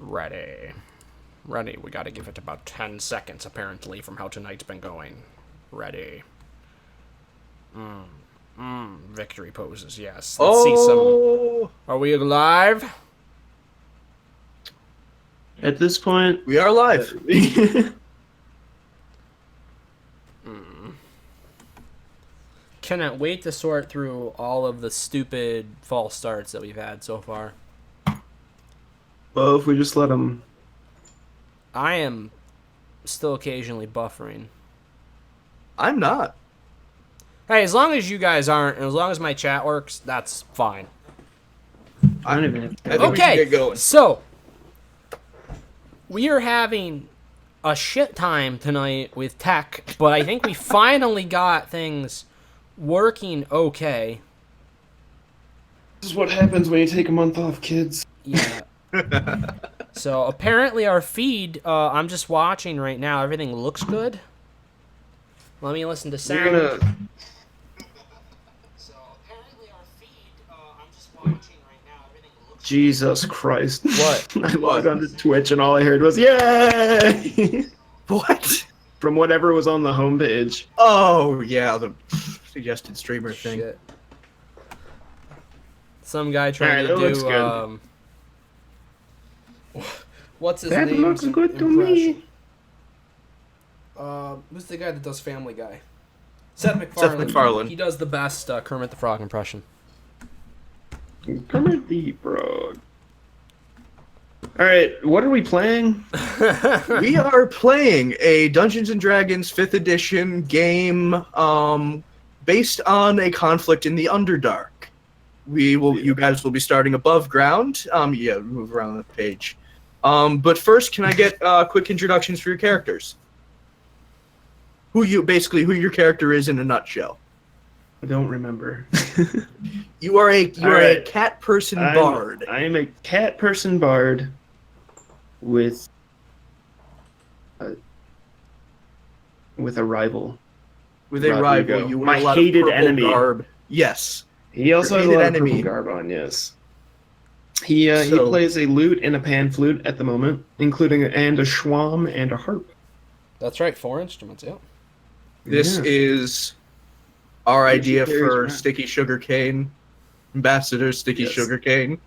Ready. Ready. We gotta give it about 10 seconds, apparently, from how tonight's been going. Ready. Victory poses, yes. Let's see some. Are we live? At this point, we are live. Cannot wait to sort through all of the stupid false starts that we've had so far. Well, if we just let them... I am still occasionally buffering. I'm not. Hey, as long as you guys aren't, and as long as my chat works, that's fine. I don't even have I think we should get going. So we are having a shit time tonight with tech, but I think we finally got things working okay. This is what happens when you take a month off, kids. Yeah. So apparently our feed, I'm just watching right now. Everything looks good. Let me listen to sound. You're gonna... So apparently our feed, I'm just watching right now. Everything looks Jesus Christ. What? I logged onto Twitch and all I heard was, yay! What? From whatever was on the homepage. Oh, yeah, the suggested streamer thing. Shit. Some guy trying Alright, that looks to good. what's his That name? looks good to me. Who's the guy that does Family Guy? Seth MacFarlane. He does the best Kermit the Frog impression. Kermit the Frog. Alright, what are we playing? We are playing a Dungeons & Dragons 5th edition game based on a conflict in the Underdark. You guys will be starting above ground. Yeah, move around the page. But first, can I get quick introductions for your characters? Who your character is in a nutshell. I don't remember. You are a cat person bard. I am a cat person bard with a rival. With a rival, you wear My a lot hated of purple enemy. garb. Yes. He also has a hated lot of enemy. purple garb on, yes. He plays a lute and a pan flute at the moment, including a shwam and a harp. That's right, 4 instruments, yeah. This Yeah. is our idea carries for around. Sticky Sugarcane. Ambassador Sticky Yes. Sugarcane.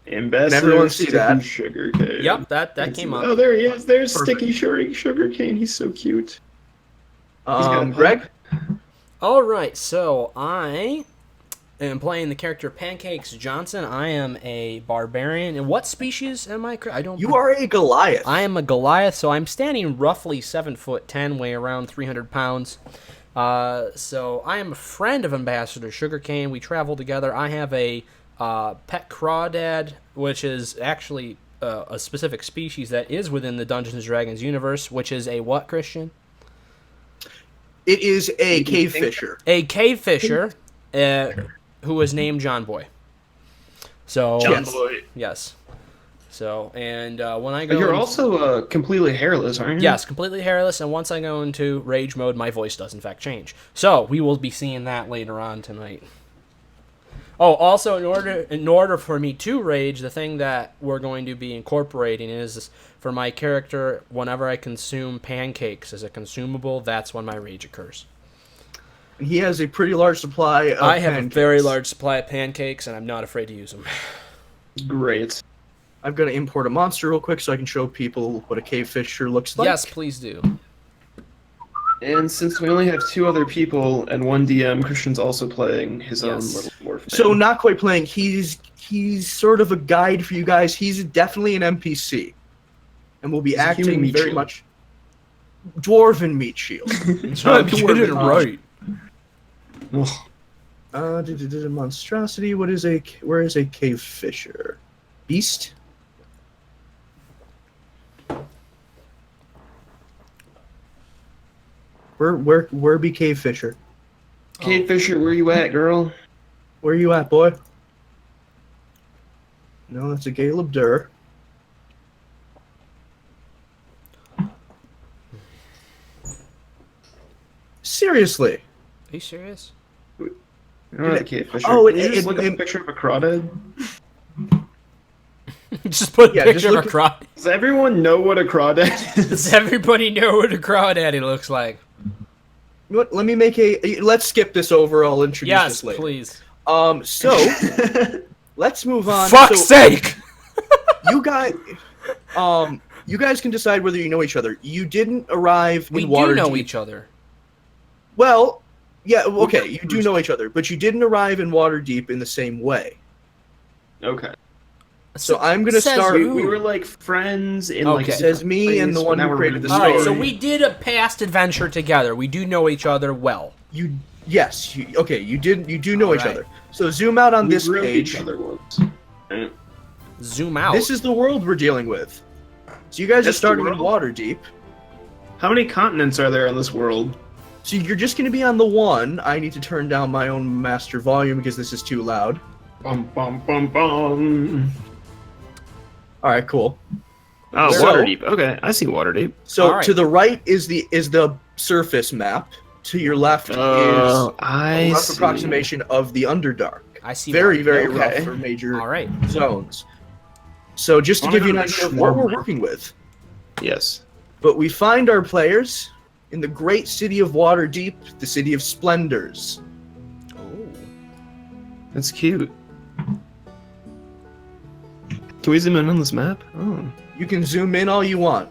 Ambassador everyone see Sticky that? Sugarcane. Yep, that came up. Oh, there he is. There's Perfect. Sticky Sugarcane. He's so cute. got a Greg? Alright, so I am playing the character Pancakes Johnson. I am a barbarian. And what species am I? You are a Goliath. I am a Goliath, so I'm standing rawly 7'10", weigh around 300 pounds. So I am a friend of Ambassador Sugarcane. We travel together. I have a pet crawdad, which is actually a specific species that is within the Dungeons & Dragons universe, which is a what, Christian? It is a cave fisher. A cave fisher who was named John Boy. So John Boy. Yes. So, and when I go... You're also completely hairless, aren't you? Yes, completely hairless, and once I go into rage mode, my voice does in fact change. So, we will be seeing that later on tonight. Oh, also, in order for me to rage, the thing that we're going to be incorporating is, for my character, whenever I consume pancakes as a consumable, that's when my rage occurs. He has a pretty large supply of I have pancakes. a very large supply of pancakes, and I'm not afraid to use them. Great. I've got to import a monster real quick so I can show people what a cave fisher looks like. Yes, please do. And since we only have 2 other people and 1 DM, Christian's also playing his own Yes. little morph. So not quite playing. He's sort of a guide for you guys. He's definitely an NPC, and will be He's a human acting meat very shield. much dwarven meat shield. I'm getting it right. Monstrosity. Where is a cave fisher? Beast. Where be cave fisher? Kate Fisher, where you at, girl? Where you at, boy? No, that's a Caleb Durr. Seriously. Are you serious? You don't have a Kate Fisher. Oh, Can you just look at a picture of a crawdad? Just put a Yeah, picture just of a crawdaddy. Does everyone know what a crawdad is? Does everybody know what a crawdaddy looks like? Let me make let's skip this over. I'll introduce Yes, this later. please. So let's move on. Fuck's sake! You guys, you guys can decide whether you know each other. You didn't arrive We in do Waterdeep. know each other. Well, yeah, okay, you do know each other, but you didn't arrive in Waterdeep in the same way. Okay. So I'm gonna Says start. who? We were like friends in Okay. like a Says me place, and the one now who we're created the really- All right, so story. we did a past adventure together. We do know each other well. You yes, you, okay, you do know each Alright. other. So zoom out on We this wrote page. each other once. Right. Zoom out. This is the world we're dealing with. So you guys are That's the starting in world? Waterdeep. How many continents are there in this world? So you're just going to be on the one. I need to turn down my own master volume because this is too loud. Bum bum bum bum. All right, cool. Oh, So- Waterdeep. Okay, I see Waterdeep. So All right. to the right is the surface map. To your left is Oh, a I rough see. approximation of the Underdark. I see. Very, very Okay. rough for major All right. zones. So just to Wanna give you an go to idea of what we're Schwarber? working with. Yes. But we find our players in the great city of Waterdeep, the city of splendors. Oh. That's cute. Can we zoom in on this map? Oh. You can zoom in all you want.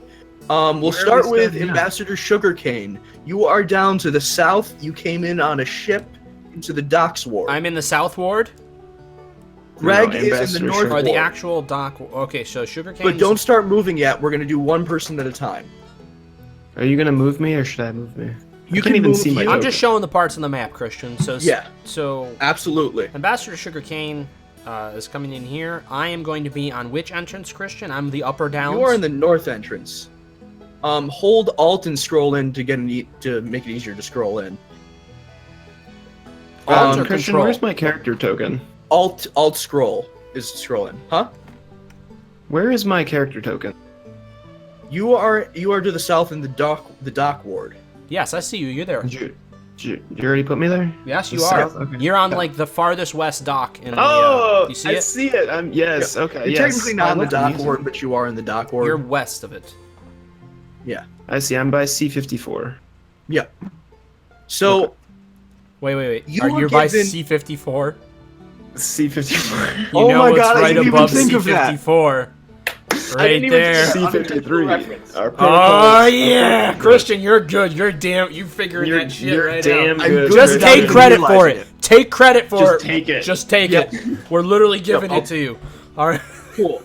We'll Where start are we with standing now? Ambassador Sugarcane. You are down to the south. You came in on a ship into the docks ward. I'm in the South Ward, Greg No, is in the Ambassador north Sugar- or the ward. actual dock. Okay, so sugarcane. But don't start moving yet. We're gonna do one person at a time. Are you gonna move me or should I move me? You I can can't even move- see my you- I'm token. just showing the parts on the map, Christian. So Yeah. So Absolutely. Ambassador Sugarcane is coming in here. I am going to be on which entrance, Christian? I'm the upper downs. You are in the north entrance. Hold Alt and scroll in to to make it easier to scroll in. Alt or Christian, control? where's my character token? Alt scroll is scroll in. Huh? Where is my character token? You are to the south in the dock ward. Yes, I see you. You're there. Did you already put me there? Yes, you The are. south? Okay. You're on Yeah. like the farthest west dock. In the, Oh, you see I it? see it. Yes. Okay. You're yes. technically not I in the love dock music. ward, but you are in the dock ward. You're west of it. Yeah. I see. I'm by C54. Yeah. So Wait. You Are were you by given- C54? C54. You Oh know my what's God, I right didn't even above think of that. C54. I Right didn't even there. think of C53. reference. Our Oh protocols- yeah, Christian, you're good. You're damn. You figured You're, that shit you're right damn out. I'm good. good Just without take even credit for realizing it. Take credit for Just it. take it. Just take Yep. it. We're literally giving Yep. it to you. All right. Cool.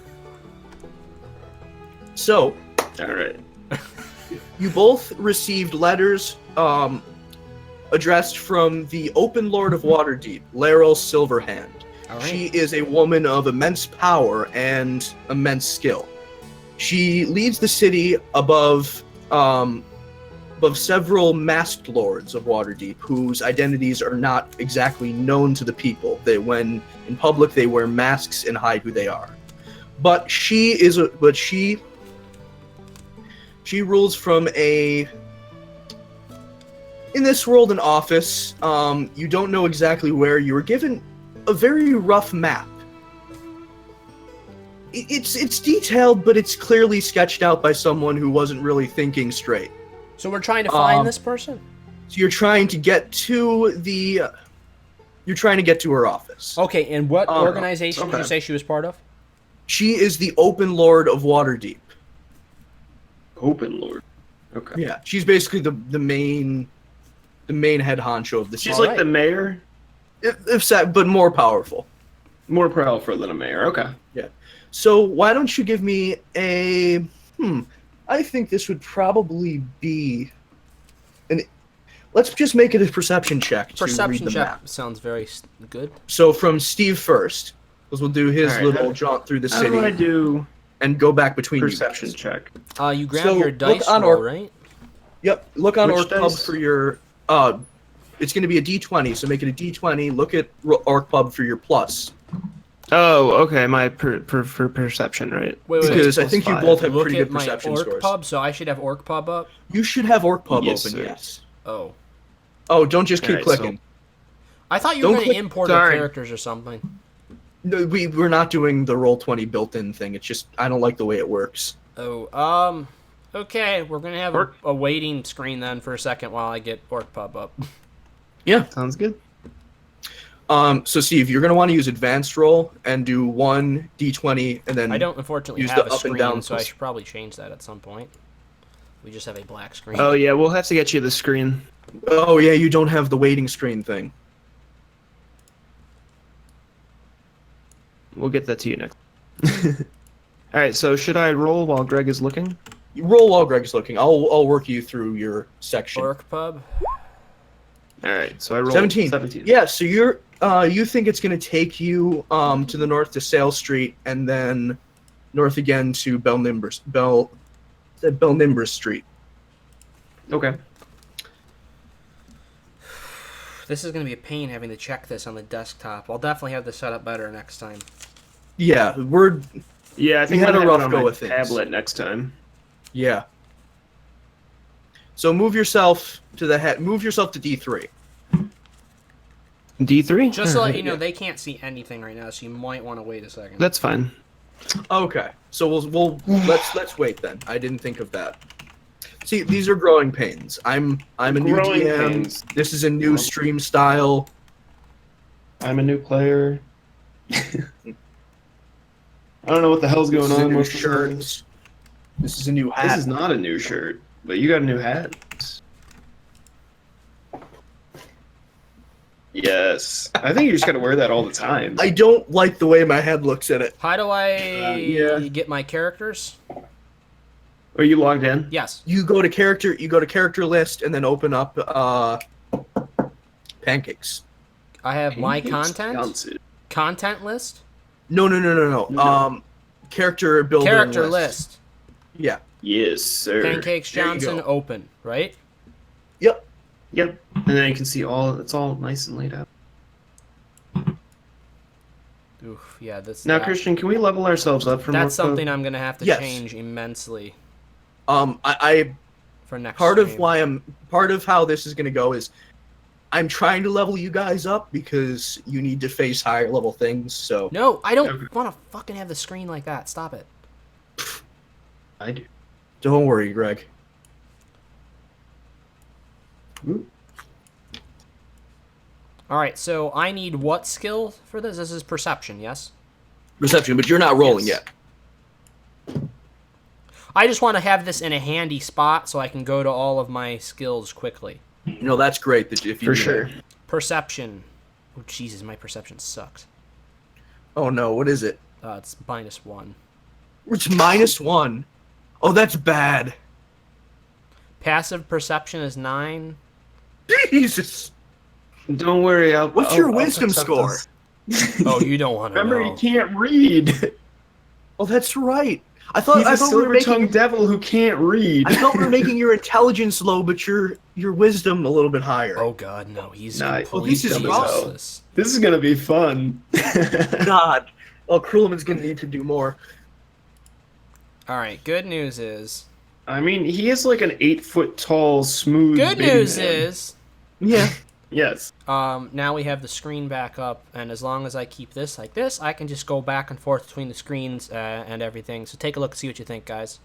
So All right. you both received letters addressed from the Open Lord of Waterdeep, Laeral Silverhand. All She is a woman of immense power and immense skill. She leads the city above several masked lords of Waterdeep, whose identities are not exactly known to the people. When in public, they wear masks and hide who they are. But she rules from in this world an office. You don't know exactly where. You were given a very rough map. It's detailed, but it's clearly sketched out by someone who wasn't really thinking straight. So we're trying to find this person. So you're trying to get to her office. Okay, and what Oh, organization did you okay. say she was part of? She is the Open Lord of Waterdeep. Open Lord. Okay. Yeah, she's basically the main head honcho of the city. She's All like right. the mayor. But more powerful. More powerful than a mayor. Okay. So why don't you give me a I think this would probably be let's just make it a perception check to read Perception the check map. sounds very good. So from Steve first, because we'll do his All right, little how- jaunt through the How do I city do and go back between perception you guys. check? You grab So, your look dice on roll, our- right? Yep, look on Which Orc Pub dice? for your it's going to be a D20, so make it a D20. Look at Orc Pub for your plus. Oh, okay. My perception, right? Wait. Because I plus think you five. both have Look pretty at good my perception Orc scores. Pub, so I should have Orc Pub up. You should have Orc Pub Yes, open, sir. yes. Oh. Oh, don't just keep Alright, so- clicking. I thought you were Don't going to click- import our Sorry. characters or something. No, we're not doing the Roll20 built-in thing. It's just I don't like the way it works. Oh, okay. We're gonna have Orc. a waiting screen then for a second while I get Orc Pub up. Yeah. Sounds good. So Steve, you're gonna want to use advanced roll and do 1d20, and then I don't unfortunately use have the a up and screen, down so I plus- should probably change that at some point. We just have a black screen. Oh yeah, we'll have to get you the screen. Oh yeah, you don't have the waiting screen thing. We'll get that to you next. All right. So should I roll while Greg is looking? You roll while Greg's looking. I'll work you through your section. Orc Pub. All right. So I rolled 17. 17. Yeah, so you think it's gonna take you to the north to Sale Street and then north again to Belnimbus Street. Okay. This is gonna be a pain having to check this on the desktop. I'll definitely have this set up better next time. Yeah, Yeah, I think had I'm a gonna have rough it on go my with things. tablet next time. yeah. So move yourself to D3. D3. Just to let you know, they can't see anything right now, so you might want to wait a second. That's fine. Okay, so we'll let's wait then. I didn't think of that. See, these are growing pains. I'm a new Growing DM. pains. This is a new stream style. I'm a new player. I don't know what the hell's This going is a on. new Most of the time. shirt. This is a new hat. This is not a new shirt, but you got a new hat. Yes. I think you just gotta wear that all the time. I don't like the way my head looks in it. How do I yeah. get my characters? Are you logged in? Yes. You go to character list and then open up pancakes. I have my Pancakes content. Johnson. Content list. No. No. Character builder Character list. Yeah. Yes, sir. Pancakes There you Johnson go. open, right? Yep. Yep. And then you can see it's all nice and laid out. Oof, yeah, this. Now, that- Christian, can we level ourselves up from That's Work something Club? I'm gonna have to Yes. change immensely I for next. part of stream. part of how this is gonna go is I'm trying to level you guys up because you need to face higher level things. So No, I don't Okay. want to fucking have the screen like that. Stop it. I do. don't worry, Greg. Ooh. All right, so I need what skill for this? This is perception, yes? Reception, but you're not rolling Yes. yet. I just want to have this in a handy spot so I can go to all of my skills quickly. No, that's great. That if you For do sure. that. Perception. Oh, Jesus, my perception sucks. Oh no, what is it? It's -1. It's -1. Oh, that's bad. Passive perception is 9. Jesus. Don't worry. What's your wisdom score? Oh, you don't want to Remember, know. you can't read. Oh, that's right. I He's thought a we were silver-tongued making. devil who can't read. I thought we were making your intelligence low, but your wisdom a little bit higher. Oh, God, no. He's Nah, completely this is rough. useless. This is gonna be fun. God. Oh, Krulman's gonna need to do more. All right, good news is... I mean, he is like an 8-foot tall, smooth. Good baby news man. is... Yeah. Yes. Now we have the screen back up, and as long as I keep this like this, I can just go back and forth between the screens and everything. So take a look, see what you think, guys.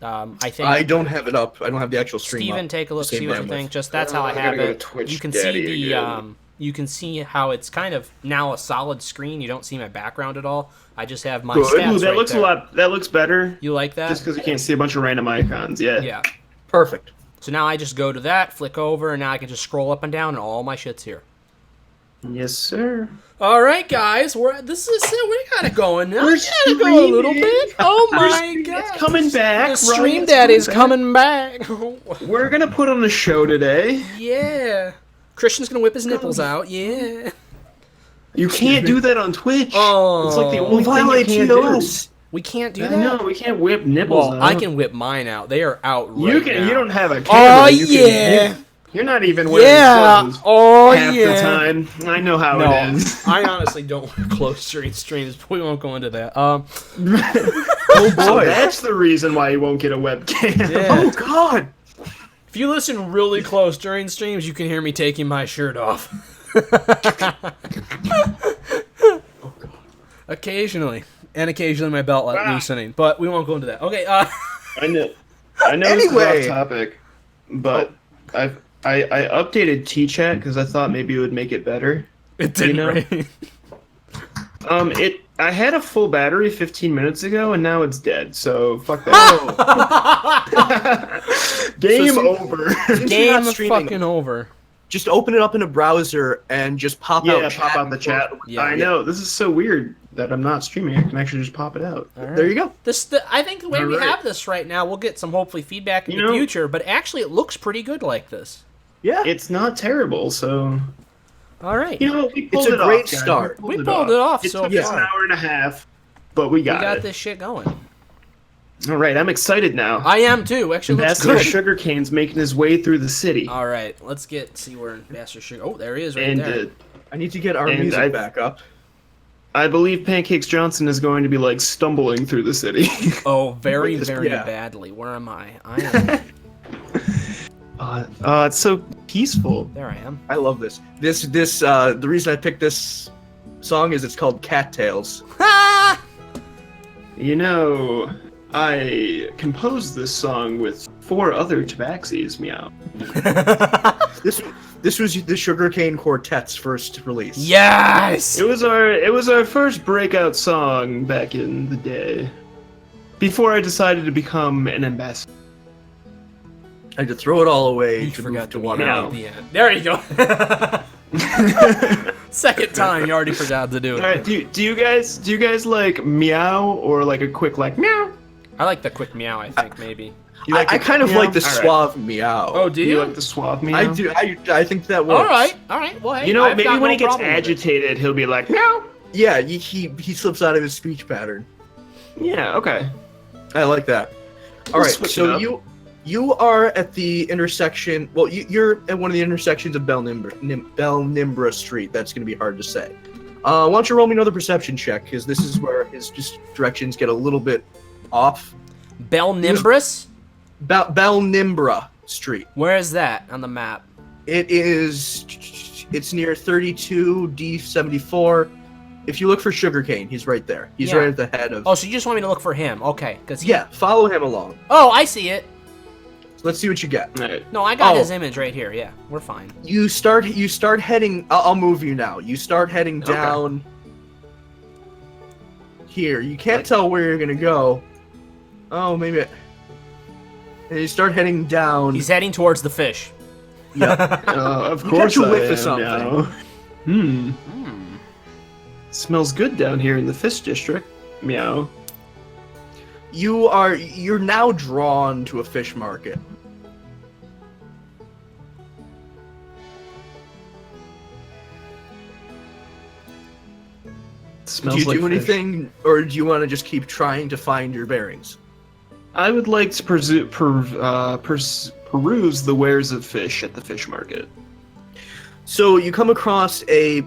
I think I don't have it up. I don't have the actual stream Steven, up. take a look, Same see what you bandwidth. think. Just that's how I I have gotta go to it. Twitch You can see Daddy the again. you can see how it's kind of now a solid screen. You don't see my background at all. I just have my Good. stats Ooh, that right looks there. a lot. That looks better. You like that? Just because you can't see a bunch of random icons. Yeah. Yeah. Perfect. So now I just go to that, flick over, and now I can just scroll up and down, and all my shit's here. Yes, sir. All right, guys, we got it going now. We're We gotta go a little streaming. bit. Oh We're my streaming. god, It's coming back. The right? stream It's daddy's coming coming back. back. We're gonna put on the show today. Yeah, Christian's gonna whip his nipples out. Yeah. You can't do that on Twitch. Oh. It's like the We'll only thing you violate can't TOS. We can't do do. that. No, we can't whip nipples. Well, out. I can whip mine out. They are out right You can. now. You don't have a Oh camera. You yeah. Can, you're not even wearing Yeah. clothes Oh half yeah. the time. I know how No, it is. I honestly don't wear clothes during streams, but we won't go into that. Oh So boy. that's the reason why you won't get a webcam. Yeah. Oh God. If you listen really close during streams, you can hear me taking my shirt off. Occasionally. And occasionally my belt loosening. But we won't go into that. Okay, I know Anyway. this is off topic, but I updated T-Chat because I thought maybe it would make it better. it didn't, know? right? I had a full battery 15 minutes ago, and now it's dead. So fuck that. Game over. Since you're not Game streaming, fucking over. just open it up in a browser and just pop out. Pop out the chat. Yeah. I know this is so weird that I'm not streaming. I can actually just pop it out. All right. There you go. I think the way we All right. have this right now, we'll get some hopefully feedback in You the know- future, but actually it looks pretty good like this. Yeah. It's not terrible. So All right. you know we pulled It's a it great off, guys. start. We pulled it off It so took us far. an hour and a half, but we We got got it. this shit going. All right, I'm excited now. I am too. Actually, looks Ambassador good. Sugarcane's making his way through the city, All right, let's see where Master Sugar. Oh, there he is right and there. I need to get our And music back up. I believe Pancakes Johnson is going to be like stumbling through the city. Oh, very, Wait, very yeah. badly. Where am I? I am. It's so peaceful. There I am. I love this. The reason I picked this song is it's called Cattails. Ah! You know, I composed this song with 4 other tabaxis, meow. This was the Sugarcane Quartet's first release. Yes. It was our first breakout song back in the day. Before I decided to become an ambassador. I had to throw it all away You to forgot move to to one meow now. at the end. There you go. Second time you already forgot to do it. All right, do you guys like meow or like a quick like meow? I like the quick meow. I think maybe. You like I a kind of meow? like the All right. suave meow. Oh, do Do you? you like the suave meow? I do. I think that works. All right. All right. Well, hey, You know, I've maybe got when no he gets problem with it. agitated, he'll be like meow. Yeah, he slips out of his speech pattern. Yeah. Okay. I like that. All We'll right, switch it so up. you are at the intersection. Well, you're at one of the intersections of Belnimbra Street. That's going to be hard to say. Why don't you roll me another perception check? Because this is where his just directions get a little bit off. Belnimbris? Belnimbra Street. Where is that on the map? It's near 32 D74. If you look for Sugarcane, he's right there. He's Yeah. right at the head of. Oh, so you just want me to look for him? Okay, because Yeah, follow him along. Oh, I see it. Let's see what you get. All right. No, I got Oh. his image right here. Yeah, we're fine. You start heading. I'll move you now. You start heading Okay. down here. You can't tell where you're gonna go. Oh, maybe. And you start heading down. He's heading towards the fish. Yeah. Of You course catch a I whiff of am something. now. Smells good down here in the fish district. Meow. You're now drawn to a fish market. Smells Do you like do fish. anything, or do you want to just keep trying to find your bearings? I would like to peruse the wares of fish at the fish market. So you come across he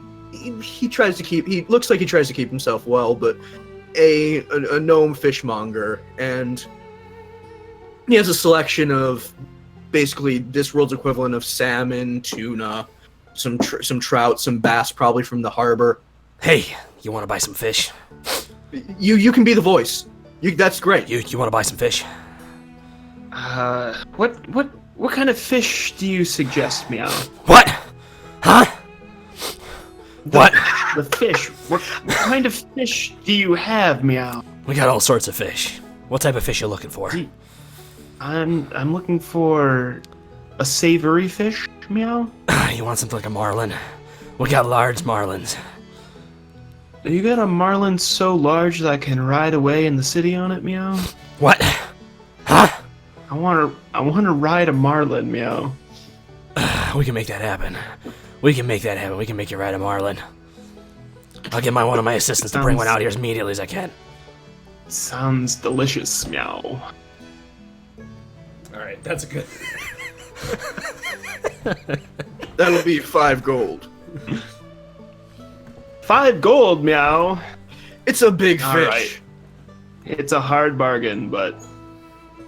looks like he tries to keep himself well, but a gnome fishmonger, and he has a selection of basically this world's equivalent of salmon, tuna, some trout, some bass, probably from the harbor. Hey, you want to buy some fish? You can be the voice. That's great. You want to buy some fish? What kind of fish do you suggest, Meow? What? Huh? What? The fish. What kind of fish do you have, Meow? We got all sorts of fish. What type of fish you looking for? I'm looking for a savory fish, Meow. You want something like a marlin? We got large marlins. You got a marlin so large that I can ride away in the city on it, Meow? What? Huh? I wanna ride a marlin, Meow. We can make that happen. We can make you ride a marlin. I'll get one of my assistants to bring one out here as immediately as I can. Sounds delicious, Meow. Alright, that's good. That'll be 5 gold. 5 gold, Meow. It's a big fish. All right. It's a hard bargain, but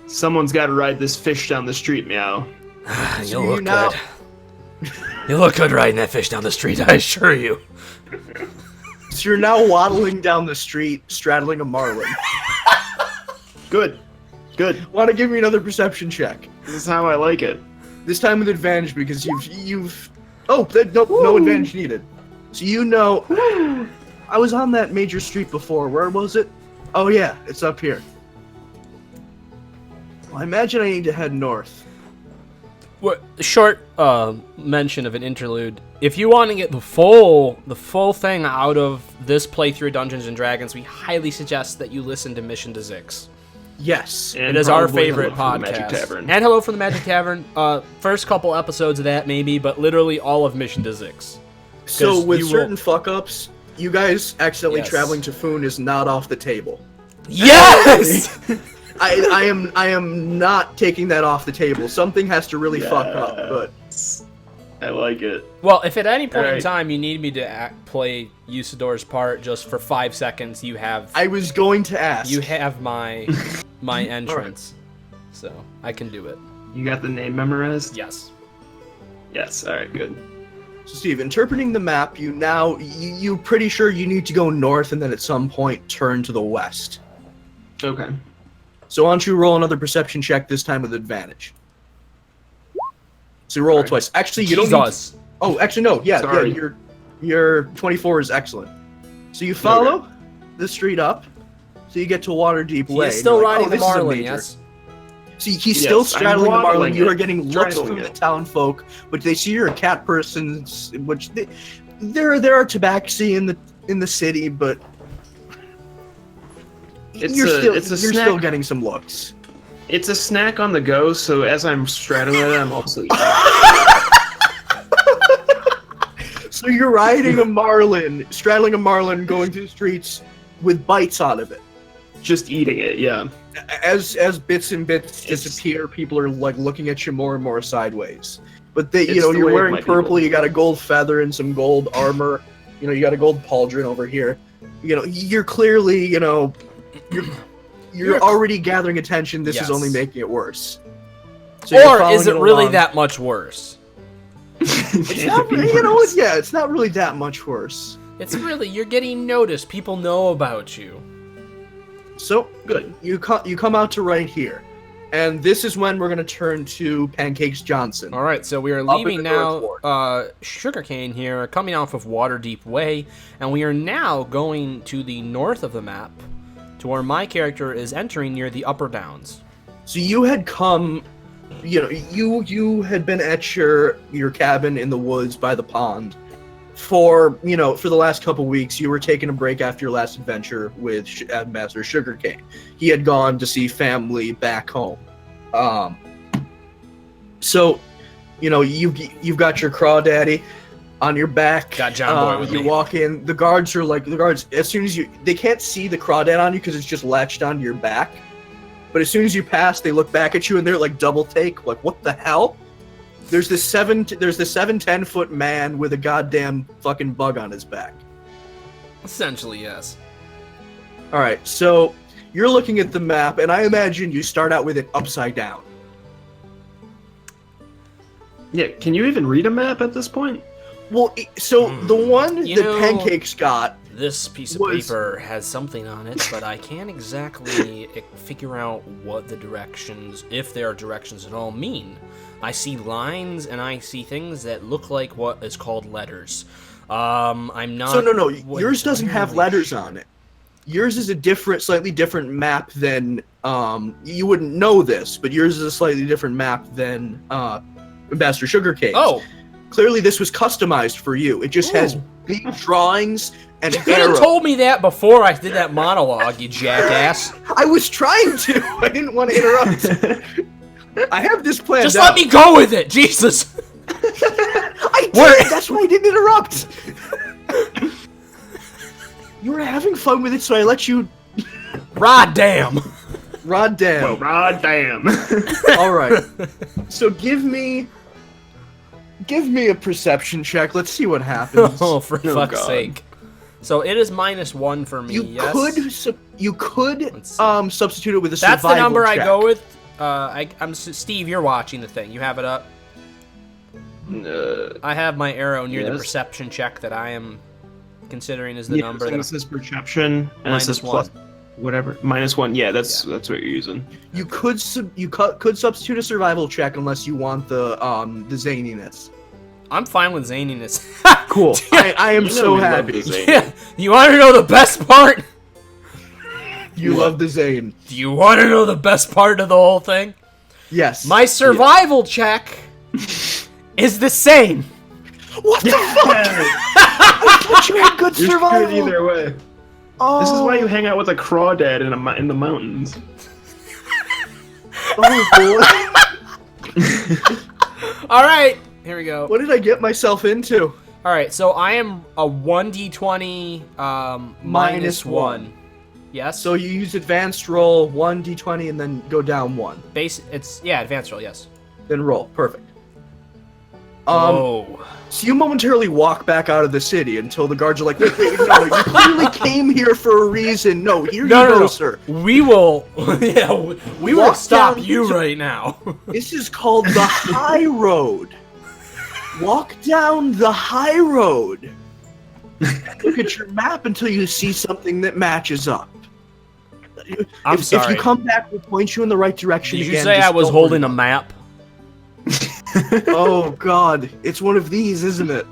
someone's got to ride this fish down the street, Meow. You you look now- good. You look good riding that fish down the street, I assure you. So you're now waddling down the street, straddling a marlin. Good. Want to give me another perception check? This is how I like it. This time with advantage because you've. Oh, no advantage needed. So you know. I was on that major street before. Where was it? Oh yeah, it's up here. Well, I imagine I need to head north. What short mention of an interlude. If you want to get the full thing out of this playthrough of Dungeons and Dragons, we highly suggest that you listen to Mission to Zix. Yes. It is our favorite Hello from the Magic podcast. Tavern. And Hello from the Magic Tavern. First couple episodes of that maybe, but literally all of Mission to Zix. So with certain fuck-ups, you guys accidentally Yes. traveling to Foon is not off the table. Yes! I am not taking that off the table. Something has to really fuck up, but I like it. Well, if at any point in Alright. time you need me to play Usador's part just for 5 seconds, you have I was going to ask. my entrance. So, I can do it. You got the name memorized? Yes. Yes. All right. Good. So Steve, interpreting the map, you're pretty sure you need to go north and then at some point turn to the west. Okay. So why don't you roll another perception check, this time with advantage. So you roll Alright. twice. Actually, you don't need Jesus. Oh, actually, no. Yeah, Sorry. your 24 is excellent. So you follow the street up, so you get to Waterdeep Way. He's still and you're like, riding oh, the this is a Marlin, major- yes? See, he's still Yes, I'm straddling the Marlin. waddling You it, are getting looks straddling from the it. town folk, but they see you're a cat person, which there are tabaxi in the city, but you're still getting some looks. It's a snack on the go, so as I'm straddling it, I'm also eating. So you're riding a Marlin, straddling a Marlin, going through the streets with bites out of it. Just eating it, yeah. As bits and bits disappear, people are like looking at you more and more sideways. But It's you're the way of wearing my purple. people. You got a gold feather and some gold armor. You got a gold pauldron over here. You're clearly you're already gathering attention. This is Yes. only making it worse. So you're Or following is it really along. that much worse? It's not. It's not really that much worse. It's really, you're getting noticed. People know about you. So Good. You come out to right here, and this is when we're gonna turn to Pancakes Johnson. All right, so we are Up in leaving the now. North Sugarcane here, coming off of Waterdeep Way, and we are now going to the north of the map, to where my character is entering near the Upper Downs. So you had come, you had been at your cabin in the woods by the pond for the last couple weeks. You were taking a break after your last adventure with Ambassador Sugarcane. He had gone to see family back home. So you've got your crawdaddy on your back. Got John Boy with you me. walk in. The guards as soon as they can't see the crawdad on you because it's just latched onto your back. But as soon as you pass, they look back at you and they're like double take, like what the hell? There's this 10-foot man with a goddamn fucking bug on his back. Essentially, yes. All right, so you're looking at the map, and I imagine you start out with it upside down. Yeah, can you even read a map at this point? Well, the one You that know- Pancakes got. This piece of Was- paper has something on it, but I can't exactly figure out what the directions, if there are directions at all, mean. I see lines and I see things that look like what is called letters. I'm not. So no, yours doesn't have entirely letters sure. on it. Yours is a slightly different map than you wouldn't know this, but yours is a slightly different map than Ambassador Sugarcane. Oh, Clearly this was customized for you. It just has big drawings and you could have arrows. told me that before I did that monologue, you jackass. I was trying to. I didn't want to interrupt. I have this planned Just out. let me go with it, Jesus. I did. Where- That's why I didn't interrupt. You were having fun with it, so I let you. Rod damn. Rod down. Well, god damn. All right. So give me a perception check. Let's see what happens. Oh, for Oh, fuck's God. sake. So it is -1 for me. You yes? could Let's see. substitute it with a That's survival the number I check. go with. Steve, you're watching the thing. You have it up. Uh, I have my arrow near the Yes. perception check that I am considering is the number that this is perception, and Minus this is plus whatever. -1. Yeah, that's what you're using. You could could substitute a survival check unless you want the zaniness. I'm fine with zaniness. Cool. I am so we love happy. the zany. Yeah. You want to know the best part? You love the zane. Do you want to know the best part of the whole thing? Yes. My survival check is the same. What the fuck? I thought you had good You're survival. screwed either way. Oh. This is why you hang out with a crawdad in the mountains. Oh boy. All right, here we go. What did I get myself into? All right, so I am a 1d20 minus -1. 1. Yes. So you use advanced roll 1d20 and then go down 1. It's advanced roll. Yes. Then roll. Perfect. Oh. So you momentarily walk back out of the city until the guards are like, wait, no, you clearly came here for a reason. No, here you go, sir. We will. Yeah, we will Walk stop down you to- right now. This is called the high road. Walk down the high road. Look at your map until you see something that matches up. I'm sorry. If you come back, we'll point you in the right direction Did again. you say Just I was don't holding a worry map? Oh God, it's one of these, isn't it?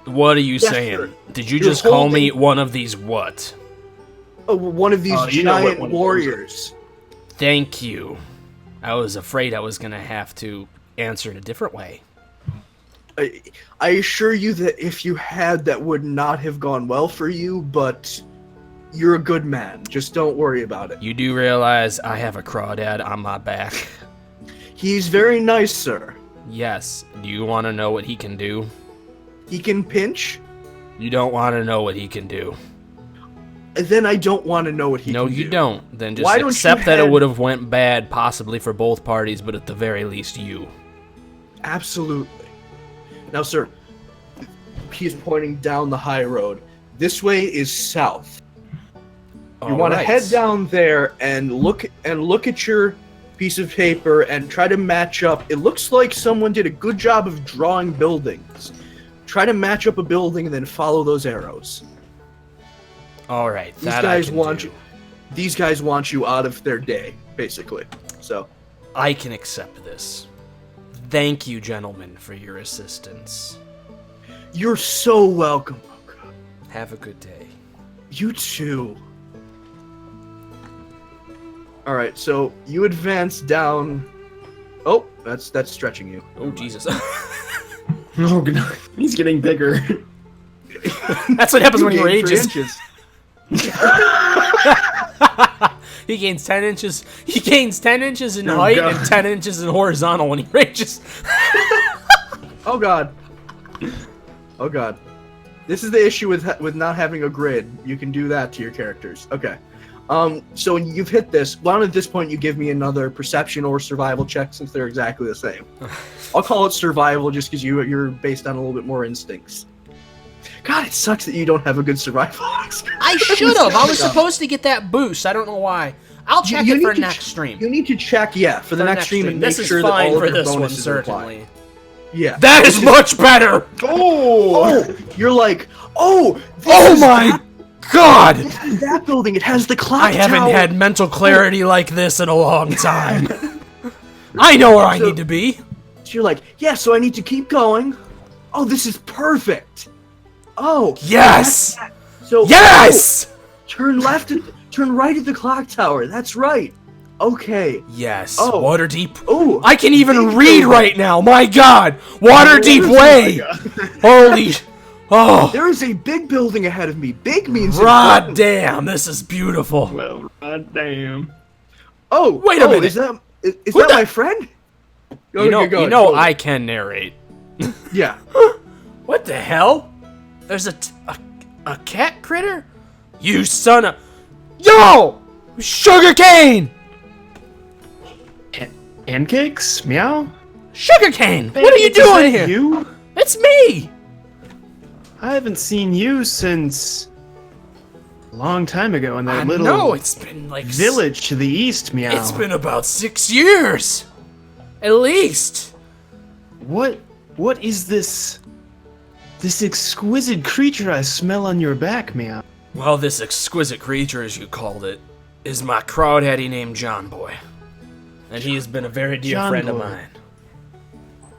What are you Yes, saying? sir. Did you You're just call me holding- one of these what? Oh, one of these you know what giant one of those warriors. Thank you. I was afraid I was gonna have to answer in a different way. I assure you that if you had, that would not have gone well for you, but you're a good man. Just don't worry about it. You do realize I have a crawdad on my back. He's very nice, sir. Yes. Do you want to know what he can do? He can pinch, You don't want to know what he can do. then I don't want to know what he No, can do. you don't. Then just Why don't you accept that it head- would have went bad, possibly for both parties, but at the very least you. Absolutely. Now, sir, he is pointing down the high road. This way is south. You want to head down there and look at your piece of paper and try to match up. It looks like someone did a good job of drawing buildings. Try to match up a building and then follow those arrows. All right. These That guys I can want do. you. These guys want you out of their day, basically. So, I can accept this. Thank you, gentlemen, for your assistance. you're so welcome. Have a good day. You too. All right, so you advance down. Oh, that's stretching you. Oh, Jesus. Oh, God. He's getting bigger. That's what happens when he gained 3 rages. inches. He gains 10 inches. He gains 10 inches in Oh, height God. and 10 inches in horizontal when he rages. Oh God. Oh God. This is the issue with not having a grid. You can do that to your characters. Okay. So you've hit this. Why don't at this point you give me another perception or survival check since they're exactly the same. I'll call it survival just because you're based on a little bit more instincts. God, it sucks that you don't have a good survival. I should have. I was supposed to get that boost. I don't know why. I'll check You it for need to next stream. You need to check, for the next stream and make This is sure that fine all for of your this one, bonuses apply. certainly. Yeah. That is much better. Oh, you're like, Oh my God! This is that building. It has the clock I haven't tower. had mental clarity like this in a long time. I know where I need to be. So you're like, so I need to keep going. Oh, this is perfect. Oh, Yes! So Yes! turn right at the clock tower. That's right. Okay. Yes. Oh. Waterdeep. Oh, I can even big read building. right now. My God. Waterdeep Way. Holy. Oh. There is a big building ahead of me. Big means God important. damn. This is beautiful. Well, damn. Oh, Wait a minute. Is that Who that the- my friend? You know, Go ahead. I can narrate. Yeah. What the hell? There's a cat critter? You son of... Yo! Sugarcane! Pancakes? Meow? Sugarcane! What are you Is that doing here? You? It's me! I haven't seen you since a long time ago in that I little know, it's been like... village to the east, Meow. It's been about 6 years! At least! What is this This exquisite creature I smell on your back, meow. Well, this exquisite creature, as you called it, is my crawdaddy named John Boy. And he has been a very dear John friend of Boy. mine.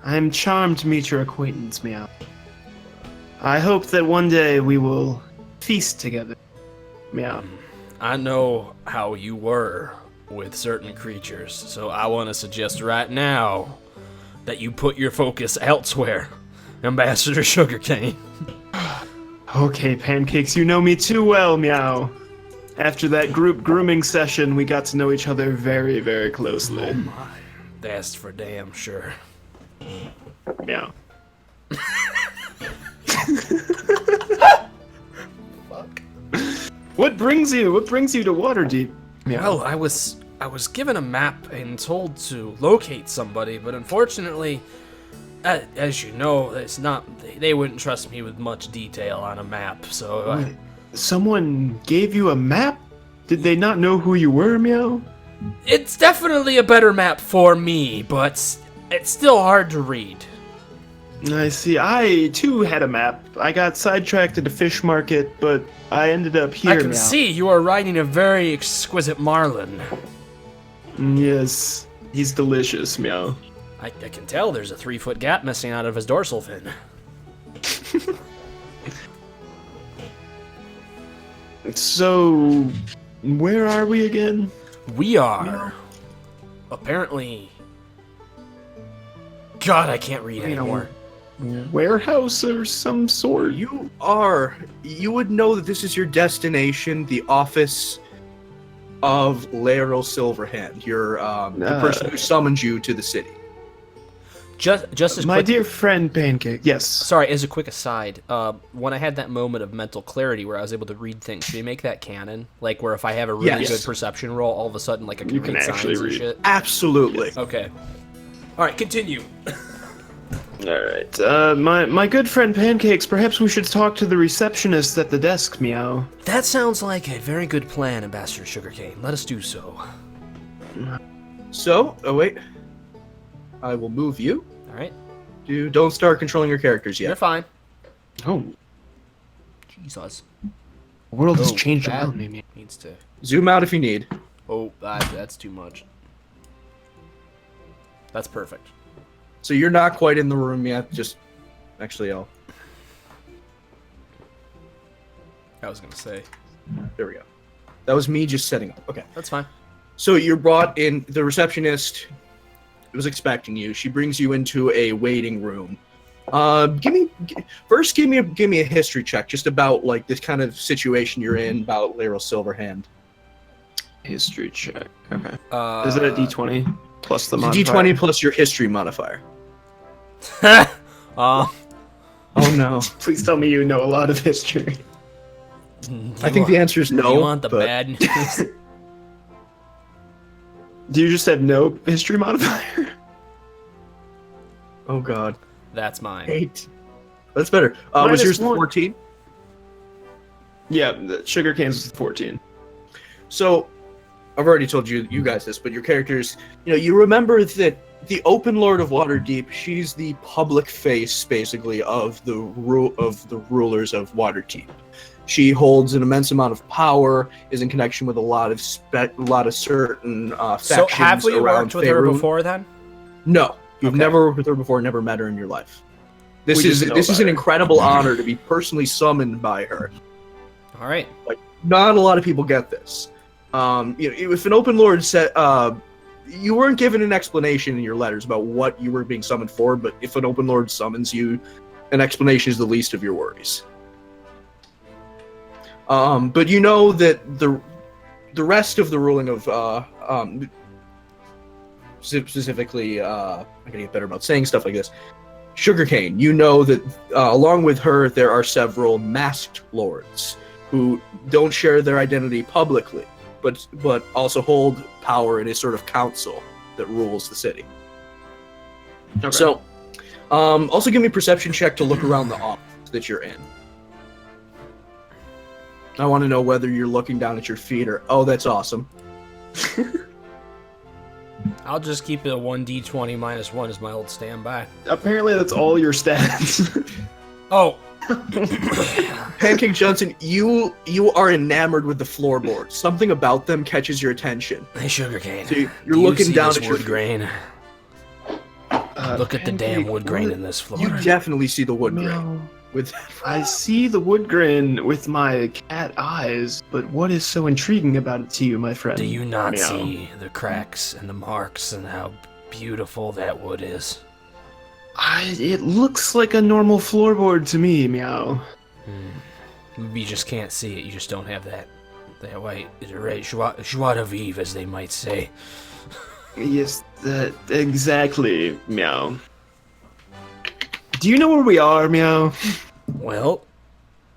I'm charmed to meet your acquaintance, meow. I hope that one day we will feast together, meow. I know how you were with certain creatures, so I want to suggest right now that you put your focus elsewhere, Ambassador Sugarcane. Okay, Pancakes, you know me too well, meow. After that group grooming session, we got to know each other very, very closely. That's for damn sure. Meow. Fuck. What brings you to Waterdeep? Meow. Well, I was given a map and told to locate somebody, but unfortunately, as you know, it's not. They wouldn't trust me with much detail on a map, so. Someone gave you a map? Did they not know who you were, meow? It's definitely a better map for me, but it's still hard to read. I see. I, too, had a map. I got sidetracked at a fish market, but I ended up here, I can meow. see you are riding a very exquisite marlin. Yes. He's delicious, meow. I can tell there's a 3-foot gap missing out of his dorsal fin. So, where are we again? We are apparently. God, I can't read anymore. Warehouse or some sort? You would know that this is your destination, the office of Laeral Silverhand, the person who summoned you to the city. Just as My quick, dear friend Pancake, yes. sorry, as a quick aside, when I had that moment of mental clarity where I was able to read things, should we make that canon? Like where if I have a really Yes. good perception roll, all of a sudden like I can You can read actually signs and read. shit. Absolutely. Okay. All right, continue. Alright, my good friend Pancakes, perhaps we should talk to the receptionist at the desk, meow. That sounds like a very good plan, Ambassador Sugarcane. Let us do so. So, oh wait, I will move you. All right. Don't start controlling your characters You're yet. fine. Oh, Jesus. the world has Oh, changed that around me, meow. needs to. Zoom out if you need. Oh, that's too much. That's perfect. So you're not quite in the room yet. Just actually, I was gonna say. there we go. That was me just setting up. Okay. That's fine. So you're brought in. The receptionist was expecting you. She brings you into a waiting room. Give me a history check, just about like this kind of situation you're in about Laeral Silverhand. History check. Okay. Uh, Is it a d20 plus the It's a modifier? D20 plus your history modifier. Oh no. Please tell me you know a lot of history. I think the answer is no. You want the but bad news? Do you just have no history modifier? Oh god. That's mine. 8. That's better. Was Minus yours 1. 14? Yeah, the sugar canes was 14. So, I've already told you guys this, but your characters, you remember that the Open Lord of Waterdeep, she's the public face, basically, of the rulers of Waterdeep. She holds an immense amount of power, is in connection with a lot of certain factions So have we around worked with her Faerun. before then? No, you've Okay. never worked with her before, never met her in your life. This We is just know this is about an her. incredible honor to be personally summoned by her. All right. Not a lot of people get this. If an Open Lord said, you weren't given an explanation in your letters about what you were being summoned for, but if an Open Lord summons you, an explanation is the least of your worries. But you know that the rest of the ruling of specifically, I gotta get better about saying stuff like this. Sugarcane, you know that along with her, there are several masked lords who don't share their identity publicly, but also hold power in a sort of council that rules the city. Okay. So, also give me a perception check to look around the office that you're in. I want to know whether you're looking down at your feet or, oh, that's awesome. I'll just keep it a 1d20 minus 1 as my old standby. Apparently that's all your stats. Oh, Pancake Johnson, you are enamored with the floorboards. Something about them catches your attention. Hey, Sugarcane. So you're do you looking see down this at your wood grain. Look at the damn wood grain in this floor. You definitely see the wood grain. Meow. With I see the wood grain with my cat eyes, but what is so intriguing about it to you, my friend? Do you not Meow. see the cracks and the marks and how beautiful that wood is? It looks like a normal floorboard to me, Meow. You just can't see it. You just don't have that white, right, joie de vivre, as they might say. Yes, exactly, Meow. Do you know where we are, Meow? Well,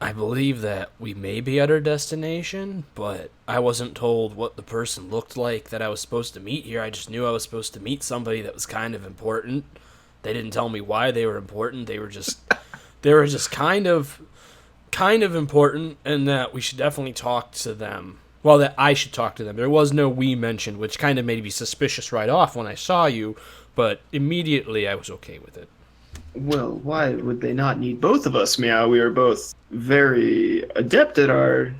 I believe that we may be at our destination, but I wasn't told what the person looked like that I was supposed to meet here. I just knew I was supposed to meet somebody that was kind of important. They didn't tell me why they were important. They were just kind of important, and that we should definitely talk to them. Well, that I should talk to them. There was no we mentioned, which kind of made me suspicious right off when I saw you, but immediately I was okay with it. Well, why would they not need both of us, Meow? We are both very adept at our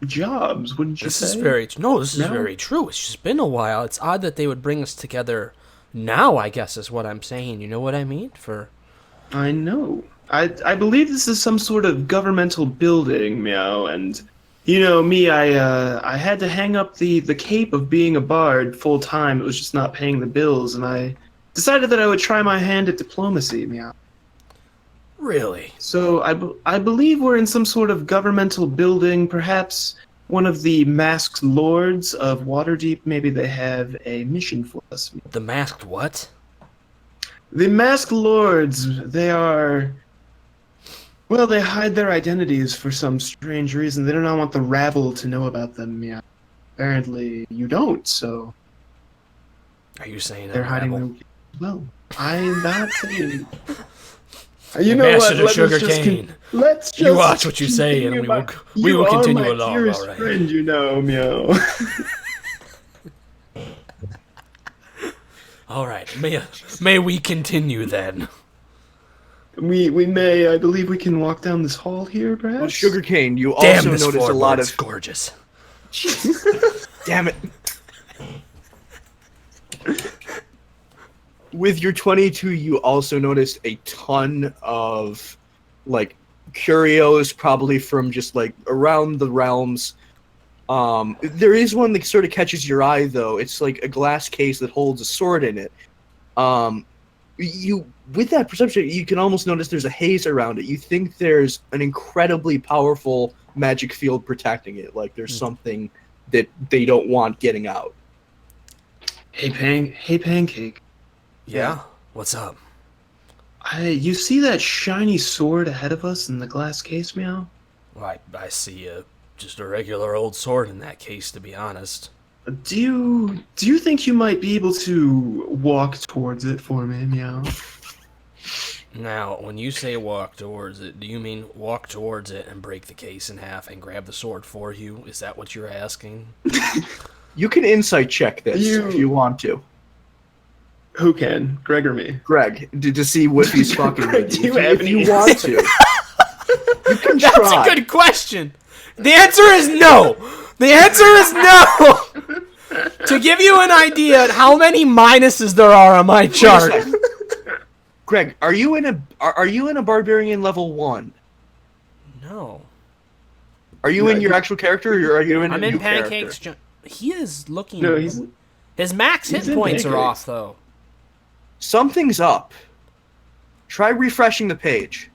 jobs, wouldn't you say? This is very true. It's just been a while. It's odd that they would bring us together now, I guess is what I'm saying. You know what I mean? I know. I believe this is some sort of governmental building, Meow, and you know me, I had to hang up the cape of being a bard full time. It was just not paying the bills, and I decided that I would try my hand at diplomacy, Meow. Really? So I believe we're in some sort of governmental building, perhaps one of the masked lords of Waterdeep. Maybe they have a mission for us. The masked what? The masked lords, they are... Well, they hide their identities for some strange reason. They do not want the rabble to know about them, yeah. Apparently, you don't, so... Are you saying they're I'm hiding rebel? them. Well, I'm not saying... You know Ambassador what? Sugarcane. Let's just You watch what you say, and we will continue you are my along, dearest all right. friend, you know, Meow. All right, may we continue then? We may, I believe we can walk down this hall here, perhaps? well, Sugarcane, you Damn, also this notice a lot floorboard's of... gorgeous. Damn it. With your 22, you also noticed a ton of, like, curios, probably from just, like, around the realms. There is one that sort of catches your eye, though. It's, like, a glass case that holds a sword in it. With that perception, you can almost notice there's a haze around it. You think there's an incredibly powerful magic field protecting it. Like, there's something that they don't want getting out. Hey, Pancake. Yeah? What's up? You see that shiny sword ahead of us in the glass case, Meow? Well, I see just a regular old sword in that case, to be honest. Do you think you might be able to walk towards it for me, Meow? Now, when you say walk towards it, do you mean walk towards it and break the case in half and grab the sword for you? Is that what you're asking? You can insight check this if you want to. Who can? Greg or me? Greg, to see what he's fucking with. Do you have If you any want to. You can That's try. a good question. The answer is no. The answer is no. To give you an idea of how many minuses there are on my chart. Greg, are you in a barbarian level 1? No. Are you in your actual character, or are you in I'm a in new Pancake's. character? He is looking. No, he's... His max hit he's in points are Pancakes. off, though. Something's up. Try refreshing the page.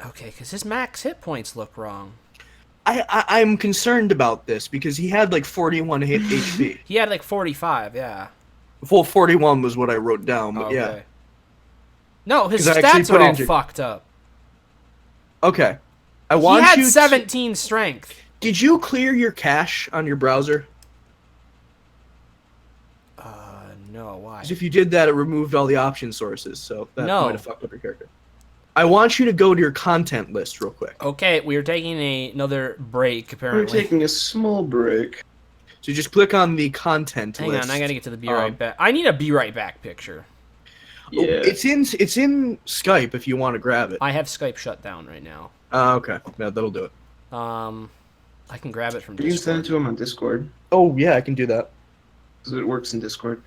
Okay, because his max hit points look wrong. I'm concerned about this because he had like 41 HP. He had like 45, yeah. Well, 41 was what I wrote down, but Okay. yeah. No, his 'Cause I actually stats put are all in- fucked up. Okay. I He want had you. 17 strength. Did you clear your cache on your browser? No, why? 'Cause if you did that, it removed all the option sources, so that No. might have fucked up your character. I want you to go to your content list real quick. Okay, we are taking another break, We're apparently. taking a small break. So just click on the content Hang list. on, I gotta get to the be right back. I need a be right back picture. Yeah. It's in Skype if you want to grab it. I have Skype shut down right now. Okay. Yeah, that'll do it. I can grab it from You can send it Discord. to him on Discord Oh yeah, I can do that. because it works in Discord.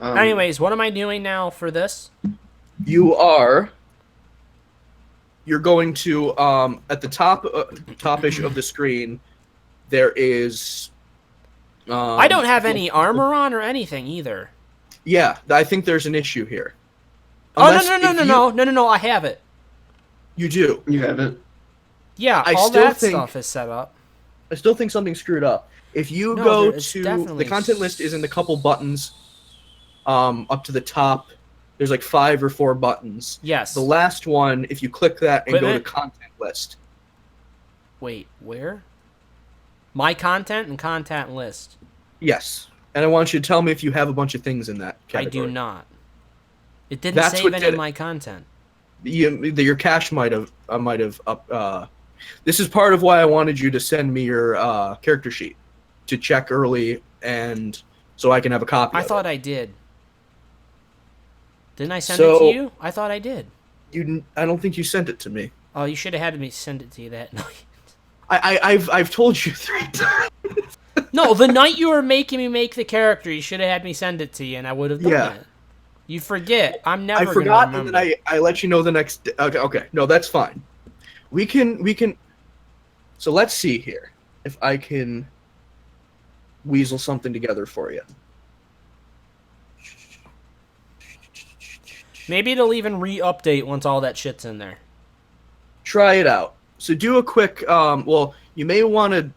Anyways, what am I doing now for this? You're going to at the top-ish of the screen there is I don't have any armor on or anything either. Yeah, I think there's an issue here. Oh, Unless no, I have it. You do. You have it. Yeah, I all still that think- stuff is set up. I still think something's screwed up. If you No, go it's to definitely the content list is in the couple buttons up to the top. There's like 5 or 4 buttons. Yes. The last one, if you click that and go to Equipment? content list. Wait, where? My content and content list. Yes. And I want you to tell me if you have a bunch of things in that category. I do not. It didn't That's save what any did of it. my content. Your cache might have up. This is part of why I wanted you to send me your character sheet to check early, and so I can have a copy. I of thought it. I did. Didn't I send So- it to you? I thought I did. I don't think you sent it to me. Oh, you should have had me send it to you that night. I've told you 3 times. No, the night you were making me make the character, you should have had me send it to you, and I would have done Yeah. it. You forget. I'm never I gonna forgot, remember. and then I let you know the next. Okay. No, that's fine. We can. So let's see here if I can weasel something together for you. Maybe it'll even re-update once all that shit's in there. Try it out. So do a quick. Well, you may want to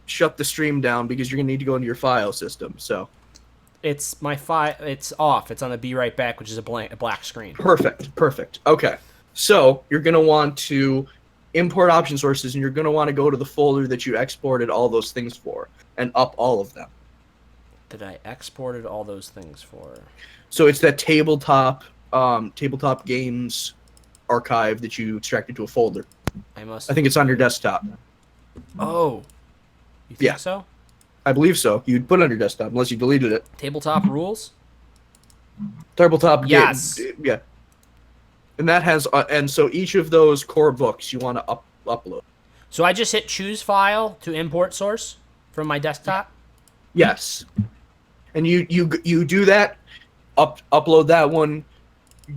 shut the stream down because you're gonna need to go into your file system. So It's my file. It's off. It's on the Be Right Back, which is a black screen. perfect. Okay. So you're gonna want to import option sources, and you're gonna want to go to the folder that you exported all those things for, and up all of them. That I exported all those things for. So it's that tabletop games archive that you extracted to a folder. I I think it's on your desktop. Oh. You think Yeah. so? I believe so. You'd put it on your desktop unless you deleted it. Tabletop rules? Tabletop Yes. Yeah. And that has and so each of those core books you want to upload. So I just hit choose file to import source from my desktop? Yes. And you do that, upload that one,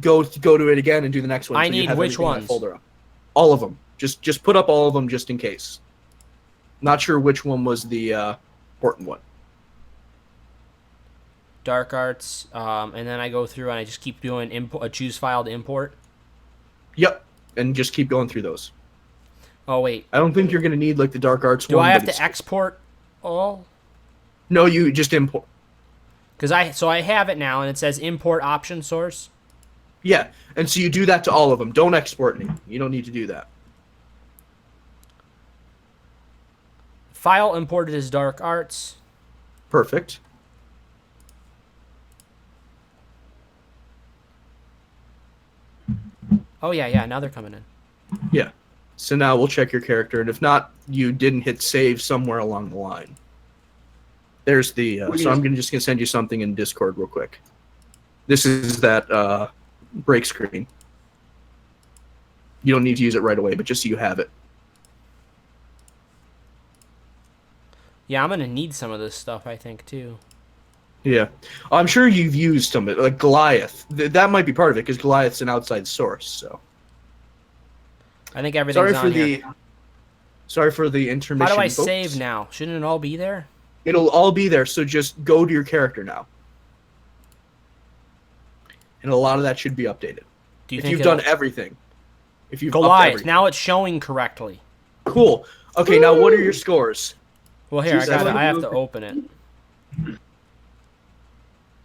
go to it again and do the next one. I so you need have which everything in that ones? folder up. All of them. Just put up all of them just in case. Not sure which one was the important one. Dark Arts, and then I go through and I just keep doing import, choose file to import. Yep. And just keep going through those. Oh wait, I don't think you're going to need like the Dark Arts do one. I have but to it's- export all? No, you just import. Because I have it now and it says import option source. Yeah, and so you do that to all of them. Don't export any. You don't need to do that. File imported is Dark Arts. Perfect. Oh yeah, now they're coming in. Yeah. So now we'll check your character, and if not, you didn't hit save somewhere along the line. There's the. So I'm just gonna send you something in Discord real quick. This is that break screen. You don't need to use it right away, but just so you have it. Yeah, I'm gonna need some of this stuff, I think, too. Yeah, I'm sure you've used some of it, like Goliath. That might be part of it because Goliath's an outside source. So I think everything's on here. Sorry for the How intermission. do I folks. save now? Shouldn't it all be there? It'll all be there. So just go to your character now, and a lot of that should be updated. Do you If think you've it'll- done everything, if you've upped Goliath? everything. Now it's showing correctly. Cool. Okay, now what are your scores? Well, here Jesus. I have to open it.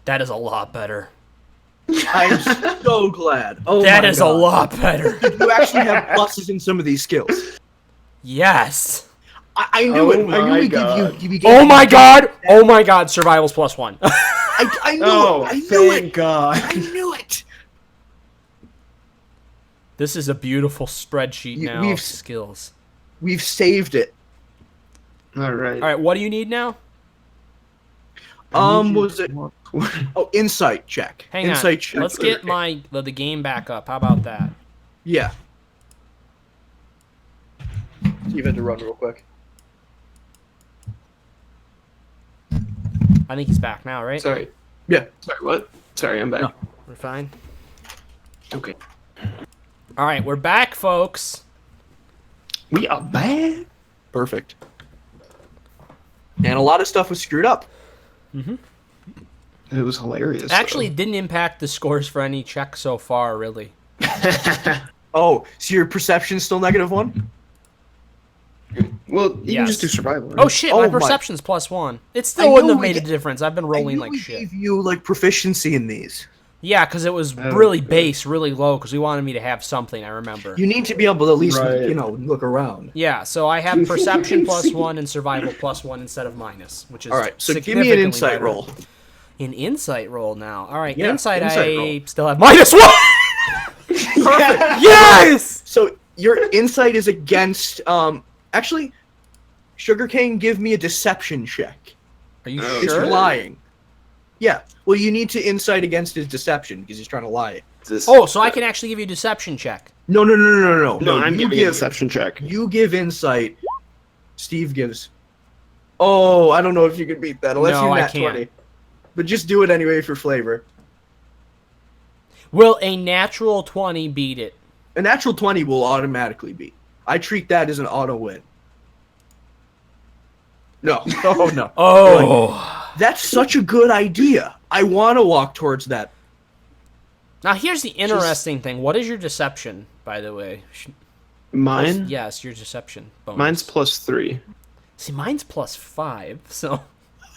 That is a lot better. I'm so glad. Oh, That my is God. a lot better. You actually have pluses in some of these skills. Yes. I knew it. I knew my we God. give you. Oh my god! Oh my god! Survival's +1. I knew Oh, it. I knew thank it. God. I knew it. This is a beautiful spreadsheet now we've- of skills. We've saved it. All right. All right, what do you need now? I need you Was to it? walk toward- Oh, insight check. Hang Insight on. check. Let's get the game back up. How about that? Yeah. Steve had to run real quick. I think he's back now, right? Sorry. Yeah. Sorry, what? Sorry, I'm back. No. We're fine. Okay. All right, we're back, folks. We are back. Perfect. And a lot of stuff was screwed up. It was hilarious. Actually, it didn't impact the scores for any check so far, really. Oh, so your perception's still -1? Well, you can Yes. just do survival. Right? Oh shit, Oh my my- perception's +1. It I still wouldn't know have we made a get- difference. I've been I rolling knew like we shit. gave you like proficiency in these. Yeah, because it was Oh, really good. base, really low, because we wanted me to have something, I remember. You need to be able to at least, Right. look around. Yeah, so I have perception +1 and survival +1 instead of minus, which is All right, so give me an significantly insight better. roll. An insight roll now. All right, Yeah, insight insight I roll. still have -1! Perfect. Yes! So your insight is against. Actually, Sugarcane, give me a deception check. Are you Oh, He's sure? lying. Yeah. Well, you need to insight against his deception because he's trying to lie. This- Oh, so I can actually give you a deception check. No. No, I'm you giving you a give deception check. you give insight. Steve gives. Oh, I don't know if you can beat that unless No, you're I nat can't. 20. But just do it anyway for flavor. Will a natural 20 beat it? A natural 20 will automatically beat. I treat that as an auto win. No. Oh no. Oh. That's such a good idea. I want to walk towards that. Now here's the interesting thing. What is your deception, by the way? Mine? Yes, your deception bonus. Mine's +3. See, mine's +5, so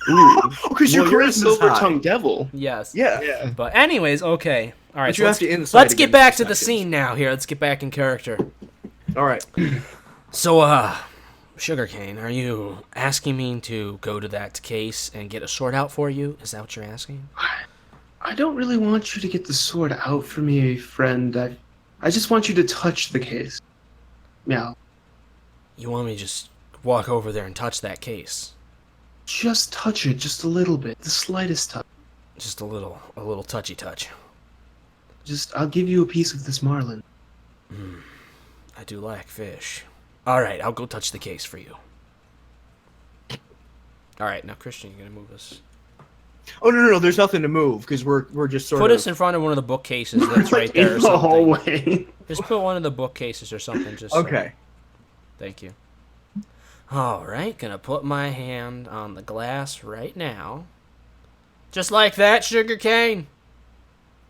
Ooh. Because Well, your you're a charisma's silver high. tongue devil. yes. Yeah. But anyways, okay. All right, But so you let's, have to insight let's get against back to the deceptions. scene now here. Let's get back in character. All right. So, Sugarcane, are you asking me to go to that case and get a sword out for you? Is that what you're asking? I don't really want you to get the sword out for me, friend. I just want you to touch the case. Meow. You want me to just walk over there and touch that case? Just touch it, just a little bit. The slightest touch. Just a little touchy touch. I'll give you a piece of this marlin. I do like fish. All right, I'll go touch the case for you. All right, now Christian, you gonna move us? Oh no. There's nothing to move because we're just sort Put of. us in front of one of the bookcases that's right Like, there or in the something. hallway. Just put one of the bookcases or something. Just so- Okay. Thank you. All right, gonna put my hand on the glass right now. Just like that, Sugarcane.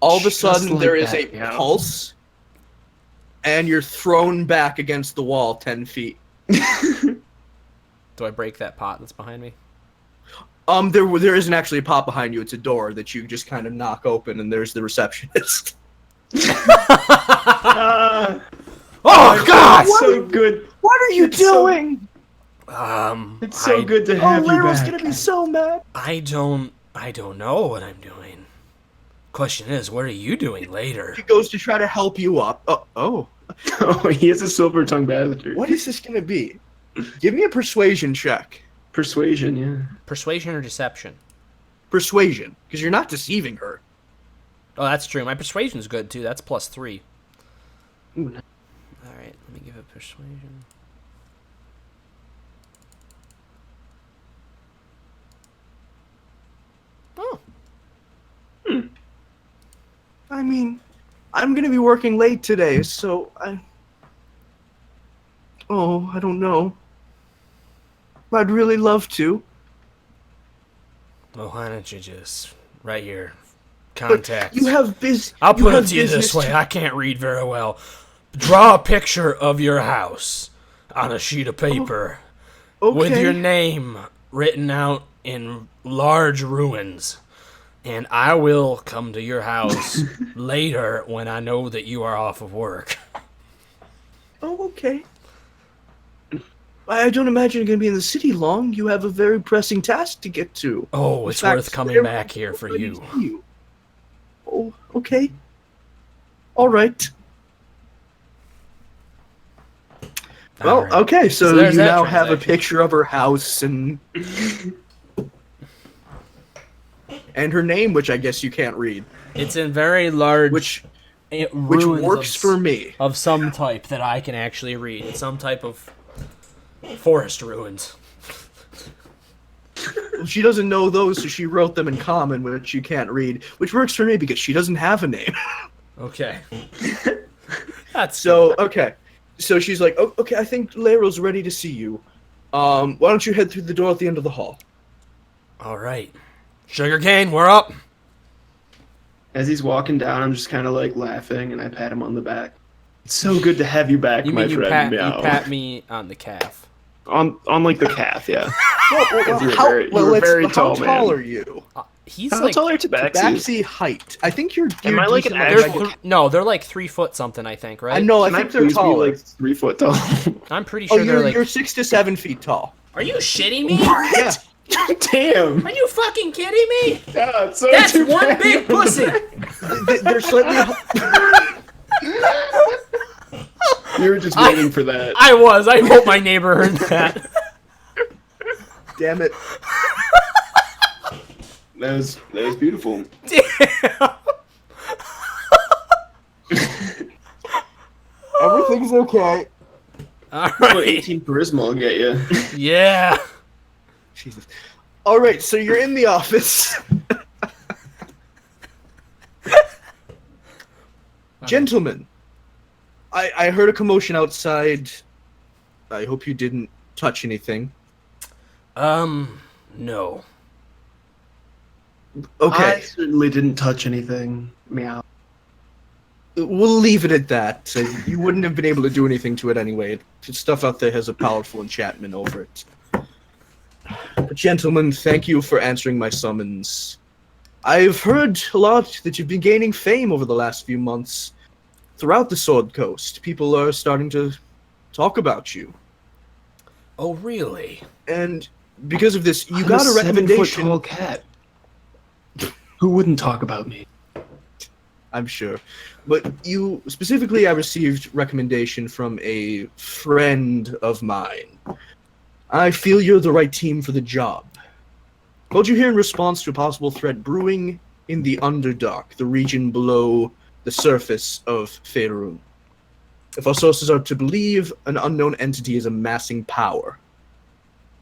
All of a Just sudden, like there is that, a yeah. pulse, and you're thrown back against the wall 10 feet. Do I break that pot that's behind me? There isn't actually a pot behind you. It's a door that you just kind of knock open, and there's the receptionist. Oh God! It's so good. What are you It's so- doing? It's so good to Oh, have you Lyra's back. gonna be so mad. I don't know what I'm doing. Question is, what are you doing later? She goes to try to help you up. Oh, Oh, he is a silver tongue bastard. what is this gonna be? Give me a persuasion check. Persuasion, yeah. Persuasion or deception? Persuasion, because you're not deceiving her. Oh, that's true. My persuasion's good too. That's +3. Ooh, nice. All right, let me give it persuasion. Oh, I mean, I'm gonna be working late today, so I don't know. I'd really love to. well, why don't you just right here, But contacts. you have I'll put it have to you this business way. I can't read very well. Draw a picture of your house on a sheet of paper Okay. with your name written out in large ruins. And I will come to your house later when I know that you are off of work. Oh, okay. I don't imagine you're going to be in the city long. You have a very pressing task to get to. Oh, In it's fact, worth coming they're back here for ready you. to see you. Oh, okay. All right. Well, All right. okay, so there's you that now have a transaction. picture of her house, and And her name, which I guess you can't read, It's in very large, which ruins works of, for me. of some type that I can actually read. It's some type of forest ruins. She doesn't know those, so she wrote them in common, which you can't read, which works for me because she doesn't have a name. Okay. That's So, okay. So she's like, oh, okay, I think Lero's ready to see you. Why don't you head through the door at the end of the hall? all right. Sugarcane, we're up. As he's walking down, I'm just kind of like laughing, and I pat him on the back. It's so good to have you back, You my mean you friend. pat, you pat me on the calf? On like the calf, yeah. Well, You're how, very- well, you're let's- very how tall, tall man. are you? He's How like tall are Tabaxi? Tabaxi height. I think you're Am I like an decent actual- height. no, they're like 3 foot something, I think, right? I know, I Can I think they're please be taller. like 3 foot tall? I'm pretty Oh, sure they're like. you're 6 to 7 feet tall. Are you shitting me? Yeah. Damn! Are you fucking kidding me? Yeah, it's so That's too one bad. big pussy. They're slightly. You were just waiting for that. I was. I hope my neighbor heard that. Damn it. That was beautiful. Damn. Everything's okay. All What, right. 18 charisma will get you. Yeah. Jesus. All right, so you're in the office. Gentlemen, I heard a commotion outside. I hope you didn't touch anything. No. I Okay, certainly didn't touch anything. Meow. we'll leave it at that. You wouldn't have been able to do anything to it anyway. Stuff out there has a powerful enchantment over it. But gentlemen, thank you for answering my summons. I've heard a lot that you've been gaining fame over the last few months. Throughout the Sword Coast, people are starting to talk about you. Oh, really? And because of this, you I'm got a 7 foot recommendation. tall cat. Who wouldn't talk about me? I'm sure. But you, specifically, I received recommendation from a friend of mine. I feel you're the right team for the job. Called you here in response to a possible threat brewing in the Underdark, the region below the surface of Faerun. If our sources are to believe, an unknown entity is amassing power.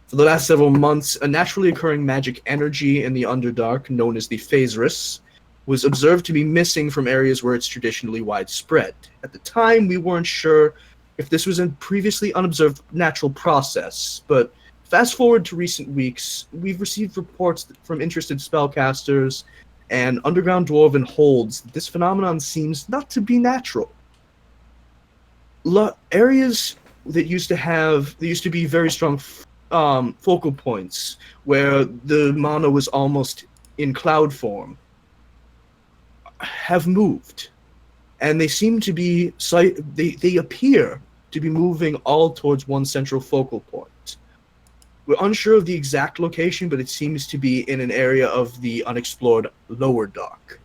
For the last several months, a naturally occurring magic energy in the Underdark, known as the Phaserus, was observed to be missing from areas where it's traditionally widespread. At the time, we weren't sure if this was a previously unobserved natural process, but fast forward to recent weeks, we've received reports from interested spellcasters and underground dwarven holds that this phenomenon seems not to be natural. Areas that used to be very strong focal points where the mana was almost in cloud form have moved, and they seem to be they appear to be moving all towards one central focal point. We're unsure of the exact location, but it seems to be in an area of the unexplored Lower Dark.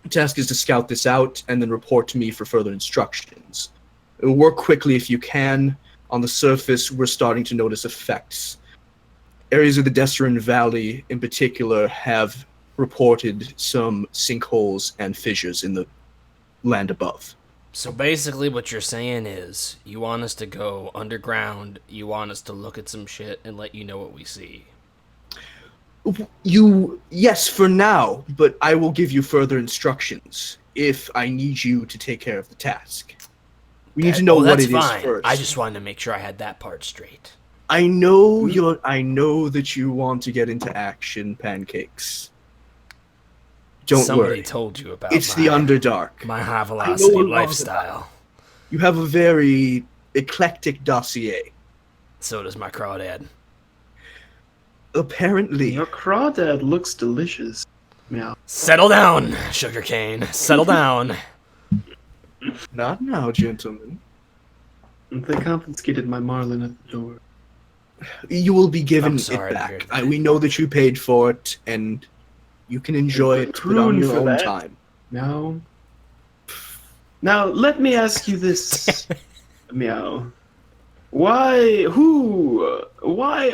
The task is to scout this out and then report to me for further instructions. Work quickly if you can. On the surface, we're starting to notice effects. Areas of the Desserin Valley, in particular, have reported some sinkholes and fissures in the land above. So basically what you're saying is, you want us to go underground, you want us to look at some shit and let you know what we see. Yes, for now, but I will give you further instructions if I need you to take care of the task. We need to know what that's it is fine. first. I just wanted to make sure I had that part straight. I know that you want to get into action, Pancakes. Don't Somebody worry. told you about It's my, the Underdark. my high I know velocity a lot lifestyle. You have a very eclectic dossier. So does my crawdad. Apparently. Your crawdad looks delicious. Meow. Settle down, Sugarcane. Settle down. Not now, gentlemen. They confiscated my marlin at the door. You will be given I'm it sorry to hear back. that. We know that you paid for it, and you can enjoy it but on Croon your for own that. time. Meow. Now, let me ask you this. Meow. Why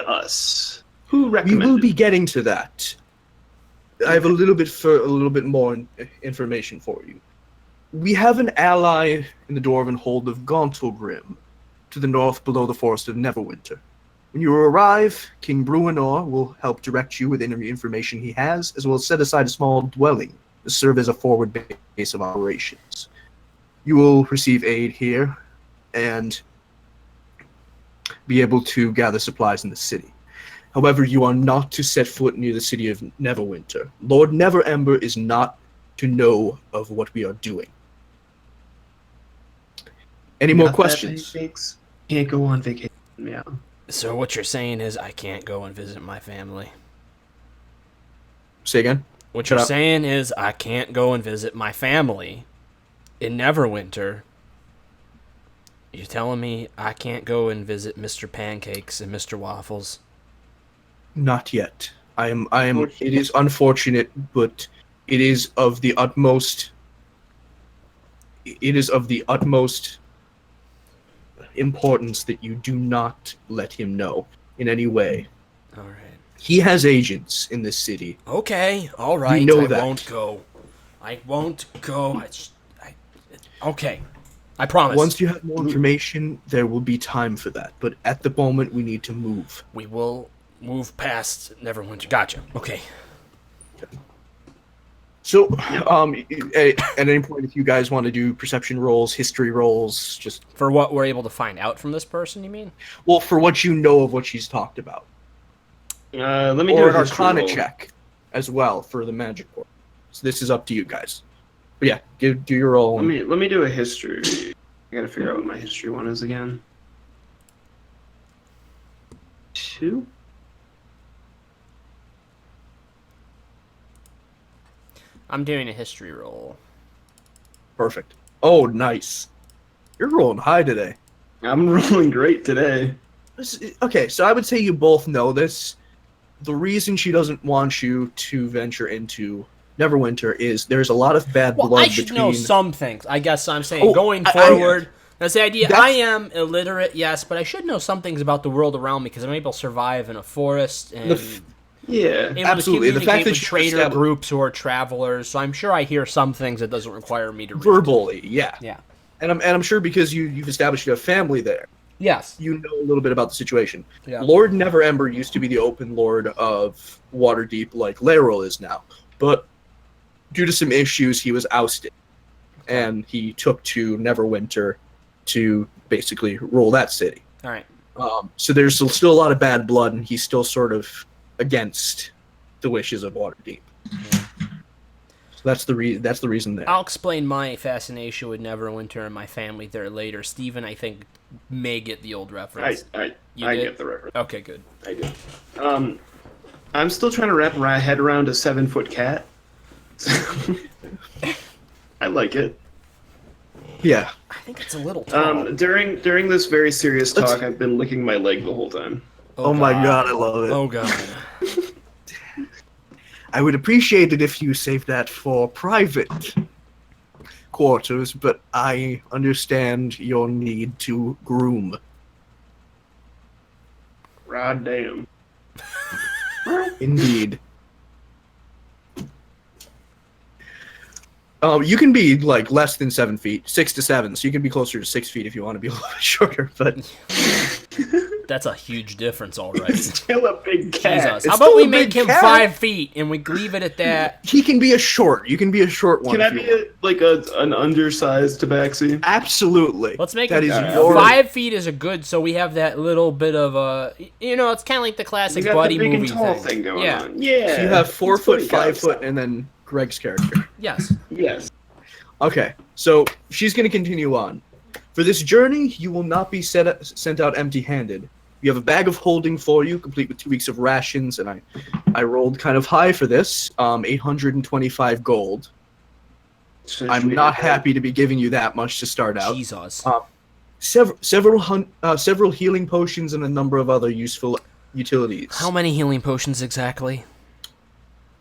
us? Who We recommended? will be getting to that. I have a little bit more information for you. We have an ally in the dwarven hold of Gauntlgrim, to the north below the forest of Neverwinter. When you arrive, King Bruenor will help direct you with any information he has, as well as set aside a small dwelling to serve as a forward base of operations. You will receive aid here and be able to gather supplies in the city. However, you are not to set foot near the city of Neverwinter. Lord Neverember is not to know of what we are doing. Any more questions? Can't go on vacation. Yeah. So what you're saying is I can't go and visit my family. Say again? What Shut you're up. saying is I can't go and visit my family in Neverwinter. You're telling me I can't go and visit Mr. Pancakes and Mr. Waffles? Not yet. I am. It is unfortunate, but it is of the utmost. It is of the utmost importance that you do not let him know in any way. All right. He has agents in this city. Okay. All right. You know I that. won't go. I won't go. Okay. I promise. Once you have more information, there will be time for that. But at the moment, we need to move. We will move past Neverwinter. Gotcha. Okay. So, at any point, if you guys want to do perception rolls, history rolls, just For what we're able to find out from this person, you mean? well, for what you know of what she's talked about, Let me or do an a history Arcana roll. check as well for the magic roll. So this is up to you guys. But yeah, do your roll. Let me do a history. I gotta figure out what my history one is again. 2. I'm doing a history roll. Perfect. Oh, nice. You're rolling high today. I'm rolling great today. Okay, so I would say you both know this. The reason she doesn't want you to venture into Neverwinter is there's a lot of bad Well, blood I should between. know some things. I guess I'm saying Oh, going I- forward. That's the idea. That's- I am illiterate, yes, but I should know some things about the world around me because I'm able to survive in a forest and Yeah. able absolutely. to The fact communicate that with you trader established- groups who are travelers. So I'm sure I hear some things that doesn't require me to read. verbally, yeah. Yeah. And I'm sure because you've established you have family there, Yes. you know a little bit about the situation. Yeah. Lord Neverember used to be the open lord of Waterdeep like Laeral is now, but due to some issues he was ousted, and he took to Neverwinter to basically rule that city. All right. So there's still a lot of bad blood, and he's still sort of against the wishes of Waterdeep. So that's the reason there. I'll explain my fascination with Neverwinter and my family there later. Steven, I think, may get the old reference. I You I did? get the reference. Okay, good. I do. I'm still trying to wrap my head around a 7-foot cat. I like it. Yeah. I think it's a little tall. During this very serious Let's- talk, I've been licking my leg the whole time. Oh my god, I love it. Oh god. I would appreciate it if you saved that for private quarters, but I understand your need to groom. God damn. Indeed. You can be like less than 7 feet, 6 to 7, so you can be closer to 6 feet if you want to be a little bit shorter. But That's a huge difference, all right. Still a big cat. Jesus. It's How about still we a make big him cat. 5 feet and we leave it at that? he can be a short. You can be a short one. Can I if you be want. an undersized tabaxi? Absolutely. Let's make that it is Alright, your 5 feet is a good, so we have that little bit of a, it's kind of like the We classic got buddy the big movie and tall thing. thing going Yeah. on. Yeah. So you have 4 That's what foot, he got 5 foot, himself. and then Greg's character. Yes. Yes. Okay, so she's going to continue on. For this journey, you will not be sent out empty-handed. You have a bag of holding for you, complete with 2 weeks of rations, and I rolled kind of high for this, 825 gold. So I'm should we not hit that? happy to be giving you that much to start out. Jesus. Several healing potions and a number of other useful utilities. How many healing potions exactly?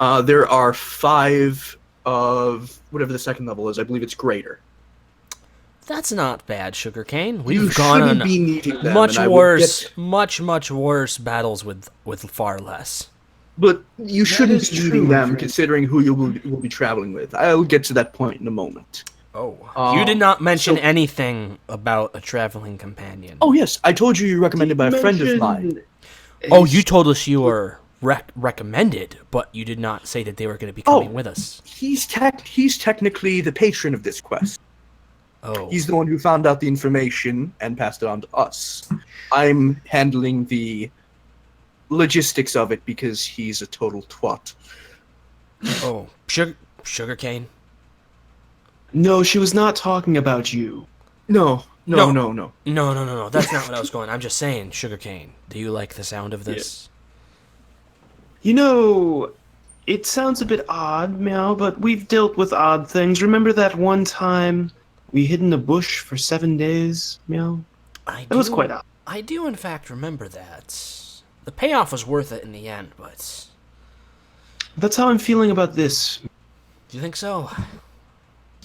There are 5 of whatever the second level is. I believe it's greater. That's not bad, Sugarcane. You We've gone shouldn't on be needing them, much and I will worse, get- much worse battles with far less. But you shouldn't is be true, eating my them, friend. considering who you will be traveling with. I'll get to that point in a moment. Oh, you did Um, not mention so- anything about a traveling companion. Oh yes, I told you recommended by a friend of mine. Oh, you told us you were recommended, but you did not say that they were going to be coming with us. He's technically the patron of this quest. Oh, He's the one who found out the information and passed it on to us. I'm handling the logistics of it because he's a total twat. oh, sugarcane. No, she was not talking about you. No. No. No. That's not what I was going. I'm just saying, sugarcane. Do you like the sound of this? You know, it sounds a bit odd, Meow, but we've dealt with odd things. Remember that one time we hid in a bush for 7 days, Meow? That was quite odd. I do, in fact, remember that. The payoff was worth it in the end, but That's how I'm feeling about this. do you think so?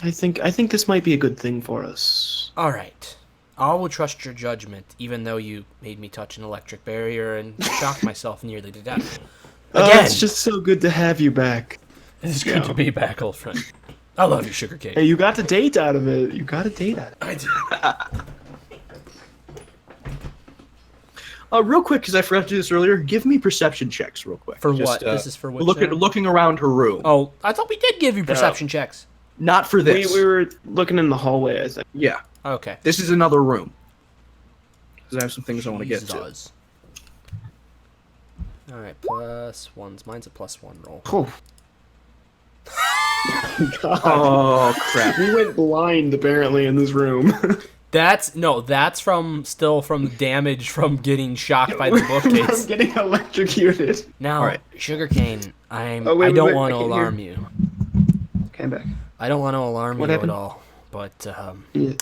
I think this might be a good thing for us. All right. I will trust your judgment, even though you made me touch an electric barrier and shocked myself nearly to death. Oh, Again. it's just so good to have you back. It's good to be back, old friend. I love you, sugarcane. Hey, you got a date out of it. You got a date out of it. I do. Real quick, because I forgot to do this earlier, give me perception checks real quick. For Just, what? This is for what? looking around her room. Oh, I thought we did give you perception checks. Not for this. We were looking in the hallway, I think. Yeah, Okay. this is another room. Because I have some things I want to get to. Jesus. All right, plus ones. Mine's a +1 roll. Oh. God. Oh crap! We went blind apparently in this room. That's from the damage from getting shocked by the bookcase. I'm getting electrocuted. Now, Alright. sugarcane, I wait, don't wait, want I to can't hear. alarm you. Okay, I'm back. I don't want to alarm What you happened? at all, but Yeah.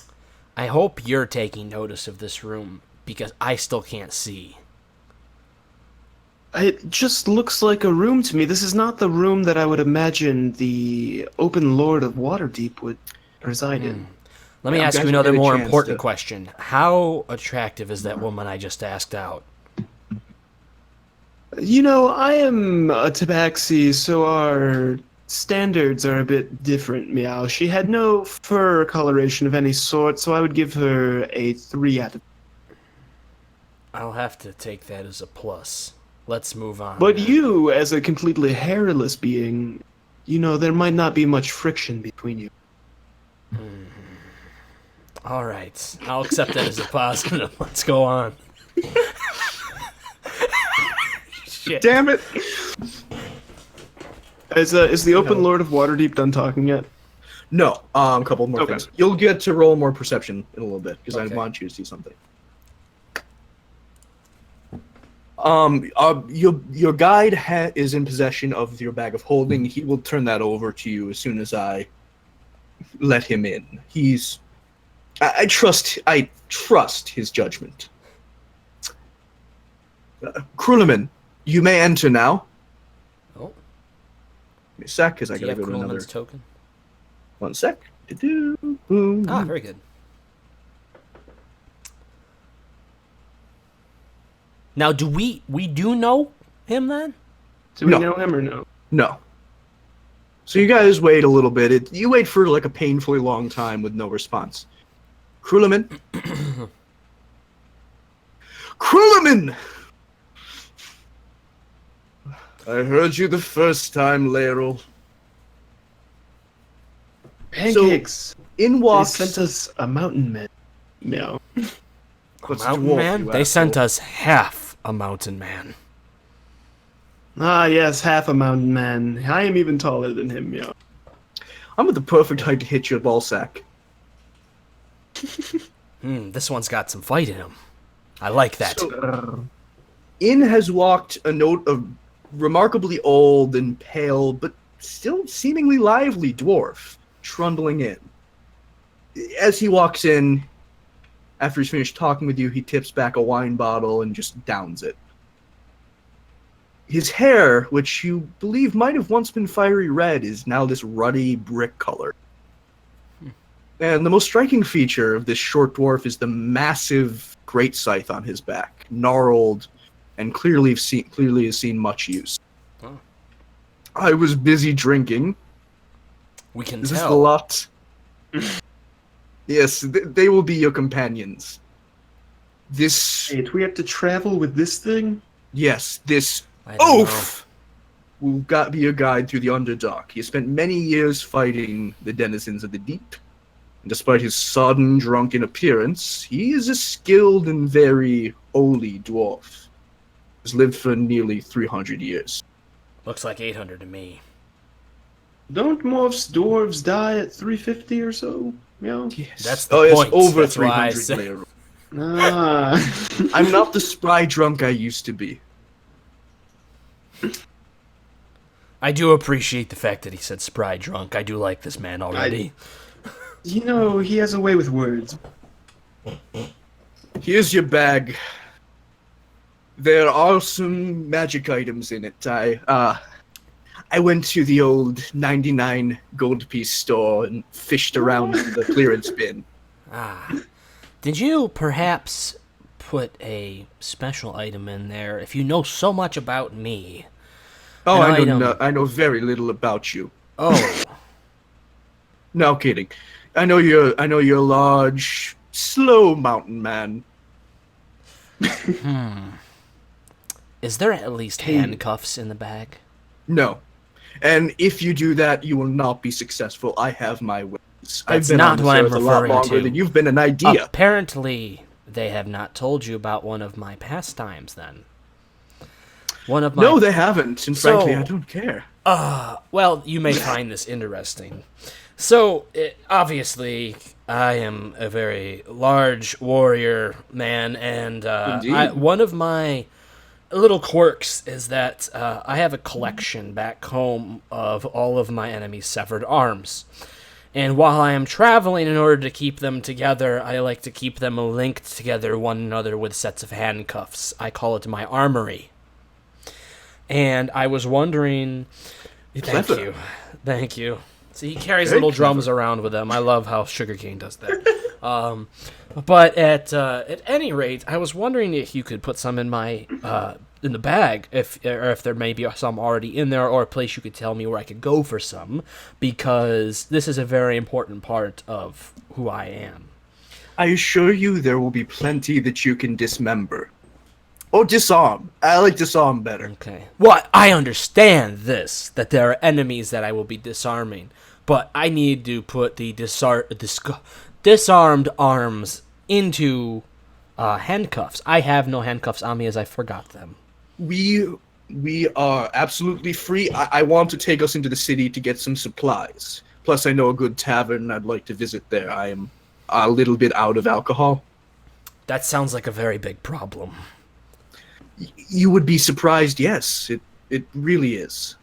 I hope you're taking notice of this room because I still can't see. It just looks like a room to me. This is not the room that I would imagine the Open Lord of Waterdeep would reside in. Let me Yeah, ask guys you will another get a more chance important to- question. How attractive is that woman I just asked out? You know, I am a tabaxi, so our standards are a bit different, Meow. She had no fur coloration of any sort, so I would give her a 3 out of. I'll have to take that as a plus. Let's move on. But you, as a completely hairless being, you know, there might not be much friction between you. All right, I'll accept that as a positive. Let's go on. Shit. Damn it! Is the Open Lord of Waterdeep done talking yet? No, a couple more Okay. things. You'll get to roll more perception in a little bit because Okay. I want you to see something. Your guide is in possession of your bag of holding. He will turn that over to you as soon as I let him in. I trust his judgment. Krulaman, you may enter now. Oh, Give me a sec, because I do you gotta have go to another. Kuhlman's token? 1 sec. Boom. Ah, very good. Now, do we do know him then? Do we No. know him or no? No. So you guys wait a little bit. You wait for like a painfully long time with no response. Krulaman. Krulaman! I heard you the first time, Laeral. Pancakes. In They walks... sent us a mountain man. Meow. What's Mountain dwarf, man? you They sent asshole? us half a mountain man. Ah, yes, half a mountain man. I am even taller than him, Meow. I'm at the perfect height to hit your ball sack. This one's got some fight in him. I like that. In has walked a note of remarkably old and pale, but still seemingly lively dwarf, trundling in. As he walks in, after he's finished talking with you, he tips back a wine bottle and just downs it. His hair, which you believe might have once been fiery red, is now this ruddy brick color. And the most striking feature of this short dwarf is the massive great scythe on his back, gnarled, and clearly has seen much use. I was busy drinking. We can Is this a tell. lot? Yes, they will be your companions. This, Hey, do we have to travel with this thing? yes, this I don't oaf will be your guide through the Underdark. He has spent many years fighting the denizens of the deep. And despite his sodden, drunken appearance, he is a skilled and very holy dwarf. Has lived for nearly 300 years. Looks like 800 to me. Don't most dwarves die at 350 or so? Yeah. Yes. That's the yes, point. over That's why I 300 said- layer. Ah. I'm not the spry drunk I used to be. I do appreciate the fact that he said spry drunk. I do like this man already. You know, he has a way with words. Here's your bag. There are some magic items in it. I went to the old 99 gold piece store and fished around in the clearance bin. Did you perhaps put a special item in there if you know so much about me? Oh, An I know very little about you. Oh, No kidding. I know you're a large, slow mountain man. is there at least handcuffs in the bag? No. And if you do that, you will not be successful. I have my ways. I've That's been not on this what I'm earth a lot referring longer to. than you've been an idea. Apparently, they have not told you about one of my pastimes, then. One of my... No, they haven't, and frankly, So- I don't care. Well, you may find this interesting. So, obviously, I am a very large warrior man, and Indeed. one of my little quirks is that I have a collection back home of all of my enemies' severed arms. And while I am traveling in order to keep them together, I like to keep them linked together one another with sets of handcuffs. I call it my armory. And I was wondering... Clever. Thank you. See, he carries Very little drums around with him. I love how Sugarcane does that. But at any rate, I was wondering if you could put some in my in the bag, if there may be some already in there, or a place you could tell me where I could go for some, because this is a very important part of who I am. I assure you there will be plenty that you can dismember. Or disarm. I like disarm better. Okay. Well, I understand this, that there are enemies that I will be disarming, but I need to put the disarmed arms into handcuffs. I have no handcuffs on me as I forgot them. We are absolutely free. I want to take us into the city to get some supplies. Plus, I know a good tavern. I'd like to visit there. I am a little bit out of alcohol. That sounds like a very big problem. You would be surprised, yes. It really is.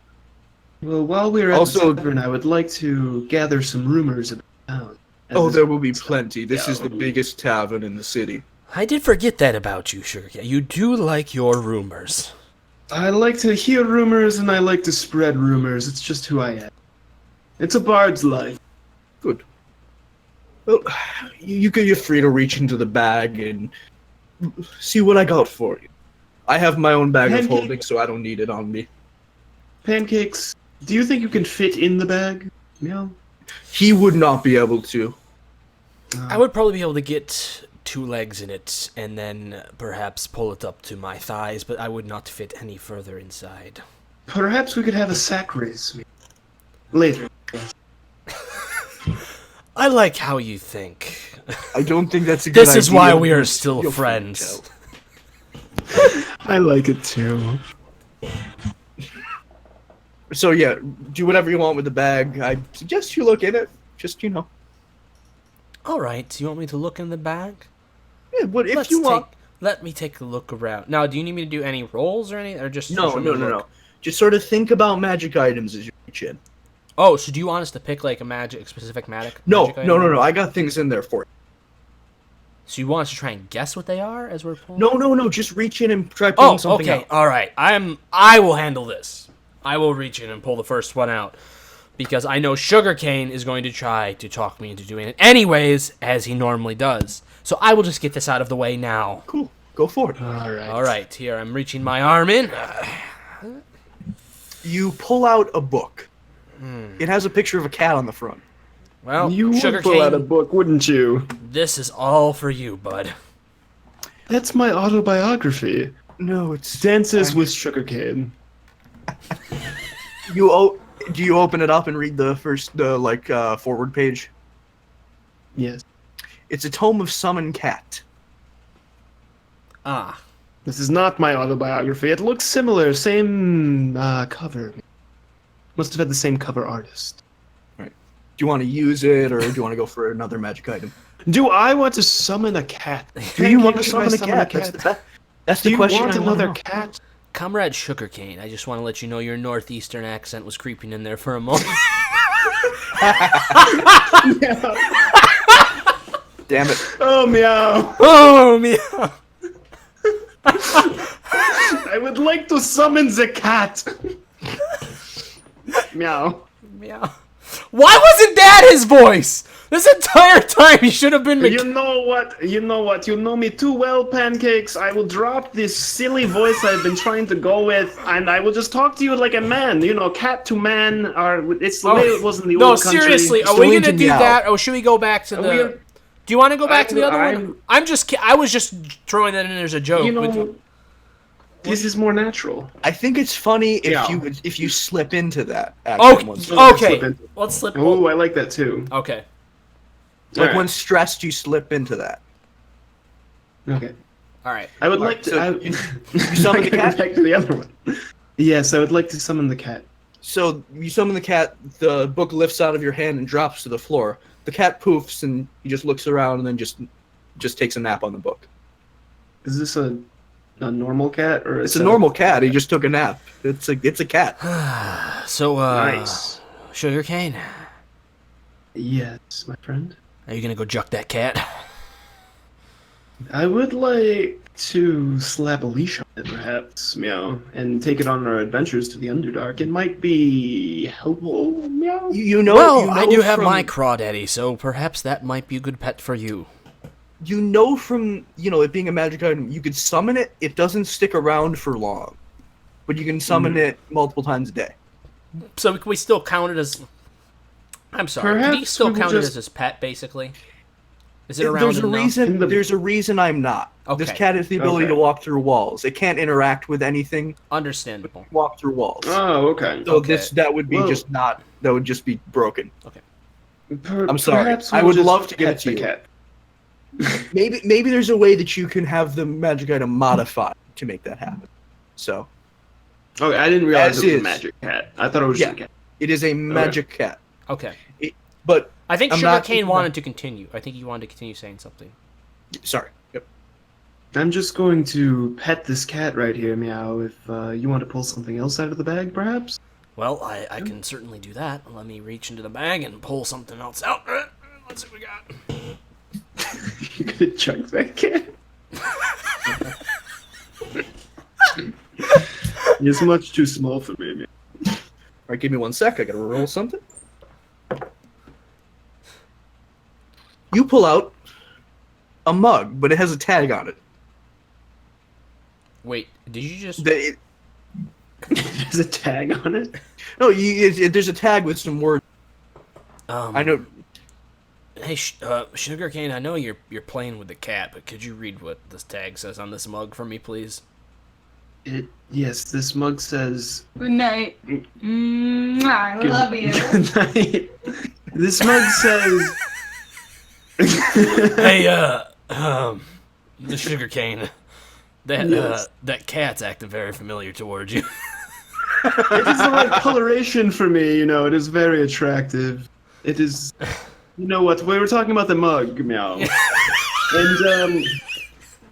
Well, while we're at Also- the tavern, I would like to gather some rumors about town. Oh, there will be plenty. This is the biggest tavern in the city. I did forget that about you, Sugarcane. You do like your rumors. I like to hear rumors and I like to spread rumors. It's just who I am. It's a bard's life. Good. Well, you're free to reach into the bag and see what I got for you. I have my own bag of Pancake. holding, so I don't need it on me. Pancakes, do you think you can fit in the bag? Yeah. He would not be able to. I would probably be able to get 2 legs in it and then perhaps pull it up to my thighs, but I would not fit any further inside. Perhaps we could have a sack race later. I like how you think. I don't think that's a good idea. This is why we are but still you'll friends. find out. I like it too. So yeah, do whatever you want with the bag. I suggest you look in it. Just, All right, do you want me to look in the bag? Yeah, but if you want. Let me take a look around. Now, do you need me to do any rolls or anything, or just No. look? Just sort of think about magic items as you reach in. Oh, so do you want us to pick like a specific magic? No. magic item? I got things in there for you. So you want us to try and guess what they are as we're pulling? No. Just reach in and try pulling Oh, something okay. out. All right. I will handle this. I will reach in and pull the first one out because I know Sugarcane is going to try to talk me into doing it anyways, as he normally does. So I will just get this out of the way now. Cool. Go for it. All right. All right. Here, I'm reaching my arm in. You pull out a book. It has a picture of a cat on the front. Well, You would Sugar pull out a Cane, book, wouldn't you? this is all for you, bud. That's my autobiography. No, it's Dances with Sugarcane. Do you open it up and read the first forward page? Yes. It's a tome of Summon Cat. Ah. This is not my autobiography. It looks similar. Same cover. Must have had the same cover artist. Right. Do you want to use it, or do you want to go for another magic item? Do I want to summon a cat? Do you want to Can I summon a cat? That's Do the you question want I want to another know. cat? Comrade Sugarcane, I just want to let you know your northeastern accent was creeping in there for a moment. Damn it. Oh, meow. Oh, meow. I would like to summon the cat. Meow. Meow. Why wasn't that his voice? This entire time he should have been. You know what? You know me too well, Pancakes. I will drop this silly voice I've been trying to go with, and I will just talk to you like a man. You know, cat to man. It's the way it was in the no, old country. seriously, are Still we into gonna do meow. that, or should we go back to the? Do you want to go back to the other one? I was just throwing that in as a joke. You know, this is more natural. I think it's funny Yeah. if you slip into that. Oh, Action once. okay. Let's slip. Oh, I like that too. Okay. Like Alright. when stressed, you slip into that. Okay. All right. I would Alright, like to. so I, you summon the Go cat? back to the other one. Yes, I would like to summon the cat. So you summon the cat, the book lifts out of your hand and drops to the floor. The cat poofs and he just looks around and then just takes a nap on the book. Is this a normal cat or? It's a normal cat. He just took a nap. It's a cat. So, Nice. Sugarcane, Yes, my friend. are you gonna go juck that cat? I would like to slap a leash on it, perhaps, meow, and take it on our adventures to the Underdark. It might be helpful, meow. You know. Well, you know I do have from- my crawdaddy, so perhaps that might be a good pet for you. You know from it being a magic item, you could summon it. It doesn't stick around for long, but you can summon it multiple times a day. So can we still count it as? I'm sorry. Can he Perhaps still we will count it just- as his pet, basically? Is it around There's a enough? reason. There's a reason I'm not. This Okay. cat has the ability Okay. to walk through walls. It can't interact with anything. Understandable. Walk through walls. Oh, okay. So okay. that would be Well- just not. That would just be broken. I'm sorry. Perhaps I we'll would just love to give pet it to the you. cat. Maybe there's a way that you can have the magic item modified to make that happen. So Okay, I didn't realize As it was is. a magic cat. I thought it was just a cat. it is a magic cat. Okay. But I think I'm not- Sugarcane wanted to continue. I think he wanted to continue saying something. sorry. Yep. I'm just going to pet this cat right here, meow. If you want to pull something else out of the bag, perhaps. Well, I can certainly do that. Let me reach into the bag and pull something else out. Let's see what we got. You're gonna chunk that cat. It's much too small for me, man. All right, give me 1 sec. I gotta roll something. You pull out a mug, but it has a tag on it. Wait, did you just? There's a tag on it. No, there's a tag with some words. I know. Hey, Sugarcane, I know you're playing with the cat, but could you read what this tag says on this mug for me, please? Yes, this mug says. Good night. I love you. Good night. This mug says. Hey, the Sugarcane, that cat's acting very familiar towards you. It is the right coloration for me, you know. It is very attractive. It is. You know what? We were talking about the mug, meow. And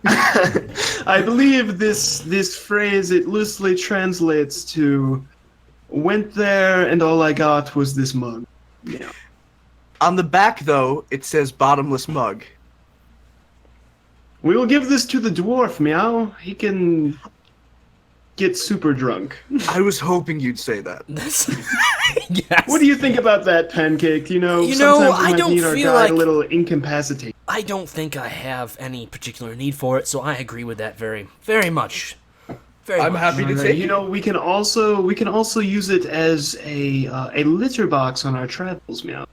I believe this phrase, it loosely translates to went there and all I got was this mug. Yeah. On the back, though, it says bottomless mug. We will give this to the dwarf, meow. He can get super drunk. I was hoping you'd say that. Yes. What do you think about that, Pancake? You know, You know, sometimes we I might don't need our feel guy like- a little incapacitated. I don't think I have any particular need for it, so I agree with that very, very much. Very I'm much. happy to Alright, take you it. know, we can also use it as a litter box on our travels, meow.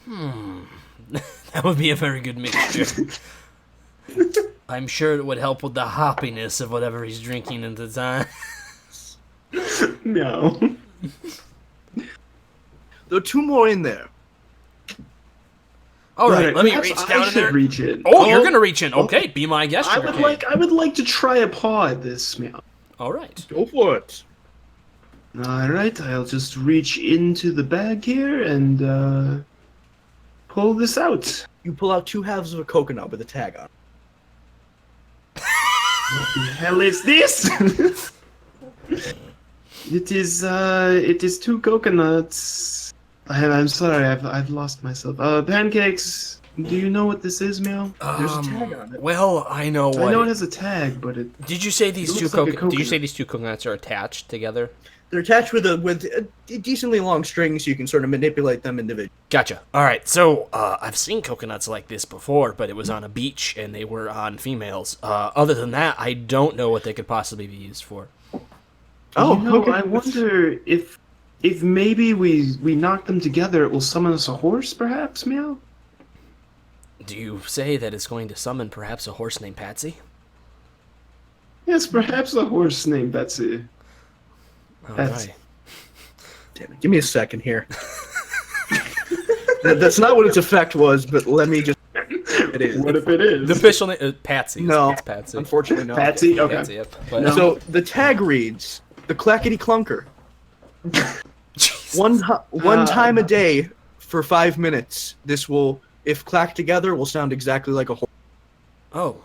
That would be a very good mixture. I'm sure it would help with the hoppiness of whatever he's drinking at the time. Meow. There are 2 more in there. All right, let me perhaps reach I down in should there. reach it. Oh, you're gonna reach in. Okay, be my guest. I Sugarcane. would like to try a paw at this, meow. All right. Go for it. All right, I'll just reach into the bag here and pull this out. You pull out 2 halves of a coconut with a tag on. What the hell is this? It is 2 coconuts. I'm sorry, I've lost myself. Pancakes. Do you know what this is, meow? There's a tag on it. Well, I know what. I know it has a tag, but it. Did you say these It two looks like a Did you say coconut. these 2 coconuts are attached together? They're attached with a decently long string, so you can sort of manipulate them individually. Gotcha. All right. So I've seen coconuts like this before, but it was on a beach and they were on females. Other than that, I don't know what they could possibly be used for. Oh, you know, okay. I wonder if maybe we knock them together, it will summon us a horse, perhaps, meow. Do you say that it's going to summon perhaps a horse named Patsy? Yes, perhaps a horse named Betsy. All That's- right. Damn it. Give me a second here. That's not what its effect was, but let me just. It is. What if it is? The official name Patsy. No, It's Patsy. unfortunately not. Patsy? Okay. Patsy. Yep. But, No. So the tag reads the clackety clunker. Jesus. One time a day for 5 minutes. This will, if clacked together, will sound exactly like a horse. Oh.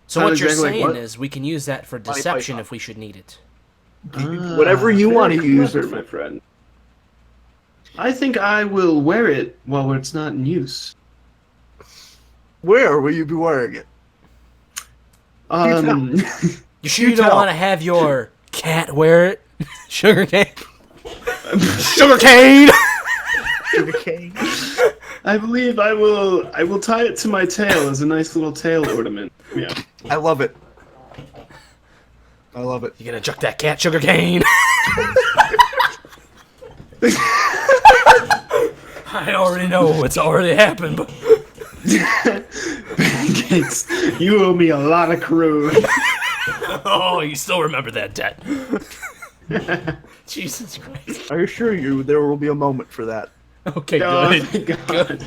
So Sound what you're exactly like saying what? is we can use that for Monty deception Python. if we should need it. Whatever you Very want to use clever, it my for. friend. I think I will wear it while it's not in use. Where will you be wearing it? You sure you don't tell. want to have your cat wear it? Sugarcane. Sugarcane. Okay. I believe I will tie it to my tail as a nice little tail ornament. Yeah. I love it. I love it. You gonna chuck that cat, Sugarcane? I already know it's already happened, but Pancakes, you owe me a lot of crew. oh, you still remember that debt. Jesus Christ. I assure you, there will be a moment for that. Okay, Oh good. my god.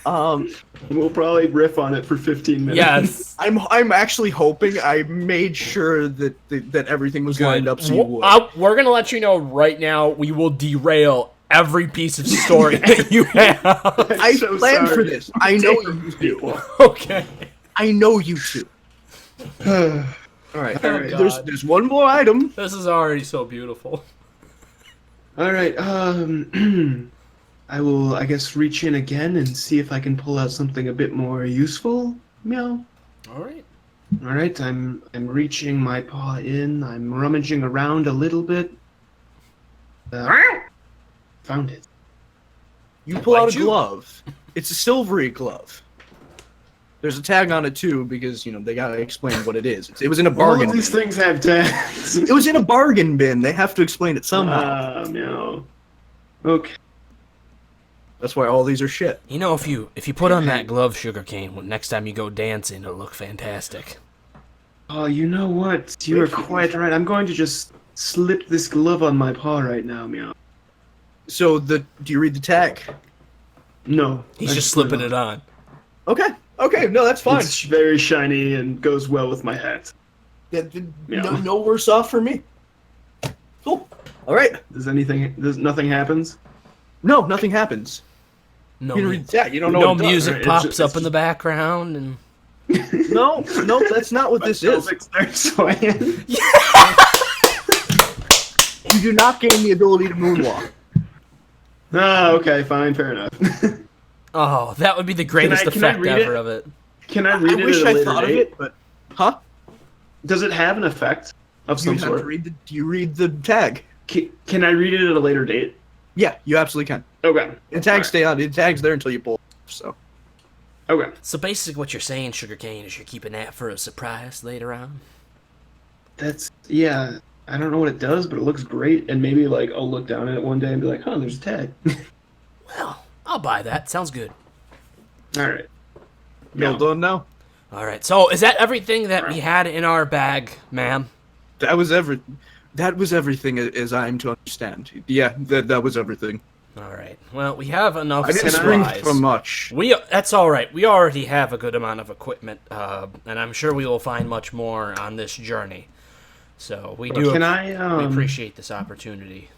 Um, We'll probably riff on it for 15 minutes. Yes. I'm actually hoping I made sure that everything was lined up so you would. We're gonna let you know right now. We will derail every piece of story that you have. I so planned for sorry. this. I know you do. Okay. I know you two. All right. All right. There's one more item. This is already so beautiful. All right. I will, I guess, reach in again and see if I can pull out something a bit more useful. Meow. All right. All right. I'm reaching my paw in. I'm rummaging around a little bit. Found it. You pull out Why'd a you? glove. It's a silvery glove. There's a tag on it too because they gotta explain what it is. It was in a All bargain. of these bin. things have tags. It was in a bargain bin. They have to explain it somehow. Meow. Okay. That's why all these are shit. You know, if you put on that glove, Sugarcane, next time you go dancing, it'll look fantastic. Oh, you know what? You are quite right. I'm going to just slip this glove on my paw right now, meow. So do you read the tag? No. He's just slipping it on. Okay. Okay. No, that's fine. It's very shiny and goes well with my hat. No worse off for me. Cool. All right. Does nothing happens? No, nothing happens. No, You can read the tag. You don't know no what it does. music right? pops It's up just- in the background, and No, that's not what this is. Pelvic starts swaying. You do not gain the ability to moonwalk. Ah, okay, fine, fair enough. oh, that would be the greatest can I effect read ever it? of it. Can I I read it wish at a I later thought of date? it, but huh? Does it have an effect of You some have to sort? read the. Do you read the tag? Can I read it at a later date? Yeah, you absolutely can. Okay. The tags stay on. The tags there until you pull. So Okay. So basically, what you're saying, Sugarcane, is you're keeping that for a surprise later on. That's yeah. I don't know what it does, but it looks great. And maybe like I'll look down at it one day and be like, "Huh, there's a tag." Well, I'll buy that. Sounds good. All right. You all Yeah. done now? All right. So, is that everything that we had in our bag, ma'am? That was everything as I am to understand. Yeah, that was everything. All right. Well, we have enough I didn't bring supplies. for much. That's all right. We already have a good amount of equipment, and I'm sure we will find much more on this journey. So we do. Can We appreciate this opportunity.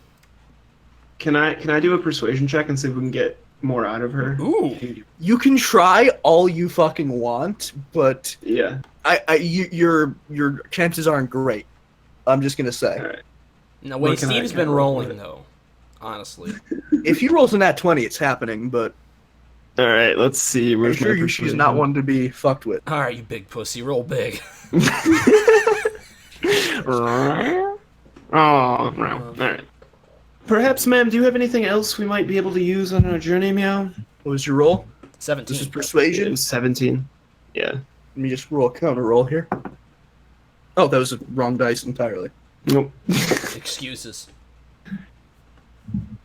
Can I do a persuasion check and see if we can get more out of her? Ooh. You can try all you fucking want, but Yeah. your chances aren't great. I'm just gonna say. All right. No, What wait. can I- Steve's can I been roll rolling for it? though. Honestly. If he rolls in that 20, it's happening. But All right. Let's see. I'm Where's sure my she's not one to be fucked with. All right, you big pussy. Roll big. Oh, all right. Perhaps, ma'am, do you have anything else we might be able to use on our journey, Meow? What was your roll? 17. This is It persuasion. was 17. Yeah. Let me just roll a counter roll here. Oh, that was the wrong dice entirely. Nope. Excuses.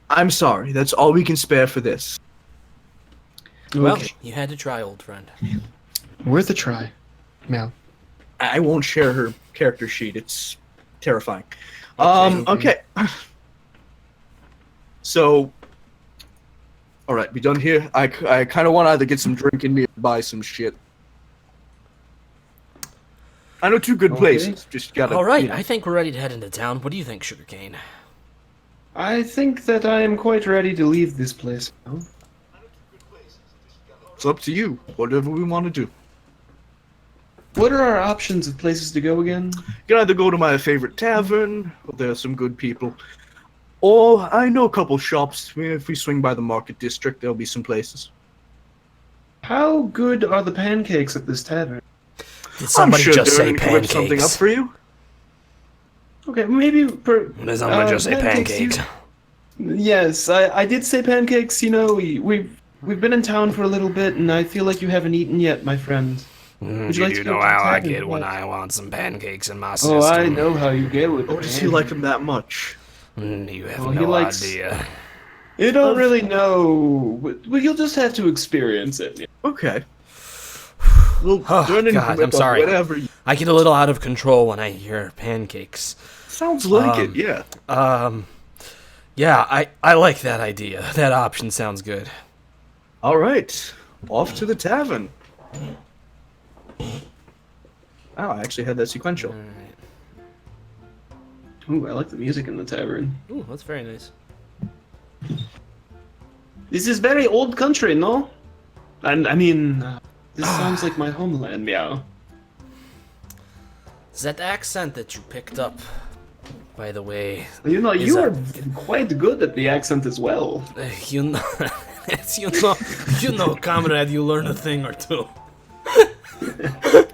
I'm sorry. That's all we can spare for this. Well, Okay. you had to try, old friend. Worth a try. Meow. I won't share her character sheet. It's terrifying. Okay. So, all right, we done here. I kind of want to either get some drink in me or buy some shit. I know two good Okay. places. Just gotta. All right, you know. I think we're ready to head into town. What do you think, Sugarcane? I think that I am quite ready to leave this place now. It's up to you. Whatever we want to do. What are our options of places to go again? You can either go to my favorite tavern, where there are some good people, or I know a couple shops. If we swing by the market district, there'll be some places. How good are the pancakes at this tavern? Did somebody I'm sure just say Darren can whip something up pancakes? for you. Okay, maybe Did somebody just say pancakes? Yes, I did say pancakes. You know, we've been in town for a little bit, and I feel like you haven't eaten yet, my friend. Would you like to go to the tavern? want some pancakes in my Oh, I know how you get with Or the does he like him that much? You have Well, he likes- idea. You don't really know. Well, you'll just have to experience it. Okay. Well, Oh, Darren can God, whip I'm up sorry. Whatever. I get a little out of control when I hear pancakes. Sounds like Um, it. Yeah. Yeah, I like that idea. That option sounds good. All right. Off to the tavern. Oh, I actually had that sequential. Ooh, I like the music in the tavern. Ooh, that's very nice. This is very old country, no? And I mean, this sounds like my homeland, Meow. Is that the accent that you picked up, by the way? You know, Is you that- are quite good at the accent as well. You know, you know, comrade, you learn a thing or two.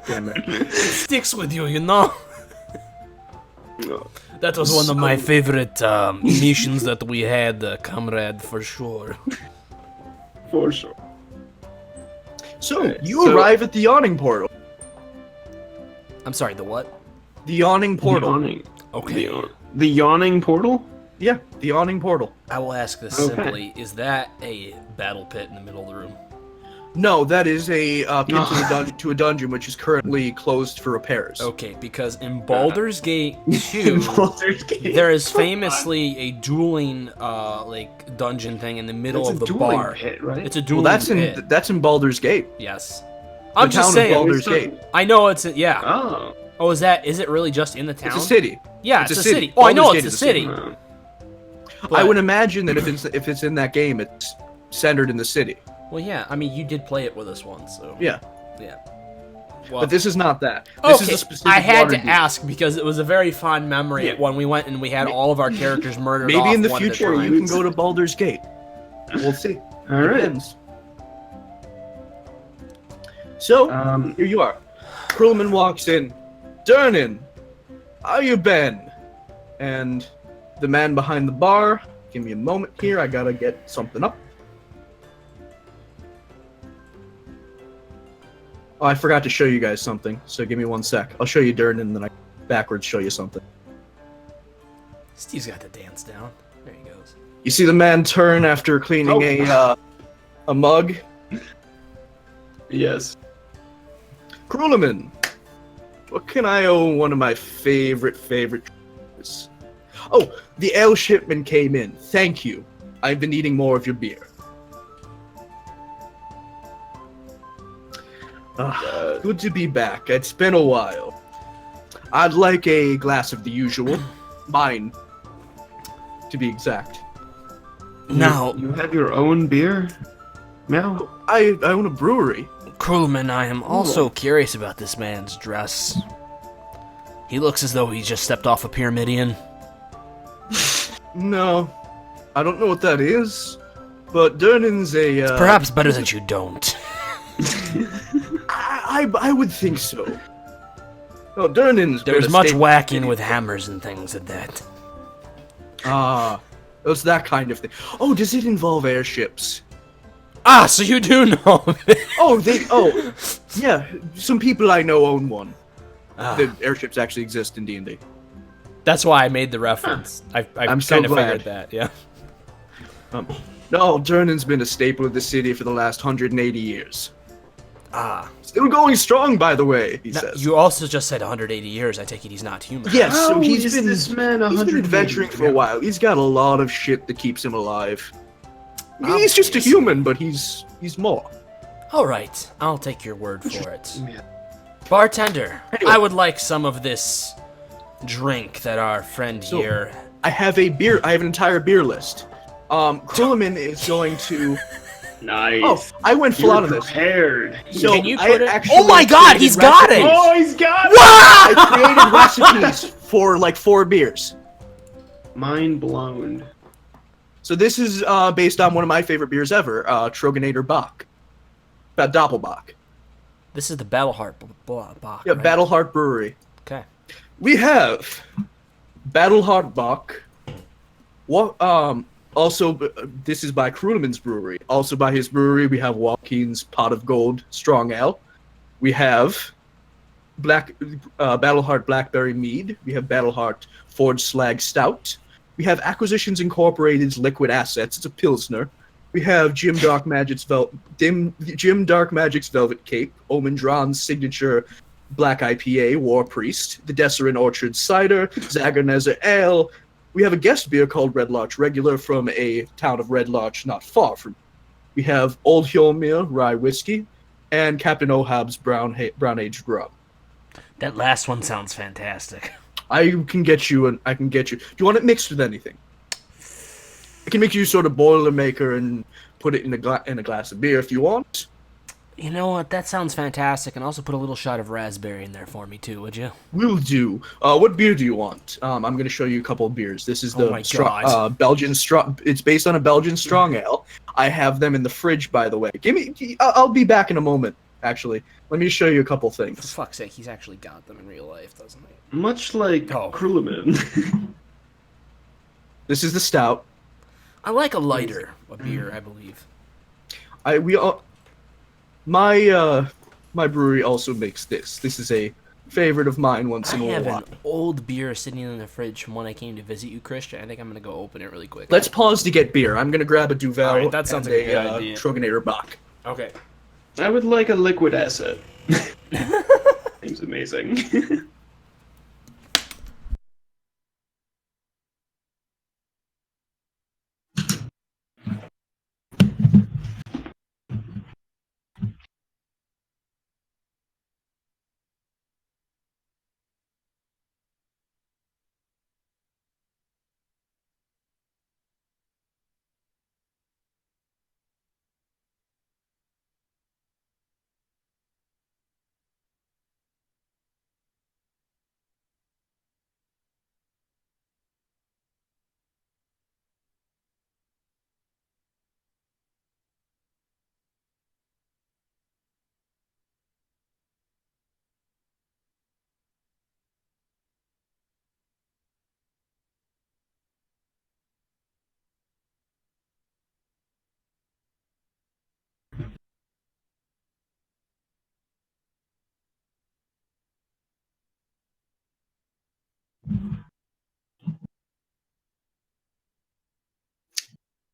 Damn it. It sticks with you, you know. That was one of my favorite missions that we had, comrade, for sure. For sure. So, Alright, you so- arrive at the yawning portal. I'm sorry, the what? The yawning portal. Yawning. Okay. The yawning portal? Yeah, the yawning portal. I will ask this Okay. simply: is that a battle pit in the middle of the room? No, that is a pit to a dungeon which is currently closed for repairs. Okay, because in Baldur's Gate 2, Baldur's Gate. there is famously a dueling like dungeon thing in the middle It's of a the dueling bar. pit, right? It's a Well, dueling pit. that's in Baldur's Gate. Yes. The I'm town just of saying. Baldur's So- Gate. I know it's yeah. Oh. Oh, is it really just in the town? It's a city. Yeah, It's it's, a a city. city. Oh, I know Baldur's it's a Gate is a city. Oh. but- I would imagine that if it's in that game, it's centered in the city. Well, yeah. I mean, you did play it with us once, so Yeah, yeah. Well, but this is not that. This is a specific I had to Waterdeep. ask because it was a very fond memory Yeah. when we went and we had all of our characters murdered. Maybe off in the one at a future time. you can go to Baldur's Gate. We'll see. All right. Depends. So Um, here you are. Krillman walks in. Durnan, how you been? And the man behind the bar. Give me a moment here. I gotta get something up. Oh, I forgot to show you guys something. So give me one sec. I'll show you Durnan and then I. backwards show you something. Steve's got the dance down. There he goes. You see the man turn after cleaning a mug. Yes. Kruleman, what can I owe one of my favorite drinks? Oh, the ale shipment came in. Thank you. I've been eating more of your beer. Good to be back. It's been a while. I'd like a glass of the usual. Mine, to be exact. Now, You have your own beer? Meow. I own a brewery. Krulman, I am also curious about this man's dress. He looks as though he just stepped off a Pyramidion. No, I don't know what that is, but Durnan's a... Perhaps better that you don't. I would think so. No, Durnan's been There's a much staple- whacking with hammers and things at that. It's that kind of thing. Oh, does it involve airships? Ah, so you do know. Yeah, some people I know own one. Ah. The airships actually exist in D&D. That's why I made the reference. I've I'm so kind of glad. figured that, yeah. No, Durnan's been a staple of the city for the last 180 years. Ah. Still going strong, by the way, he Now, says. you also just said 180 years. I take it he's not human. Yes, so How he's is been this man he's been 180? adventuring for a while. He's got a lot of shit that keeps him alive. He's just a Obviously. human, but he's more. All right, I'll take your word for it. Yeah. Bartender, Anyway. I would like some of this drink that our friend So- here... I have an entire beer list. Kruleman is going to... Nice. Oh, I went full You're out of this. prepared. So Can you I put it... actually Oh my god, created he's got it! recipes. Oh, he's got it! I created recipes for like 4 beers. Mind blown. So this is based on one of my favorite beers ever, Troganator Bock. Doppelbock. This is the Battleheart Bach. Yeah, right? Battleheart Brewery. Okay. We have Battleheart Bock. What? Also, this is by Kruneman's brewery. Also by his brewery, we have Joaquin's Pot of Gold Strong Ale. We have Battleheart Blackberry Mead. We have Battleheart Forged Slag Stout. We have Acquisitions Incorporated's Liquid Assets. It's a Pilsner. We have Jim Dark Magic's Velvet Cape. Omendron's signature Black IPA, War Priest. The Desserin Orchard Cider. Zagarnezer Ale. We have a guest beer called Red Larch Regular from a town of Red Larch not far from. We have Old Hjolmir Rye Whiskey. And Captain Ohab's Brown Aged Rum. That last one sounds fantastic. I can get you. Do you want it mixed with anything? I can make you sort of Boilermaker and put it in a glass of beer if you want. You know what? That sounds fantastic. And also put a little shot of raspberry in there for me too, would you? Will do. What beer do you want? I'm going to show you a couple of beers. This is Oh the my God. Belgian strong. It's based on a Belgian strong ale. I have them in the fridge, by the way. I'll be back in a moment. Actually, let me show you a couple For things. fuck's sake, he's actually got them in real life, doesn't he? Much like Oh. Kruleman. This is the stout. I like a lighter beer, I believe. My brewery also makes this. This is a favorite of mine once I in a have while. an old beer sitting in the fridge from when I came to visit you, Christian. I think I'm gonna go open it really quick. Let's pause to get beer. I'm gonna grab a Duvel. Alright, that sounds and like a good idea. Troganator Bock. Okay. I would like a liquid asset. Seems amazing.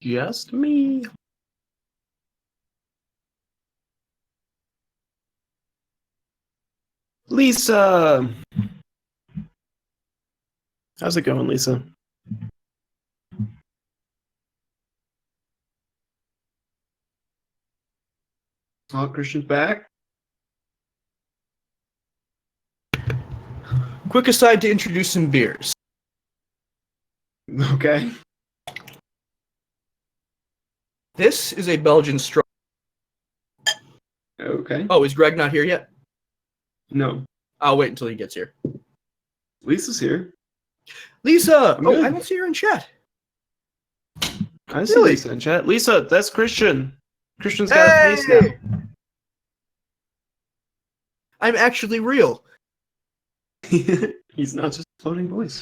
Just me. Lisa! How's it going, Lisa? Oh, Christian's back? Quick aside to introduce some beers. Okay. This is a Belgian strong. Okay. Oh, is Greg not here yet? No. I'll wait until he gets here. Lisa's here. Lisa! I'm Oh, good. I don't see her in chat. I see Really? Lisa in chat. Lisa, that's Christian. Christian's got a face now. I'm actually real. He's not just a floating voice.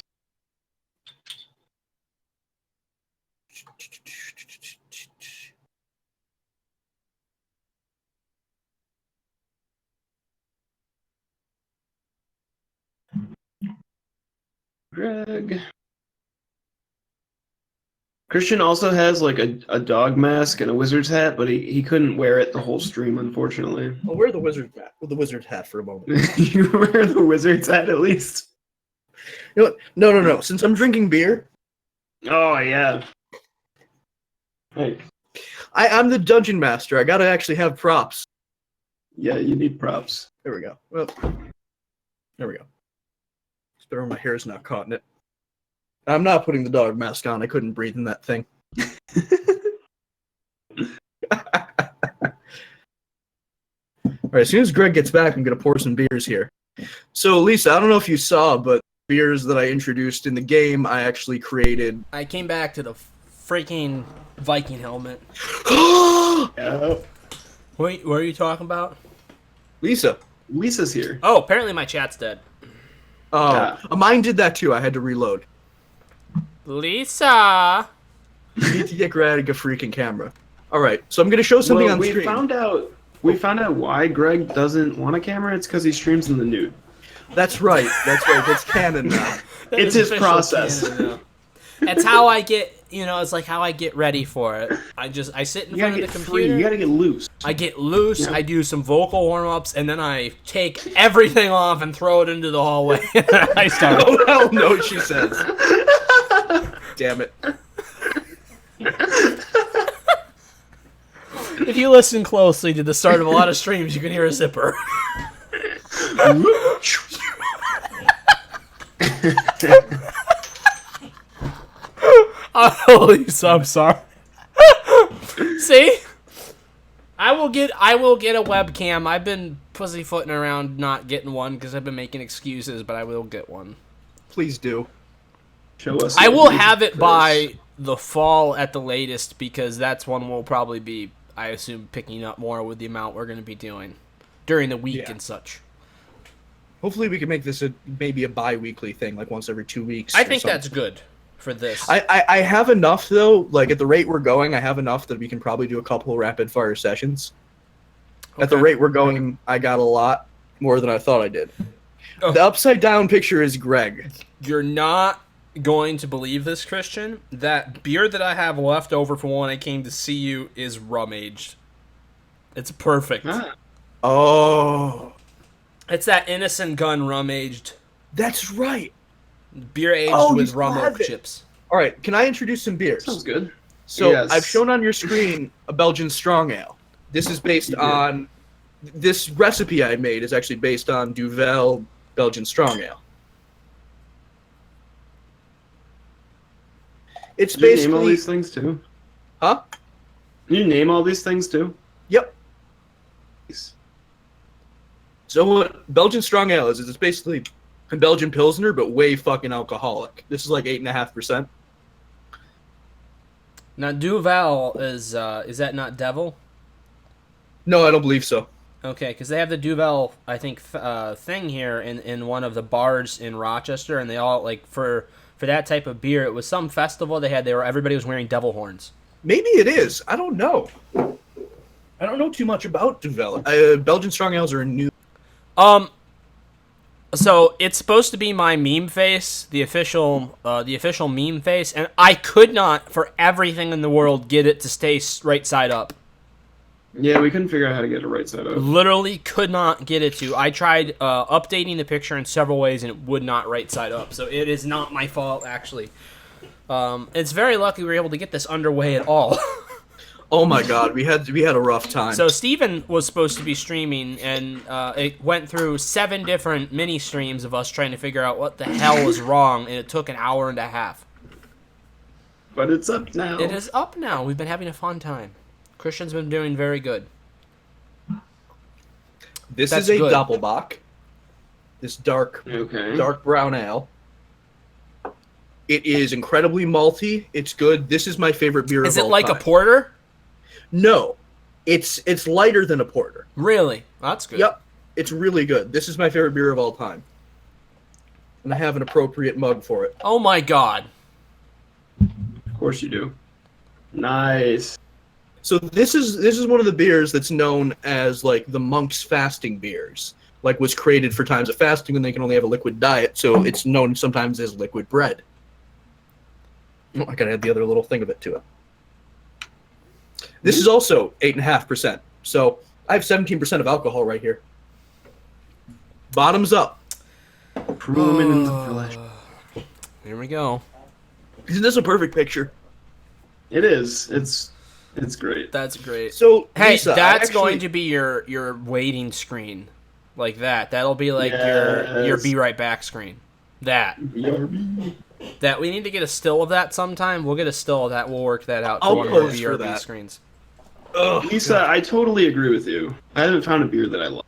Greg. Christian also has like a dog mask and a wizard's hat, but he couldn't wear it the whole stream, unfortunately. I'll wear the wizard hat for a moment. You wear the wizard's hat at least. You know what? No. Since I'm drinking beer, Oh yeah. Hey. I'm the dungeon master. I gotta actually have props. Yeah, you need props. There we go. Well, there we go. It's better when my hair's not caught in it. I'm not putting the dog mask on. I couldn't breathe in that thing. All right, as soon as Greg gets back, I'm going to pour some beers here. So, Lisa, I don't know if you saw, but beers that I introduced in the game, I actually created. I came back to the freaking Viking helmet. Yeah. Wait, what are you talking about? Lisa. Lisa's here. Oh, apparently my chat's dead. Oh, Yeah. mine did that too. I had to reload. Lisa! You need to get Greg a freaking camera. All right, so I'm going to show something Well, on we screen. found out why Greg doesn't want a camera. It's because he streams in the nude. That's right. That's canon now. That It's is his official process. canon now. It's how I get, it's like how I get ready for it. I sit in You front gotta of the get free. computer. You gotta get loose. I get loose, Yeah. I do some vocal warm-ups, and then I take everything off and throw it into the hallway. I start. Oh, hell no, she says. Damn it. If you listen closely to the start of a lot of streams, you can hear a zipper. Oh, Lisa, I'm sorry. See? I will get a webcam. I've been pussyfooting around not getting one because I've been making excuses, but I will get one. Please do. Show us. I your will music have it first. by the fall at the latest because that's when we'll probably be, I assume, picking up more with the amount we're going to be doing during the week Yeah. and such. Hopefully we can make this maybe a bi-weekly thing, like once every 2 weeks. I or think something. that's good for this. I have enough, though. Like, at the rate we're going, I have enough that we can probably do a couple rapid-fire sessions. At the Okay. rate we're going, I got a lot more than I thought I did. Oh. The upside-down picture is Greg. You're not going to believe this, Christian. That beer that I have left over from when I came to see you is rum-aged. It's perfect. Ah, Oh, It's that Innocent Gun rum-aged. that's right. Beer aged Oh, you with still rum have oak it. chips. All right, can I introduce some beers? sounds good. So Yes. I've shown on your screen a Belgian strong ale. This is based You did. on this recipe I made is actually based on Duvel Belgian strong ale. It's Did you name all basically these things too? huh? Did you name all these things too? Yep. So what Belgian strong ale is it's basically a Belgian Pilsner, but way fucking alcoholic. This is like 8.5%. Now, Duvel is that not Devil? No, I don't believe so. Okay, because they have the Duvel, I think, thing here in one of the bars in Rochester, and they all, like, for that type of beer, it was some festival they had. Everybody was wearing devil horns. Maybe it is. I don't know. I don't know too much about Duvel. Belgian strong ales are a new. So it's supposed to be my meme face, the official meme face, and I could not, for everything in the world, get it to stay right side up. Yeah, we couldn't figure out how to get it right side up. Literally could not get it to. I tried updating the picture in several ways, and it would not right side up. So it is not my fault, actually. It's very lucky we were able to get this underway at all. Oh my god, we had a rough time. So Steven was supposed to be streaming, and it went through 7 different mini streams of us trying to figure out what the hell was wrong, and it took an hour and a half. But it's up now. It is up now. We've been having a fun time. Christian's been doing very good. This That's is a good. Doppelbock. This dark brown ale. It is incredibly malty. It's good. This is my favorite beer Is of it all like time. a porter? No. It's lighter than a porter. Really? That's good. Yep. It's really good. This is my favorite beer of all time. And I have an appropriate mug for it. Oh my god. Of course you do. Nice. So this is one of the beers that's known as like the monk's fasting beers. Like was created for times of fasting when they can only have a liquid diet, so it's known sometimes as liquid bread. Oh, I gotta add the other little thing of it to it. This is also 8.5%. So I have 17% of alcohol right here. Bottoms up. Crewman in the flesh. Here we go. Isn't this a perfect picture? It is. It's great. That's great. So Hey, Lisa, that's going to be your waiting screen. Like that. That'll be like your Yes. be right back screen. That. BRB. That we need to get a still of that sometime. We'll get a still of that. We'll work that out. I'll for one of our post for BRB that. screens. Ugh, Lisa, I totally agree with you. I haven't found a beer that I love.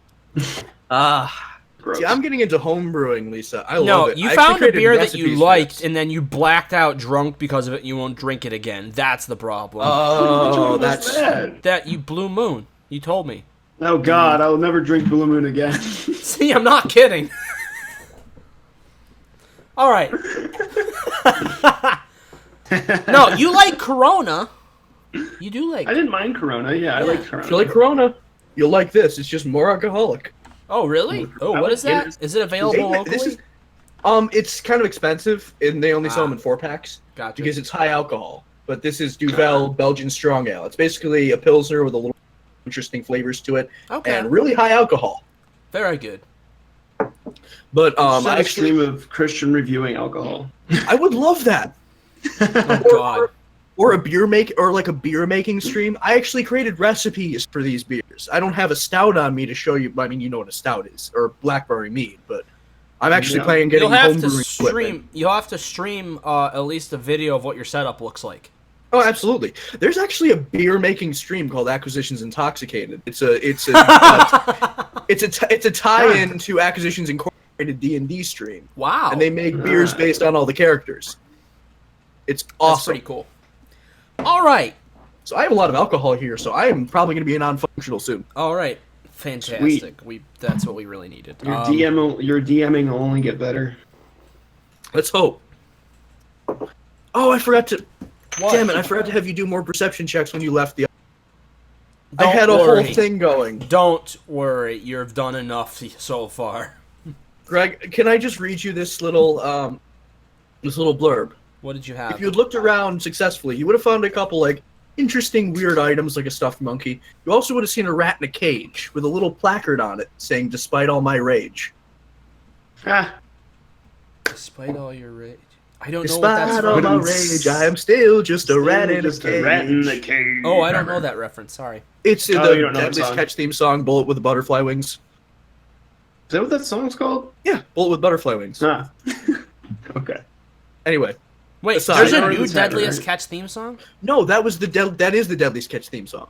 Gross. see, I'm getting into home brewing, Lisa. I No, love it. you I found actually a beer created that you recipes for liked, this. and then you blacked out drunk because of it. And you won't drink it again. That's the problem. Oh, What's that's that? That you Blue Moon. You told me. Oh God, I will never drink Blue Moon again. See, I'm not kidding. All right. No, you like Corona. You do like. I didn't mind Corona. Yeah, I like Corona. If you like Corona, you'll like this. It's just more alcoholic. Oh, really? Oh, I what like is that? Guinness. Is it available locally? This is, it's kind of expensive, and they only sell them in 4-packs Gotcha. because it's high alcohol. But this is Duvel Belgian Strong Ale. It's basically a pilsner with a little interesting flavors to it, Okay. and really high alcohol. Very good. But I I actually, stream of Christian reviewing alcohol. I would love that. Oh God. Or a beer beer making stream. I actually created recipes for these beers. I don't have a stout on me to show you. I mean, you know what a stout is, or blackberry mead. But I'm actually Yeah. planning on getting You'll have to homebrewing stream. equipment. You'll have to stream at least a video of what your setup looks like. Oh, absolutely. There's actually a beer making stream called Acquisitions Intoxicated. It's a tie-in to Acquisitions Incorporated D&D stream, Wow. and they make beers based on all the characters. It's That's awesome. pretty cool. All right. So I have a lot of alcohol here, so I am probably going to be non-functional soon. All right. Fantastic. That's what we really needed. Your DMing will only get better. Let's hope. Oh, I forgot to. What? Damn it! I forgot to have you do more perception checks when you left the. Don't I had a worry. whole thing going. Don't worry. You've done enough so far. Greg, can I just read you this little blurb? What did you have? If you had looked around successfully, you would have found a couple like interesting, weird items like a stuffed monkey. You also would have seen a rat in a cage with a little placard on it saying, "Despite all my rage." Ah, Despite all your rage. I don't know what that's Despite all from. my rage, I am still just a rat in a just a rat in the cage. cage. Oh, I don't know that reference. Sorry. It's in Oh, you the don't know that Deadliest song. Catch theme song, "Bullet with Butterfly Wings." Is that what that song's called? Yeah, "Bullet with Butterfly Wings." Ah. Okay. Anyway, Wait, Aside. there's I a know new it's happening, Deadliest right? Catch theme song? no, that is the Deadliest Catch theme song.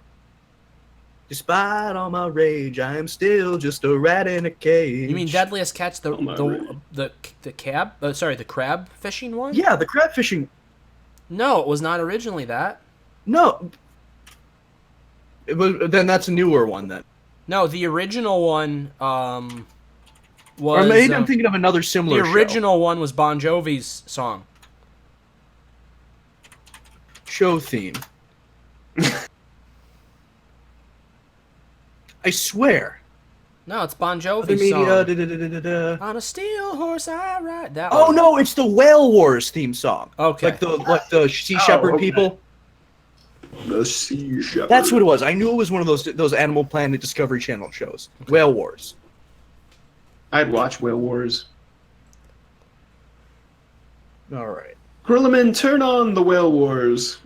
Despite all my rage, I am still just a rat in a cage. You mean Deadliest Catch Oh, my the crab fishing one? Yeah, the crab fishing. No, it was not originally that. No. Then that's a newer one then. No, the original one was Or maybe I'm thinking of another similar the original one was Bon Jovi's song. show theme. I swear. No, it's Bon Other Jovi's media, song. da-da-da-da-da. On a steel horse I ride. That Oh one. no, it's the Whale Wars theme song. Okay. Like the Sea Shepherd okay. people. The Sea Shepherd. That's what it was. I knew it was one of those Animal Planet Discovery Channel shows. Whale Wars. I'd watch Whale Wars. All right. Krillman, turn on the Whale Wars.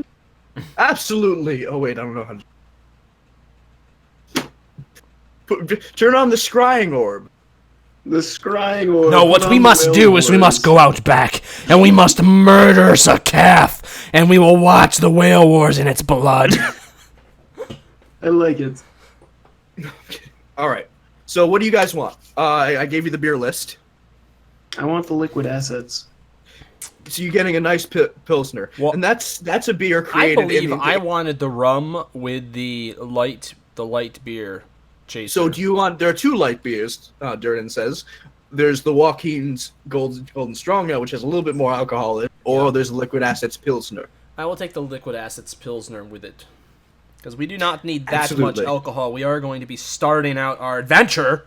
Absolutely. Oh wait, I don't know how to. Turn on the scrying orb. The scrying orb. No, what Put we on the must Whale do is we Wars. must go out back, and we must murder a calf, and we will watch the whale wars in its blood. I like it. All right. So what do you guys want? I gave you the beer list. I want the liquid assets. So you're getting a nice pilsner, Well, and that's a beer I created. believe in the, I wanted the rum with the light beer chaser. So do you want? There are two light beers. Durden says. There's the Joaquin's Golden Strong Ale, which has a little bit more alcohol in it, or there's the Liquid Assets Pilsner. I will take the liquid assets pilsner with it, because we do not need that Absolutely. much alcohol. We are going to be starting out our adventure.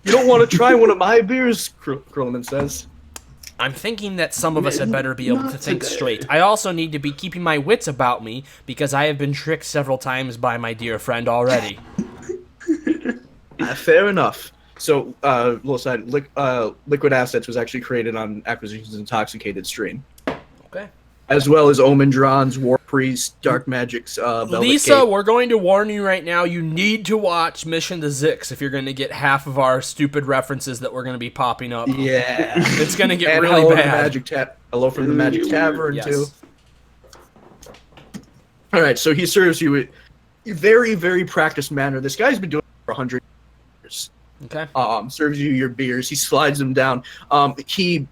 You don't want to try one of my beers, Krillman says. I'm thinking that some of us had better be able to Not think today. straight. I also need to be keeping my wits about me, because I have been tricked several times by my dear friend already. Fair enough. So, little side, Liquid Assets was actually created on Acquisitions Intoxicated stream, Okay. as well as Omen Dron's War Priest, Dark Magic's Velvet Lisa, Cape. we're going to warn you right now. You need to watch Mission to Zix if you're going to get half of our stupid references that we're going to be popping up. Yeah, It's going to get and really hello bad. Hello from the Magic Tavern Yes. too. All right, so he serves you in a very, very practiced manner. This guy's been doing it for 100 years. Okay. Serves you your beers. He slides them down. He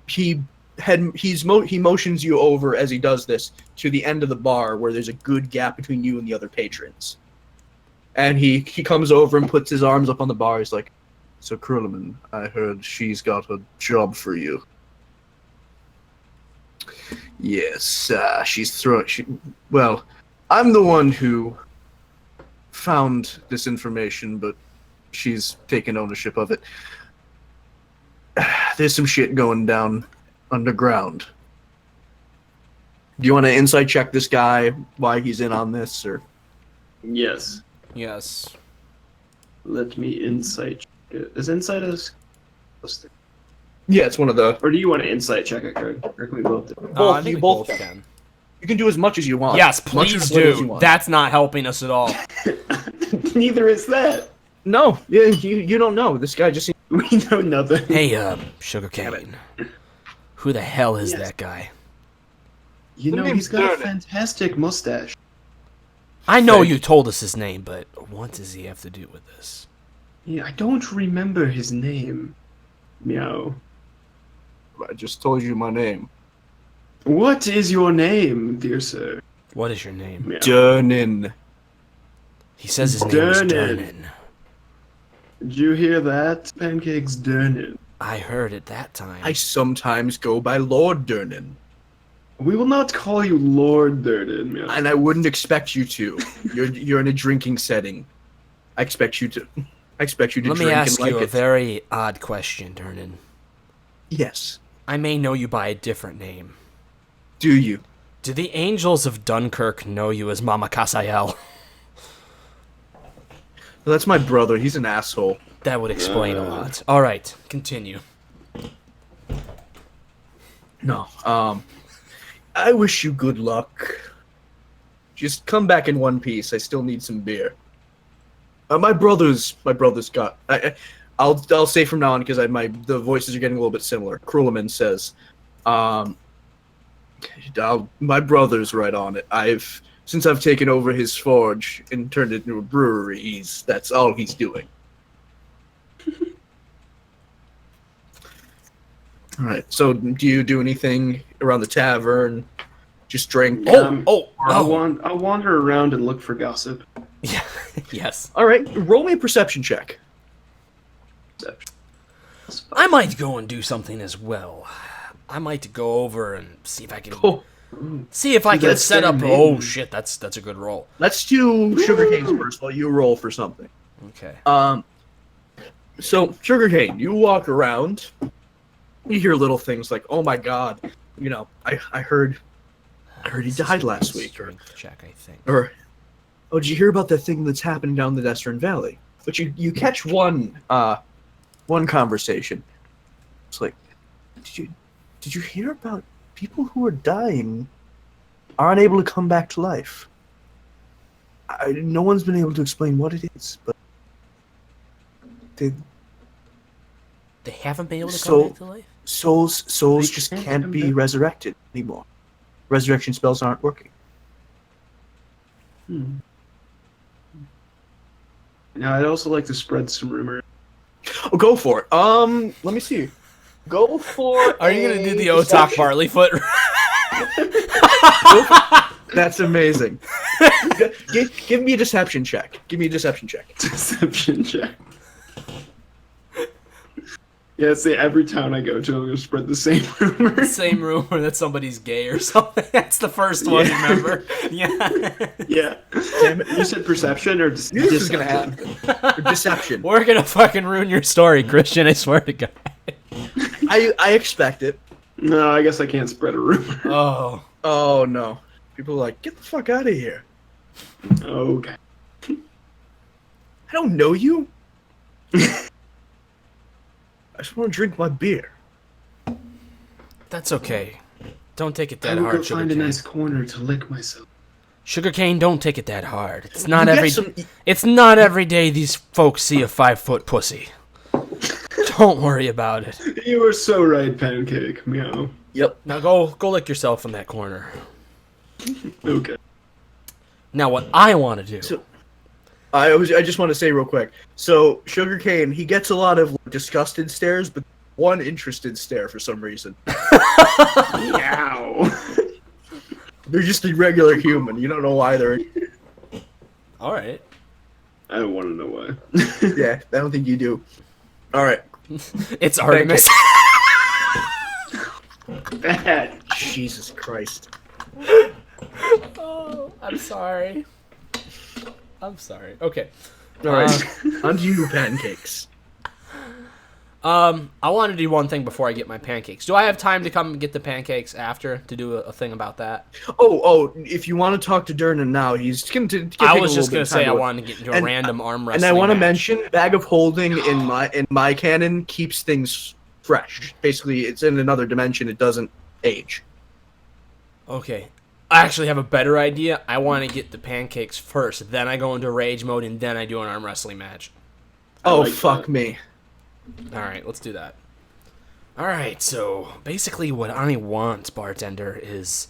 motions you over as he does this to the end of the bar where there's a good gap between you and the other patrons. And he comes over and puts his arms up on the bar. He's like, "So Krillman, I heard she's got a job for you." Yes, well, I'm the one who found this information, but she's taken ownership of it. There's some shit going down underground. Do you want to insight check this guy, why he's in on this, or? Yes. Yes. Let me insight. Is insight as? Yeah, it's one of the. Or do you want to insight check it, Craig? Or can we both do it? I Both, think you we both can. You can do as much as you want. Yes, Much or please little as you do. want. That's not helping us at all. Neither is that. No, yeah, you don't know. This guy just. We know nothing. Hey, Sugarcane. Who the hell is Yes. that guy? You The know, name's he's got a Derek. fantastic mustache. I know Thank you told us his name, but what does he have to do with this? Yeah, I don't remember his name. Meow. I just told you my name. What is your name, dear sir? What is your name? Meow. Durnin. He says his name is Durnin. Durnin. Did you hear that? Pancakes Durnin. I heard it that time. I sometimes go by Lord Durnin, We will not call you Lord Durnin, meow. and I wouldn't expect you to. You're in a drinking setting. I expect you to. Let drink me ask and like you a it. very odd question, Durnin. Yes. I may know you by a different name. Do you? Do the angels of Dunkirk know you as Mama Casael? Well, that's my brother. He's an asshole. That would explain a lot. All right, continue. No. I wish you good luck. Just come back in one piece. I still need some beer. My brother's got. I'll say from now on because the voices are getting a little bit similar. Krulleman says, my brother's right on it. Since I've taken over his forge and turned it into a brewery, that's all he's doing. All right. So, do you do anything around the tavern? Just drink. I'll wander around and look for gossip. Yeah. Yes. All right. Roll me a perception check. I might go and do something as well. I might go over and see if I can Cool. see if I can That's set up. very Oh mean. shit, that's a good roll. Let's do sugar canes first while you roll for something. Okay. So, Sugarcane, you walk around, you hear little things like, "Oh my God, I heard he died last week," Strength check, I think. or "Oh, did you hear about that thing that's happening down the Western Valley?" But you catch one conversation. It's like, did you hear about people who are dying aren't able to come back to life? No one's been able to explain what it is, but They haven't been able to come back to life? souls They just can't can't come be back. resurrected anymore. Resurrection spells aren't working. Now, I'd also like to spread some rumor. Oh, go for it. Let me see. Go for. Are you gonna do the deception. Otak barley foot? That's amazing. Give me a deception check. Give me a deception check. Deception check. Yeah, see, every town I go to, I'm gonna spread the same rumor. Same rumor that somebody's gay or something. That's the first one, Yeah. remember? Yeah. Yeah. Damn it. You said perception or Knew this was gonna deception? happen. Deception. We're gonna fucking ruin your story, Christian, I swear to God. I expect it. No, I guess I can't spread a rumor. Oh. Oh no. People are like, get the fuck out of here. Okay. I don't know you. I just want to drink my beer. That's okay. Don't take it I that will hard, go find a Sugarcane. nice corner to lick myself. Sugarcane, don't take it that hard. It's not You get every some- It's not every day these folks see a 5-foot pussy. Don't worry about it. You were so right, Pancake. Meow. Yep. Now go lick yourself in that corner. Okay. Now what I want to do. So- I just want to say real quick. So Sugarcane, he gets a lot of disgusted stares, but one interested stare for some reason. Meow. They're just a regular human. You don't know why they're. All right. I don't want to know why. Yeah, I don't think you do. All right. It's Artemis. Bad. Jesus Christ. Oh, I'm sorry. I'm sorry. Okay. All right. Onto you, Pancakes. I want to do one thing before I get my pancakes. Do I have time to come and get the pancakes after to do a thing about that? Oh, if you want to talk to Durnan now, he's going to. I was just gonna say I wanted to get into a And- random arm wrestling. And I want to match. mention, bag of holding in my canon keeps things fresh. Basically, it's in another dimension. It doesn't age. Okay. I actually have a better idea. I want to get the pancakes first, then I go into rage mode, and then I do an arm wrestling match. Oh, like fuck that. me. All right, let's do that. All right, so basically what I want, bartender, is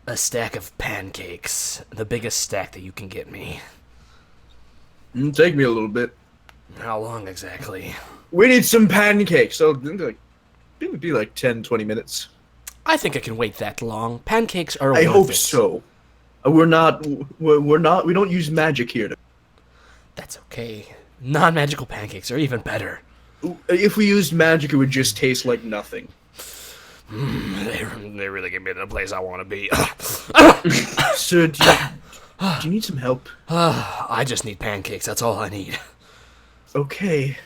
a stack of pancakes. The biggest stack that you can get me. Take me a little bit. How long exactly? We need some pancakes. So, it would be like 10, 20 minutes. I think I can wait that long. Pancakes are I worth hope it. so. We don't use magic here. That's okay. Non-magical pancakes are even better. If we used magic, it would just taste like nothing. They really get me to the place I want to be. Sir, do you need some help? I just need pancakes. That's all I need. Okay.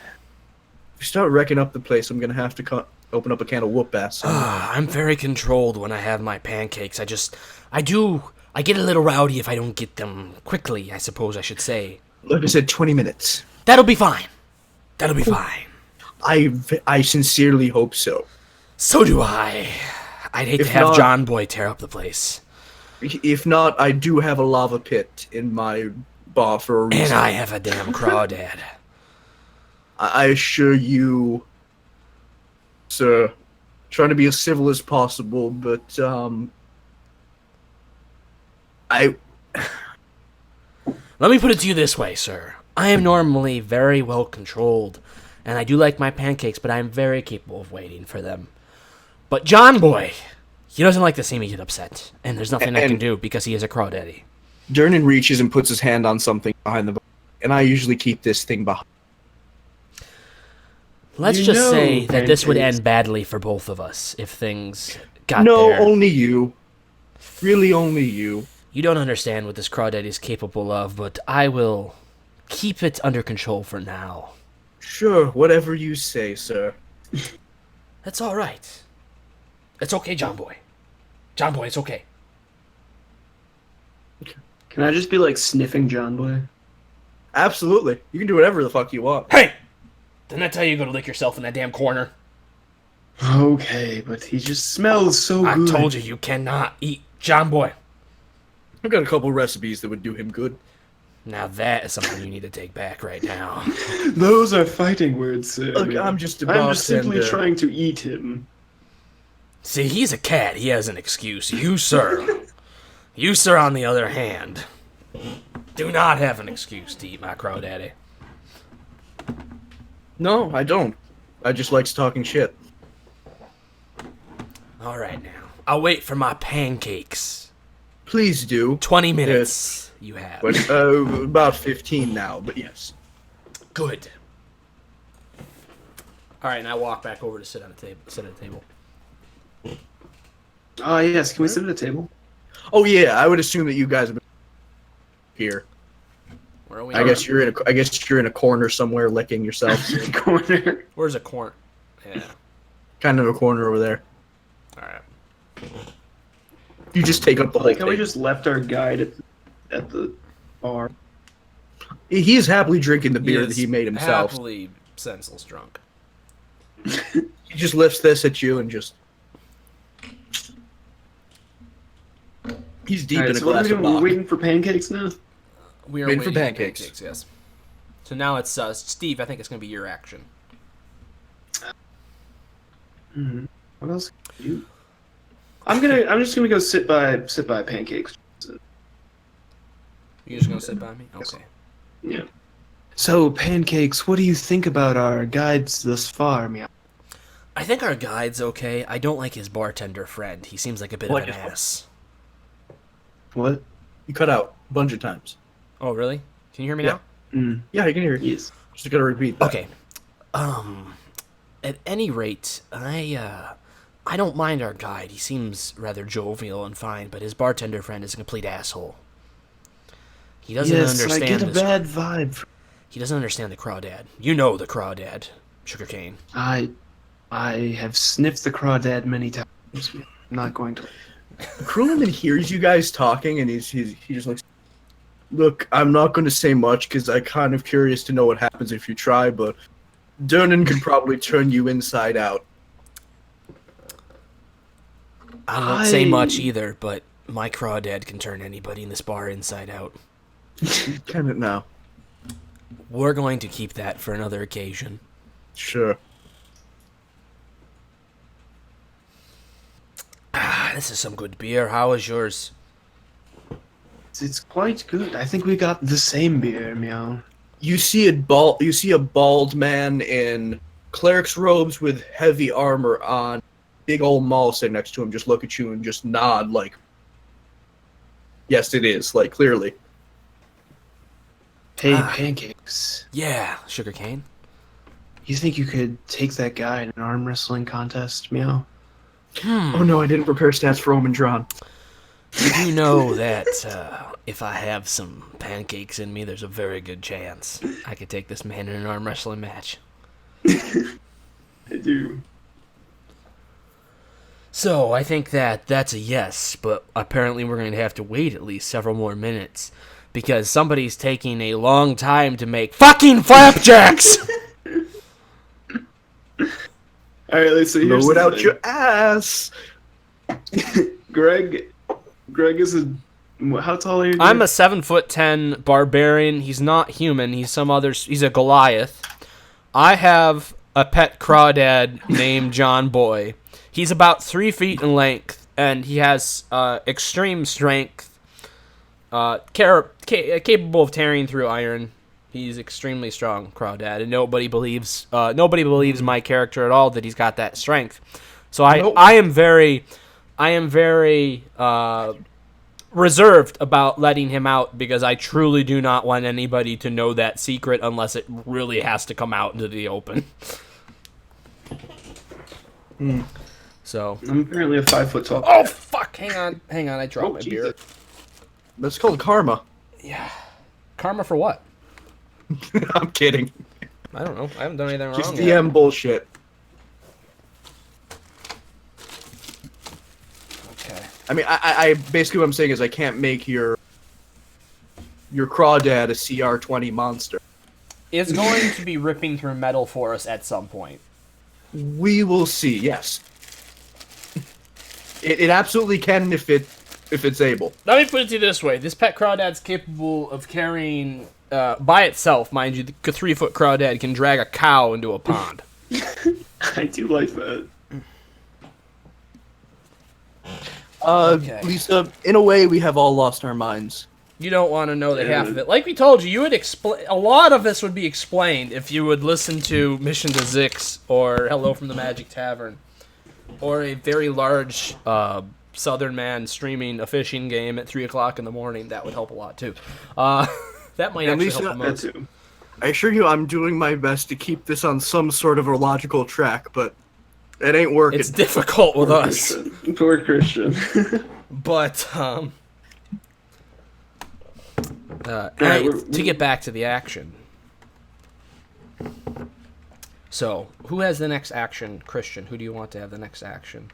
If we start wrecking up the place, I'm gonna have to open up a can of whoop ass. I'm very controlled when I have my pancakes. I get a little rowdy if I don't get them quickly, I suppose I should say. Like I said, 20 minutes. That'll be fine. That'll be fine. I sincerely hope so. So do I. I'd hate If to have not- John Boy tear up the place. If not, I do have a lava pit in my bar for a reason. And I have a damn crawdad. I assure you, sir, trying to be as civil as possible, but I Let me put it to you this way, sir. I am normally very well controlled, and I do like my pancakes, but I am very capable of waiting for them. But John Boy, he doesn't like to see me get upset, and there's nothing I can And- do because he is a crawdaddy. Durnan reaches and puts his hand on something behind the bar, and I usually keep this thing behind. Let's You just know, say that this would pancakes. end badly for both of us if things got No, there. only you. Really, only you. You don't understand what this crawdaddy is capable of, but I will keep it under control for now. Sure, whatever you say, sir. That's all right. It's okay, John Boy. John Boy, it's okay. Can I just be like sniffing John Boy? Absolutely. You can do whatever the fuck you want. Hey! Didn't I tell you to go lick yourself in that damn corner? Okay, but he just smells so I good. told you cannot eat John Boy. I've got a couple recipes that would do him good. Now that is something you need to take back right now. Those are fighting words, sir. Look, I'm just simply trying to eat him. See, he's a cat. He has an excuse. You, sir. You, sir, on the other hand, do not have an excuse to eat my crawdaddy. No, I don't. I just likes talking shit. All right, now. I'll wait for my pancakes. Please do. 20 minutes you have. But, about 15 now, but yes. Good. All right, now walk back over to sit at the table. Ah, yes. Can we sit at a table? Oh yeah, I would assume that you guys have been here. Where are we? I guess you're in a corner somewhere licking yourself. Corner. Where's a corn? Yeah. Kind of a corner over there. All right. You just take up the whole Like how we thing. just left our guide at the bar. He is happily drinking the beer that he made himself. Happily senseless drunk. He just lifts this at you and just. He's deep Alright, in a so what are glass we of doing? We're vodka. waiting for pancakes now? We are Waiting for waiting pancakes. Yes. So now it's Steve. I think it's gonna be your action. Mm-hmm. What else can you do? I'm just gonna go sit by pancakes. You're just gonna sit by me? Okay. Yeah. So, pancakes, what do you think about our guides thus far, meow? I think our guide's okay. I don't like his bartender friend. He seems like a bit Like of an his- ass. What? You cut out a bunch of times. Oh, really? Can you hear me Yeah. now? Yeah, I can hear you. Yes. Just gotta repeat that. Okay. At any rate, I don't mind our guide. He seems rather jovial and fine, but his bartender friend is a complete asshole. He doesn't Yes, understand I get a this. bad vibe. He doesn't understand the crawdad. You know the crawdad, Sugarcane. I have sniffed the crawdad many times. I'm not going to. Krillman hears you guys talking, and he just looks. Look, I'm not going to say much because I'm kind of curious to know what happens if you try, but Durnan could probably turn you inside out. I won't say much either, but my crawdad can turn anybody in this bar inside out. Kind of now. We're going to keep that for another occasion. Sure. This is some good beer. How is yours? It's quite good. I think we got the same beer, meow. You see a bald man in cleric's robes with heavy armor on, big old Maul sitting next to him, just look at you and just nod like, yes, it is, like, clearly. Hey, pancakes. Yeah, Sugarcane. You think you could take that guy in an arm wrestling contest, meow? Oh no, I didn't prepare stats for Omendron. You know that if I have some pancakes in me, there's a very good chance I could take this man in an arm wrestling match. I do. So, I think that's a yes, but apparently we're going to have to wait at least several more minutes because somebody's taking a long time to make fucking flapjacks! Alright, let's see. Blow it out your ass! Greg is a... How tall are you? I'm a Greg? 7'10" barbarian. He's not human. He's a Goliath. I have a pet crawdad named John Boy. He's about 3 feet in length, and he has extreme strength, capable of tearing through iron. He's extremely strong, Crawdad, and nobody believes my character at all that he's got that strength. So I am very reserved about letting him out because I truly do not want anybody to know that secret unless it really has to come out into the open. So I'm apparently a 5 foot tall. oh fuck! Hang on! I dropped my beer. Jesus. That's called karma. Yeah, karma for what? I'm kidding. I don't know. I haven't done anything wrong Just yet. DM bullshit. Okay. I mean, I basically what I'm saying is I can't make your crawdad a CR20 monster. It's going to be ripping through metal for us at some point. We will see. Yes, it absolutely can if it's able. Let me put it to you this way: this pet crawdad's capable of carrying, by itself, mind you, the 3-foot crawdad can drag a cow into a pond. I do like that. Okay. Lisa, in a way, we have all lost our minds. You don't want to know the half of it. Like we told you, you would explain. A lot of this would be explained if you would listen to Mission to Zix or Hello from the Magic Tavern, or a very large Southern man streaming a fishing game at 3 o'clock in the morning. That would help a lot too. That might At actually least help the That most. too. I assure you, I'm doing my best to keep this on some sort of a logical track, but it ain't working. It's difficult with us, Poor Christian. but Alright, to get back to the action. So, who has the next action? Christian, who do you want to have the next action?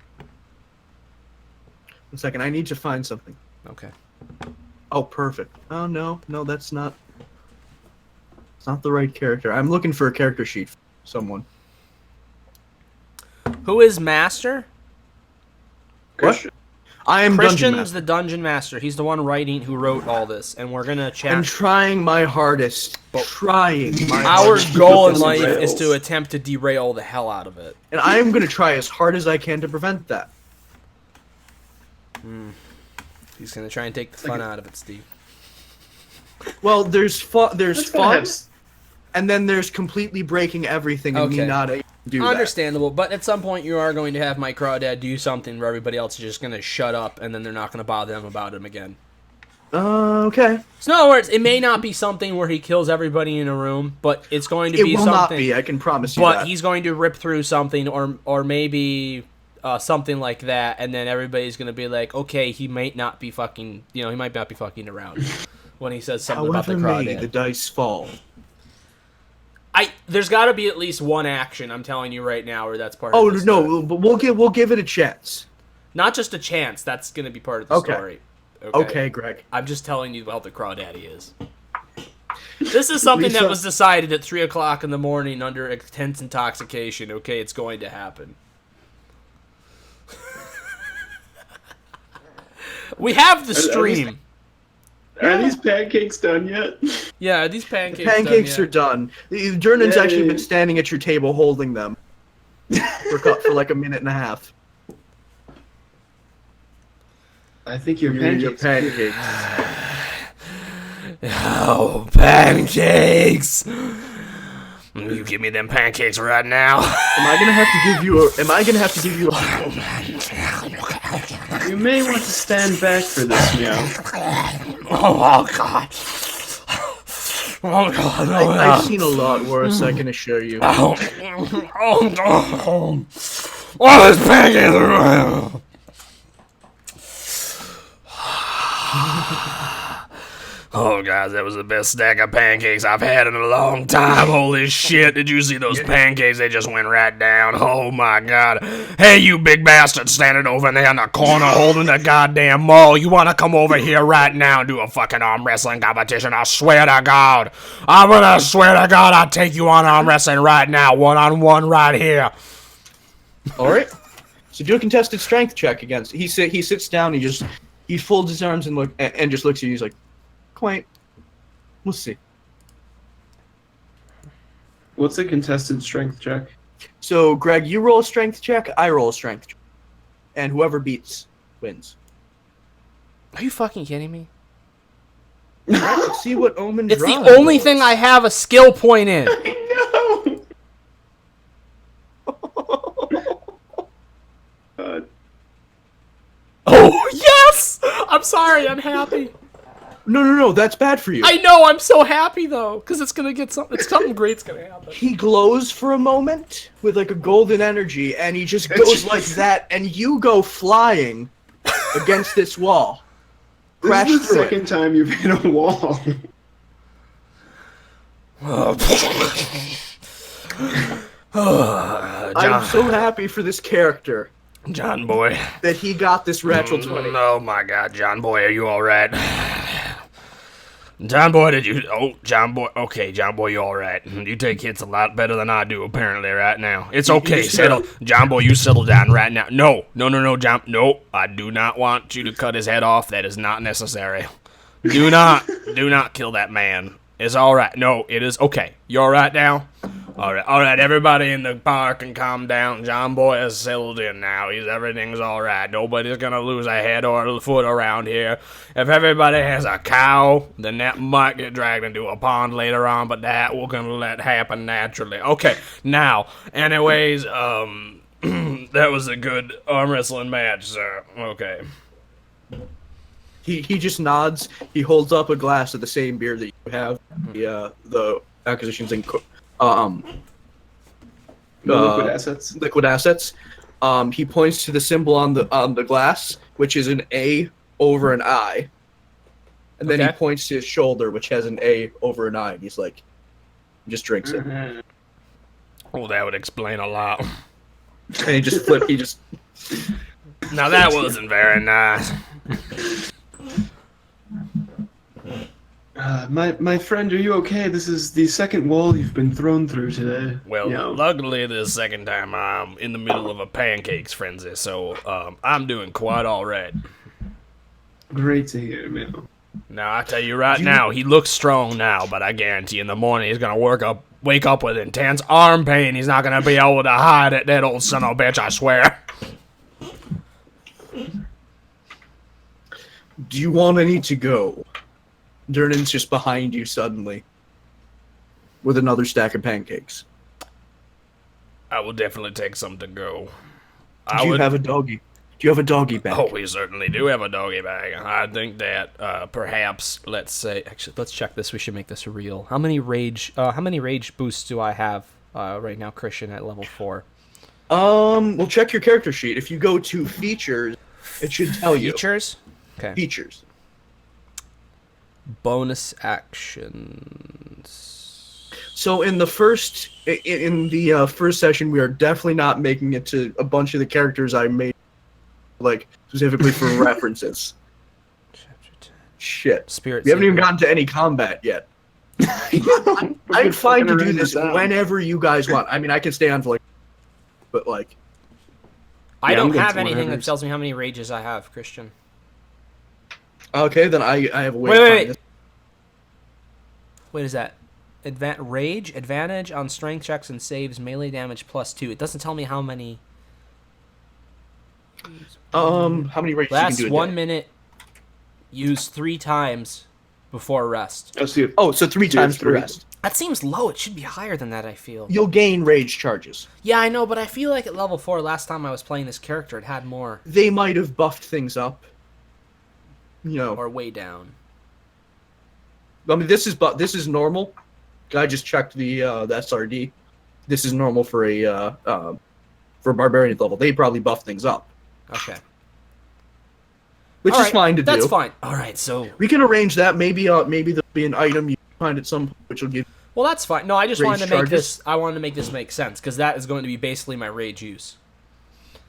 1 second, I need to find something. Okay. Oh, perfect. Oh, no, that's not... It's not the right character. I'm looking for a character sheet. Someone. Who is Master? Christian. I am Dungeon Christian's Master. the Dungeon Master. He's the one who wrote all this, and we're gonna I'm chat. trying my hardest. Trying my Our hardest. goal in Some life is rails. to attempt to derail the hell out of it. And I am going to try as hard as I can to prevent that. He's gonna try and take the fun out of it, Steve. Well, there's fun, That's gonna have and then there's completely breaking everything and me Okay. not able to do that. Understandable, but at some point you are going to have my crawdad do something where everybody else is just gonna shut up, and then they're not gonna bother them about him again. Okay. So in other words, it may not be something where he kills everybody in a room, but it's going to It be will something. not be, I can promise you But that. he's going to rip through something, or maybe something like that, and then everybody's going to be like, okay, he might not be fucking, he might not be fucking around when he says something about the However may crawdad. the dice fall. There's got to be at least one action. I'm telling you right now, where that's part. Oh of the no, story. but we'll give it a chance. Not just a chance. That's going to be part of the Okay. story. Okay, Greg. I'm just telling you how the crawdaddy is. This is something that was decided at 3 o'clock in the morning under intense intoxication. Okay, it's going to happen. We have the stream. Are these pancakes done yet? Yeah, are these pancakes. The pancakes done are done. Jernan's Yay. actually been standing at your table holding them for like a minute and a half. I think your Your pancakes. Oh, pancakes! You give me them pancakes right now. Am I gonna have to give you a You may want to stand back for this, Meow. Oh god. Oh god. I've seen a lot worse, I can assure you. Oh, this pancakes are... Oh, guys, that was the best stack of pancakes I've had in a long time. Holy shit, did you see those pancakes? They just went right down. Oh, my God. Hey, you big bastard standing over there in the corner holding the goddamn maul. You want to come over here right now and do a fucking arm wrestling competition? I swear to God. I'm going to swear to God I'll take you on arm wrestling right now. One-on-one right here. Alright. So do a contested strength check against. He sits down, he folds his arms and just looks at you, he's like, quaint. We'll see. What's a contested strength check? So, Greg, you roll a strength check, I roll a strength check. And whoever beats wins. Are you fucking kidding me? Let's see what Omen It's the draws. only thing I have a skill point in. I know! Oh, yes! I'm sorry, I'm happy. No, that's bad for you. I know, I'm so happy though, because it's gonna get something great's gonna happen. He glows for a moment with like a golden energy, and he just goes like that, and you go flying against this wall. Crash This is the through second time you've hit a wall. I'm so happy for this character John Boy. that he got this natural 20. Oh my God, John Boy, are you all right? John Boy, did you? Oh, John Boy. Okay, John Boy, you all right? You take hits a lot better than I do, apparently, right now. It's okay. Settle, John Boy. You settle down right now. No, John. No, I do not want you to cut his head off. That is not necessary. Do not kill that man. It's all right. No, it is okay. You all right now? All right. Everybody in the park can calm down. John Boy has settled in now. Everything's all right. Nobody's gonna lose a head or a foot around here. If everybody has a cow, then that might get dragged into a pond later on, but that we're gonna let happen naturally. Okay. Now, anyways, that was a good arm wrestling match, sir. Okay. He just nods. He holds up a glass of the same beer that you have. The acquisitions and liquid assets. Liquid assets. He points to the symbol on the glass, which is an A over an I, and then he points to his shoulder, which has an A over an I. And he's like, just drinks it. Well, that would explain a lot. And he just flipped. Now that wasn't very nice. My friend, are you okay? This is the second wall you've been thrown through today. Well, luckily this second time I'm in the middle of a pancakes frenzy, so I'm doing quite all right. Great to hear, man. Now, I tell you right now, he looks strong now, but I guarantee in the morning he's going to wake up with intense arm pain. He's not going to be able to hide it, that old son of a bitch, I swear. Do you want any to go? Durnan's just behind you suddenly with another stack of pancakes. I will definitely take some to go. Do you have a doggy? Do you have a doggy bag? Oh, we certainly do have a doggy bag. I think that perhaps, let's say, actually, let's check this. We should make this real. How many rage boosts do I have right now, Christian, at level 4? We'll check your character sheet. If you go to features, it should tell you. Features? Okay. Features. Bonus actions. So in the first session, we are definitely not making it to a bunch of the characters I made, like specifically for references. Chapter 10. Shit. Spirit. We haven't even gotten to any combat yet. I'm fine to do this whenever you guys want. I mean, I can stay on for but I don't have anything that tells me how many rages I have, Christian. Okay, then I have a way to find this. What is that? Rage, advantage on strength checks and saves, melee damage +2. It doesn't tell me how many. How many rages you can do a day? 1 minute. Use 3 times before rest. So 3 times per rest. That seems low. It should be higher than that, I feel. You'll gain rage charges. Yeah, I know, but I feel like at level 4, last time I was playing this character, it had more. They might have buffed things up. Or way down. I mean, this is normal. I just checked the SRD. This is normal for a barbarian level. They probably buff things up. Okay. Which is fine to do. That's fine. All right, so we can arrange that. Maybe there'll be an item you find at some point which will give. Well, that's fine. No, I just wanted to make this. I wanted to make this make sense because that is going to be basically my rage use.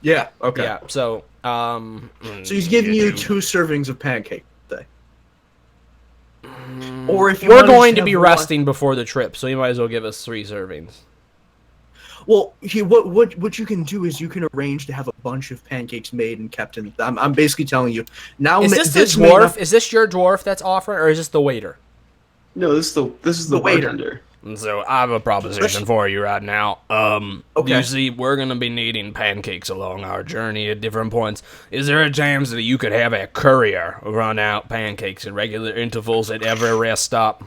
Yeah. Okay. Yeah. So. So he's giving you 2 servings of pancake today. Or if we're going to be resting before the trip, so you might as well give us 3 servings. Well, what you can do is you can arrange to have a bunch of pancakes made and kept in. I'm basically telling you now. Is this the dwarf? Is this your dwarf that's offering, or is this the waiter? No, this is the bartender. And so I have a proposition for you right now. Okay. You see, we're going to be needing pancakes along our journey at different points. Is there a chance that you could have a courier run out pancakes at regular intervals at every rest stop?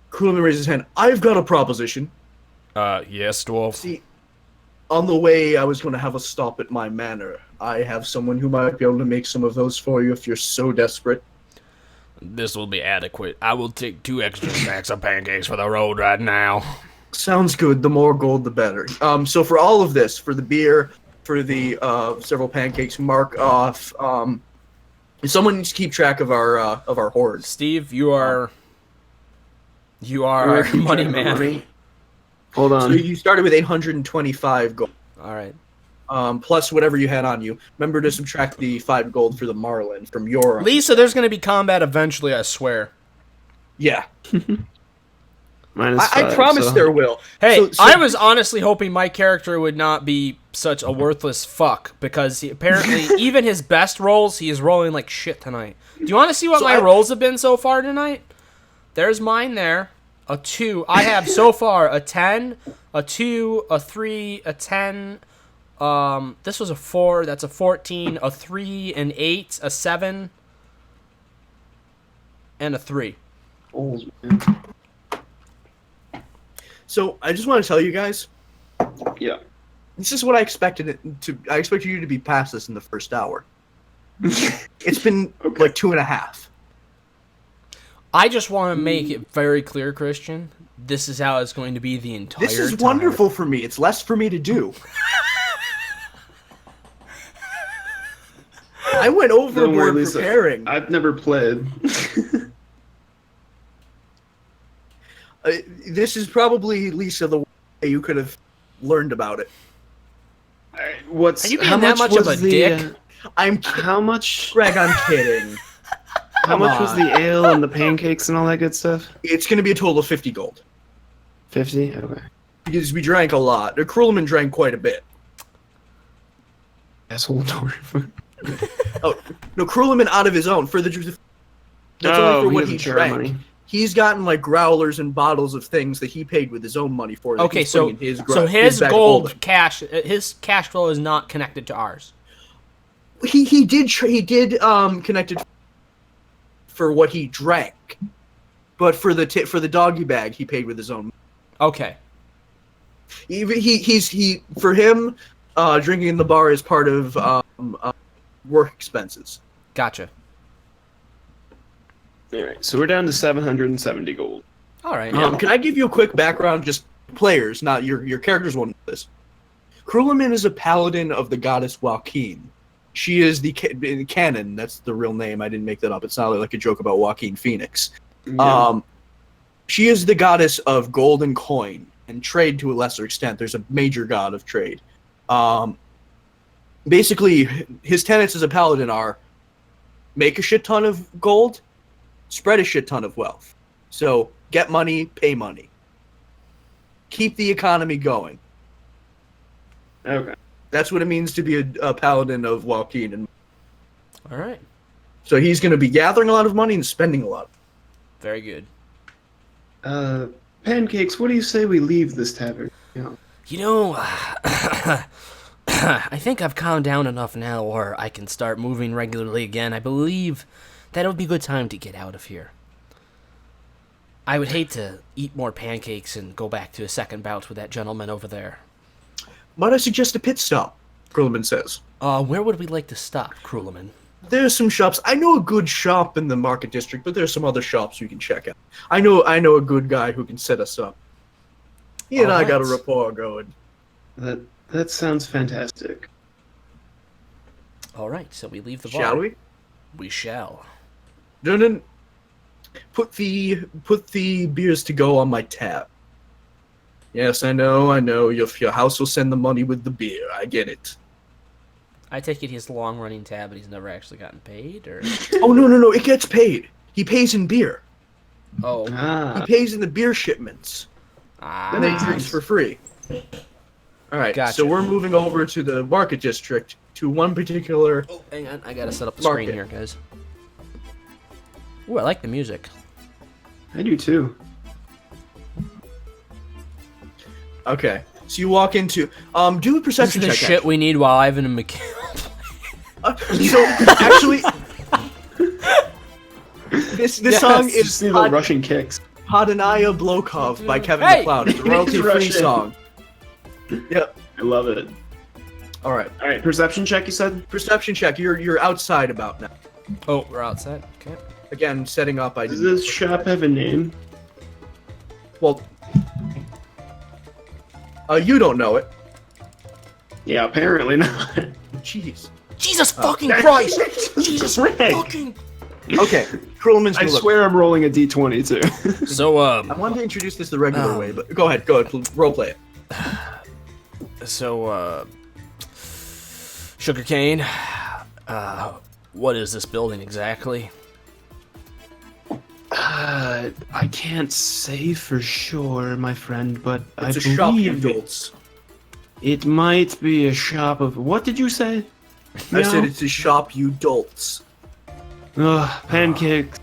Coolman raises his hand. I've got a proposition. Yes, dwarf. See, on the way, I was going to have a stop at my manor. I have someone who might be able to make some of those for you if you're so desperate. This will be adequate. I will take 2 extra stacks of pancakes for the road right now. Sounds good. The more gold, the better. So for all of this, for the beer, for the several pancakes, mark off. Someone needs to keep track of our hoard. Steve, you are our money man. Hold So on. you started with 825 gold, All right. plus whatever you had on you. Remember to subtract the 5 gold for the Marlin from your. Lisa, there's going to be combat eventually, I swear. Yeah, -5. I promise so- there will. Hey, So- I was honestly hoping my character would not be such a worthless fuck, because apparently even his best rolls, he is rolling like shit tonight. Do you want to see what my rolls have been so far tonight? There's mine there. A 2. I have so far a 10, a 2, a 3, a 10. This was a 4. That's a 14. A 3, an 8, a 7, and a 3. Rolls, man. So I just want to tell you guys, Yeah. this is what I expected it to. I expected you to be past this in the first hour. It's been like 2.5. I just want to make it very clear, Christian. This is how it's going to be the entire This is time. wonderful for me. It's less for me to do. I went Don't worry, overboard Lisa. preparing. I've never played. This is probably, Lisa, the way you could have learned about it. What's Are you being how that much much of was a the, dick? I'm how much? Greg, I'm kidding. How Come much was on. the ale and the pancakes and all that good stuff? It's going to be a total of 50 gold. 50. Okay. Because we drank a lot. Krulman drank quite a bit. Asshole Dwarf. Oh, no, Krulman out of his own. That's only for what he drank. He's gotten like growlers and bottles of things that he paid with his own money for. That Okay, he's so putting in so his his bag of gold holding. cash, his cash flow is not connected to ours. He did connect it for what he drank, but for the doggy bag he paid with his own. Okay. He for him, drinking in the bar is part of work expenses. Gotcha. All right, so we're down to 770 gold. All right. Can I give you a quick background? Just players, not your characters won't know this. Krulamin is a paladin of the goddess Joaquin. She is the canon. That's the real name. I didn't make that up. It's not like a joke about Joaquin Phoenix. Yeah. She is the goddess of gold and coin and trade to a lesser extent. There's a major god of trade. Basically, his tenets as a paladin are make a shit ton of gold, spread a shit ton of wealth. So get money, pay money. Keep the economy going. Okay. That's what it means to be a paladin of Joaquin. And All right. so he's going to be gathering a lot of money and spending a lot. Very good. Pancakes, what do you say we leave this tavern? Yeah. You know, I think I've calmed down enough now where I can start moving regularly again. I believe that it would be a good time to get out of here. I would hate to eat more pancakes and go back to a second bout with that gentleman over there. Might I suggest a pit stop? Krulman says. Where would we like to stop, Krulaman? There's some shops. I know a good shop in the market district, but there's some other shops you can check out. I know a good guy who can set us up. He and I got a Alright. rapport going. That sounds fantastic. All right, so we leave the bar. Shall we? We shall. No. Put the beers to go on my tab. Yes, I know. Your house will send the money with the beer. I get it. I take it he's long-running tab, but he's never actually gotten paid, or? Oh no! It gets paid. He pays in beer. Oh. He Ah. pays in the beer shipments. And then he Nice. drinks for free. All right, Gotcha. so we're moving over to the market district to one particular. Oh, hang on. I gotta set up the Market. screen here, guys. Ooh, I like the music. I do too. Okay, so you walk into. Do a This is perception the check. shit we need while Ivan and Mikhail. So actually, this song Just is need the Russian kicks. Hadanaya Blokov by Kevin Hey! MacLeod. It's a royalty-free Russian. song. Yep. I love it. All right. All right, perception check. You said. Perception check. You're outside about now. Oh, we're outside. Okay. Again, setting up. Does this shop have a name? Well, you don't know it. Yeah, apparently not. Jeez. Jesus fucking Christ! Jesus Rick. fucking. Okay. Krulman's I gonna look. swear I'm rolling a d20 too. So, I wanted to introduce this the regular way, but go ahead, roleplay it. So, Sugarcane, what is this building exactly? I can't say for sure, my friend, but It's I a shop of believe adults. it might be a shop of. What did you say? I said it's a shop you dolts. Ugh, pancakes.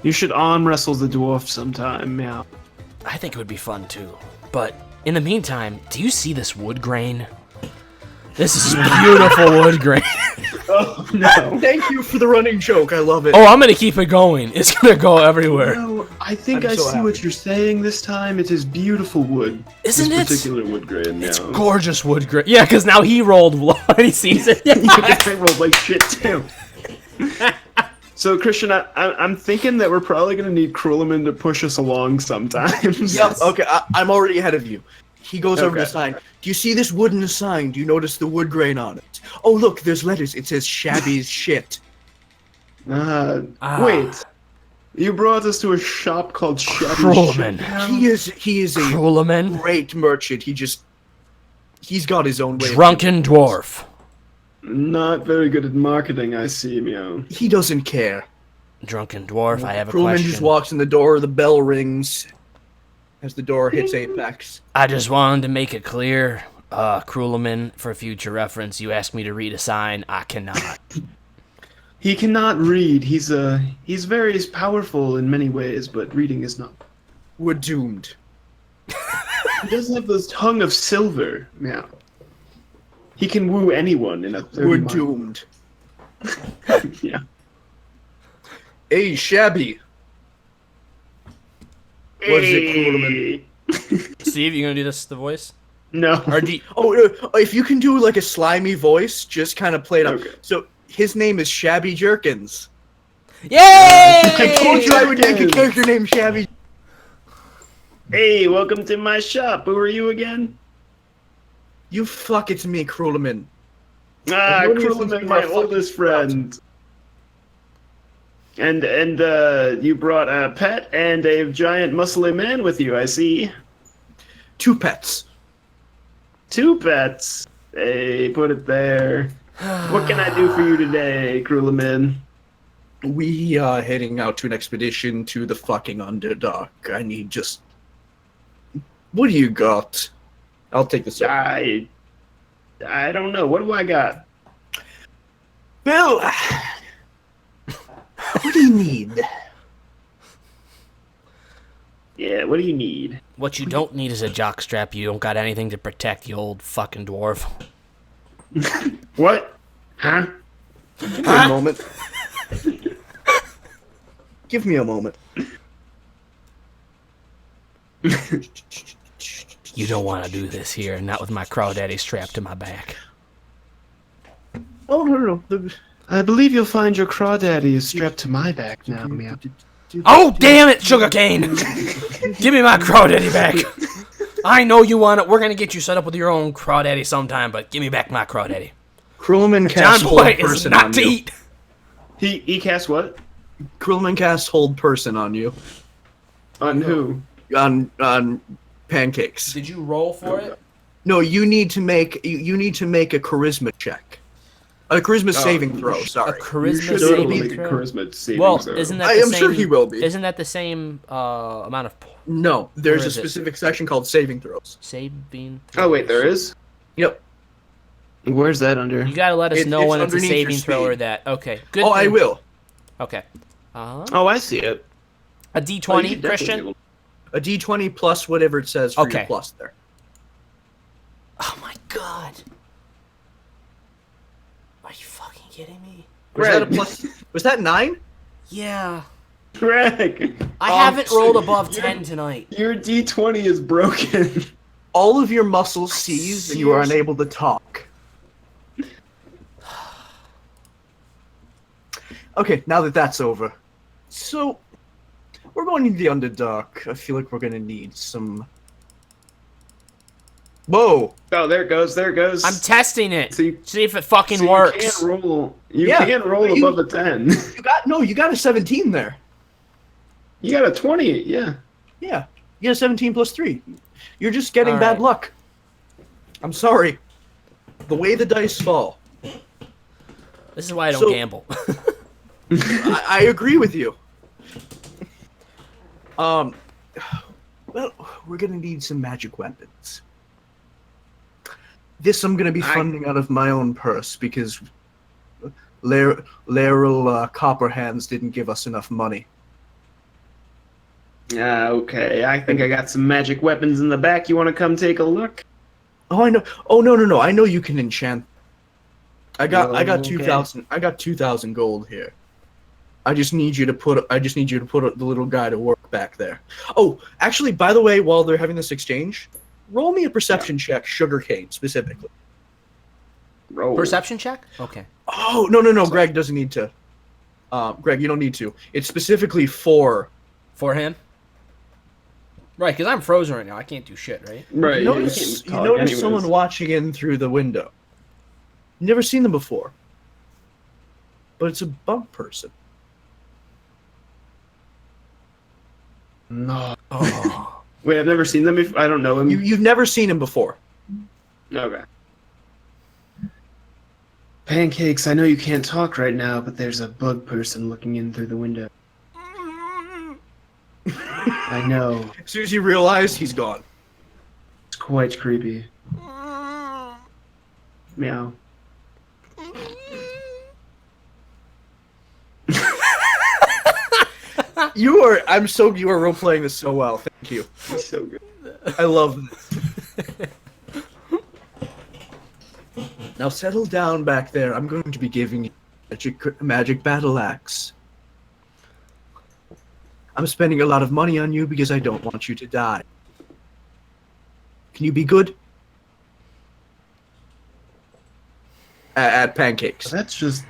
You should arm wrestle the dwarf sometime, meow. I think it would be fun too. But in the meantime, do you see this wood grain? This is beautiful wood grain. Oh no. Thank you for the running joke. I love it. Oh, I'm gonna keep it going. It's gonna go everywhere. No, I think I'm I so see happy. what you're saying this time. It is beautiful wood. Isn't this it? particular wood grain, It's meow. gorgeous wood grain. Yeah, because now he rolled low and he sees it. I rolled like shit too. So Christian, I'm thinking that we're probably gonna need Krulaman to push us along sometimes. Yep. Okay, I'm already ahead of you. He goes over the Okay. sign. Do you see this wooden sign? Do you notice the wood grain on it? Oh, look, there's letters. It says "Shabby's shit." Wait. You brought us to a shop called Shabby Krulaman. Shit. He is a Krulaman. great merchant. He's got his own way. Drunken dwarf. Not very good at marketing, I see, meow. He doesn't care. Drunken dwarf, I have a Krulman question. just walks in the door. The bell rings as the door hits apex. I just wanted to make it clear, Krulaman, for future reference, you asked me to read a sign. I cannot. He cannot read. He's very powerful in many ways, but reading is not. We're doomed. He doesn't have this tongue of silver, meow. He can woo anyone in a 30 We're mile. doomed. Yeah. Hey, Shabby. What is it, Krulaman? Steve, you gonna do this, the voice? No. Or do you- Oh, if you can do like a slimy voice, just kind of play it up. Okay. So his name is Shabby Jerkins. Yay! I told you I would make a Jerkins. character named Shabby. Hey, welcome to my shop. Who are you again? You fuck, it's me, Krulaman. Ah, I've known you since Krulaman, we my were fucking oldest friend. And you brought a pet and a giant muscly man with you, I see. 2 pets. 2 pets. Hey, put it there. What can I do for you today, Krulaman? We are heading out to an expedition to the fucking Underdark. I need just... What do you got? I'll take this up. I don't know. What do I got? Well, what do you need? Yeah, what do you need? What you don't need is a jockstrap. You don't got anything to protect you, old fucking dwarf. What? Huh? Give me a moment. Give me a moment. You don't want to do this here, not with my crawdaddy strapped to my back. Oh, no. I believe you'll find your crawdaddy is strapped to my back now, meow. Oh, damn it, Sugarcane! Give me my crawdaddy back. I know you want it. We're gonna get you set up with your own crawdaddy sometime, but give me back my crawdaddy. Krulaman John casts hold Boy is person not on to you. eat. He cast what? Krulaman casts hold person on you. On who? On pancakes. Did you roll for it? No, you need to make a charisma check. A charisma saving throw, A sorry. You charisma should saving totally make a throw? charisma saving Well, throw. isn't that I the am same, sure he will be. Isn't that the same amount of No, there's Where a is it? specific section called saving throws. saving? Oh wait, there is? Yep. Where's that under? You gotta let us know It's when it's a underneath your saving throw or speed. that. Okay, good. Oh, I thing. will. Okay. Oh, I see it. A Oh, you D20, should definitely Christian. will. A d20 plus whatever it says for Okay. your plus there. Oh my god. Are you fucking kidding me? Was that a Greg. plus? Was that 9? Yeah. Greg, I haven't rolled above 10 tonight. your D20 is broken. All of your muscles seize and you are Seriously? unable to talk. Okay, now that that's over. So, we're going into the Underdark. I feel like we're gonna need some Whoa. Oh, there it goes. There it goes. I'm testing it. See, See if it fucking so works. You can't roll. You Yeah, can't roll you- above a 10. You got a 17 there. You got a 20. Yeah. Yeah. You got a 17 plus 3. You're just getting All bad right. luck. I'm sorry. The way the dice fall. This is why I don't So- gamble. I agree with you. Well, we're gonna need some magic weapons. This I'm gonna be funding out of my own purse because Laryl Copperhands didn't give us enough money. Okay. I think I got some magic weapons in the back. You want to come take a look? Oh, I know. Oh, no. I know you can enchant. I got Okay. 2,000. I got 2,000 gold here. I just need you to put the little guy to work back there. Oh, actually, by the way, while they're having this exchange, roll me a perception check, sugarcane specifically. Roll. Perception check? Okay. Oh, no. Greg doesn't need to. Greg, you don't need to. It's specifically for. Forehand? Right, because I'm frozen right now. I can't do shit, right? Right. You notice someone watching in through the window. Never seen them before. But it's a bug person. No. Oh. Wait, I've never seen them before. I don't know him. You've never seen him before. Okay. Pancakes, I know you can't talk right now, but there's a bug person looking in through the window. I know. As soon as you realize, he's gone. It's quite creepy. Meow. You are role playing this so well. Thank you. It's so good. I love this. Now settle down back there. I'm going to be giving you magic battle axe. I'm spending a lot of money on you because I don't want you to die. Can you be good? At pancakes. That's just...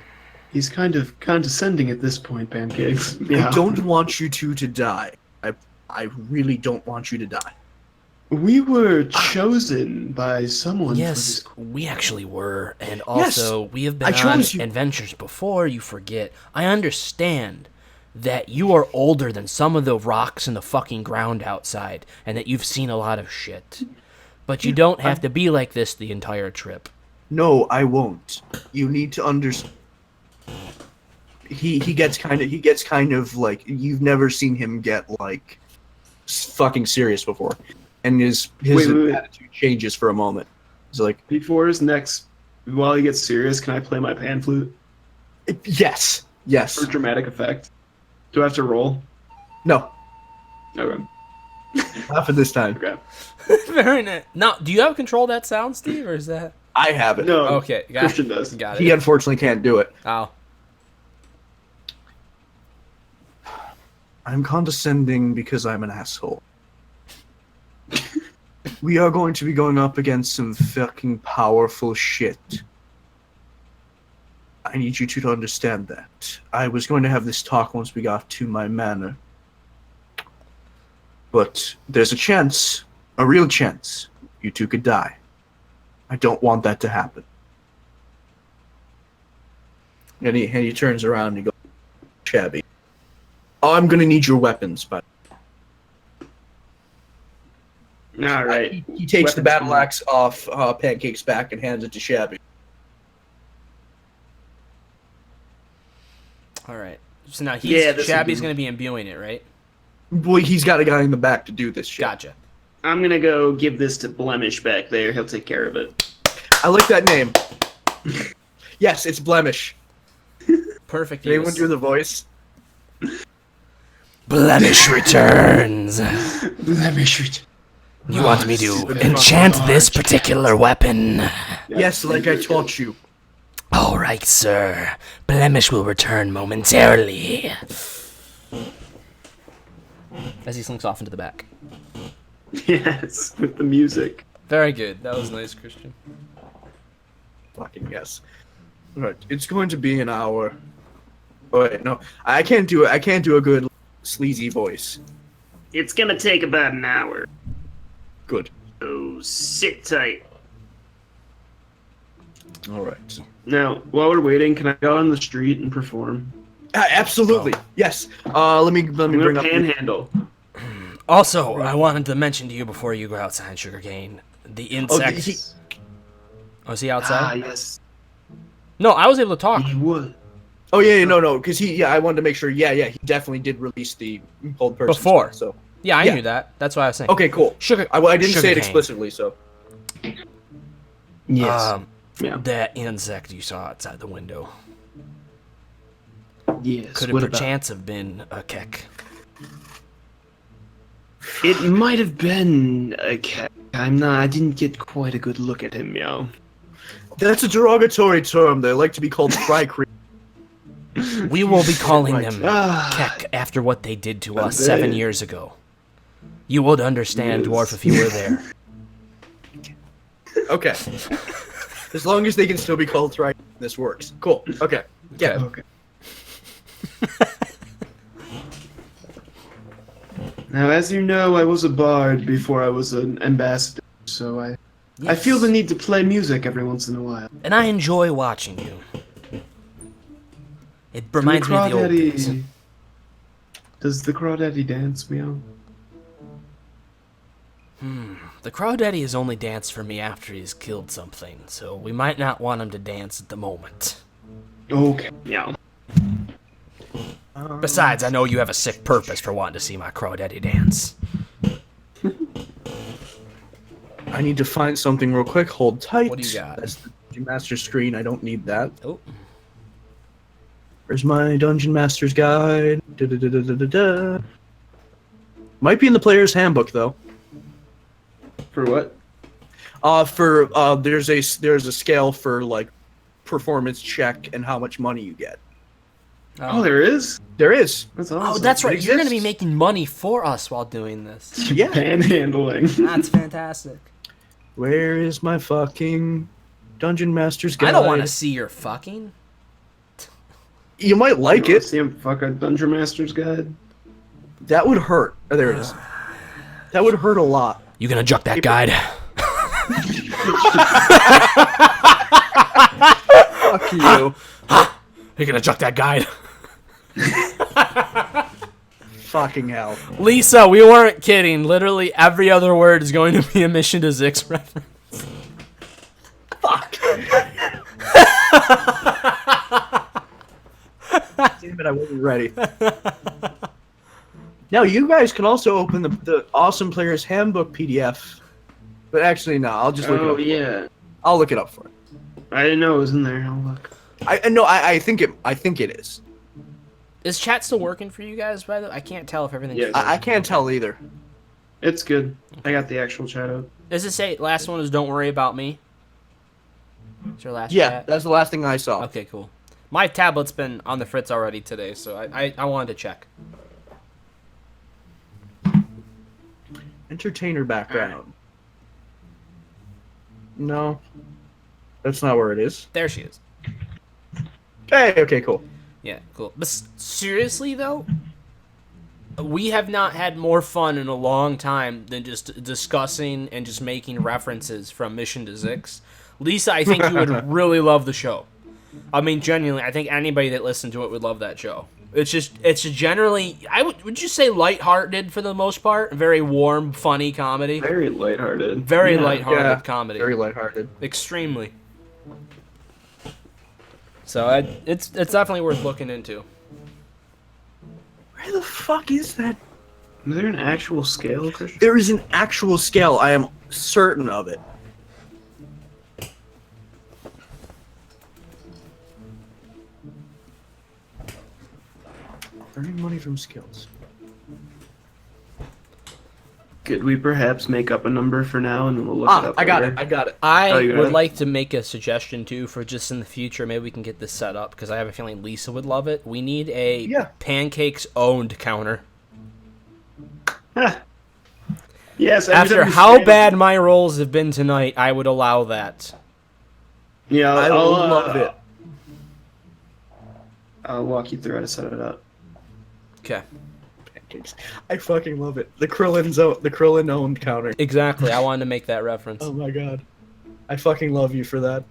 He's kind of condescending at this point, Pancakes. I don't want you two to die. I really don't want you to die. We were chosen by someone Yes, for this... we actually were. And also, we have been I on chose you. adventures before, you forget. I understand that you are older than some of the rocks in the fucking ground outside, and that you've seen a lot of shit. But you don't have to be like this the entire trip. No, I won't. You need to understand. He gets kind of like you've never seen him get like fucking serious before, and his Wait. attitude changes for a moment. He's like, Before his next... While he gets serious, can I play my pan flute? yes, For dramatic effect. Do I have to roll? no, Okay. not for this time. Okay. Very nice. Now, do you have control of that sound, Steve, or is that... I have it. No. Okay, got Christian it. does. Got He it. unfortunately can't do it. Oh. I'm condescending because I'm an asshole. We are going to be going up against some fucking powerful shit. I need you two to understand that. I was going to have this talk once we got to my manor. But there's a chance, a real chance, you two could die. I don't want that to happen. And he turns around and he goes, Shabby. Oh, I'm gonna need your weapons, but All right. he takes the Weapons battle for me. axe off Pancake's back and hands it to Shabby. All right. So now Yeah, this would Shabby's be- going to be imbuing it, right? Boy, he's got a guy in the back to do this shit. Gotcha. I'm gonna go give this to Blemish back there. He'll take care of it. I like that name. Yes, it's Blemish. Perfect. Did anyone use. do the voice? Blemish returns. Blemish. You want me to Super enchant fucking this hard. particular weapon? Yes, like I taught you. All right, sir. Blemish will return momentarily. As he slinks off into the back. Yes, with the music. Very good. That was nice, Christian. Fucking yes. Right, it's going to be an hour. Oh wait, no, I can't do it. I can't do a good sleazy voice. It's gonna take about an hour. Good. Oh, sit tight. All right. Now, while we're waiting, can I go on the street and perform? Absolutely. Yes. Let me I'm bring gonna up. panhandle. Also, I wanted to mention to you before you go outside, Sugarcane, the insects. Oh, is he outside? Ah, yes. No, I was able to talk. He would. Oh yeah, no, because I wanted to make sure. Yeah, he definitely did release the cold person Before. spell, so Yeah, I Yeah. knew that. That's why I was saying. okay, cool. Sugar. I didn't say it Sugarcane. explicitly, so Yes. Yeah. That insect you saw outside the window. Yes. Could what have about? perchance have been a kek. It might have been a cat. I didn't get quite a good look at him, yo. that's a derogatory term. They like to be called fry cream. We will be calling them Ah, kek after what they did to us they- 7 years ago. You would understand, Yes. Dwarf, if you were there. Okay. As long as they can still be called fry, this works. Cool. Okay. Yeah. okay. Now, as you know, I was a bard before I was an ambassador, so I feel the need to play music every once in a while. And I enjoy watching you. It reminds me of the old days. Does the crawdaddy dance, meow? The Crawdaddy has only danced for me after he's killed something, so we might not want him to dance at the moment. Okay, meow. Besides, I know you have a sick purpose for wanting to see my Crawdaddy dance. I need to find something real quick. Hold tight. What do you got? That's the Dungeon Master screen. I don't need that. Oh, Where's my Dungeon Master's guide? Da-da-da-da-da-da. Might be in the player's handbook though. For what? There's a scale for like performance check and how much money you get. Oh, there is? There is. That's awesome. oh, that's right. It You're going to be exists. making money for us while doing this. Yeah. Panhandling. That's fantastic. Where is my fucking Dungeon Master's guide? I don't want to see your fucking. You might like You wanna it. See him fuck a Dungeon Master's guide? That would hurt. Oh, there it is. That would hurt a lot. You gonna juck that guide? Fuck you. You're gonna juck that guide? Fucking hell. Lisa, we weren't kidding. Literally every other word is going to be a Mission to Zix reference. Fuck. Damn it, I wasn't ready. Now, you guys can also open the Awesome Player's Handbook PDF. But actually, no, I'll just look it Oh, up. yeah. I'll look it up for you. I didn't know it was in there. I'll look. I think it is. Is chat still working for you guys, by the way? I can't tell if everything's... Yes. I can't tell either. It's good. I got the actual chat up. Does it say, last one is Don't Worry About Me? Is your last Yeah, chat? that's the last thing I saw. Okay, cool. My tablet's been on the fritz already today, so I wanted to check. Entertainer background. No. That's not where it is. There she is. Hey, okay, cool. Yeah, cool. But seriously, though, we have not had more fun in a long time than just discussing and just making references from Mission to Zix. Lisa, I think you would really love the show. I mean, genuinely, I think anybody that listened to it would love that show. It's just generally, would you say lighthearted for the most part? Very warm, funny comedy. Very lighthearted. Very Yeah. lighthearted comedy. Very lighthearted. Extremely. So it's definitely worth looking into. Where the fuck is that? Is there an actual scale, Christian? There is an actual scale. I am certain of it. Earning money from skills. Could we perhaps make up a number for now and we'll look it up I got later? it. I got it. I Oh, you got would it? like to make a suggestion too for just in the future. Maybe we can get this set up because I have a feeling Lisa would love it. We need a Yeah. pancakes owned counter. Ah. Yes, every After time we how stand- bad my rolls have been tonight, I would allow that. Yeah, I I'll, love it. I'll walk you through how to set it up. Okay. I fucking love it. The Krillin owned counter. Exactly. I wanted to make that reference. Oh my god. I fucking love you for that.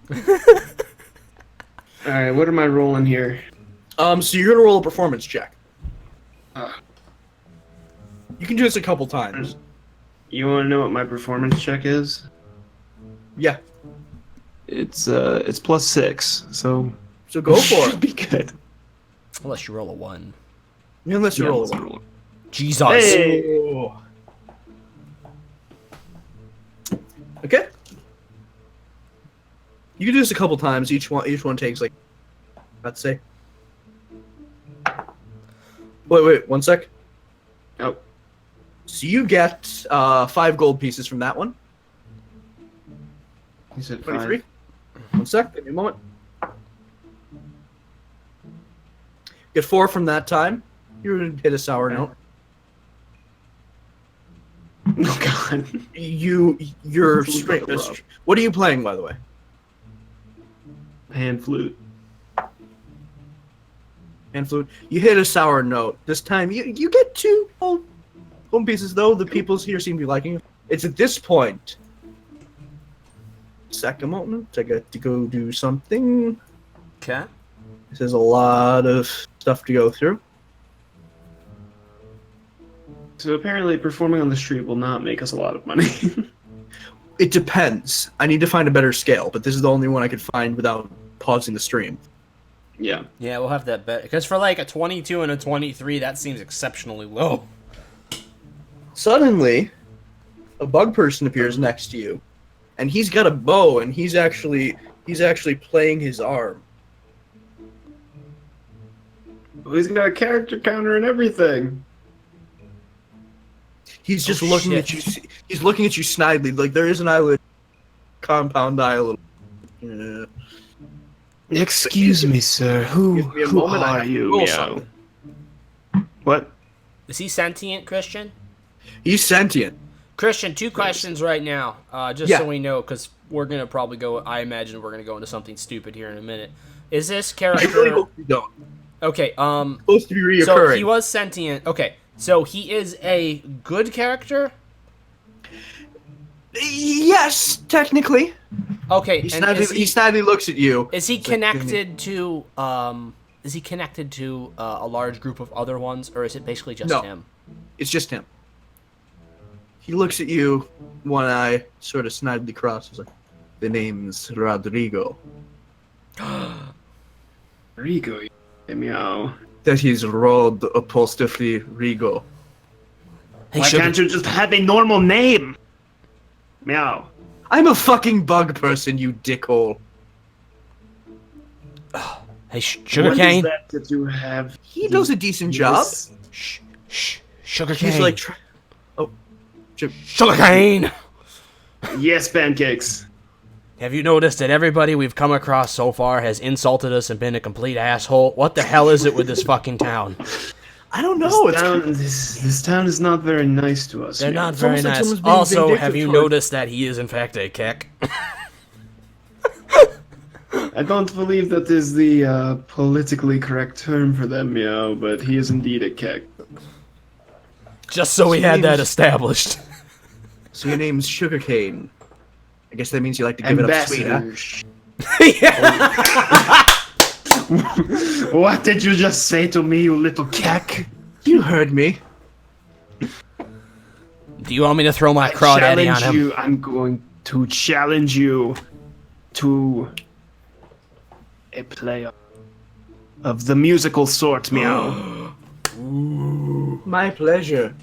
All right, what am I rolling here? So you're gonna roll a performance check. Uh. You can do this a couple times. You want to know what my performance check is? Yeah. It's +6, so So go for should it. be good. Unless you roll a 1. Unless you Yeah, roll let's a 1. roll. Jesus. Hey! Oh. Okay. You can do this a couple times. Each one takes like, let's say. Wait, 1 sec. Oh, So you get 5 gold pieces from that one. you said 23. 5. 1 sec. Give me a moment. Get 4 from that time. You're gonna hit a sour note. Oh god. You're It's straight. a little rough. What are you playing, by the way? Hand flute. Hand flute. You hit a sour note. This time you get 2 home pieces though. The people here seem to be liking it. It's at this point. Second moment, I got to go do something. Okay. This is a lot of stuff to go through. So apparently performing on the street will not make us a lot of money. It depends. I need to find a better scale, but this is the only one I could find without pausing the stream. Yeah. Yeah, we'll have that bet. Because for like a 22 and a 23, that seems exceptionally low. Suddenly, a bug person appears next to you, and he's got a bow, and he's actually playing his arm. Well, he's got a character counter and everything. He's just Oh, looking shit. at you. He's looking at you snidely, like there is an eyelid, compound eye a little. Yeah. Excuse me, sir. Who Give me a moment, I are have to you, roll meow? something. What? Is he sentient, Christian? He's sentient. Christian, 2 questions right now, just Yeah. so we know, because we're going to probably go, I imagine we're going to go into something stupid here in a minute. Is this I really character... hope you don't. Okay, Supposed to be reoccurring. so he was sentient. Okay, so he is a good character? Yes, technically. Okay, He and snidely looks at you. is he It's like, connected to, a large group of other ones, or is it basically just No. him? It's just him. He looks at you, one eye sort of snidely crosses, like, the name's Rodrigo. Rigo, meow. That is Rod apostrophe Rigo. Hey, Why Sugar, can't you just have a normal name? Meow. I'm a fucking bug person, you dickhole. hey, What Sugarcane? is that you have? He does a decent job. Shh, Sugarcane. He's like, Sugarcane! Yes, pancakes. Have you noticed that everybody we've come across so far has insulted us and been a complete asshole? What the hell is it with this fucking town? I don't know. This town is not very nice to us. They're meow. not It's very almost like nice. someone's being Also, vindictive have you toward- noticed that he is in fact a keck? I don't believe that is the politically correct term for them, meow, but he is indeed a keck. Just so we had that established. So your name's Sugarcane. I guess that means you like to give it up sweet, huh? What did you just say to me, you little keck? You heard me. Do you want me to throw my crawdaddy on him? You. I'm going to challenge you to a play of the musical sort, meow. My pleasure.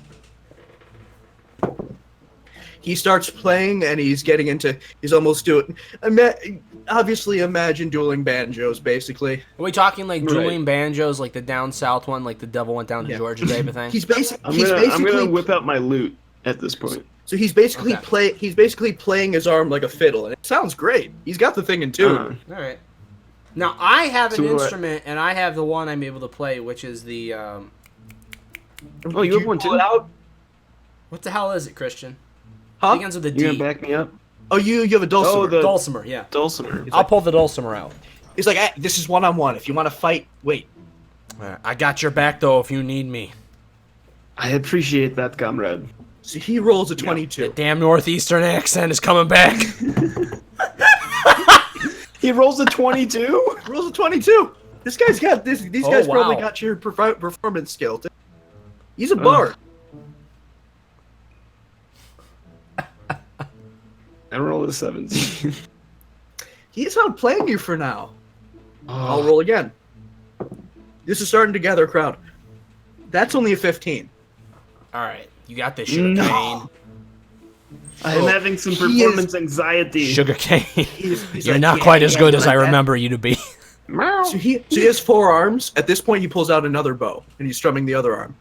He starts playing, and he's getting into. He's almost doing. Obviously, imagine dueling banjos, basically. Are we talking like Right. dueling banjos, like the down south one, like the devil went down to Yeah. Georgia type of thing? He's I'm basically. gonna whip out my lute at this point. So he's basically Okay. He's basically playing his arm like a fiddle, and it sounds great. He's got the thing in tune. All right. Now I have an So what- instrument, and I have the one I'm able to play, which is the. Oh, Did you have one pull too? it out? What the hell is it, Christian? Huh? Begins with a You D. gonna back me up? Oh, you have a dulcimer. Oh, the Dulcimer, yeah. dulcimer. I'll pull the dulcimer out. He's like, this is one-on-one. If you want to fight, wait. I got your back though if you need me. I appreciate that, comrade. So he rolls a The 22. damn northeastern accent is coming back. He rolls a 22? Rolls a 22. This guy's got this. These guys probably wow. got your performance skill. He's a bard. I rolled a 17. He's outplaying you for now. I'll Oh, roll again. This is starting to gather a crowd. That's only a 15. All right, you got this, sugar No. cane. I'm having some he performance anxiety. Sugar cane. He's You're like, not yeah, quite as yeah, good you as like I that? remember you to be. So he has 4 arms. At this point, he pulls out another bow and he's strumming the other arm.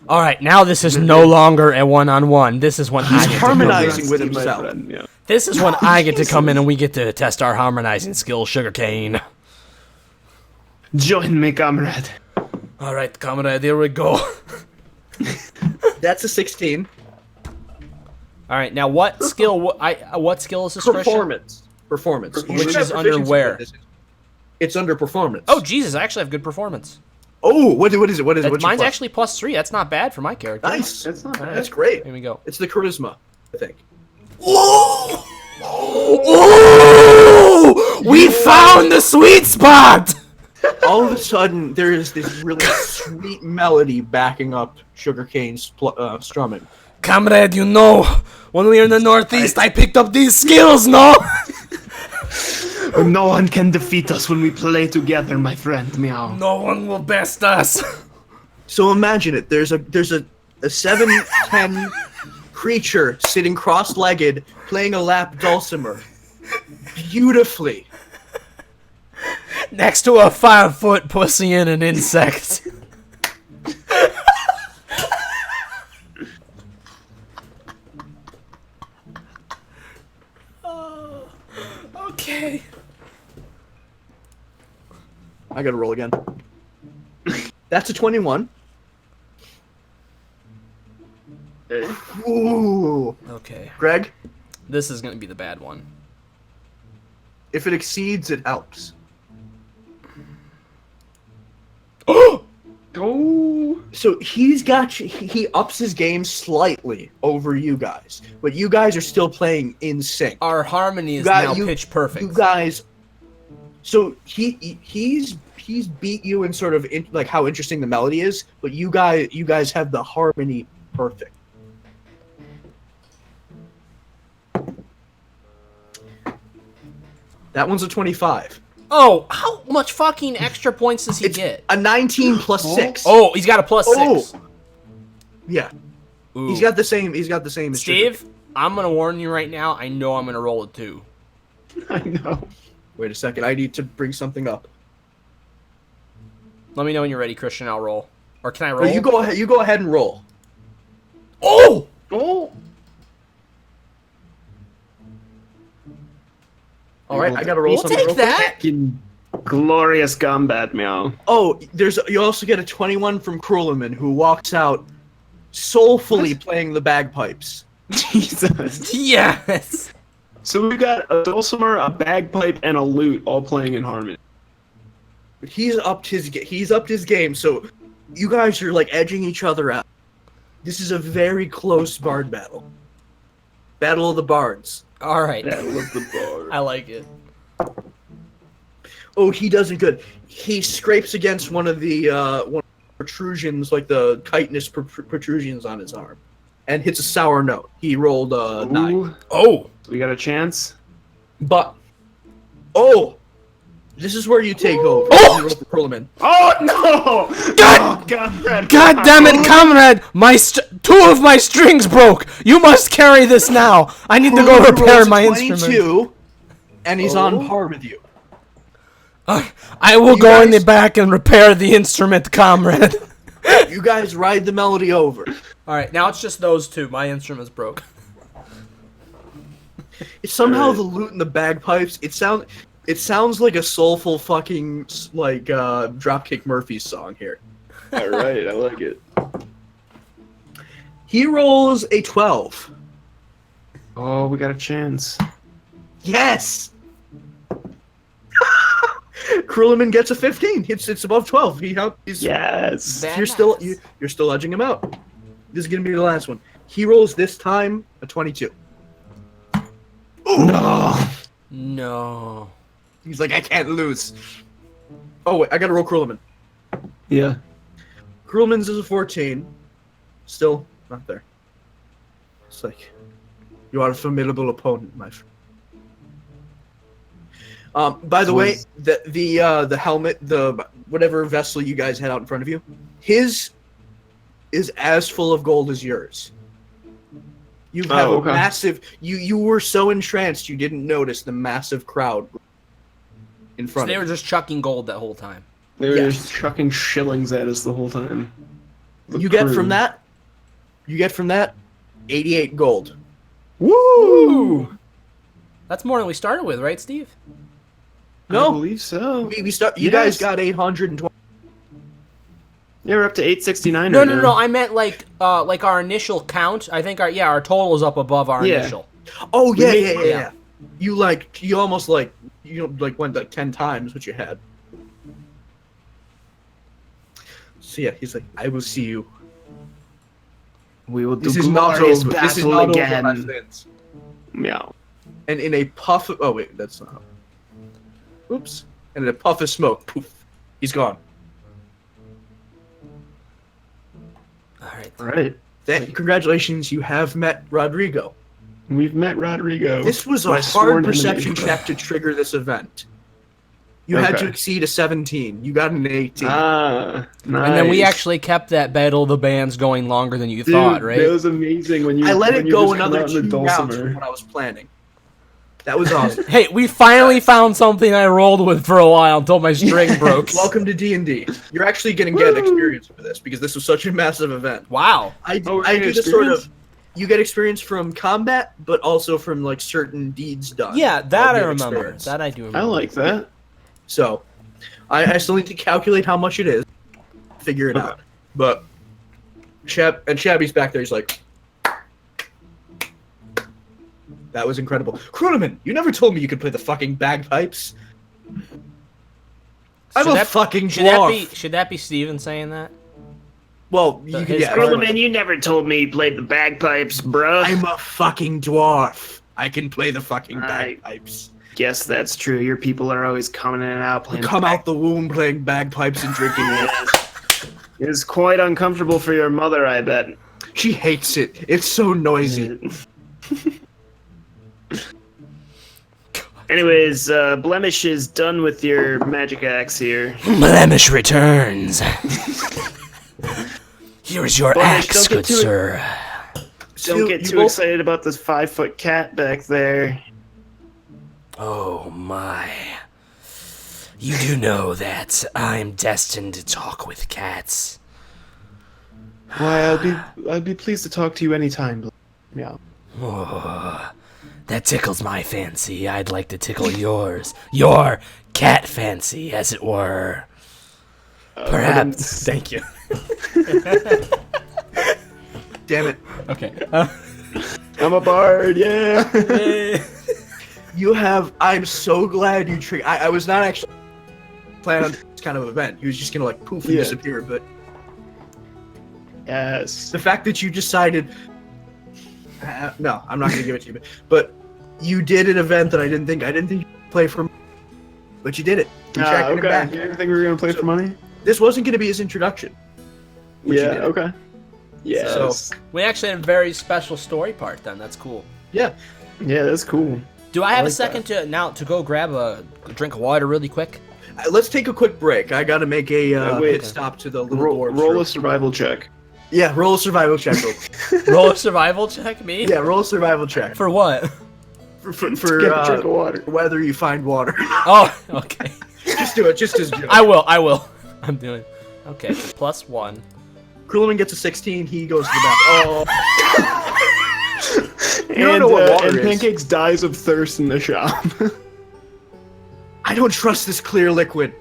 All right, now this is no longer a one-on-one. This is when I He's get to come in. harmonizing with My himself. friend, yeah. This is when I get to come in and we get to test our harmonizing skills, sugar cane. Join me, comrade. All right, comrade, here we go. That's a 16. All right, now what skill? What skill is this? Christian? Performance. You Which should have is under proficiency where? bonuses. It's under performance. Oh Jesus, I actually have good performance. Oh, what is it? What is it? What's your Mine's plus? actually +3. That's not bad for my character. Nice. That's not bad. That's great. Here we go. It's the charisma, I think. Whoa! We found the sweet spot. All of a sudden, there is this really sweet melody backing up Sugarcane's strumming. Comrade, you know, when we were in the Northeast, I picked up these skills, no? No one can defeat us when we play together, my friend. Meow. No one will best us. So imagine it. There's a 7'10" creature sitting cross-legged, playing a lap dulcimer, beautifully. Next to a 5-foot pussy and an insect. Okay. I gotta roll again. That's a 21. Ooh. Okay. Greg, This is gonna be the bad one. if it exceeds, it helps. Oh. So he's got you, he ups his game slightly over you guys, but you guys are still playing in sync. Our harmony is got- now you- pitch perfect. You guys, so he's beat you in sort of like how interesting the melody is, but you guys have the harmony perfect. That one's a 25. Oh, how much fucking extra points does he It's get? a 19 plus 6. Oh, he's got a +6. Oh. Yeah. Ooh. He's got the same as Steve, I'm gonna warn you right now. I know I'm gonna roll a 2. I know. Wait a second. I need to bring something up. Let me know when you're ready, Christian. I'll roll. Or can I roll? Oh, you go ahead. You go ahead and roll. Oh! Oh. All right, I gotta roll We'll something. take real quick. that. Fucking glorious combat, meow. Oh, you also get a 21 from Kruleman, who walks out soulfully playing the bagpipes. Jesus. Yes. So we got a dulcimer, a bagpipe, and a lute all playing in harmony. He's upped his game, so you guys are like edging each other out. This is a very close bard battle. Battle of the bards. All right. That was the bar. I like it. Oh, he doesn't good. He scrapes against one of the protrusions, like the chitinous protrusions on his arm, and hits a sour note. He rolled a 9. Ooh, Oh. we got a chance. But this is where you take over. Oh! You roll for Kruleman. Oh no! God- God God damn it, comrade! Two of my strings broke. You must carry this now. I need to go Kruleman repair rolls a my instrument. 22, and he's on par with you. I will You go in guys- the back and repair the instrument, comrade. You guys ride the melody over. All right, now it's just those two. My instrument's broke. It's somehow the lute and the bagpipes. It sounds like a soulful fucking like Dropkick Murphys song here. All right, I like it. He rolls a 12. Oh, we got a chance. Yes. Kruleman gets a 15. It's above 12. He's Yes. That- you're still edging him out. This is gonna be the last one. He rolls this time a 22. No. No. He's like, I can't lose. Oh wait, I gotta roll Krulman. Yeah. Krulman's is a 14. Still not there. It's like, you are a formidable opponent, my friend. By the way, the helmet, the whatever vessel you guys had out in front of you, his is as full of gold as yours. You have a massive. You were so entranced you didn't notice the massive crowd in front. So they of were just chucking gold that whole time. They were just chucking shillings at us the whole time. You get from that 88 gold. Woo! That's more than we started with, right, Steve? No, I believe so. we start. You guys got 820. Yeah, we're up to 869. No, right no, now. no. I meant like our initial count. I think our total is up above our Yeah. initial. Oh yeah, made- yeah. You almost went like 10 times what you had. So yeah, he's like, I will see you. We will do This is not glorious over. This is battle not again. over, my friends. Meow. And in a puff of, oh wait, that's not. Oops. And in a puff of smoke, poof, he's gone. All right. All right. Congratulations, you have met Rodrigo. We've met Rodrigo. This was a my hard sworn perception enemy. check to trigger this event. You had Okay. to exceed a 17. You got an 18. Ah, nice. And then we actually kept that Battle of the Bands going longer than you Dude, thought, right? It was amazing when you. I let when it you go just come another out in the 2 rounds dulcimer. from what I was planning. That was awesome. Hey, we finally found something I rolled with for a while until my string broke. Welcome to D&D. You're actually going to get experience for this because this was such a massive event. Wow. I Oh, we're do getting this sort experience? of. You get experience from combat, but also from like certain deeds done. Yeah, that I I'll get remember. experience. That I do remember. I like that. So, I still need to calculate how much it is, figure it Okay. out. But Shabby's back there. He's like, that was incredible. Kroneman, you never told me you could play the fucking bagpipes. I'm Should a that- fucking Should that dwarf. should that be Steven saying that? Well, you his can, yeah. part- Man, you never told me you played the bagpipes, bruh. I'm a fucking dwarf. I can play the fucking I- bagpipes. Guess that's true. Your people are always coming in and out playing. Come out the womb playing bagpipes and drinking it. It is quite uncomfortable for your mother, I bet. She hates it. It's so noisy. Anyways, Blemish is done with your magic axe here. Blemish returns. Here is your Blemish, axe, don't get good too- sir. Don't get you too both- excited about this 5-foot cat back there. Oh my. You do know that I'm destined to talk with cats. Why, I'd be pleased to talk to you anytime. Meow. Oh, that tickles my fancy. I'd like to tickle yours. Your cat fancy, as it were. Perhaps. Thank you. Damn it. Okay. I'm a bard, yeah. You have. I'm so glad you triggered. I was not actually planning on this kind of event. He was just gonna like poof and Yeah. disappear. But Yes. the fact that you decided. No, I'm not gonna give it to you. But you did an event that I didn't think you could play for. But you did it. You tracking it Okay. back. You didn't think we were gonna play for money? This wasn't gonna be his introduction. But you Yeah. did it. Okay. Yes. So- We actually had a very special story part then. That's cool. Yeah. Yeah, that's cool. Do I have like a second to go grab a drink of water really quick? Let's take a quick break. I gotta make a wait. pit stop to the little Roll, dwarves roll room. a survival check. Yeah, roll a survival check. Roll a survival check, me? Yeah, roll a survival check For what? for Get a drink of water. whether you find water. Oh, okay. Just do it, just as joke. I will. I'm doing. Okay, +1. Krulman gets a 16. He goes to the back. Oh, And, don't know what water and is. Pancakes dies of thirst in the shop. I don't trust this clear liquid.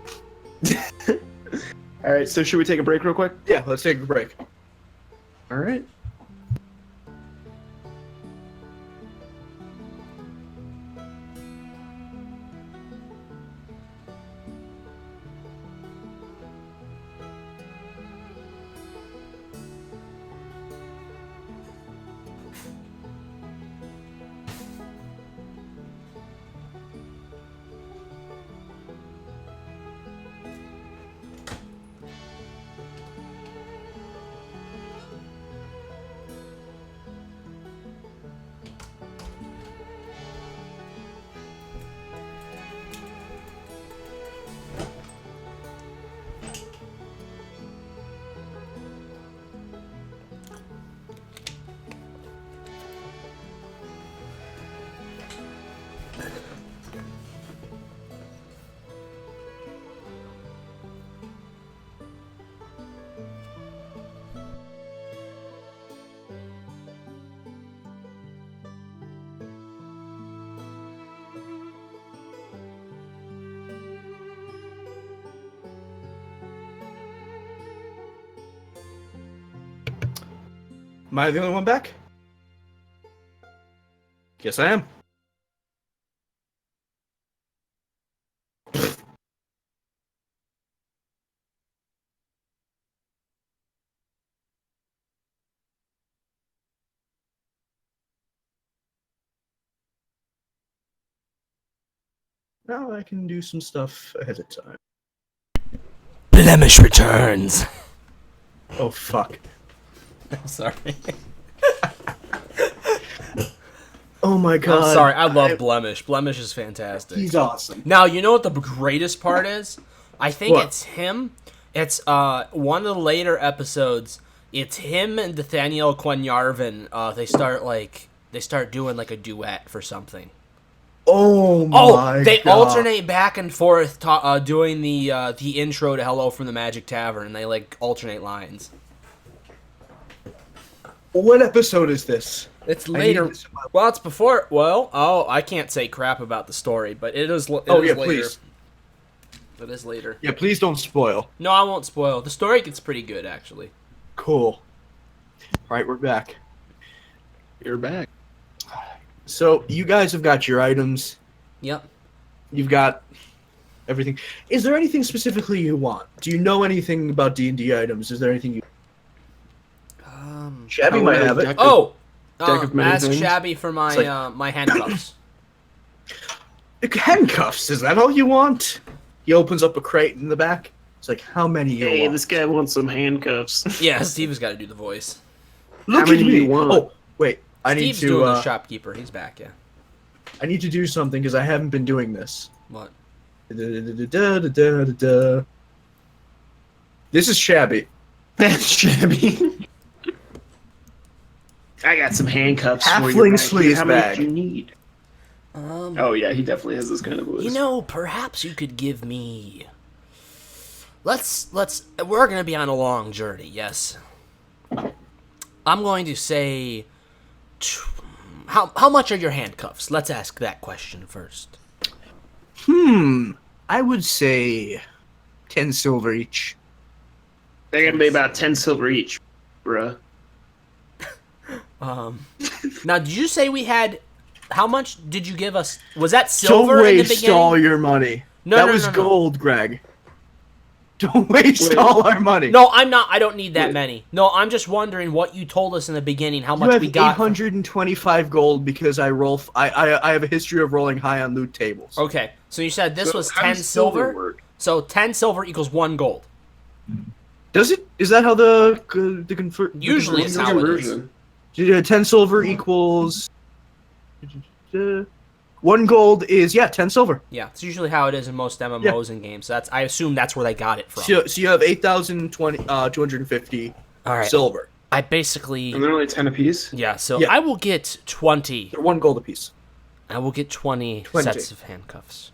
All right, so should we take a break real quick? Yeah, let's take a break. All right. Am I the only one back? Yes, I am. Now I can do some stuff ahead of time. Blemish returns. Oh, fuck. I'm sorry. Oh my god. I'm sorry. I love Blemish. Blemish is fantastic. He's awesome. Now, you know what the greatest part is? I think What? it's him. It's one of the later episodes. It's him and Nathaniel Quanyarvin. They start doing like a duet for something. Oh my Oh, they god. alternate back and forth doing the intro to Hello from the Magic Tavern. They like alternate lines. What episode is this? It's I need later. this in my- Well, it's before. Well, I can't say crap about the story, but it is. It Oh, is yeah, later. please. It is later. Yeah, please don't spoil. No, I won't spoil. The story gets pretty good, actually. Cool. Alright, we're back. You're back. So, you guys have got your items. Yep. You've got everything. Is there anything specifically you want? Do you know anything about D&D items? Is there anything you... Shabby Oh, might yeah, have it. deck- Oh, Deck of many ask things. Shabby for my It's like- my handcuffs. Handcuffs, is that all you want? He opens up a crate in the back. It's like, how many you Hey, want? this guy wants some handcuffs. Yeah, Steve's got to do the voice. Look How at many do me. you want? Oh, wait. I need Steve's to doing the shopkeeper. He's back. Yeah. I need to do something because I haven't been doing this. What? Da-da-da-da-da-da-da. This is Shabby. That's shabby. I got some handcuffs for you. Halfling back here. sleaze How many bag. do you need? Oh yeah, he definitely has this kind of voice. You know, perhaps you could give me. Let's. We're gonna be on a long journey. Yes. I'm going to say. How much are your handcuffs? Let's ask that question first. I would say 10 silver each. They're gonna be about 10 silver each, bruh. Now, did you say we had? How much did you give us? Was that silver Don't in the waste beginning? all your money. No, that no, was no, no. gold, Greg. Don't waste Wait. all our money. No, I'm not. I don't need that Wait. many. No, I'm just wondering what you told us in the beginning. How You much have we got? 825 gold because I roll. I have a history of rolling high on loot tables. Okay, so you said this So was how 10 does silver. work? So 10 silver equals 1 gold. Does it? Is that how the convert? Usually What's it's the how it is. conversion? 10 silver equals. 1 gold is 10 silver. Yeah, it's usually how it is in most MMOs and games. That's I assume that's where they got it from. So you have 8,250 All right. silver. I basically And they're only 10 apiece? yeah. So Yeah. I will get 20. They're 1 gold apiece. I will get 20 20. sets of handcuffs.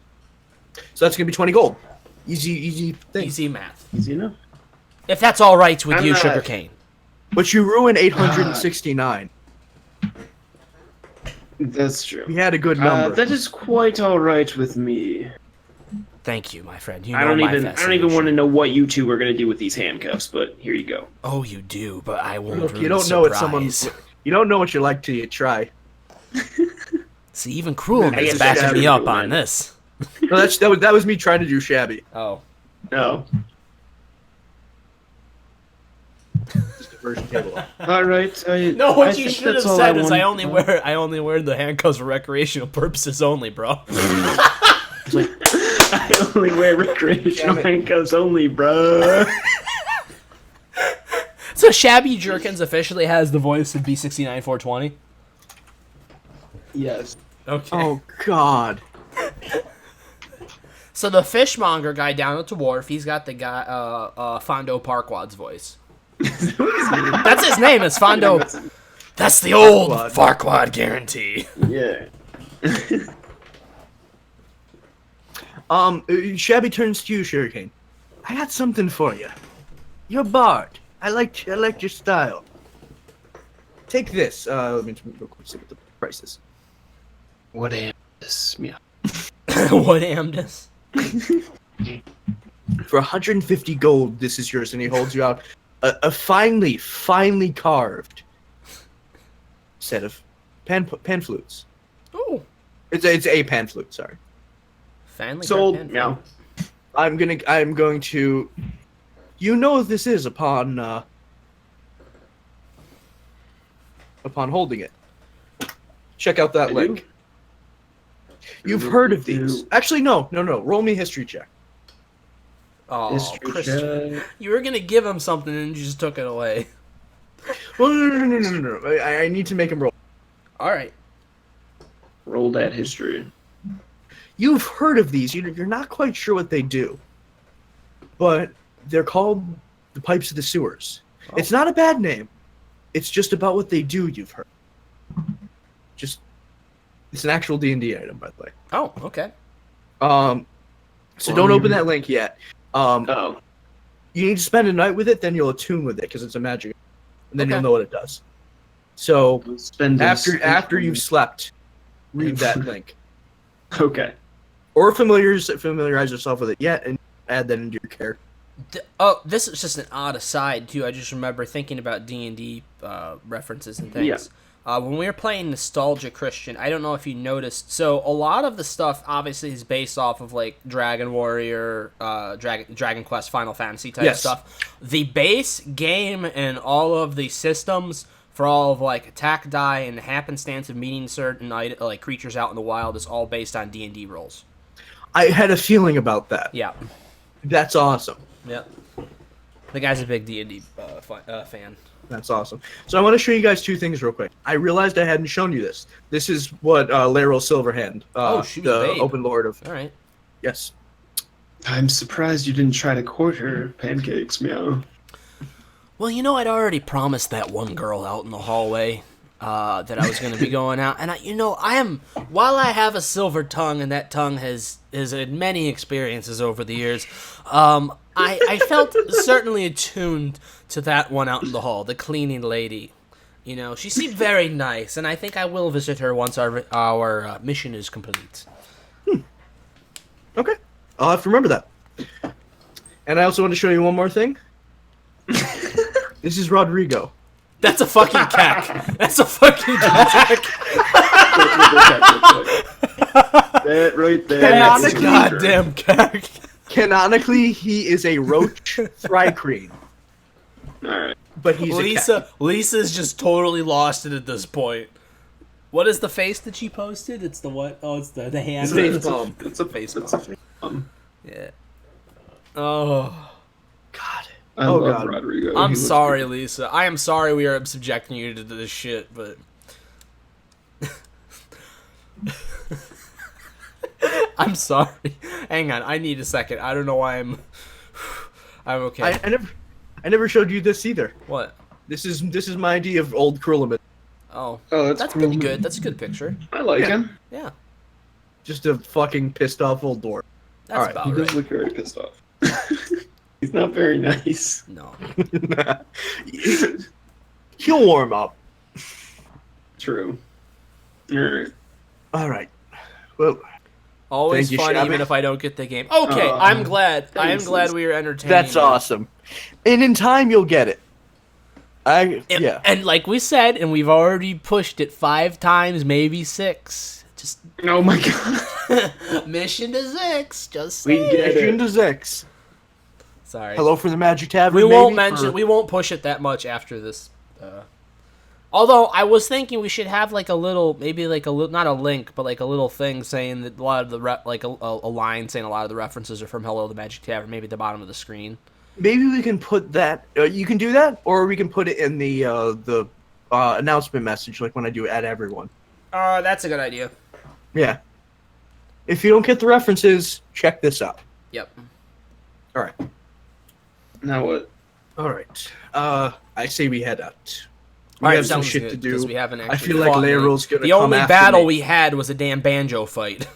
So that's gonna be 20 gold. Easy thing. Easy math. Easy enough. If that's all right with I'm you, not- Sugarcane. But you ruined 869. That's true. We had a good number. That is quite alright with me. Thank you, my friend. You know I don't my even want fascination. to know what you two are gonna do with these handcuffs, but here you go. Oh, you do, but I won't. Look, ruin you don't the know what surprise. someone's. You don't know what you like till you try. See, even Cruel I is guess backing Shabby me up would on win. this. No, that was me trying to do shabby. Oh. No. Just diversion table. Alright. No, what I you think should have that's all said is I wanted. only wear the handcuffs for recreational purposes only, bro. I only wear recreational Damn it. handcuffs only, bruh. So Shabby Jerkins officially has the voice of B69420. Yes. Okay. Oh God. So the fishmonger guy down at the wharf, he's got the guy Fondo Parkwad's voice. That's his name, is Fondo. That's the old Farquaad. Farquad guarantee. Yeah. Shabby turns to you, Sugarcane. I got something for you. You're a bard. I like your style. Take this. Let me real quick see what the price is. What am this? Yeah. What Amdus? For 150 gold, this is yours, and he holds you out a finely carved set of pan flutes. Oh, It's a pan flute. Sorry. finally. Sold. Meow. I'm going to. You know what this is upon holding it. Check out that I link. do. You've heard of these? Actually, no. Roll me a history check. Oh, History Christian. check. You were gonna give him something and you just took it away. Well, no. I need to make him roll. All right. Roll that history. You've heard of these. You're not quite sure what they do, but they're called the pipes of the sewers. Oh. It's not a bad name. It's just about what they do. You've heard. It's an actual D&D item, by the way. Oh, okay. So Well, don't open that link yet. Oh. You need to spend a night with it, then you'll attune with it because it's a magic, and then Okay. you'll know what it does. So Spend after you've slept, read that link, Okay. or familiarize yourself with it yet, and add that into your character. This is just an odd aside too. I just remember thinking about D&D references and things. Yeah. When we were playing Nostalgia Christian, I don't know if you noticed. So a lot of the stuff obviously is based off of like Dragon Warrior, Dragon Quest, Final Fantasy type stuff. The base game and all of the systems for all of like attack die and the happenstance of meeting certain like creatures out in the wild is all based on D&D rules. I had a feeling about that. Yeah. That's awesome. Yep. The guy's a big D&D fan. That's awesome. So I want to show you guys two things real quick. I realized I hadn't shown you this. This is what Laeral Silverhand, she was the babe. Open Lord of. All right. Yes. I'm surprised you didn't try to court her, Pancakes, meow. Well, you know, I'd already promised that one girl out in the hallway that I was going to be going out, and while I have a silver tongue, and that tongue has had many experiences over the years, I felt certainly attuned to that one out in the hall, the cleaning lady. You know, she seemed very nice, and I think I will visit her once our mission is complete. Okay. I'll have to remember that. And I also want to show you one more thing. This is Rodrigo. That's a fucking cack. That's a fucking cack. That right there. That's a Canonically- goddamn cack. Canonically, he is a roach thrycreen, Alright. but he's a cat. Lisa's just totally lost it at this point. What is the face that she posted? It's the what? Oh, it's the hand. It's face palm. It's a Face it's a palm. face palm. Yeah. Oh, God. I Oh, love God. Rodrigo. I'm He looks sorry, good. Lisa. I am sorry we are subjecting you to this shit, but I'm sorry. Hang on, I need a second. I don't know why I'm okay. I never showed you this either. What? This is my idea of old Krulliman. Oh, Oh, that's cool. pretty good. That's a good picture. I like Yeah. him. Yeah, Just a fucking pissed off old dwarf. that's Alright, about He does right. look very pissed off. He's not very nice. No. He'll warm up. True. Alright. All right. Well, Always Thank you, fun, Shabby. even if I don't get the game. Okay, I'm glad. I am thanks, glad Liz. we were entertained. that's awesome. And in time, you'll get it. Yeah. And like we said, and we've already pushed it 5 times, maybe 6. Just Oh my god. mission to 6. Just We saying. get Get it. into Zex. Sorry. Hello for the Magic Tavern. We won't maybe, mention. or- We won't push it that much after this. Although I was thinking we should have like a little, maybe like a little, not a link, but like a little thing saying that a lot of the like a line saying a lot of the references are from Hello the Magic Tavern, maybe at the bottom of the screen. Maybe we can put that. You can do that, or we can put it in the announcement message, like when I do add everyone. That's a good idea. Yeah. If you don't get the references, check this out. Yep. All right. Now what? All right. I say we head out. We Alright, have some sounds shit good, to do. 'cause we haven't I actually feel like fought any. Laeral's gonna The come only after battle me. we had was a damn banjo fight.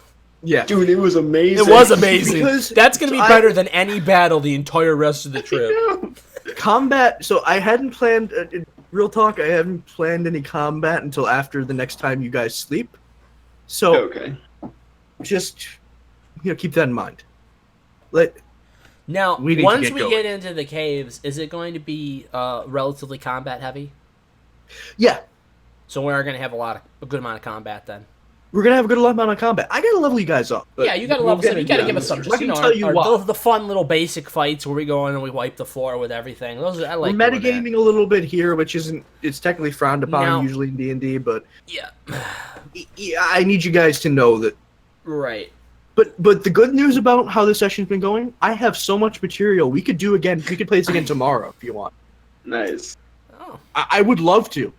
Yeah. Dude, it was amazing. It was amazing. Because That's gonna be I- better than any battle the entire rest of the trip. Combat. So I hadn't planned. Real talk. I haven't planned any combat until after the next time you guys sleep. So Okay. just keep that in mind. Let Now, We need to once get we going. get into the caves, is it going to be relatively combat heavy? yeah. So we are going to have a good amount of combat then. We're gonna have a good amount of combat. I gotta level you guys up. Yeah, you got to level some. You got to give us some. Let me tell you what. The fun little basic fights where we go in and we wipe the floor with everything. Those I like. We're metagaming a little bit here, which isn't. It's technically frowned upon Now- usually in D&D, but Yeah. I need you guys to know that. Right. But the good news about how this session's been going, I have so much material. We could play this again tomorrow if you want. Nice. Oh, I would love to,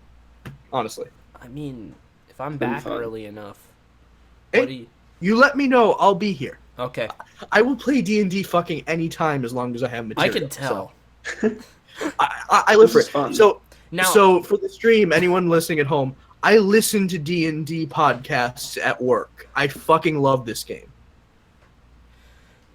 honestly. I mean, if I'm Been back fun. early enough. Hey. What do you? You let me know. I'll be here. Okay, I will play D&D fucking anytime as long as I have I material. can tell. So, I live for This is it. fun. Now, So for the stream, anyone listening at home, I listen to D&D podcasts at work. I fucking love this game.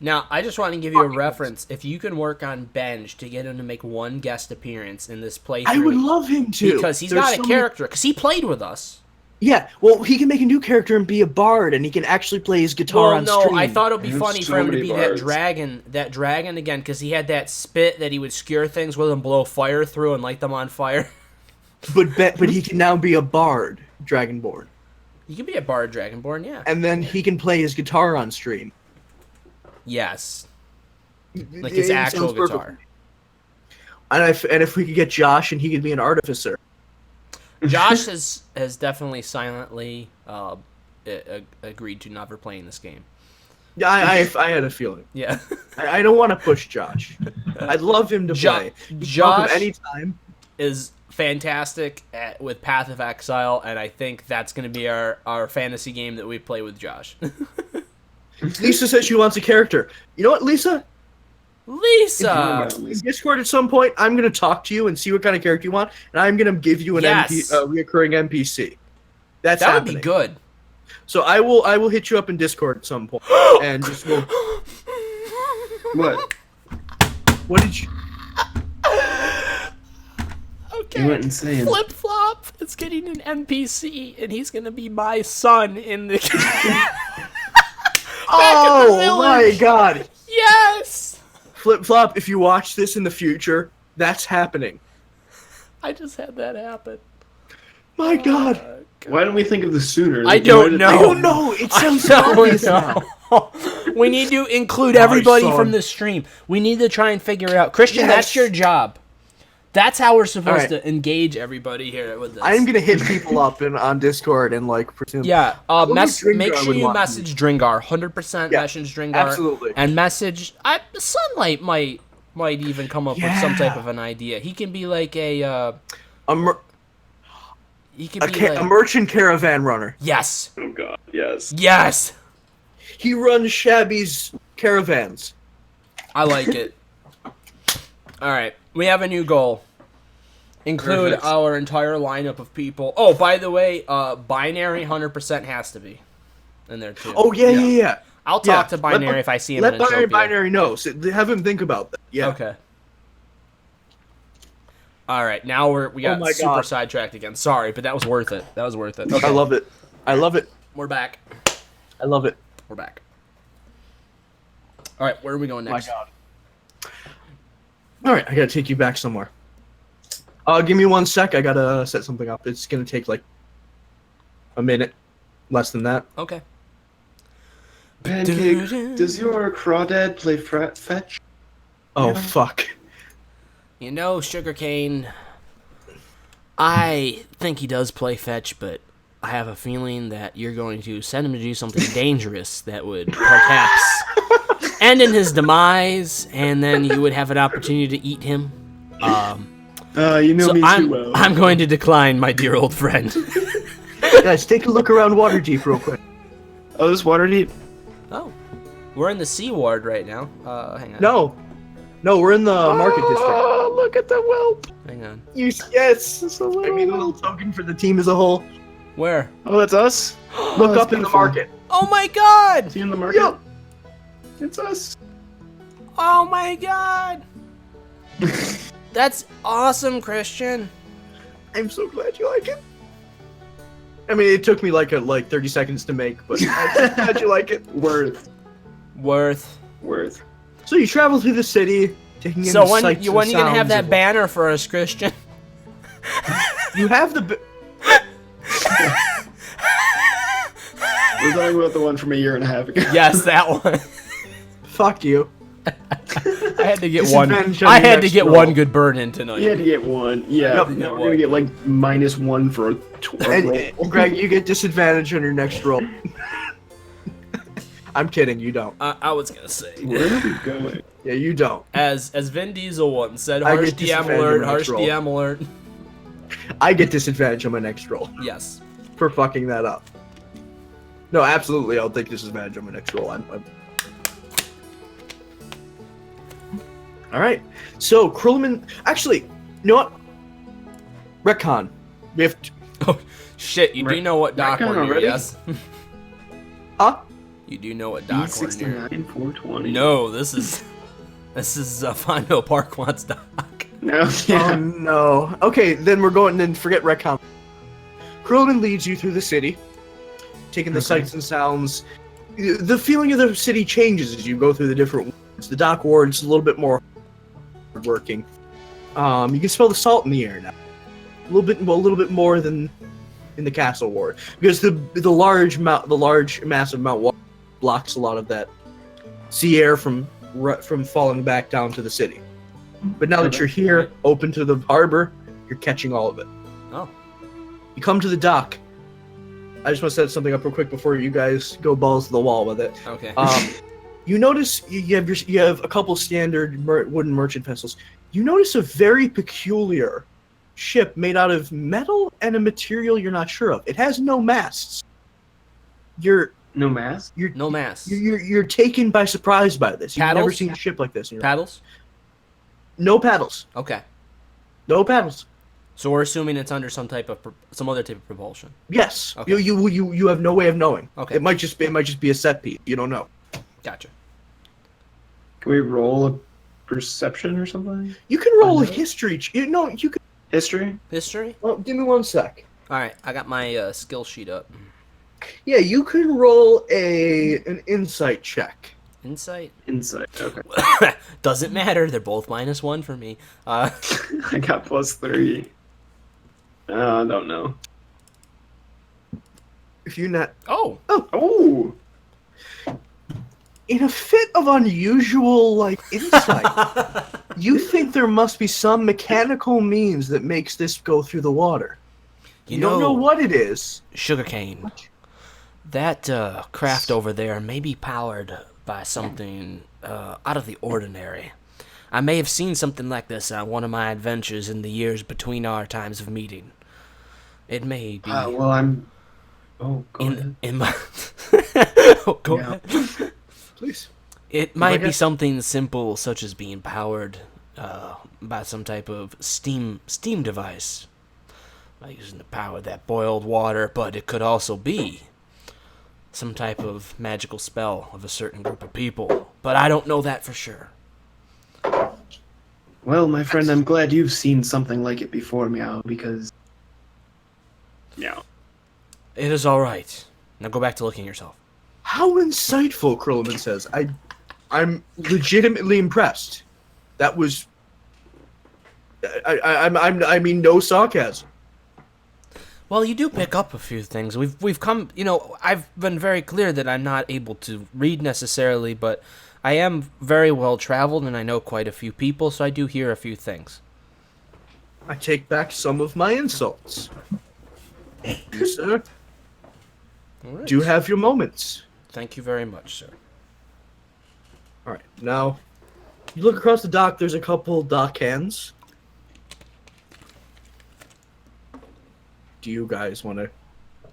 I just want to give you a reference. If you can work on Benj to get him to make one guest appearance in this playthrough, I would love him to. because he's There's got so a many- character. Because he played with us. Yeah, well, he can make a new character and be a bard, and he can actually play his guitar Well, on no, stream. I thought it would be There's funny so for him to many be bards. that dragon again, because he had that spit that he would skewer things with and blow fire through and light them on fire. But he can now be a bard, Dragonborn, You can be a bard dragonborn, yeah. and then he can play his guitar on stream. Yes, like his It actual sounds perfect. guitar. And if we could get Josh, and he could be an artificer. Josh has definitely silently agreed to never playing this game. Yeah, I had a feeling. Yeah. I don't want to push Josh. I'd love him to play. Josh anytime. is fantastic with Path of Exile, and I think that's going to be our fantasy game that we play with Josh. Lisa says she wants a character. You know what, Lisa? Lisa! In Discord at some point, I'm going to talk to you and see what kind of character you want, and I'm going to give you an Yes. reoccurring NPC. That's That would happening. be good. So I will hit you up in Discord at some point, and just we'll, What? what did you? Okay. You went insane. Flip Flop is getting an NPC, and he's going to be my son in the. Oh my God! Yes! Flip Flop, if you watch this in the future, that's happening. I just had that happen. My God! Why don't we think of this sooner? I don't Why did- know. I don't know. It sounds I don't obvious now. know. We need to include everybody son. from the stream. We need to try and figure it out. Christian, that's Yes. your job. That's how we're supposed All right. to engage everybody here with this. I'm gonna hit people up on Discord and like presume. Yeah, wonder if Dringar make sure would you want message Dringar. 100% Yeah, message Dringar. absolutely. And message... Sunlight might even come up with some type Yeah. of an idea. He can be like a... A, mer- he can a, be ca- like... a merchant caravan runner. Yes! Oh god, yes. Yes! He runs Shabby's caravans. I like it. Alright, we have a new goal. Include Perfect. our entire lineup of people. Oh, by the way, binary 100% has to be in there too. Oh yeah. I'll yeah. talk to binary Let- if I see him Let in Entropia. binary know. So have him think about that. Yeah. Okay. All right, now we got my super God. sidetracked again. Sorry, but that was worth it. That was worth it. Okay, I love it. I love it. we're back. I love it. We're back. All right, where are we going next? My God. All right, I gotta take you back somewhere. Give me 1 sec. I gotta set something up. It's gonna take like a minute, less than that. Okay. Pancake, does your crawdad play fetch? Oh Yeah. fuck. You know, Sugarcane, I think he does play fetch, but I have a feeling that you're going to send him to do something dangerous that would perhaps end in his demise, and then you would have an opportunity to eat him. You know So me I'm, too well. I'm going to decline, my dear old friend. Guys, take a look around Waterdeep real quick. Oh, this water deep. Oh, we're in the C ward right now. Hang on. No, we're in the market district. Oh, look at the whelp. Hang on. Yes. It's a I little mean, a little token for the team as a whole. Where? Oh, that's us. Look that's up in the beautiful. market. Oh my god! See you in the market. Yup. It's us. Oh my god! That's awesome, Christian. I'm so glad you like it. I mean, it took me like 30 seconds to make, but I'm glad you like it. Worth. Worth. So you travel through the city, taking in So the when sights you and gonna have sounds that of- banner for us, Christian? You have the. We're talking about the one from a year and a half ago. Yes, that one. Fuck you. I had to get one. Disadvantage on I your had to next get roll. one good burn in tonight. You had to get one. Yeah. Yep. Now we're gonna get like -1 for a And, Greg, you get disadvantage on your next roll. I'm kidding, you don't. I was gonna say. Where are we going? Yeah, you don't. As Vin Diesel once said, I harsh get DM disadvantage alert, on my harsh next roll. DM alert. I get disadvantage on my next roll Yes. for fucking that up. No, absolutely, I'll take disadvantage on my next roll. All right. So Krillman, actually, you know what? Retcon. We have. Oh shit! You do know what dock Retcon we're near, already? yes? Huh? You do know what dock we're near. E69 420. No, this is Fondo Park wants dock. No. Oh Yeah. no. Okay, then we're going. Then forget retcon. Krillman leads you through the city, taking the Okay. sights and sounds. The feeling of the city changes as you go through the different wards. The dock ward's a little bit more working. You can smell the salt in the air now. A little bit more than in the castle ward, because the large massive Mount Water blocks a lot of that sea air from falling back down to the city. But now that Okay. you're here, open to the harbor, you're catching all of it. Oh. You come to the dock. I just want to set something up real quick before you guys go balls to the wall with it. Okay. You notice you have a couple standard wooden merchant vessels. You notice a very peculiar ship made out of metal and a material you're not sure of. It has no masts. You're No mask? No mass. you're taken by surprise by this. You've never Paddles? seen a ship like this. In your Paddles. No paddles. Okay. No paddles. So we're assuming it's under some other type of propulsion. Yes. Okay. You have no way of knowing. Okay. It might just be a set piece. You don't know. Gotcha. Can we roll a perception or something? You can roll a know. history. You can. History? History. Well, give me 1 sec. All right. I got my skill sheet up. Yeah, you can roll an insight check. Insight. Insight. Okay. Doesn't matter. They're both -1 for me. I got +3. I don't know. If you not Oh. Oh! in a fit of unusual insight, you think there must be some mechanical means that makes this go through the water. You don't know what it is. Sugarcane. That craft over there may be powered by something out of the ordinary. I may have seen something like this on one of my adventures in the years between our times of meeting. It may be Well, I'm... Oh, go ahead. in my... Oh, go Yeah. ahead. Please. It might be guess- something simple, such as being powered by some type of steam device, like using the power of that boiled water. But it could also be some type of magical spell of a certain group of people. But I don't know that for sure. Well, my friend, I'm glad you've seen something like it before, Meow, because... Meow. It is all right. Now go back to looking yourself. How insightful, Krillman says. I'm legitimately impressed. That was. I mean, no sarcasm. Well, you do pick up a few things. We've come, I've been very clear that I'm not able to read necessarily, but I am very well traveled and I know quite a few people, so I do hear a few things. I take back some of my insults. You, sir, All right. do have your moments. Thank you very much, sir. All right, now you look across the dock. There's a couple dock hands. Do you guys want to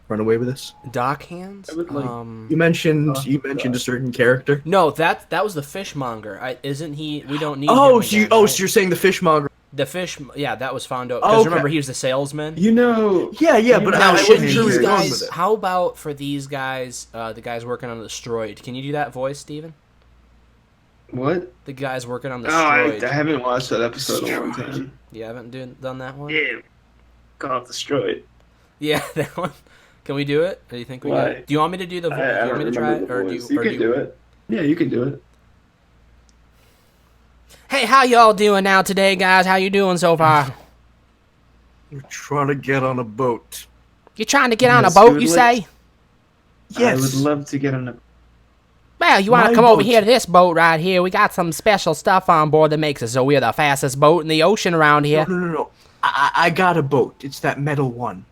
run away with this? Dock hands? I would like- You mentioned a certain character. No, that was the fishmonger. Isn't he? We don't need. Oh, him so you, again, oh, right? so you're saying the fishmonger? The fish. Yeah, that was found out. Oh, Because okay. remember, he was the salesman. You know... Yeah, but Now, I should wasn't sure where these you're going with guys? it. How about for these guys? The guys working on the Destroyed. Can you do that voice, Steven? What? The guys working on the Oh, I Destroyed. haven't watched that episode in a long time. You haven't done that one? Yeah. Got destroyed. Yeah, that one. Can we do it? Or do you think we Why? got? Do you want me to do the voice? I Do you don't want me to try remember it, the or do voice. you? You or can do it. Yeah, you can do it. Hey, how y'all doing now today, guys? How you doing so far? We're trying to get on a boat. You trying to get on a Yes, boat, we you would say? like- I Yes. would love to get on a. Well, you want My to come over boat. here to this boat right here? We got some special stuff on board that makes us so we're the fastest boat in the ocean around here. No. I got a boat. It's that metal one.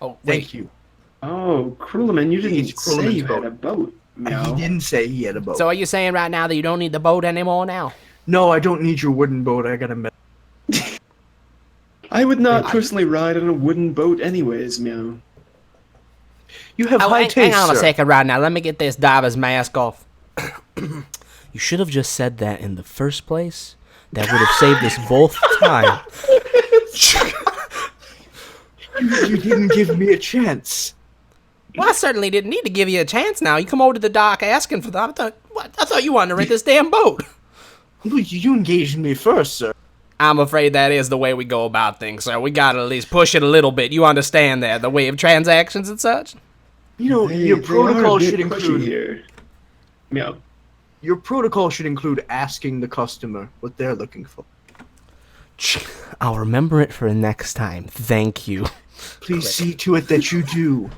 Oh, Thank wait. you. Oh, Krulman, you didn't It's say Krulman's you had boat. a boat. He No. didn't say he had a boat. So are you saying right now that you don't need the boat anymore now? No, I don't need your wooden boat. I got a metal. I would not personally ride on a wooden boat, anyways, meow. You have Oh, high hang taste, on a sir. second right now. Let me get this diver's mask off. You should have just said that in the first place. That would have saved us both time. You didn't give me a chance. Well, I certainly didn't need to give you a chance now. You come over to the dock asking for that. I thought you wanted to rent this damn boat. You engaged me first, sir. I'm afraid that is the way we go about things, sir. We gotta at least push it a little bit. You understand that, the way of transactions and such? You know, They- your they protocol are a bit should pushy include here. Meow. your protocol should include asking the customer what they're looking for. I'll remember it for next time. Thank you. Please see to it that you do.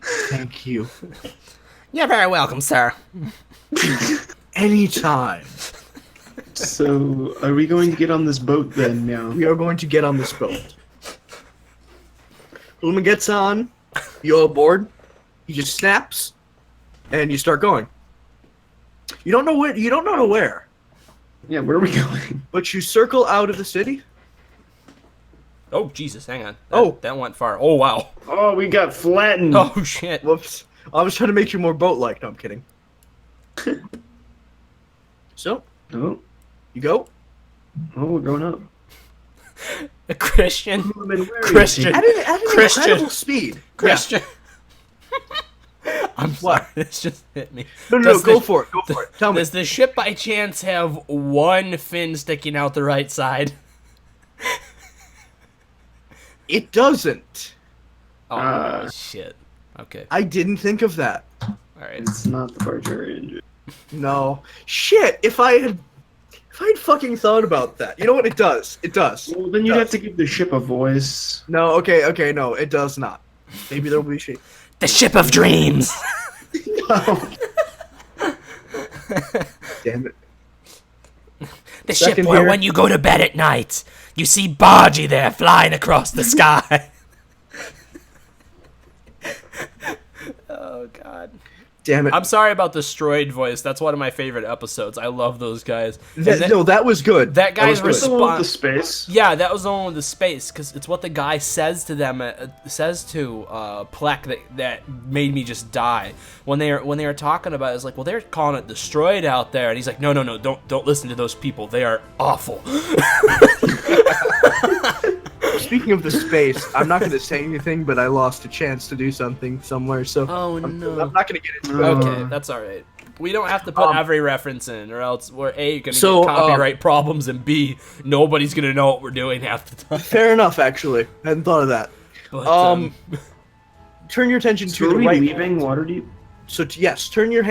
Thank you. You're very welcome, sir. Anytime. So, are we going to get on this boat then, meow? We are going to get on this boat. Lumen gets on, you're aboard, he just snaps, and you start going. You don't know where, Yeah, where are we going? but you circle out of the city. Oh, Jesus, hang on. Oh. That went far. Oh, wow. Oh, we got flattened. Oh, shit. Whoops. I was trying to make you more boat-like. No, I'm kidding. So, Oh, you go. we're going up. Christian. Krulman, where are you Christian. taking- At an Christian. incredible speed. Christian. I'm sorry. What? This just hit me. No, Does go the- for it. Go for it. Tell me. Does the ship by chance have one fin sticking out the right side? It doesn't. Oh, shit. Okay. I didn't think of that. All right. It's not the Barbarian. No. Shit, if I had fucking thought about that. You know what? It does. It does. Well, then you'd Does. have to give the ship a voice. No, okay, no, it does not. Maybe there'll be shit. The ship of dreams. No. Damn it. The ship Second where here. when you go to bed at night, you see Bargy there flying across the sky. Oh, God. Damn it. I'm sorry about the Stroid voice. That's one of my favorite episodes. I love those guys. And No, that was good. that guy's was What's the good. one with the space? Yeah, that was the one with the space, because it's what the guy says to them, says to Plek that made me just die. When they were talking about it, it's like, well, they're calling it destroyed out there, and he's like, no, don't listen to those people. They are awful. Speaking of the space, I'm not going to say anything, but I lost a chance to do something somewhere, so Oh, I'm no. not going to get into it. Okay, that's all right. We don't have to put every reference in, or else we're A, going to So, get copyright problems, and B, nobody's going to know what we're doing half the time. Fair enough, actually. I hadn't thought of that. But, Turn your attention So to are the we right. leaving Waterdeep? So yes, turn your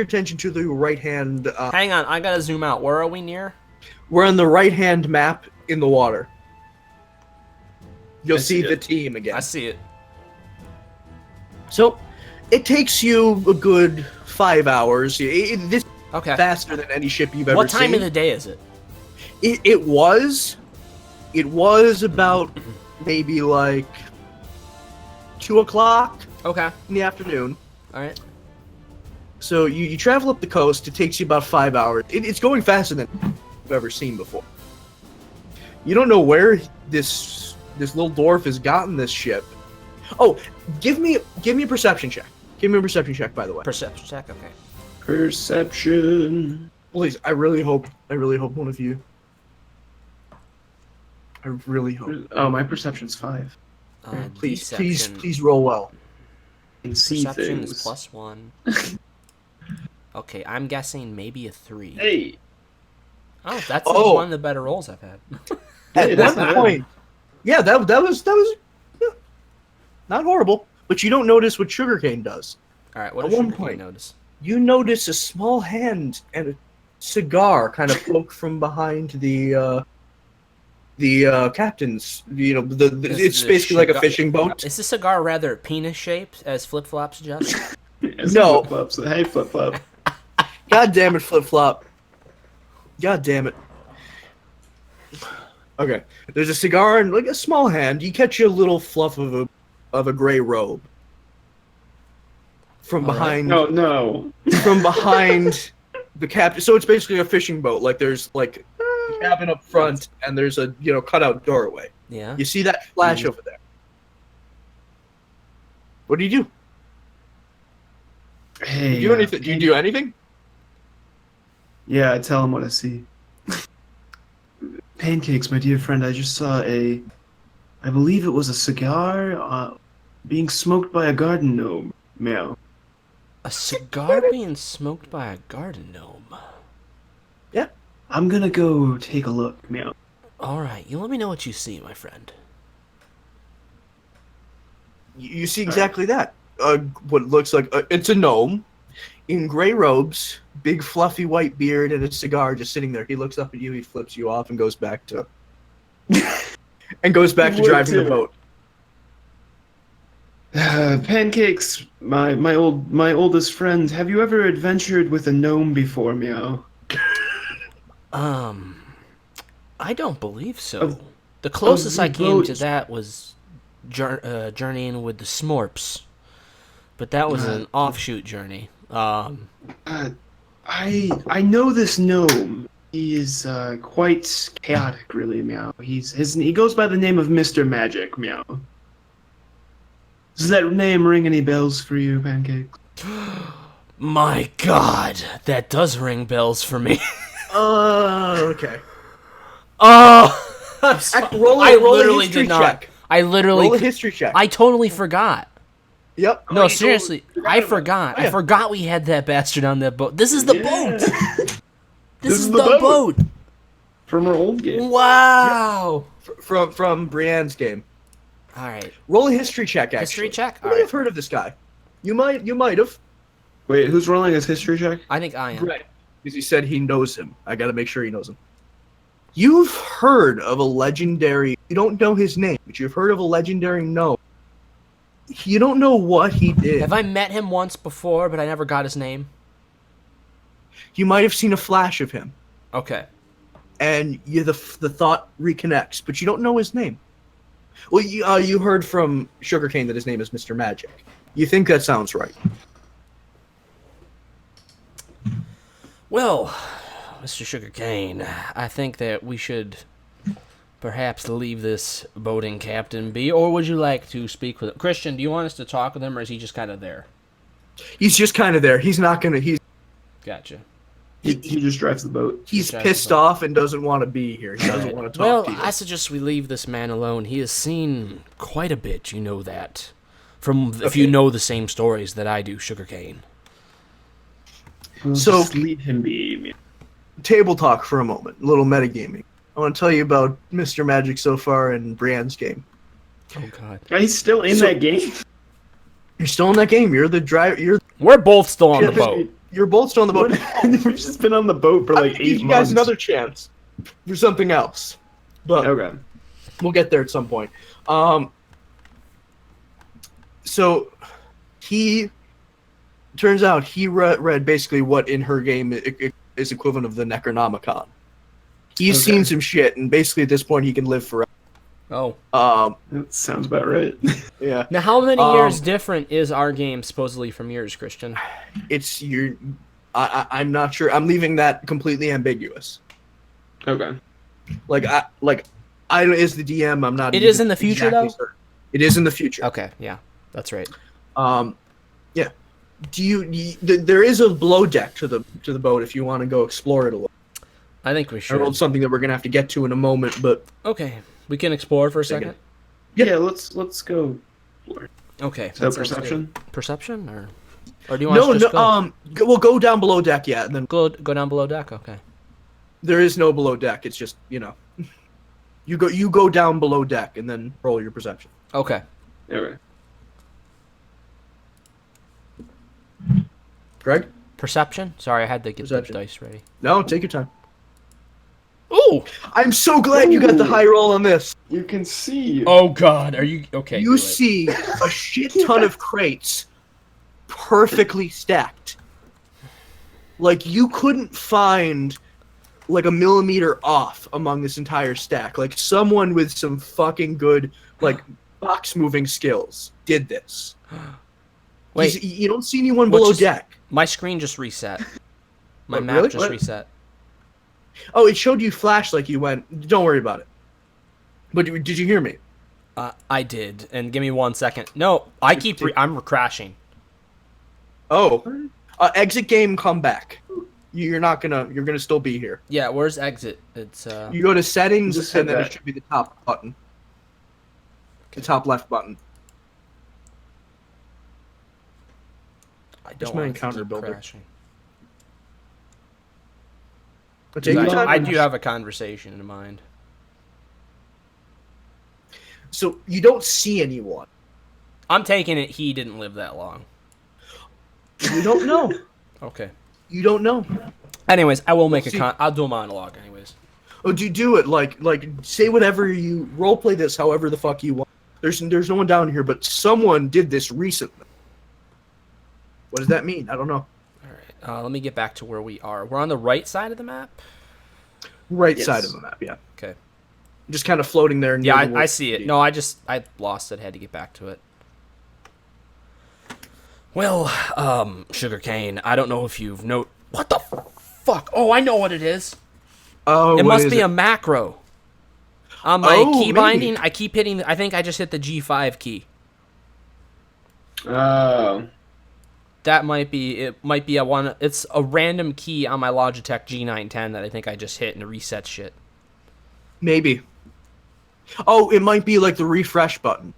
attention to the right hand. hang on, I got to zoom out. Where are we near? We're on the right hand map in the water. You'll I see see the it. team again. I see it. So, it takes you a good 5 hours. This is Okay. faster than any ship you've ever What time seen. of the day is it? It was about maybe like 2 o'clock Okay. in the afternoon. All right. So you travel up the coast. It takes you about 5 hours. It's going faster than you've ever seen before. You don't know where this little dwarf has gotten this ship. Oh, give me a perception check. Give me a perception check, by the way. Perception check. Okay. Perception. Please, I really hope one of you. I really hope. Oh, my perception's 5. Please, deception. please roll well. I can see Perception things. is +1. Okay, I'm guessing maybe a 3. Hey. Oh, that's Oh. one of the better rolls I've had. At Yeah, that's one not point, yeah, that was not horrible. But you don't notice what sugarcane does. All right, what At does one Sugarcane point. notice? You notice a small hand and a cigar kind of poke from behind the The captain's, This it's is a basically like a cigar- fishing boat. Is this cigar rather penis-shaped, as Flip-Flop suggests? No. Flip-flops. Hey, flip-flop. God damn it, Flip Flop. God damn it. Okay, there's a cigar in like a small hand. You catch a little fluff of a gray robe from All right. behind. No. From behind the captain. So it's basically a fishing boat. Like there's like a cabin up front, and there's a cutout doorway. Yeah. You see that flash over there. What do you do? Hey. Do you do anything? Do you do anything? Yeah, I tell him what I see. Pancakes, my dear friend, I just saw I believe it was a cigar, being smoked by a garden gnome. Meow. A cigar being smoked by a garden gnome. Yeah. I'm gonna go take a look. Meow. All right, you let me know what you see, my friend. You see exactly that. What looks like it's a gnome in gray robes, big fluffy white beard, and a cigar just sitting there. He looks up at you, he flips you off, and goes back to driving the boat. Pancakes, my oldest friend. Have you ever adventured with a gnome before, Meow? I don't believe so. Of- The closest the I came to boats. that was journeying with the Smorps, but that was an offshoot journey. I know this gnome. He is quite chaotic, really, Meow. He goes by the name of Mr. Magic, Meow. Does that name ring any bells for you, Pancakes? My God, that does ring bells for me. Okay. Oh, I'm sorry. Roll a literally history did not. check. I literally. Roll a history check. I totally forgot. Yep. No, seriously, I forgot. Oh, yeah. I forgot we had that bastard on that boat. This is the boat. This is is the the boat. boat. From our old game. Wow. From Brienne's game. All right. Roll a history check. Actually. History check? You All might have right. heard of this guy. You might have. Wait, who's rolling his history check? I think I am. Right. Because he said he knows him. I got to make sure he knows him. You've heard of a legendary. You don't know his name, but you've heard of a legendary gnome. You don't know what he did. Have I met him once before, but I never got his name? You might have seen a flash of him, Okay. and the thought reconnects, but you don't know his name. Well, you heard from Sugarcane that his name is Mr. Magic. You think that sounds right? Well, Mr. Sugarcane, I think that we should perhaps leave this boating captain be, or would you like to speak with him? Christian, do you want us to talk with him, or is he just kind of there? He's just kind of there. He's not gonna. Gotcha. He just drives the boat. He's drives pissed the boat. off and doesn't want to be here. He doesn't want to talk Well, to you. I suggest we leave this man alone. He has seen quite a bit, you know that. If you know the same stories that I do, Sugarcane. We'll So- just leave him be. Meow. Table talk for a moment. A little metagaming. I want to tell you about Mr. Magic so far in Brienne's game. Oh, God. He's still in that game. You're still in that game. You're the driver. We're both still on the boat. You're both still on the boat. We've just been on the boat for like I'm gonna give 8 you months. guys another chance for something else, but Okay. we'll get there at some point. So he turns out he read basically what in her game is equivalent of the Necronomicon. He's Okay. seen some shit, and basically at this point he can live forever. Oh. That sounds about right. Yeah, Now, how many years different is our game supposedly from yours, Christian? it's your. I'm not sure. I'm leaving that completely ambiguous. Okay. I is the DM. I'm not. It even is in the future, exactly though? certain. It is in the future. Okay, yeah, that's right. Yeah. There is a below deck to the boat if you want to go explore it a little. I think we I should. rolled something that we're gonna have to get to in a moment, but Okay, we can explore for a second. Yeah, let's go. Okay. So that sounds perception. good. Perception, or do you want us to just go? we'll go down below deck, yeah, and then Go down below deck. Okay. there is no below deck. It's just you go down below deck and then roll your perception. Okay. Okay. Greg? Perception. Sorry, I had to get the Perception. dice ready. No, take your time. Ooh! I'm so glad you got the high roll on this. You can see. Oh God, are you okay? You see a shit ton of crates perfectly stacked. Like, you couldn't find like a millimeter off among this entire stack. Like, someone with some fucking good like box moving skills did this. Wait, You don't see anyone What below just- deck. my screen just reset. My What, map really? just What? reset. Oh, it showed you flash like you went. Don't worry about it. But did you hear me? I did, and give me 1 second. No, I'm crashing. Oh, exit game, come back. You're gonna still be here. Yeah, where's exit? It's You go to settings, Just hit and then that. it should be the top button. The top left button. I Where's don't my want to encounter keep builder? crashing. But take your time. I do have a conversation in mind. So you don't see anyone. I'm taking it he didn't live that long. You don't know. Okay. You don't know. Anyways, I will make see. I'll do a monologue anyways. Oh, do it like say whatever you roleplay this however the fuck you want. There's no one down here, but someone did this recently. What does that mean? I don't know. All right. Let me get back to where we are. We're on the right side of the map. Right Yes. side of the map, yeah. Okay. Just kind of floating there. near Yeah, the I wolf. see it. No, I lost it. Had to get back to it. Well, sugarcane. I don't know if you've What the fuck? Oh, I know what it is. Oh, It what must is be it? a macro. On my Oh, key maybe. binding, I keep hitting. I think I just hit the G5 key. Oh. That might be. It might be a one. It's a random key on my Logitech G910 that I think I just hit and it resets shit. Maybe. Oh, it might be like the refresh button.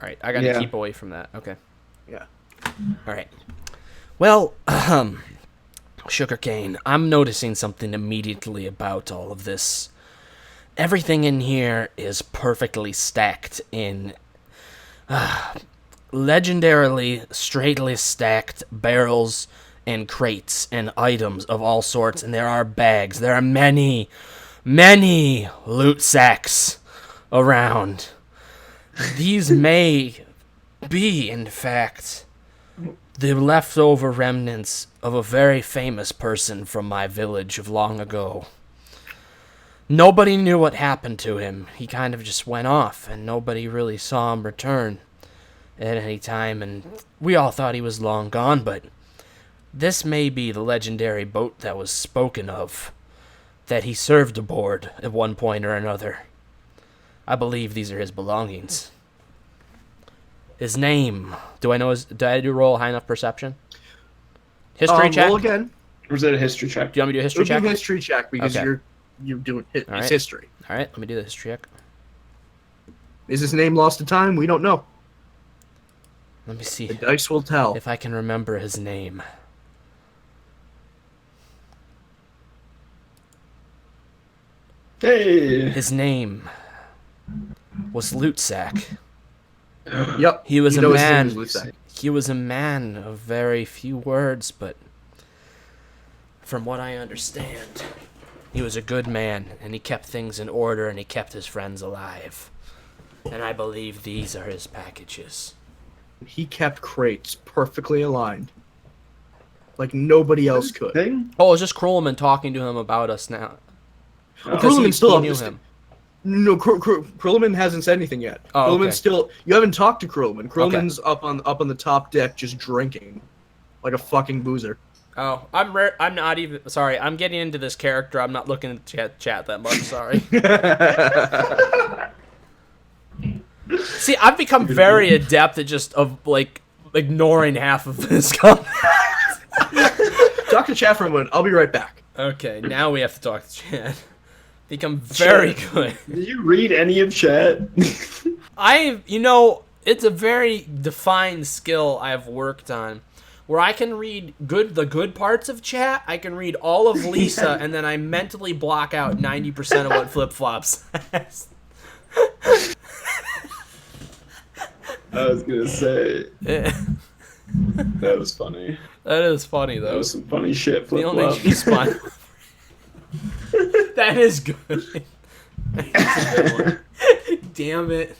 All right, I got to Yeah. keep away from that. Okay. Yeah. All right. Well, sugarcane, I'm noticing something immediately about all of this. Everything in here is perfectly stacked in legendarily straightly stacked barrels and crates and items of all sorts, and there are bags. There are many, many loot sacks around. These may be, in fact, the leftover remnants of a very famous person from my village of long ago. Nobody knew what happened to him. He kind of just went off, and nobody really saw him return at any time, and we all thought he was long gone, but this may be the legendary boat that was spoken of, that he served aboard at one point or another. I believe these are his belongings. His name. Did I do roll high enough perception? History check? Roll again. Or was that a history check? Do you want me to do a history It'll check? be a history check because Okay. you're doing it's All right. history. All right, let me do the history check. Is his name lost to time? We don't know. Let me see The dice will tell. if I can remember his name. Hey. His name was Lootsack. Yep. He was You a know his name man. is Lucek. He was a man of very few words, but from what I understand, he was a good man, and he kept things in order, and he kept his friends alive. And I believe these are his packages. He kept crates perfectly aligned, like nobody else could. Thing? Oh, it's just Krolman talking to him about us now. Because Krulman's still up. knew him. No, Krulman hasn't said anything yet. Oh, Krulman's okay. still. You haven't talked to Krulman. Krulman's up on the top deck, just drinking, like a fucking boozer. Oh, I'm not even sorry. I'm getting into this character. I'm not looking at chat that much. Sorry. See, I've become very adept at just like ignoring half of this comment. Talk to chat for a moment. I'll be right back. Okay, now we have to talk to chat. Become very good. Did you read any of chat? It's a very defined skill I've worked on, where I can read the good parts of chat. I can read all of Lisa, and then I mentally block out 90% of what Flip Flop says. I was gonna say that that was funny. is funny That though. was some funny shit. The Flip only flop. G-spot. That is good. That's a good one. Damn it.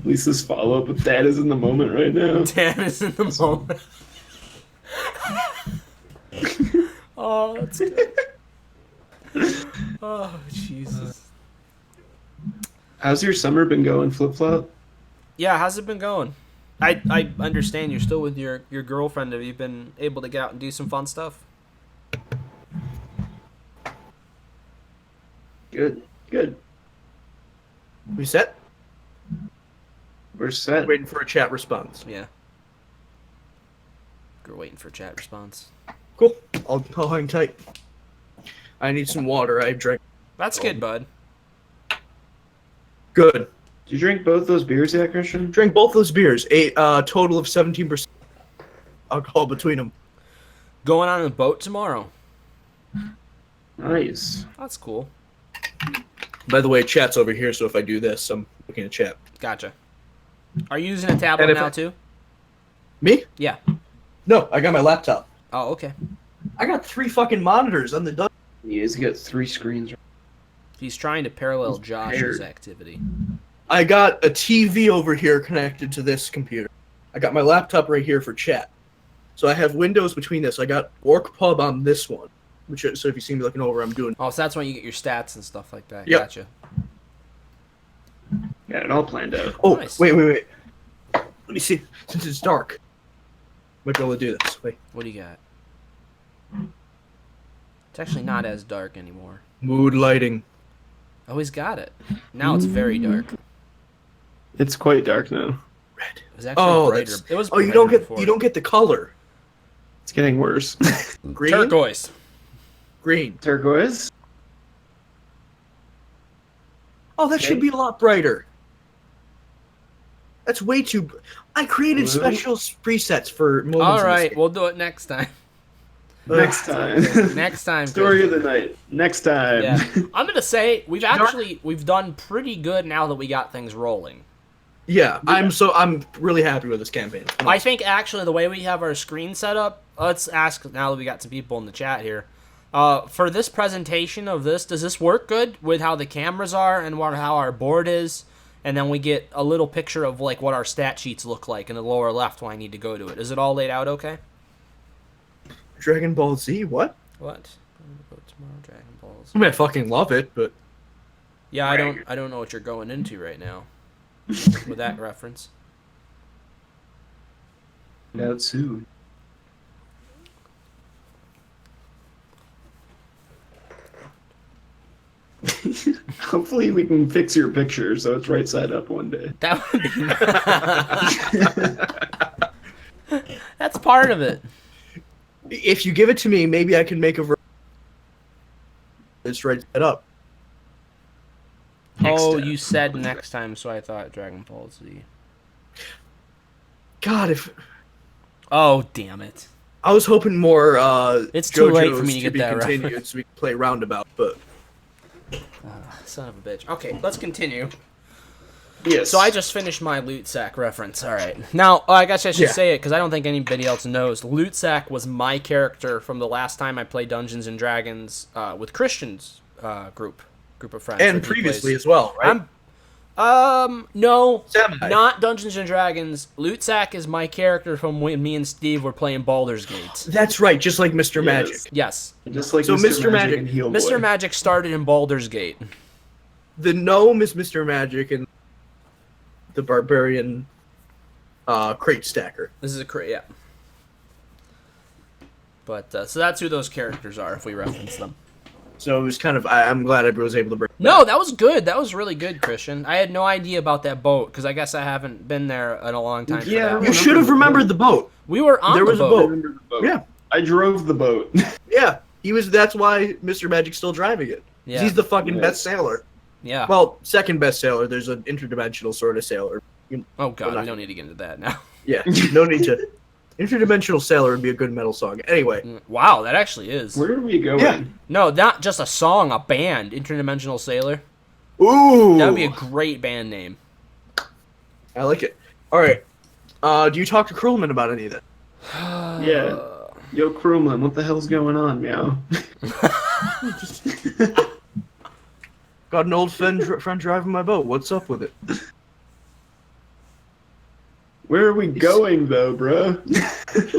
Lisa's follow-up with Dad is in the moment right now. Dan is in the moment. Oh, that's good. Oh, Jesus. How's your summer been going, Flip Flop? Yeah, how's it been going? I understand you're still with your girlfriend. Have you been able to get out and do some fun stuff? Good. We set? We're set. Waiting for a chat response. Yeah. We're waiting for chat response. Cool. I'll hang tight. I need some water. I drank. That's good, bud. Good. Did you drink both those beers yet, Christian? Drank both those beers. A total of 17% alcohol between them. Going on a boat tomorrow. Nice. That's cool. By the way, chat's over here, so if I do this, I'm looking at chat. Gotcha. Are you using a tablet And if now I- too? Me? Yeah. No, I got my laptop. Oh, okay. I got 3 fucking monitors on the dun- You guys got 3 screens. He's trying to parallel He's Josh's tired. activity. I got a TV over here connected to this computer. I got my laptop right here for chat. So I have windows between this. I got Orc Pub on this one. Which, so if you see me looking over, I'm doing. Oh, so that's when you get your stats and stuff like that. Yep. Gotcha. Got it all planned out. Oh, Nice. wait. Let me see. Since it's dark, might be able to do this. Wait. What do you got? It's actually not as dark anymore. Mood lighting. Oh, he's got it. Now it's very dark. It's quite dark now. Red. It was actually Oh, brighter. that's. It was Oh, you brighter don't get before. get the color. It's getting worse. Green. Turquoise. Green. Turquoise? Oh, that should Okay. be a lot brighter. That's way too. I created Blue? special presets for moments. All in right, this we'll do it next time. Next time. Next time. Story of Christian. the night. Next time. Yeah, I'm gonna say we've done pretty good now that we got things rolling. Yeah, I'm really happy with this campaign. I think actually the way we have our screen set up, let's ask now that we got some people in the chat here. For this presentation of this, does this work good with how the cameras are and how our board is? And then we get a little picture of like what our stat sheets look like in the lower left when I need to go to it. Is it all laid out okay? Dragon Ball Z. What? What? Tomorrow, Dragon Balls. I mean, I fucking love it, but Yeah, I don't know what you're going into right now with that reference. Out soon. Hopefully we can fix your picture so it's right side up one day. That would be That's part of it. if you give it to me, maybe I can make a. It's right set up. Next Oh, time. you said next time, so I thought Dragon Ball Z. God, if Oh, damn it. I was hoping more. It's too late for JoJo's me to get be that continued reference. so we can play roundabout, but Son of a bitch. Okay, let's continue. Yes. So I just finished my loot sack reference. All right. Now, I guess I should Yeah. say it because I don't think anybody else knows. Loot sack was my character from the last time I played Dungeons and Dragons with Christian's group of friends. and that he previously plays. as well, right? No, Semi. not Dungeons and Dragons. Loot sack is my character from when me and Steve were playing Baldur's Gate. That's right, just like Mr. Magic. Yes, Just like So Mr. Magic- and Heal Mr. Boy. Magic started in Baldur's Gate. The gnome is Mr. Magic, and the barbarian crate stacker. This is yeah. But so that's who those characters are if we reference them. So it was kind of. I'm glad I was able to bring. No, that was good. That was really good, Christian. I had no idea about that boat because I guess I haven't been there in a long time. For Yeah, that. You should have remembered the boat. We were on There the was a I boat. boat. remember the boat. Yeah, I drove the boat. yeah. He was. That's why Mr. Magic's still driving it. Yeah, He's the fucking Yeah. best sailor. yeah. Well, second best sailor. There's an interdimensional sort of sailor. Oh god, well, we don't need to get into that now. Yeah, no need to. Interdimensional sailor would be a good metal song. Anyway, Wow, that actually is. Where are we going? Yeah. No, not just a song, a band. Interdimensional Sailor. ooh, That would be a great band name. I like it. All right. Do you talk to Krulman about any of that? Yeah. Yo, Krumlin, what the hell's going on, meow? Got an old friend driving my boat. What's up with it? Where are we going, though, bro?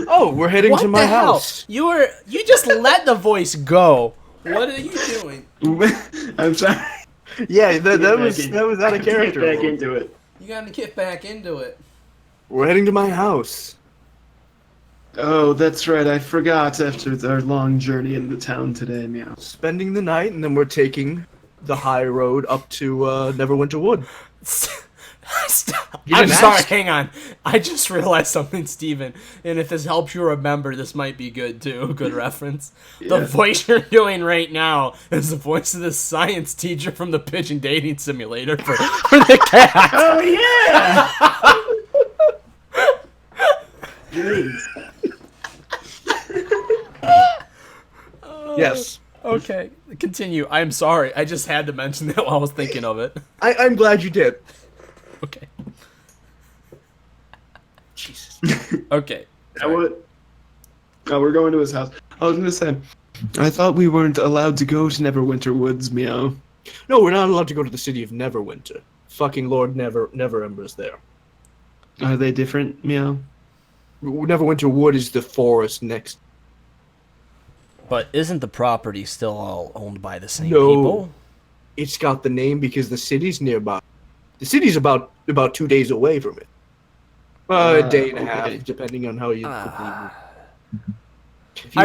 Oh, we're heading What to my the hell? house. You just let the voice go. What are you doing? I'm sorry. Yeah, that was Get out of character. back into it. You gotta get back into it. We're heading to my house. Oh, that's right. I forgot after our long journey into town today, meow. Spending the night, and then we're taking the high road up to Neverwinter Wood. Stop. You I'm didn't sorry, ask. hang on. I just realized something, Steven. And if this helps you remember, this might be good too. Good reference. The Yeah. voice you're doing right now is the voice of the science teacher from the Pigeon Dating Simulator for the cat. Oh, yeah! Yes. Okay, continue. I'm sorry. I just had to mention that while I was thinking of it. I'm glad you did. Okay. Jesus. Okay. Oh, we're going to his house. I was gonna say, I thought we weren't allowed to go to Neverwinter Woods, meow. No, we're not allowed to go to the city of Neverwinter. Fucking Lord Neverember's there. Are they different, meow? Neverwinter Wood is the forest next. But isn't the property still all owned by the same No. people? It's got the name because the city's nearby. The city's about 2 days away from it. A day and a okay. half, depending on how you. Are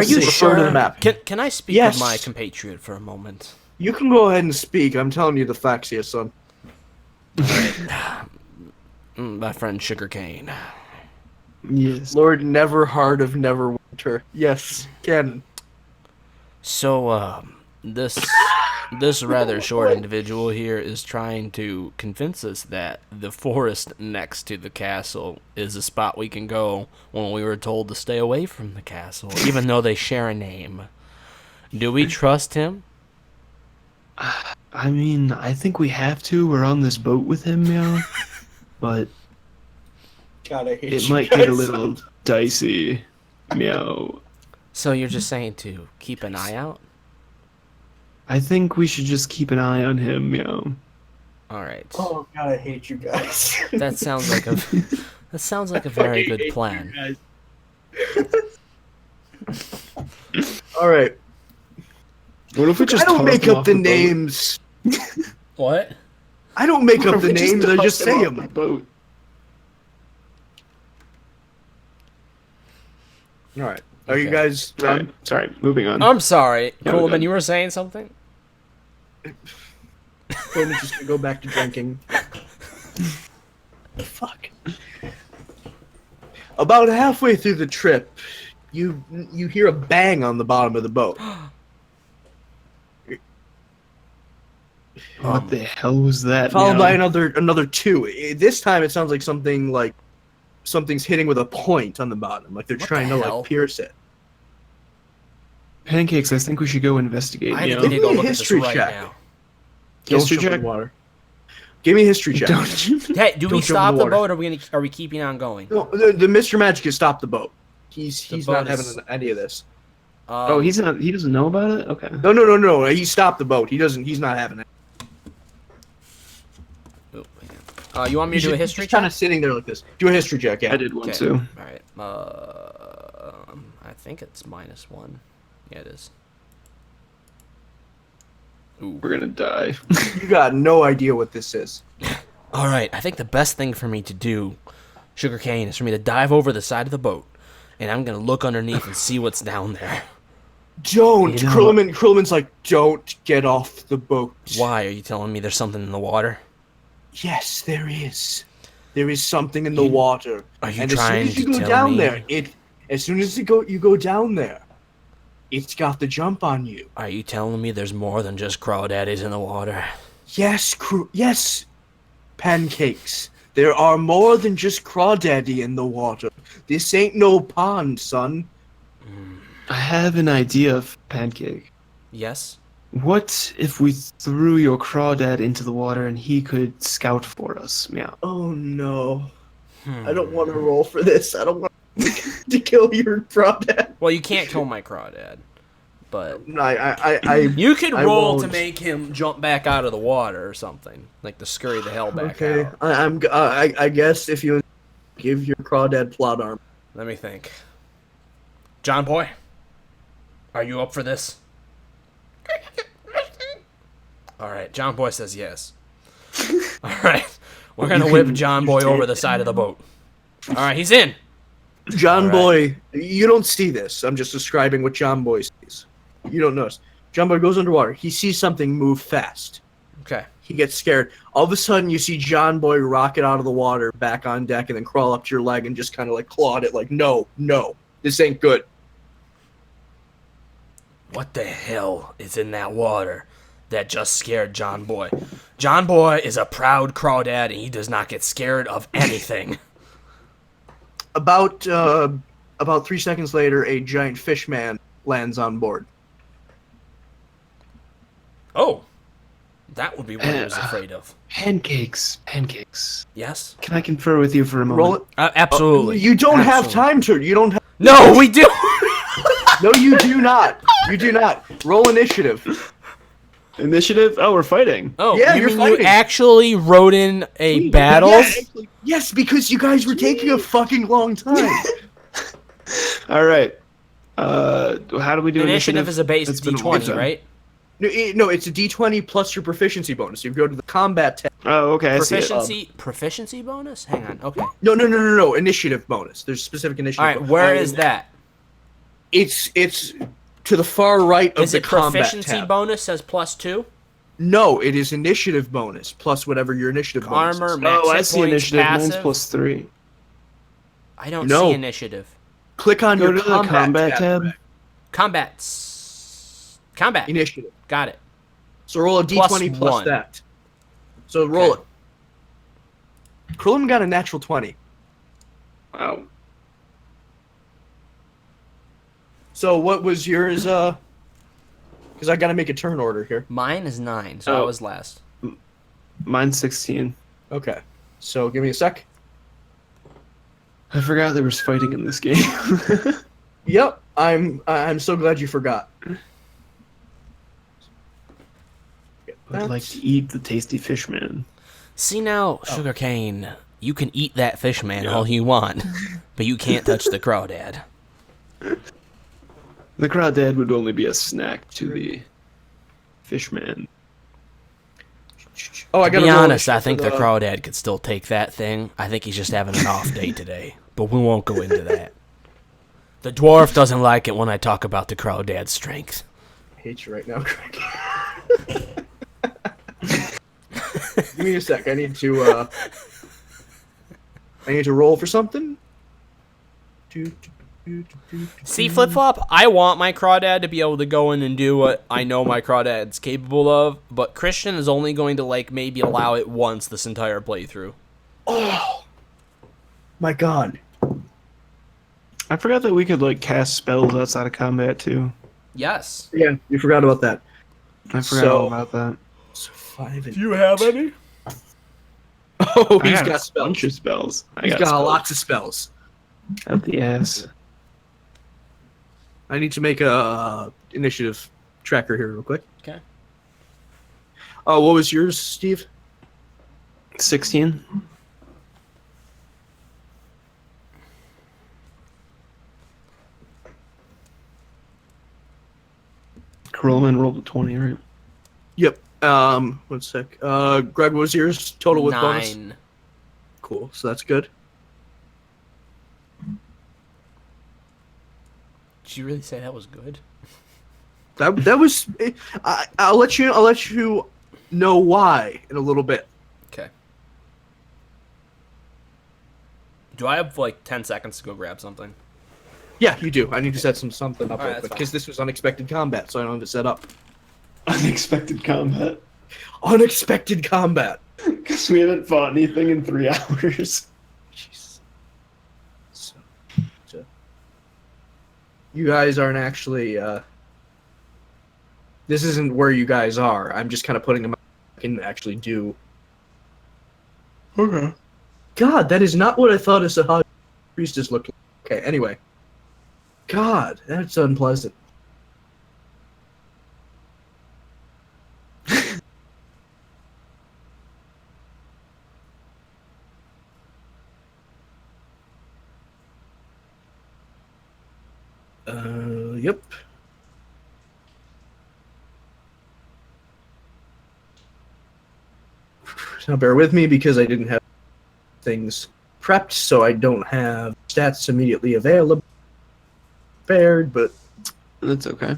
you refer to sure? the map. Can I speak Yes. with my compatriot for a moment? You can go ahead and speak. I'm telling you the facts here, son. My friend Sugarcane. Yes. Lord Neverheart of Neverwinter. Yes, Ken. So, this rather short individual here is trying to convince us that the forest next to the castle is a spot we can go when we were told to stay away from the castle, even though they share a name. Do we trust him? I mean, I think we have to. We're on this boat with him, meow. But God, I hate it you might guys. get a little dicey, meow. So you're just saying to keep an eye out? I think we should just keep an eye on him, meow. All right. Oh God, I hate you guys. That sounds like a very good plan. All right. What if we just I don't toss make him up off the boat? names. What? I don't make What up if the we names. I toss just him say off the them. boat? All right. Are you Okay. guys? Sorry, moving on. I'm sorry, Yeah, we're Coleman. done. You were saying something? Coleman's just gonna go back to drinking. Fuck. About halfway through the trip, you hear a bang on the bottom of the boat. What the hell was that? Followed by meow? another two. This time it sounds like something's hitting with a point on the bottom, like they're What trying the to hell? like pierce it. Pancakes, I think we should go investigate, I meow. need to go Give me a look at this history right check. now. History Don't jump in check? the water. Give me a history check. Don't you? Hey, do we Don't jump in stop the the water. boat, or are we keeping on going? No, the Mr. Magic has stopped the boat. He's The not boat is- having any of this. Oh, he's not. He doesn't know about it. Okay. No. He stopped the boat. He's not having it. Oh, man. You want me to do a history He's kind check? of sitting there like this. Do a history check, yeah. I did one Okay. too. All right. I think it's -1. Yeah, it is. Ooh. We're gonna die. You got no idea what this is. All right. I think the best thing for me to do, Sugarcane, is for me to dive over the side of the boat, and I'm gonna look underneath and see what's down there. Don't. You know- Krillman's like, don't get off the boat. Why are you telling me there's something in the water? Yes, there is. There is something in the water. Are you and trying as soon as to you go tell down me? there, as soon as you go down there, it's got the jump on you. Are you telling me there's more than just crawdaddies in the water? Yes, pancakes. There are more than just crawdaddy in the water. This ain't no pond, son. I have an idea, Pancake. Yes. What if we threw your crawdad into the water and he could scout for us? Meow. Oh no. I don't want to roll for this. I don't want to kill your crawdad. Well, you can't kill my crawdad. but I you could I roll to won't. make him jump back out of the water or something, like to scurry the hell back Okay, out. I guess if you give your crawdad plot armor. Let me think. John Boy, are you up for this? All right, John Boy says yes. All right, we're gonna whip John Boy over the side of the boat. All right, he's in. John All Boy, you don't see this. I'm just describing what John Boy sees. You don't notice. John Boy goes underwater. He sees something move fast. Okay. He gets scared. All of a sudden, you see John Boy rocket out of the water, back on deck, and then crawl up to your leg and just kind of like claw at it, like, no, this ain't good. What the hell is in that water that just scared John Boy? John Boy is a proud crawdad, and he does not get scared of anything. About 3 seconds later, a giant fish man lands on board. Oh, that would be what he was afraid of. Pancakes. Yes? Can I confer with you for a moment? Roll it. Absolutely. You don't have Absolutely. time to. You don't. No, we do. No, you do not. You do not. Roll initiative. Initiative? Oh, we're fighting. Oh, Yeah, you you're mean fighting. you actually wrote in a Sweet. battle? Yes, because you guys were taking a fucking long time. All right. How do we do Initiative initiative? is a base It's been a long D20, time. right? No, it's a D20 plus your proficiency bonus. You go to the combat tab. Oh, okay. I see it. Proficiency bonus? Hang on. Okay. No. Initiative bonus. There's specific initiative. All right. bonus. Where is that? It's to the far right of Is the it combat proficiency tab. bonus says +2? No, it is initiative bonus plus whatever your initiative bonus Armor, is. max Oh, I hit see points, initiative. Mine's passive. +3. I don't No. see initiative. Click on Go your to the combat tab. Combat. Initiative. Got it. So roll a D20 Plus plus one. that. So roll Okay. it. Krillin got a natural 20. Wow. So what was yours? Because I got to make a turn order here. Mine is 9, so I Oh. was last. Mine's 16. Okay. So give me a sec. I forgot there was fighting in this game. Yep. I'm so glad you forgot. I'd like to eat the tasty fish man. See now, Sugarcane, you can eat that fish man Yeah. all you want, but you can't touch the crawdad. The crawdad would only be a snack to the fish man. Oh, I To got be honest, I think the crawdad could still take that thing. I think he's just having an off day today, but we won't go into that. The dwarf doesn't like it when I talk about the crawdad's strength. I hate you right now, Craig. Give me a sec. I need to roll for something. See, Flip Flop, I want my crawdad to be able to go in and do what I know my crawdad's capable of, but Christian is only going to, like, maybe allow it once this entire playthrough. Oh my god. I forgot that we could like cast spells outside of combat too. Yes. Yeah, you forgot about that. I forgot So- all about that. So 5 and Do you have any? Oh, I he's got got a spells. bunch of spells. He's got spells. lots of spells. Out the ass. I need to make a initiative tracker here real quick. Okay. Oh, what was yours, Steve? 16. Krillman rolled a 20, right? Yep. 1 sec. Greg, what was yours? Total with bonus? 9. Cool. So that's good. Did you really say that was good? That was. I'll let you know why in a little bit. Okay. Do I have, like, 10 seconds to go grab something? Yeah, you do. I need to set something up All right, real that's quick fine. because this was unexpected combat, so I don't have to set up. Unexpected combat. Unexpected combat. Because we haven't fought anything in 3 hours. Jeez. So, you guys aren't actually. This isn't where you guys are. I'm just kind of putting them. I can actually do. Okay. God, that is not what I thought a Sahaj priestess looked like. Okay, anyway. God, that's unpleasant. Yep. Now bear with me because I didn't have things prepped, so I don't have stats immediately available. Prepared, but That's okay.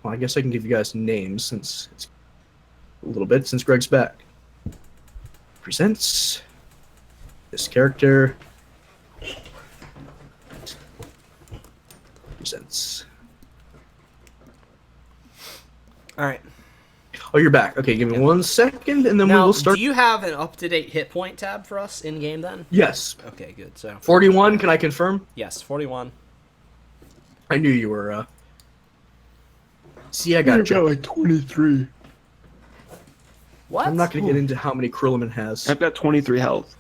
well, I guess I can give you guys names since it's a little bit since Greg's back. Presents this character. Presents. All right. Oh, you're back. Okay, give me 1 second, and then we Now, will start. do you have an up-to-date hit point tab for us in game then? Yes, Okay, good. So 41. Can I confirm? yes, 41. I knew you were. See, I got you. like 23. What? I'm not going to get into how many Krillman has. I've got 23 health.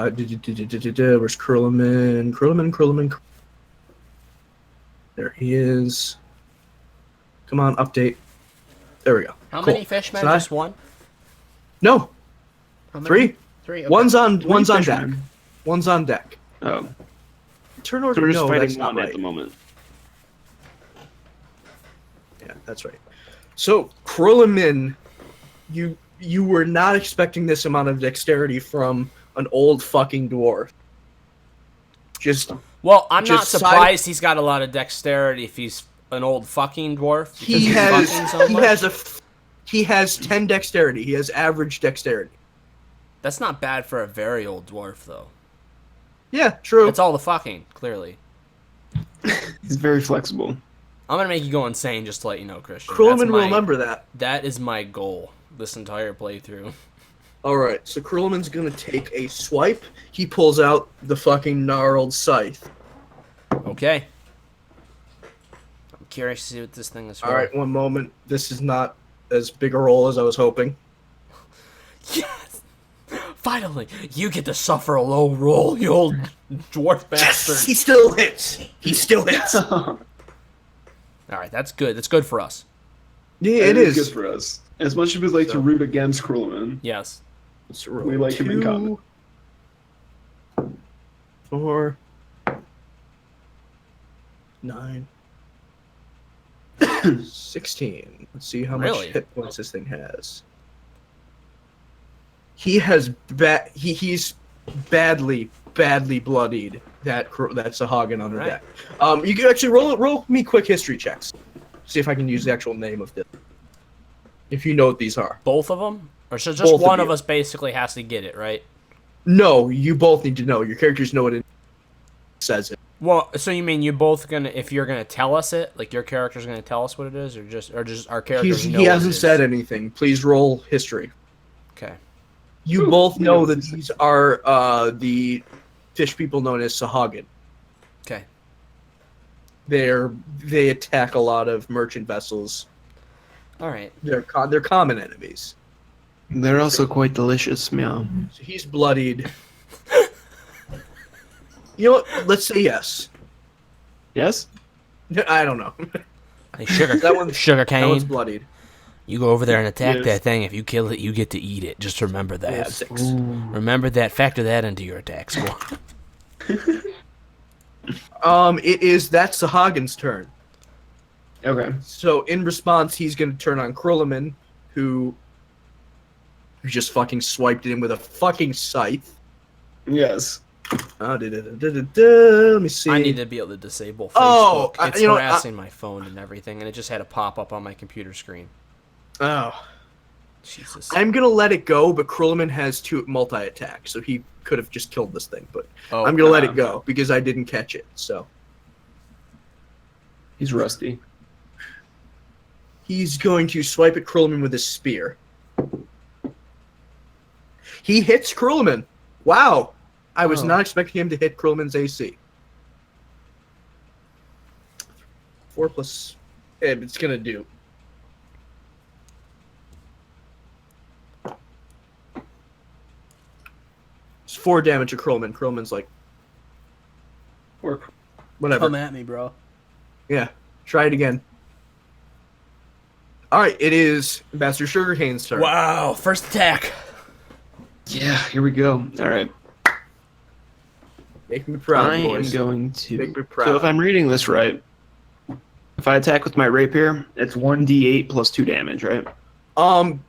Where's Krillman? Krillman. There he is. Come on, update. There we go. How Cool. many fishmen? So I- Just one? No, How many? 3. 3. Okay. One's on deck. fishermen. One's on deck. Oh, Turn so order. we're just No, that's fighting not one at right. the moment. Yeah, that's right. So Krillman, you were not expecting this amount of dexterity from an old fucking dwarf. Just Well, I'm not Just surprised he's got a lot of dexterity if he's an old fucking dwarf. because he he's has fucking so he much. has he has 10 dexterity. He has average dexterity. That's not bad for a very old dwarf, though. Yeah, true. It's all the fucking, clearly. He's very flexible. I'm gonna make you go insane just to let you know, Christian. Krillman That's will my- remember that. That is my goal this entire playthrough. All right, so Krillman's gonna take a swipe. He pulls out the fucking gnarled scythe. Okay. I'm curious to see what this thing is for. All right, one moment. This is not as big a roll as I was hoping. Yes! Finally, you get to suffer a low roll, you old dwarf bastard. Yes, he still hits. He still hits. Alright, that's good. That's good for us. Yeah, it is. good for us. As much as we'd like to root against Krillman, Yes. Let's roll we like him in common. 4, 9, 16. Let's see how Really? much hit points this thing has. He has he's badly bloodied. That's a Hagen on the Right. deck. You can actually roll me quick history checks. See if I can use the actual name of this. If you know what these are. Both of them? Or so just Both of one of you. us basically has to get it, right? No, you both need to know. Your characters know what it says. It. Well, so you mean you both gonna, if you're gonna tell us it, like your character's gonna tell us what it is, or just our characters know He what hasn't it is? said anything. Please roll history. Okay. You Ooh, both we know know that this. these are the fish people known as Sahagin. Okay. They attack a lot of merchant vessels. Alright. They're common enemies. They're also quite delicious, meow. So he's bloodied. You know what? Let's say yes. Yes? I don't know. Hey, sugar, That one's- sugar That one's cane. bloodied. You go over there and attack Yes. that thing. If you kill it, you get to eat it. Just remember I have that. 6. Remember that. Factor that into your attack score. It is that's Sahagin's turn. Okay. So in response, he's going to turn on Krillman, who just fucking swiped it in with a fucking scythe. Yes. Let me see. I need to be able to disable Facebook. Oh, It's you know, harassing my phone and everything, and it just had a pop up on my computer screen. Oh, Jesus. I'm gonna let it go, but Krillman has 2 multi-attack, so he could have just killed this thing. But Oh, I'm gonna let it go because I didn't catch it. So He's rusty. he's going to swipe at Krillman with his spear. He hits Krillman. Wow, I was Oh. not expecting him to hit Krillman's AC. 4 plus. It's gonna do. It's 4 damage to Krillman. Krillman's like, Or whatever. Come at me, bro. Yeah, try it again. All right, it is Ambassador Sugarcane's turn. Wow, first attack. Yeah, here we go. All right. Make me proud, I am boys. going to. Make me proud. So if I'm reading this right, if I attack with my rapier, it's 1d8 plus 2 damage, right?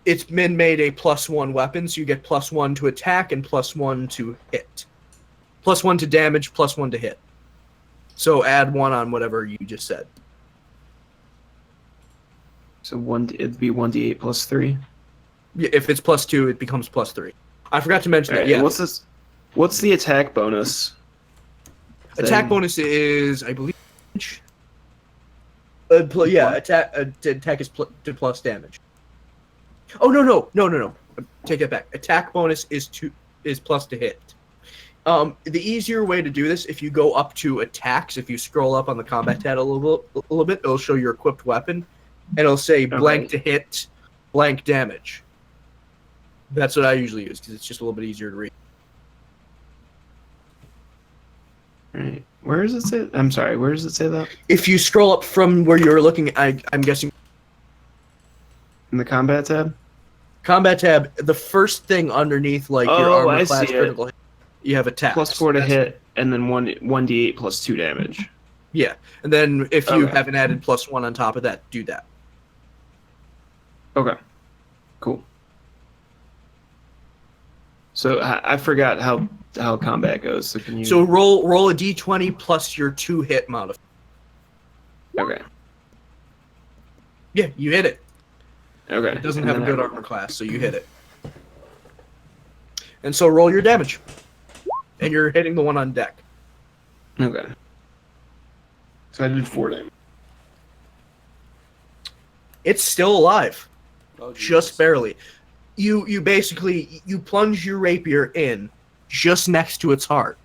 It's been made a +1 weapon, so you get +1 to attack and +1 to hit. +1 to damage, +1 to hit. So add 1 on whatever you just said. So it'd be 1d8 plus 3. Yeah, if it's +2, it becomes +3. I forgot to mention All right, that. Yeah. what's this? What's the attack bonus? Attack Thing? bonus is, I believe. Attack is to plus damage. Oh no! Take it back. Attack bonus is plus to hit. The easier way to do this, if you go up to attacks, if you scroll up on the combat tab a little bit, it'll show your equipped weapon, and it'll say blank to hit, blank damage. That's what I usually use because it's just a little bit easier to read. Right. Where does it say? I'm sorry. Where does it say that? If you scroll up from where you're looking, I'm guessing In the combat tab? combat tab. The first thing underneath, like your Oh, armor I class, see it. critical hit, you have attacks. +4 to hit, and then 1d8 plus 2 damage. Yeah, and then if you Okay. haven't added +1 on top of that, do that. Okay. Cool. So I forgot how combat goes. So can you? So roll a d20 plus your 2 hit modifier. Okay. Yeah, you hit it. Okay. It doesn't And have a then good armor class, so you hit it. And so roll your damage. And you're hitting the one on deck. Okay. So I did 4 damage. It's still alive. Oh, Just barely. You basically you plunge your rapier in just next to its heart.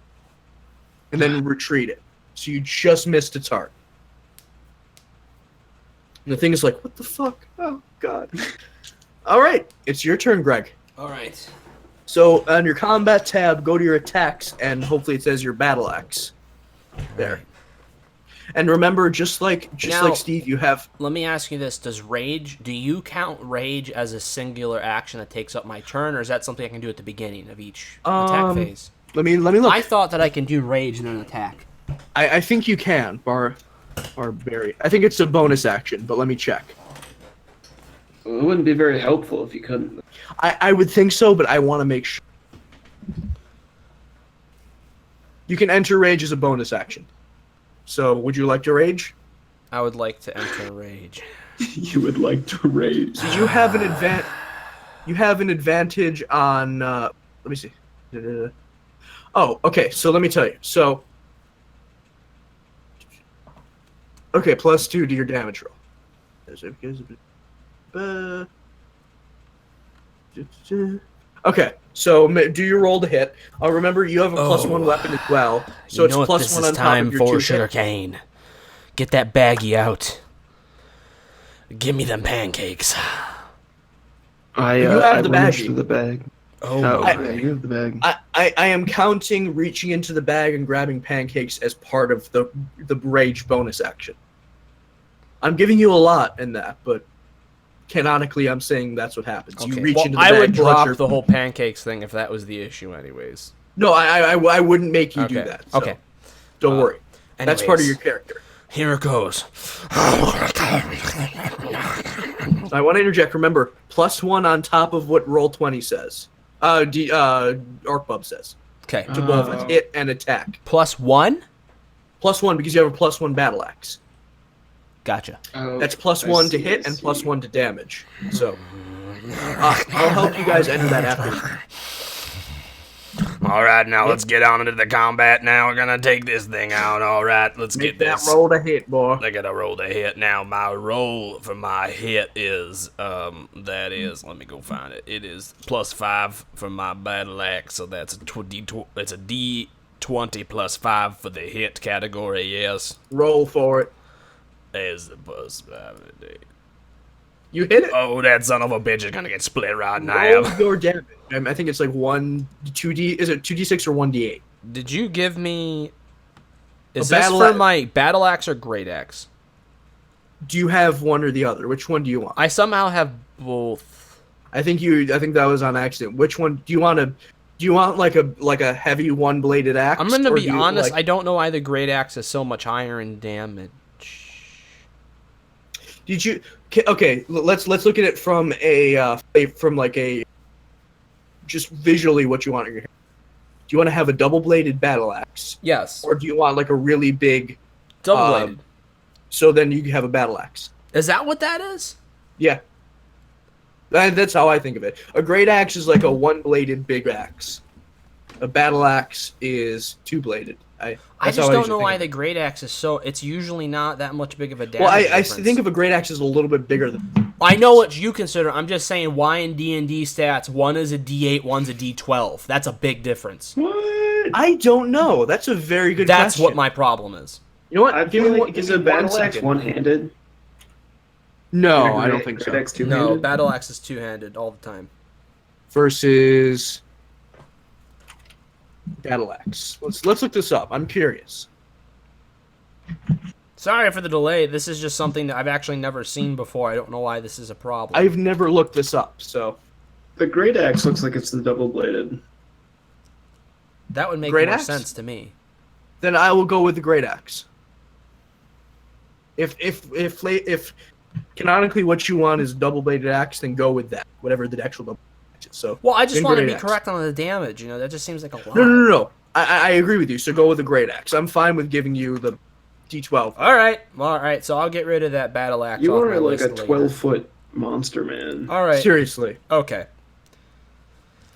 And then retreat it. So you just missed its heart. And the thing is like, what the fuck? Oh god. Alright, it's your turn, Greg. All right. So on your combat tab, go to your attacks, and hopefully it says your battle axe. There. And remember, just like Now- Steve, you have Let me ask you this: do you count rage as a singular action that takes up my turn, or is that something I can do at the beginning of each attack phase? let me look. I thought that I can do rage and then attack. I think you can, Barry. I think it's a bonus action, but let me check. Well, it wouldn't be very helpful if you couldn't. I would think so, but I want to make sure. You can enter rage as a bonus action. So, would you like to rage? I would like to enter rage. You would like to rage. So you have an You have an advantage on. Let me see. Oh, okay. So let me tell you. So. Okay, +2 to your damage roll. Okay, so do your roll to hit. Remember, you have a +1 weapon as well, so You it's know what +1 this on is top time of your for, 2 hit. Sugarcane. Get that baggie out. Give me them pancakes. I You have the reached baggie. for the bag. Oh, Oh, my. okay, you have the bag. I am counting reaching into the bag and grabbing pancakes as part of the rage bonus action. I'm giving you a lot in that, but canonically, I'm saying that's what happens. You Okay. reach Well, into the I bag. would pull out drop your- the whole pancakes thing if that was the issue, anyways. No, I wouldn't make you do Okay. that. So Okay. Don't worry. That's part of anyways. your character. Here it goes. I want to interject. Remember, +1 on top of what Roll20 says. Orkbub says Okay. to both hit and attack. +1? +1 because you have a +1 battle axe. Gotcha. Oh, That's +1 to I hit and see. +1 to damage. So I'll help you guys enter that after. All right, now let's get on into the combat. Now we're gonna take this thing out. All right, let's Make get that this. roll to hit, boy. I gotta roll the hit. Now my roll for my hit is that is, let me go find it. It is +5 for my battle axe, so that's it's a D20 +5 for the hit category. Yes, Roll for it. there's the +5. You hit it. Oh, that son of a bitch is gonna get split right now. Roll your damage. I think it's like 2D. Is it 2d6 or 1d8? Did you give me? Is A this battle for axe. my battle axe or great axe? Do you have one or the other? Which one do you want? I somehow have both. I think that was on accident. Which one do you want to? Do you want like a heavy one-bladed axe? I'm gonna or be do you, honest. like- I don't know why the great axe is so much higher in damage. Did you? Okay, let's look at it from like a just visually what you want in your hand. Do you want to have a double-bladed battle axe, Yes, or do you want like a really big? double bladed. So then you have a battle axe. Is that what that is? Yeah. That's how I think of it. A great axe is like a one-bladed big axe. A battle axe is two-bladed. I that's just how don't usually know think why of the it. great axe is so. It's usually not that much big of a damage. Well, I difference. think of a great axe as a little bit bigger than. I know what you consider. I'm just saying why in D&D stats one is a D8, one's a D12. That's a big difference. What? I don't know. That's a very good That's question. what my problem is. You know what? I Give feel me like one- is give a me one battle axe second. one-handed? No, I don't think so. Great axe No, two-handed? battle axe is two-handed all the time. Versus battle axe. Let's look this up. I'm curious. Sorry for the delay. This is just something that I've actually never seen before. I don't know why this is a problem. I've never looked this up, so The great axe looks like it's the double-bladed. That would make Great more axe? sense to me. then I will go with the great axe. If canonically what you want is double bladed axe, then go with that. Whatever the actual double axe is. So Well, I just then want to great be axe. correct on the damage. You know, that just seems like a lot. No. I agree with you. So go with the great axe. I'm fine with giving you the D12. All right. So I'll get rid of that battle axe. You off are my like a list later. 12-foot monster, man. All right. Seriously. Okay.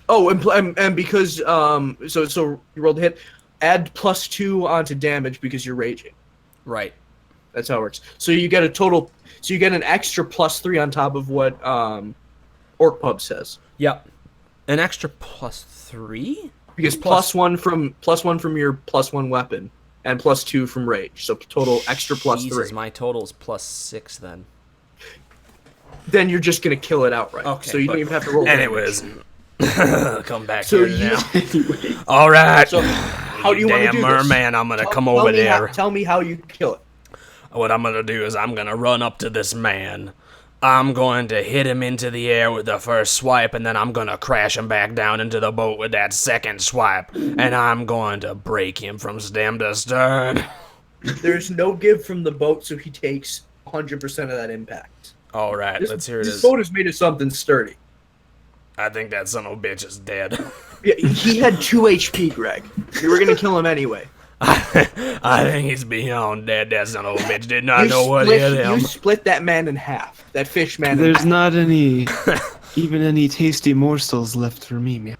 Oh, and because so you rolled a hit, add +2 onto damage because you're raging. Right. That's how it works. So you get a total. So you get an extra +3 on top of what Orc Pub says. Yep. An extra +3. Because Plus- +1 from your +1 weapon and +2 from rage. So total extra +3. Jesus, my total is +6 then. Then you're just gonna kill it outright. Okay, So you don't even have to roll. Anyways, come back So here you- now. Anyway, All right. So how do you want to Damn do this? merman, I'm gonna come Tell over me there. tell me how you kill it. What I'm gonna do is I'm gonna run up to this man. I'm going to hit him into the air with the first swipe, and then I'm gonna crash him back down into the boat with that second swipe, and I'm going to break him from stem to stern. There's no give from the boat, so he takes 100% of that impact. All right, let's hear This this. boat is made of something sturdy. I think that son of a bitch is dead. Yeah, he had 2 HP, Greg. You were gonna kill him anyway. I think he's beyond dead. That son of a bitch did not know what hit him. You split that man in half. That fish man. In there's half. not even any tasty morsels left for me, man.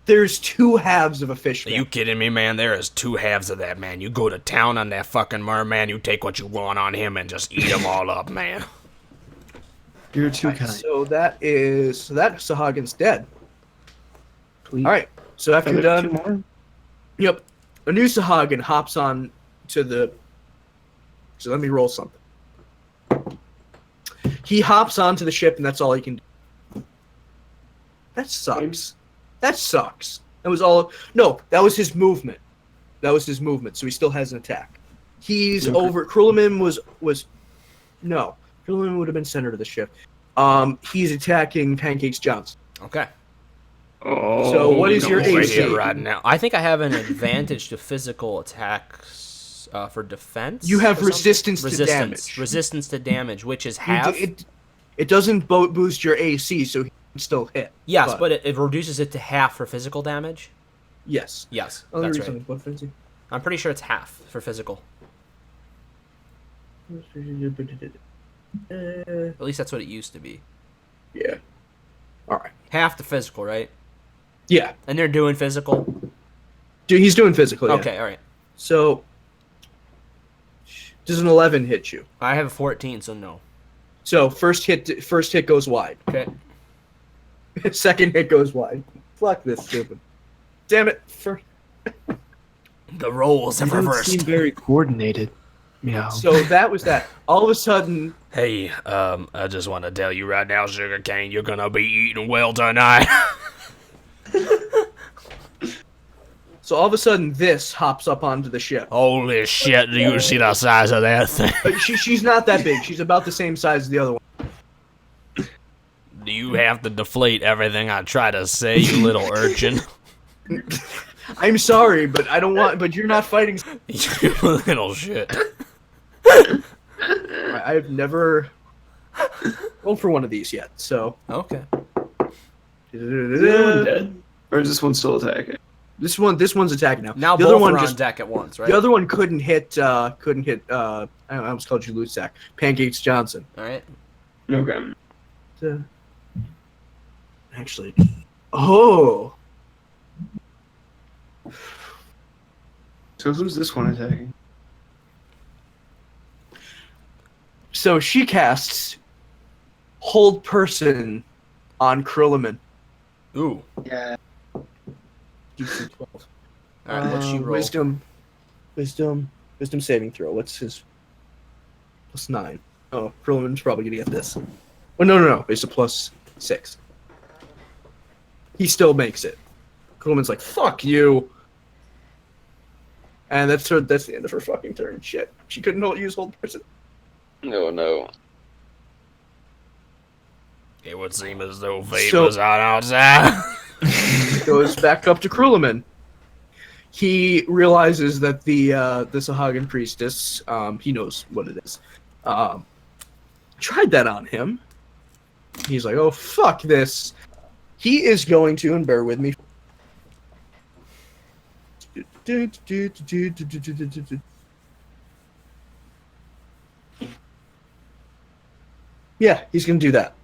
There's 2 halves of a fish Are man. you kidding me, man? There is 2 halves of that, man. You go to town on that fucking merman, you take what you want on him and just eat him all up, man. You're too kind. So that Sahagan's dead. Sweet. All right. So after you're Two done, more? yep, a new Sahagan hops on to the. So let me roll something. He hops onto the ship, and that's all he can do. That sucks. That sucks. That was all. No, that was his movement. That was his movement. So he still has an attack. He's Okay. over. Kruleman was. No, Kruleman would have been center of the ship. He's attacking Pancakes Johnson. Okay. Oh, So what is your Right AC? here, right now. I think I have an advantage to physical attacks for defense. You have or something? resistance to damage. Resistance to damage, which is You half. d- It doesn't boost your AC, so he can still hit. Yes, but it reduces it to half for physical damage. Yes. Yes, Let me that's read right. something. What fancy? I'm pretty sure it's half for physical. At least that's what it used to be. Yeah. All right. Half the physical, right? Yeah. And they're doing physical. Dude, he's doing physical. Yeah. Okay, all right. So, does an 11 hit you? I have a 14, so no. So first hit goes wide. Okay. Second hit goes wide. Fuck this stupid. Damn it. The roles You have don't reversed. seem very coordinated. Meow. So that was that. All of a sudden, Hey, I just want to tell you right now, Sugarcane, you're gonna be eating well tonight. so So all of a sudden, this hops up onto the ship. Holy shit, do you see the size of that thing? She's not that big. She's about the same size as the other one. Do you have to deflate everything I try to say, you little urchin? I'm sorry, but I don't want. But you're not fighting. You little shit. I've never rolled for one of these yet. So Okay. Is the other one dead? Or is this one still attacking? this one's attacking now. Now the both other one are on just deck at once, right? the other one couldn't hit. I almost called you Loot Sack. Pancakes Johnson. Alright. Okay. Actually, oh. So who's this one attacking? So she casts Hold Person on Krilliman. Ooh. Yeah. DC 12. Alright, what's she roll? Wisdom saving throw. What's his? +9. Oh, Krilliman's probably gonna get this. Oh no. It's a +6. He still makes it. Krilliman's like, fuck you. And that's the end of her fucking turn. Shit. She couldn't use Hold Person. No. It would seem as though fate was out outside. Goes back up to Krilliman. He realizes that the Sahagan priestess, he knows what it is, tried that on him. He's like, oh, fuck this. He is going to, and bear with me. Yeah, he's going to do that.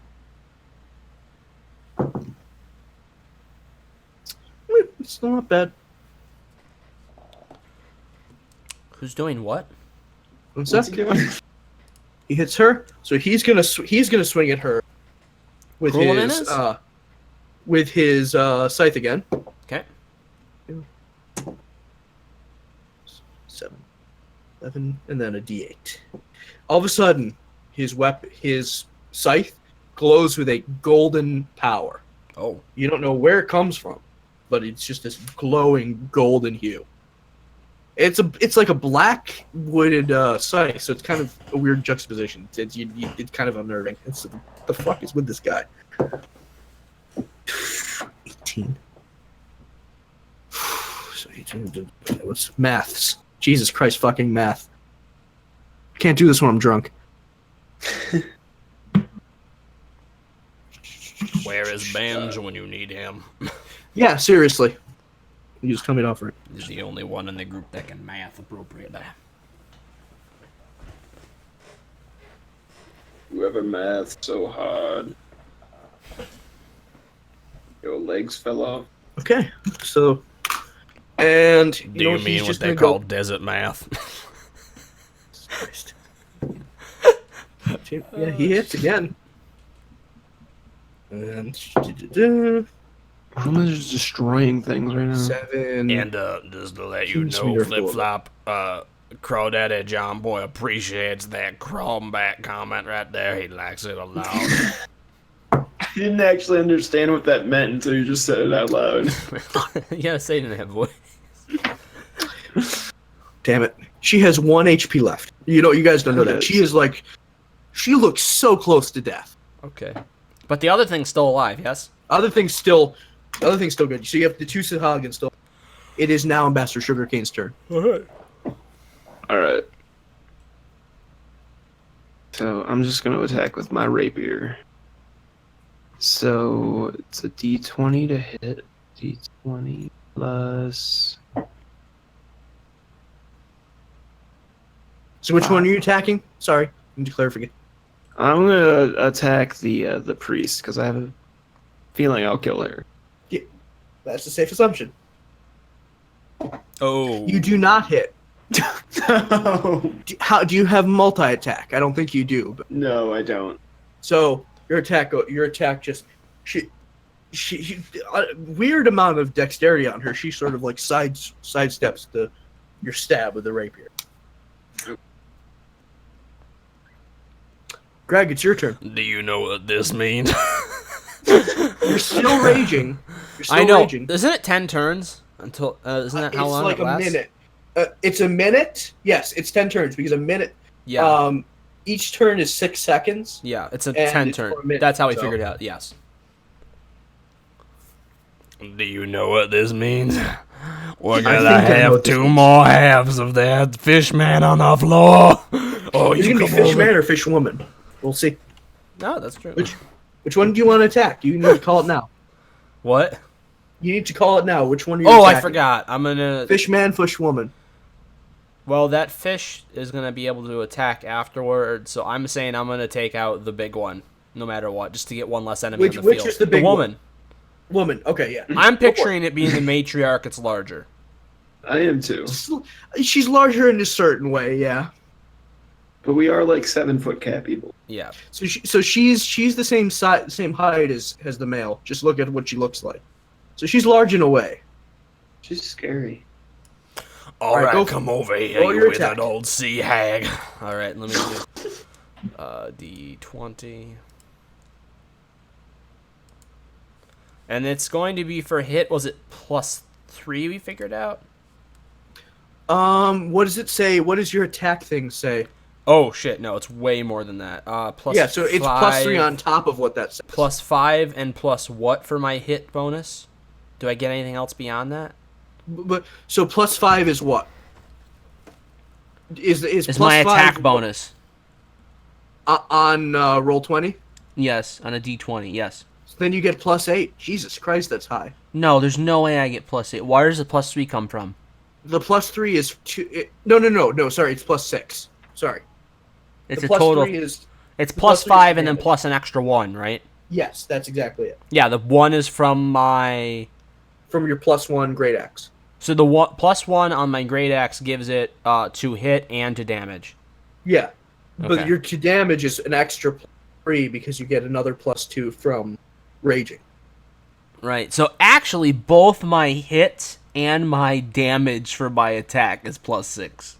It's still not bad. Who's doing what? What's What's he that? doing? He hits her, so he's gonna swing at her with Krilliman his scythe again. Okay. 7, 11, and then a D8. All of a sudden, his scythe glows with a golden power. Oh. You don't know where it comes from, but it's just this glowing golden hue. It's like a black wooded scythe, so it's kind of a weird juxtaposition. It's kind of unnerving. What the fuck is with this guy? 18. So 18. What's maths? Jesus Christ, fucking math. Can't do this when I'm drunk. Where is Benj when you need him? Yeah, seriously. You just coming off for it. He's the only one in the group that can math appropriately. Whoever math so hard. Your legs fell off. Okay, so, and Do you mean what they call desert math? Christ. Yeah, he hits again. And I'm just destroying things right now. 7. And just to let you Keeps know, me Flip Flop, Crawdaddy John Boy appreciates that crawling back comment right there. He likes it a lot. I didn't actually understand what that meant until you just said it out loud. You gotta say it in that voice. Damn it. She has 1 HP left. You guys don't know that. She looks so close to death. Okay. But the other thing's still alive, yes? Other thing's still good. So you have the 2 Sahagins still. It is now Ambassador Sugarcane's turn. Alright. So I'm just going to attack with my rapier. So it's a d20 to hit. D20 plus... So which one are you attacking? Sorry, I need to clarify. I'm going to attack the priest, because I have a feeling I'll kill her. Yeah, that's a safe assumption. Oh. You do not hit. No. Do you have multi-attack? I don't think you do. But... No, I don't. So your attack just she weird amount of dexterity on her. She sort of like sidesteps your stab with the rapier. Greg, it's your turn. Do you know what this means? You're still raging. I know. Isn't it 10 turns? Until isn't that how it's long like it lasts? a minute. It's a minute. Yes, it's 10 turns because a minute. Yeah. Each turn is 6 seconds. Yeah, it's a and 10 it's turn. for a minute, That's how we so- figured it out. Yes. Do you know what this means? We're I gonna think I know have what this 2 means. more halves of that fish man on the floor. Oh, Is it you gonna be come fish over. man or fish woman? We'll see. No, that's true. Which one do you want to attack? You need to call it now. What? You need to call it now. Which one are you Oh, attacking? I forgot. I'm gonna. Fish man, fish woman. Well, that fish is gonna be able to attack afterwards, so I'm saying I'm gonna take out the big one, no matter what, just to get one less enemy Which- in the which field. is the big woman. Woman. Okay, yeah. I'm picturing it being the matriarch. It's larger. I am too. She's larger in a certain way, yeah. But we are like 7-foot cat people. Yeah. So she's the same size, same height as the male. Just look at what she looks like. So she's large in a way. She's scary. All right, right, go come over here, roll you your withered attack. old sea hag. All right, let me do D20. And it's going to be for hit. Was it +3 we figured out? What does it say? What does your attack thing say? Oh, shit. No, it's way more than that. Plus Yeah, so it's +3 5 on top of what that says. +5 and plus what for my hit bonus? Do I get anything else beyond that? But so +5 is what? Is It's plus my attack 5 bonus. on roll 20? Yes, on a D20, yes. So then you get +8. Jesus Christ, that's high. No, there's no way I get +8. Where does the +3 come from? The +3 is 2. No. Sorry, it's +6. Sorry. It's The a total. +3 is It's the +3 is +5 and then damage. plus an extra 1, right? yes, that's exactly it. Yeah, the 1 is from my. From your +1 great axe. So the +1 on my great axe gives it to hit and to damage. Yeah, but Okay. your to damage is an extra +3 because you get another +2 from raging. Right. So actually, both my hit and my damage for my attack is +6.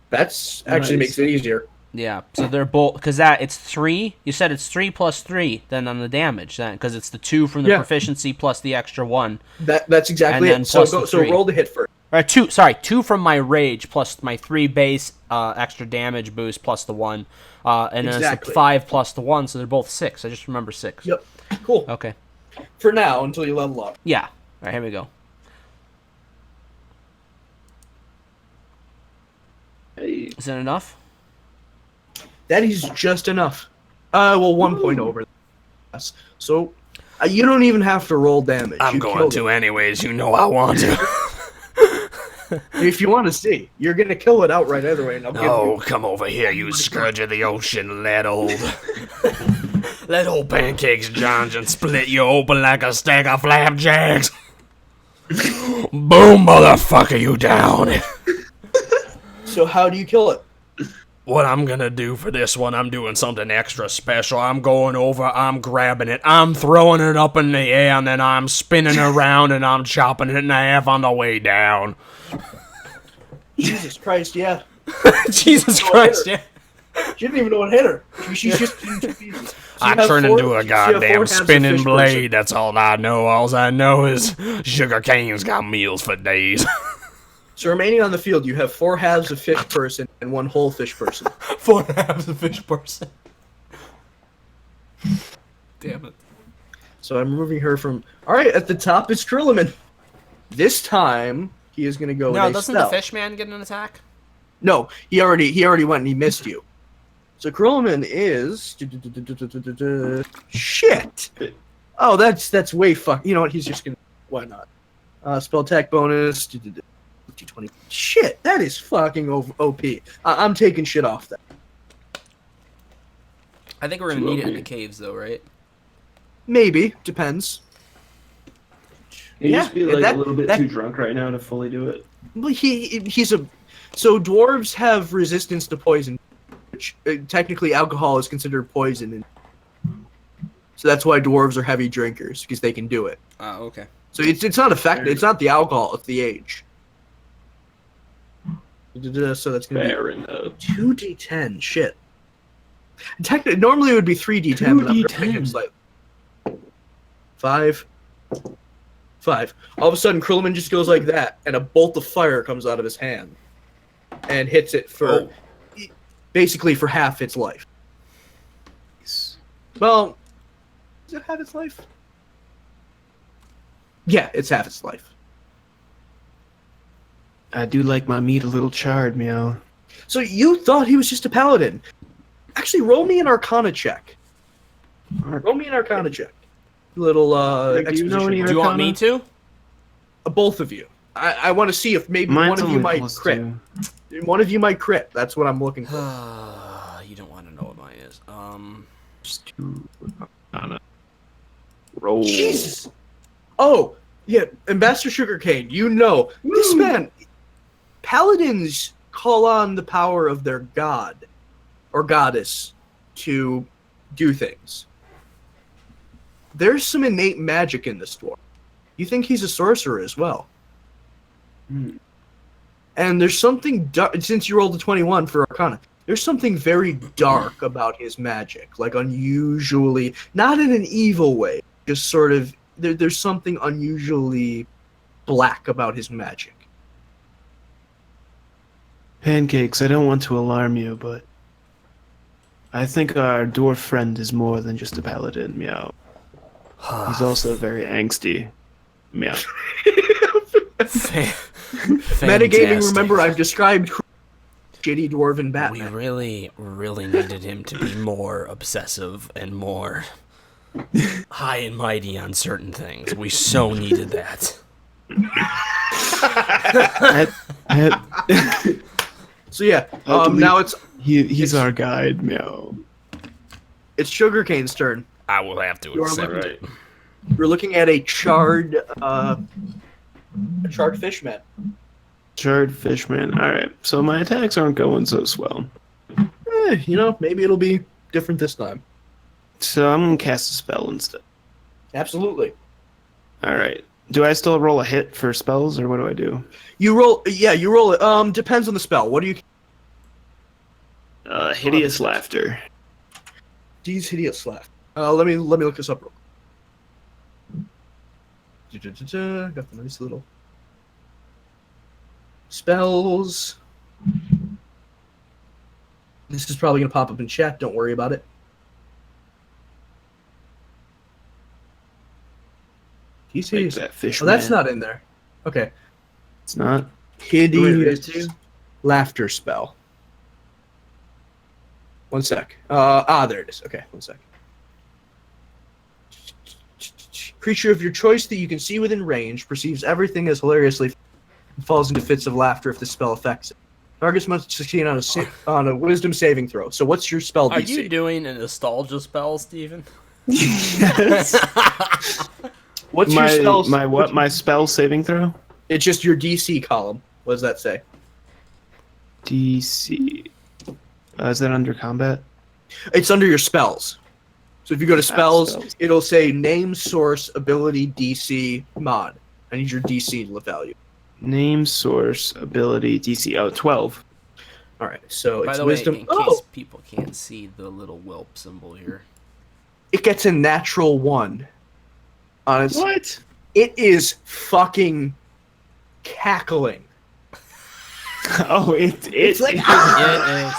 That's actually Nice. makes it easier. Yeah. So they're both because it's 3. You said it's 3 + 3 then on the damage then because it's the 2 from the Yeah. proficiency plus the extra 1. That's exactly And then it. So plus the so 3. roll the hit first. Or 2. Sorry, 2 from my rage plus my 3 base extra damage boost plus the 1, and then it's Exactly. the 5 plus the 1. So they're both 6. I just remember 6. Yep. Cool. Okay. For now, until you level up. Yeah. All right. Here we go. Hey. Is that enough? That is just enough. Well, 1 point over. Yes. So you don't even have to roll damage. I'm You going killed to it. anyways. You know I want to. If you want to see, you're gonna kill it outright either way. And I'll give Oh, you. come over here, you scourge of the ocean. Let old pancakes Johnson split you open like a stack of flapjacks. Boom, motherfucker, you down. So how do you kill it? What I'm gonna do for this one, I'm doing something extra special. I'm going over, I'm grabbing it, I'm throwing it up in the air, and then I'm spinning around and I'm chopping it in half on the way down. Jesus Christ, yeah. Jesus Christ, yeah. She didn't even know what hit her. She's just. So I turn into a goddamn spinning blade. That's all I know. All I know is sugar cane's got meals for days. So remaining on the field, you have 4 halves of fish person and 1 whole fish person. 4 halves a fish person. Damn it. So I'm removing her from. All right, at the top is Trilliman. This time he is going to go. No, with a doesn't the stealth. fish man get an attack? No, he already went and he missed you. So Krillman is shit. Oh, that's way fuck. You know what? He's just gonna. Why not? Spell attack bonus. 220. Shit, that is fucking OP. I'm taking shit off that. I think we're gonna need it in the caves, though, right? Maybe depends. You Yeah, just be like that- a little bit that- too drunk right now to fully do it. Well, he's a. So dwarves have resistance to poison, which technically alcohol is considered poison, and so that's why dwarves are heavy drinkers because they can do it. Oh, okay. So it's not effective. It's not the alcohol; it's the age. So that's gonna Fair enough. be 2d10. Shit. Technically, normally it would be 3d10. but I'm 2d10. dropping it slightly. 5, 5. All of a sudden, Krillman just goes like that, and a bolt of fire comes out of his hand and hits it for basically for half its life. Well, does it have its life? Yeah, it's half its life. I do like my meat a little charred, meow. So you thought he was just a paladin. Actually, roll me an Arcana check. Roll me an Arcana check. Little Do you know any Do you want me to? both of you. I want to see if maybe Mine's one of you only might +2. crit. One of you might crit. That's what I'm looking for. You don't want to know what mine is. Just 2 Arcana. Roll. Jesus. Oh, yeah, Ambassador Sugarcane, you know, this man, paladins call on the power of their god or goddess to do things. There's some innate magic in this dwarf. You think he's a sorcerer as well. And there's something, since you rolled a 21 for Arcana, there's something very dark about his magic. Like unusually, not in an evil way, just sort of, there's something unusually black about his magic. Pancakes, I don't want to alarm you, but I think our dwarf friend is more than just a paladin, meow. He's also very angsty, meow. Metagaming, remember, I've described shitty dwarven We Batman. really needed him to be more obsessive and more high and mighty on certain things. We so needed that. So yeah, I believe- now it's He's our guide, meow. Sugarcane's turn. I will have to You are accept right. it. We're looking at a charred fishman. Charred fishman. Alright, so my attacks aren't going so swell. Maybe it'll be different this time. So I'm gonna cast a spell instead. Absolutely. Alright. Do I still roll a hit for spells, or what do I do? You roll. Yeah, you roll it. Depends on the spell. What do you? Hideous laughter. These hideous laugh. Let me look this up real quick. Got the nice little spells. This is probably gonna pop up in chat. Don't worry about it. He's Like hideous. that fish. Oh, that's not in there. Okay. It's not. Hideous laughter spell. One sec. There it is. Okay, one sec. Creature of your choice that you can see within range perceives everything as hilariously and falls into fits of laughter if the spell affects it. Targets must succeed on a wisdom saving throw. So what's your spell DC? Are you doing a nostalgia spell, Steven? Yes. What's your spell? My spell saving throw? It's just your DC column. What does that say? DC. Is that under combat? It's under your spells. So if you go to spells, spells. it'll say name, source, ability, DC, mod. I need your DC value. Name, source, ability, DC. Oh, 12. All right, so By it's the way, wisdom. in Oh, case people can't see the little whelp symbol here. it gets a natural 1. On its, What? It is fucking cackling. Oh, it's like, Yeah,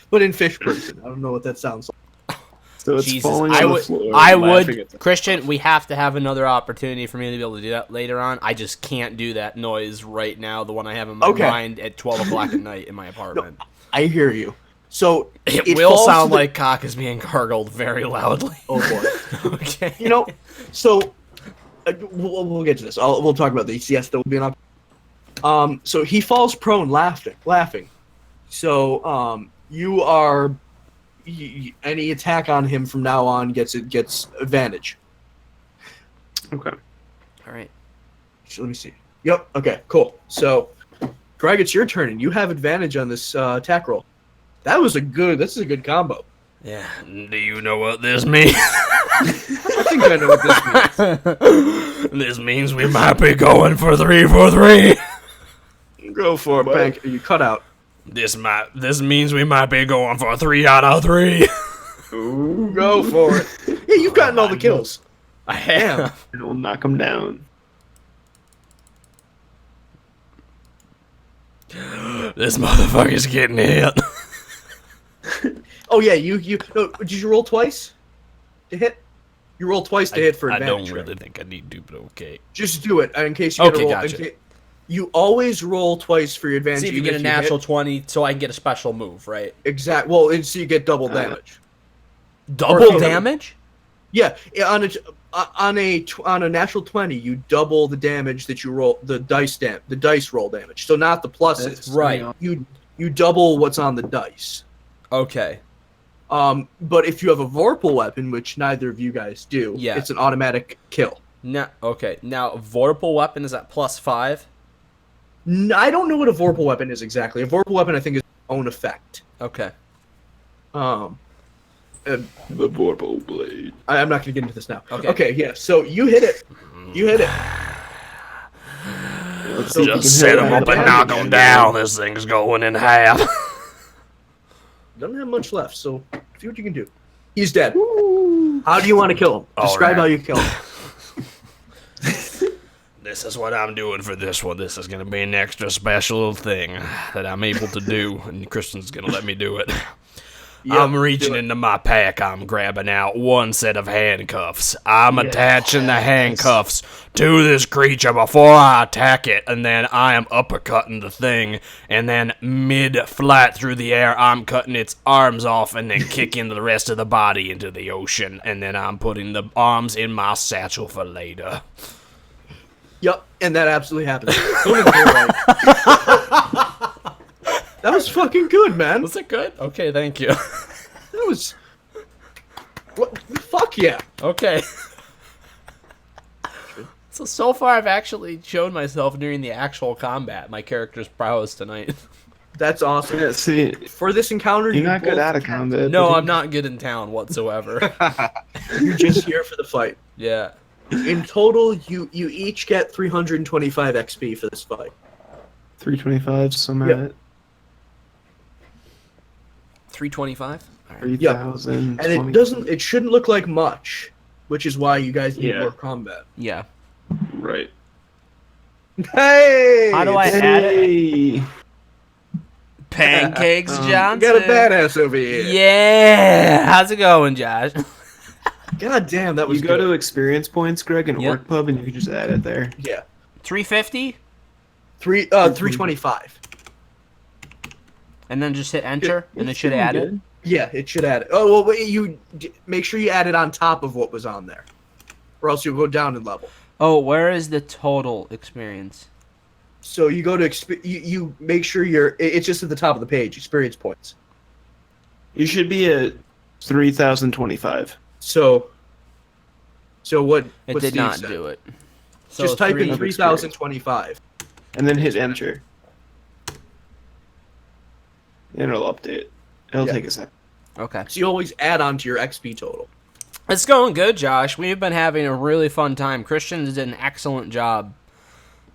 But in fish person. I don't know what that sounds like. so it's Jesus, falling I on the would, floor. I laughing would, at Christian. We have to have another opportunity for me to be able to do that later on. I just can't do that noise right now. The one I have in my Okay. mind at 12 o'clock at night in my apartment. I hear you. So It will falls sound to the- like cock is being gargled very loudly. Oh boy. Okay. So we'll get to this. We'll talk about this. Yes, there will be an opportunity. So he falls prone, laughing. So you are any attack on him from now on gets advantage. Okay. All right. So let me see. Yep. Okay. Cool. So, Greg, it's your turn, and you have advantage on this attack roll. That's a good combo. Yeah. Do you know what this means? I think I know what this means. This means we might be going for 3 for 3. Go for it, Bank. You cut out. This means we might be going for 3 out of 3. Go for it. Yeah, you've gotten all the kills. I have. It will knock him down. This motherfucker's getting hit. Oh yeah, no, did you roll twice to hit? You roll twice to hit for I advantage. don't right? really think I need to, but okay. Just do it in case you Okay, get a roll. gotcha. You always roll twice for your advantage. See if you even get a natural hit. 20, so I can get a special move, right? Exact. Well, and so you get double damage. Double damage? Yeah, on a natural 20, you double the damage that you roll, the dice roll damage. So not the pluses. That's Right. You double what's on the dice. Okay. But if you have a Vorpal weapon, which neither of you guys do, Yeah. it's an automatic kill. Okay. Now, Vorpal weapon is at +5? I don't know what a Vorpal weapon is exactly. A Vorpal weapon, I think, is its own effect. Okay. The Vorpal blade. I'm not going to get into this now. Okay. Yeah. So you hit it. You hit it. Let's see if we can Just set hit him it up and out knock again. him down. This thing's going in half. Doesn't have much left, so see what you can do. He's dead. How do you want to kill him? All Describe right. how you kill him. This is what I'm doing for this one. This is going to be an extra special thing that I'm able to do, and Kristen's going to let me do it. I'm reaching into my pack. I'm grabbing out one set of handcuffs. I'm attaching the handcuffs to this creature before I attack it, and then I am uppercutting the thing, and then mid-flight through the air, I'm cutting its arms off and then kicking the rest of the body into the ocean, and then I'm putting the arms in my satchel for later. Yep, and that absolutely happened. Don't even worry. That was fucking good, man. Was it good? Okay, thank you. That was. What? Fuck yeah. Okay. So far I've actually shown myself during the actual combat, my character's prowess tonight. That's awesome. Yeah, see, For this encounter, you're you not good both- at a combat. No, but I'm not good in town whatsoever. You're just here for the fight. Yeah. In total, you each get 325 XP for this fight. 325, so I'm Yep. at 325? All right. 3,000. And it doesn't. It shouldn't look like much, which is why you guys need Yeah. more combat. Yeah. Right. Hey! How do I add it? Hey! Pancakes, We Johnson. got a badass over here. Yeah. How's it going, Josh? God damn, that was You go good. to experience points, Greg, in Yep. Orc Pub, and you can just add it there. Yeah. 350? 325. And then just hit enter, and it should add it. Yeah, it should add it. Oh well, wait, make sure you add it on top of what was on there, or else you'll go down in level. Oh, where is the total experience? So you go to you make sure it's just at the top of the page. Experience points. You should be at 3,025. So what? It what did Steve not said. do it. Just type in three- 3,025. And then hit enter. And it'll update. It'll Yeah. take a second. Okay. So you always add on to your XP total. It's going good, Josh. We've been having a really fun time. Christian did an excellent job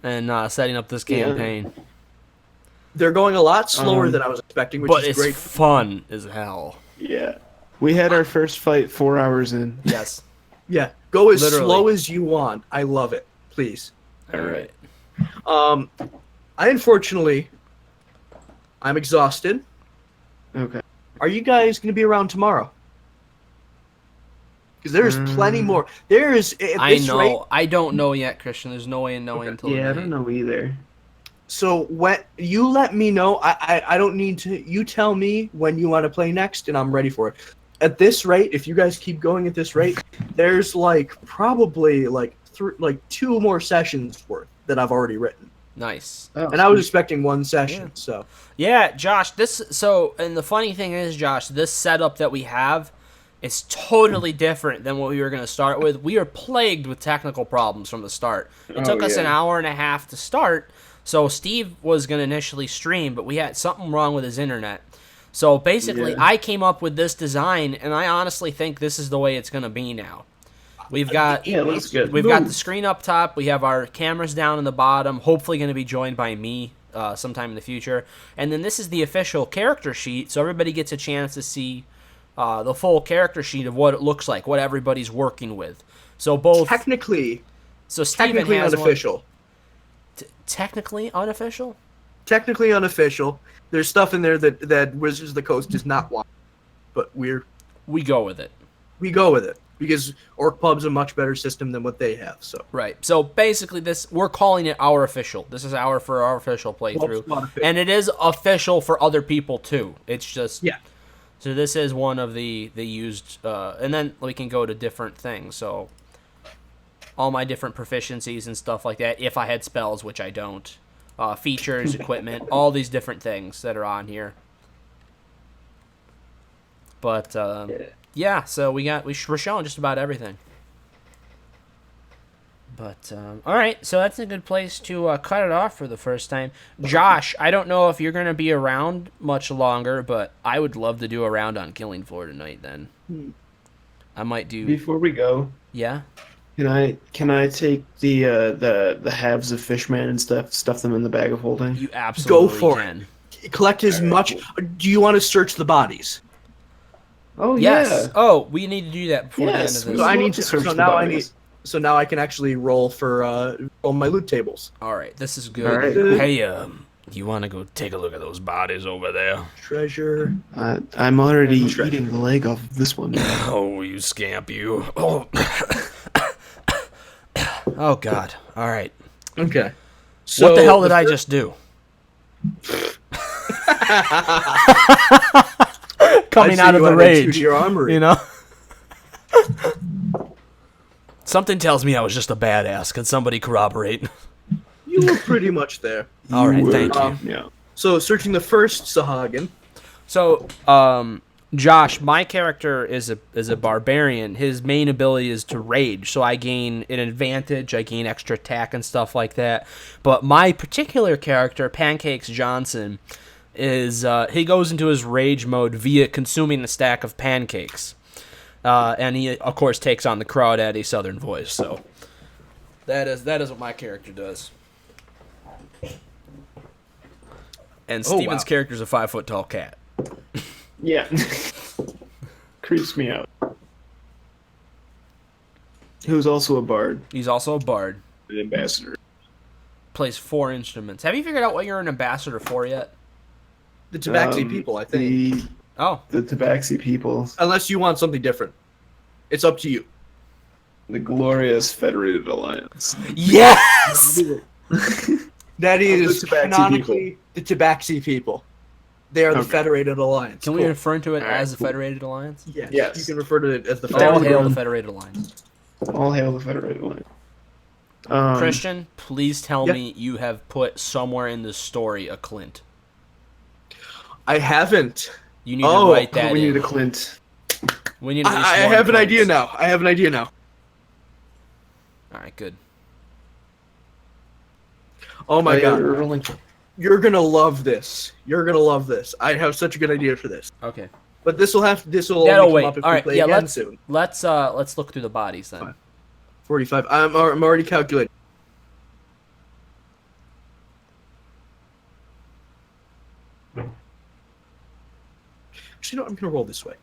in setting up this Yeah. campaign. They're going a lot slower Um, than I was expecting, which But is it's great. fun as hell. Yeah. We had our first fight 4 hours in. Yes. Yeah, go as Literally. slow as you want. I love it. Please. All right. I unfortunately, I'm exhausted. Okay. Are you guys going to be around tomorrow? Because there's plenty more. There is. At I this know. rate, I don't know yet, Christian. There's no way in knowing until Yeah, I tonight. don't know either. so when you let me know, I don't need to. You tell me when you want to play next, and I'm ready for it. At this rate, if you guys keep going at this rate, there's probably 2 more sessions worth that I've already written, Nice. Oh, and I was expecting 1 session. So Yeah, Josh, and the funny thing is, Josh, this setup that we have is totally different than what we were going to start with. We are plagued with technical problems from the start. It took us an hour and a half to start, so Steve was going to initially stream, but we had something wrong with his internet. So basically, Yeah. I came up with this design, and I honestly think this is the way it's going to be now. We've got Yeah, that's good. We've got the screen up top. We have our cameras down in the bottom. Hopefully, going to be joined by me sometime in the future. And then this is the official character sheet, so everybody gets a chance to see the full character sheet of what it looks like, what everybody's working with. So both. Technically Steven has unofficial. Technically unofficial. Technically unofficial. There's stuff in there that Wizards of the Coast does not want, but we go with it. We go with it because Orc Pub's a much better system than what they have. So right. So basically, we're calling it our official. This is our official playthrough, and it is official for other people too. It's just So this is one of the used, and then we can go to different things. So all my different proficiencies and stuff like that. If I had spells, which I don't. Features, equipment, all these different things that are on here. But yeah, so we're showing just about everything. But all right, so that's a good place to cut it off for the first time. Josh, I don't know if you're going to be around much longer, but I would love to do a round on Killing Floor tonight. Then I might do. Before we go, yeah. Can I take the halves of Fishman and stuff them in the bag of holding? You absolutely go for can. It. Collect as much. Cool. Do you want to search the bodies? Oh yes. Yeah. Oh, we need to do that before the end of this. So I need to search the bodies. So now I can actually roll for roll my loot tables. All right, this is good. Right. Hey, you want to go take a look at those bodies over there? Treasure. I'm already eating the leg off of this one. Oh, you scamp, you. Oh. Oh, God. All right. Okay. So what the hell did I just do? Coming out of the rage. Your armory. You know? Something tells me I was just a badass. Can somebody corroborate? You were pretty much there. All right, thank you. Yeah. So, searching the first Sahagin. So, Josh, my character is a barbarian. His main ability is to rage, so I gain an advantage. I gain extra attack and stuff like that. But my particular character, Pancakes Johnson, is he goes into his rage mode via consuming a stack of pancakes. And he, of course, takes on the Crawdaddy Southern voice. So that is what my character does. And Steven's character is a 5-foot-tall cat. Yeah. Creeps me out. Who's also a bard. He's also a bard. An ambassador. Plays 4 instruments. Have you figured out what you're an ambassador for yet? The Tabaxi people, I think. The Tabaxi people. Unless you want something different. It's up to you. The glorious Federated Alliance. Yes! That is canonically the Tabaxi people. They are the Federated Alliance. Can we refer to it as the Federated Alliance? Yes. You can refer to it as the All hail the Federated Alliance. All hail the Federated Alliance. Christian, please tell me you have put somewhere in the story a Clint. I haven't. You need to write that we in. need a Clint. We need I have an idea now. All right, good. Oh my god. You're going to love this. I have such a good idea for this. Okay. But this will only come up if All we right, play again soon. Let's look through the bodies then. 45. I'm already calculating. Actually, no, I'm going to roll this way.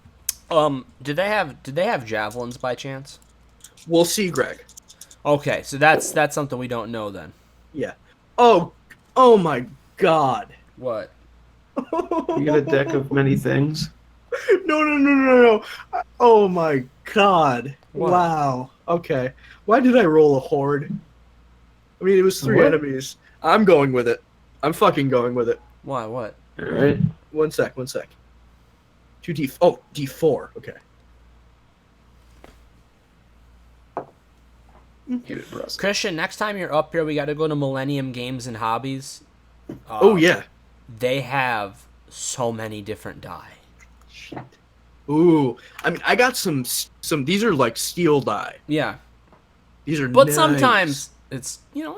Did they have javelins by chance? We'll see, Greg. Okay, so that's something we don't know then. Yeah. Oh my god. What? You got a deck of many things? No. Oh my god. What? Wow. Okay. Why did I roll a horde? I mean, it was 3 enemies. I'm going with it. I'm fucking going with it. Why? What? All right. One sec. 2D. Oh, D4. Okay. Get it, Russ. Christian, next time you're up here, we got to go to Millennium Games and Hobbies. Oh yeah. They have so many different die. Shit. Ooh, I mean, I got some. These are like steel die. Yeah. These are. But nice. sometimes it's your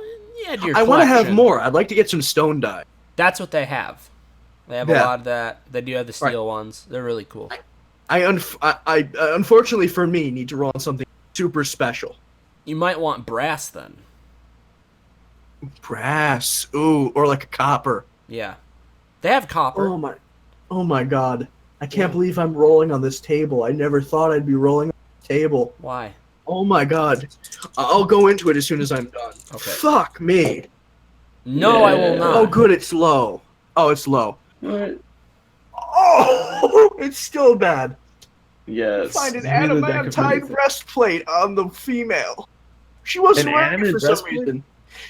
I want to have more. I'd like to get some stone die. That's what they have. They have a lot of that. They do have the steel ones. They're really cool. I unfortunately for me need to roll on something super special. You might want brass then. Brass. Ooh, or like a copper. Yeah. They have copper. Oh my god. I can't believe I'm rolling on this table. I never thought I'd be rolling on this table. Why? Oh my god. I'll go into it as soon as I'm done. Okay. Fuck me. No, I will Yeah. not. Oh, good, it's low. Oh, it's low. What? Oh, it's still bad. Yes. Find an Give me the deck of adamantine anything. breastplate on the female. She wasn't An wearing it adamant for some breastplate? reason.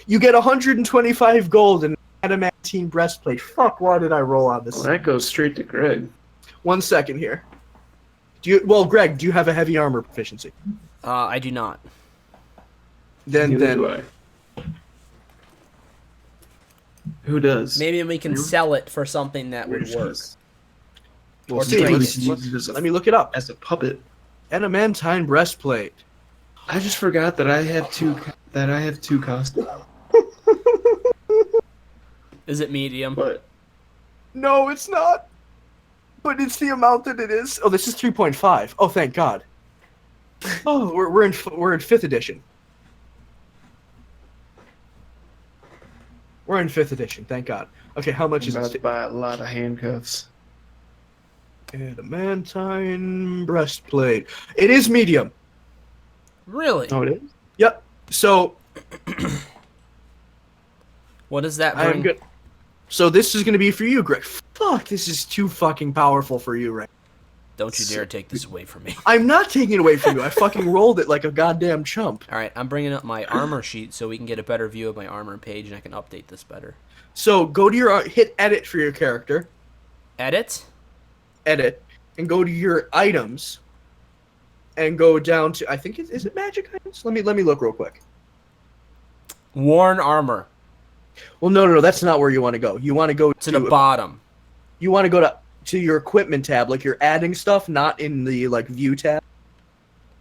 You get 125 gold and an adamantine breastplate. Fuck, why did I roll on this? Well, that goes straight to Greg. 1 second here. Greg, do you have a heavy armor proficiency? I do not. Neither do I. Who does? Maybe we can sell it for something that would work. We'll Or see. trade Let's- it. Let me look it up. As a puppet. Adamantine breastplate. I just forgot that I have two. Costumes. Is it medium? But No, it's not. But it's the amount that it is. Oh, this is 3.5. Oh, thank God. Oh, we're in 5th edition. We're in 5th edition. Thank God. Okay, how much I'm is about to it? buy a lot of handcuffs. Adamantine breastplate. It is medium. Really? Oh, it is. Yep. So What does that I am bring? good. So this is gonna be for you, Greg. Fuck, this is too fucking powerful for you, right? Don't you dare take this away from me. I'm not taking it away from you. I fucking rolled it like a goddamn chump. All right, I'm bringing up my armor sheet so we can get a better view of my armor page and I can update this better. So go to your hit edit for your character, Edit? edit, and go to your items, and go down to I think is it magic items? Let me look real quick. Worn armor. Well, no, that's not where you want to go. You want to go To the bottom. You want to go to your equipment tab, like you're adding stuff, not in the like view tab.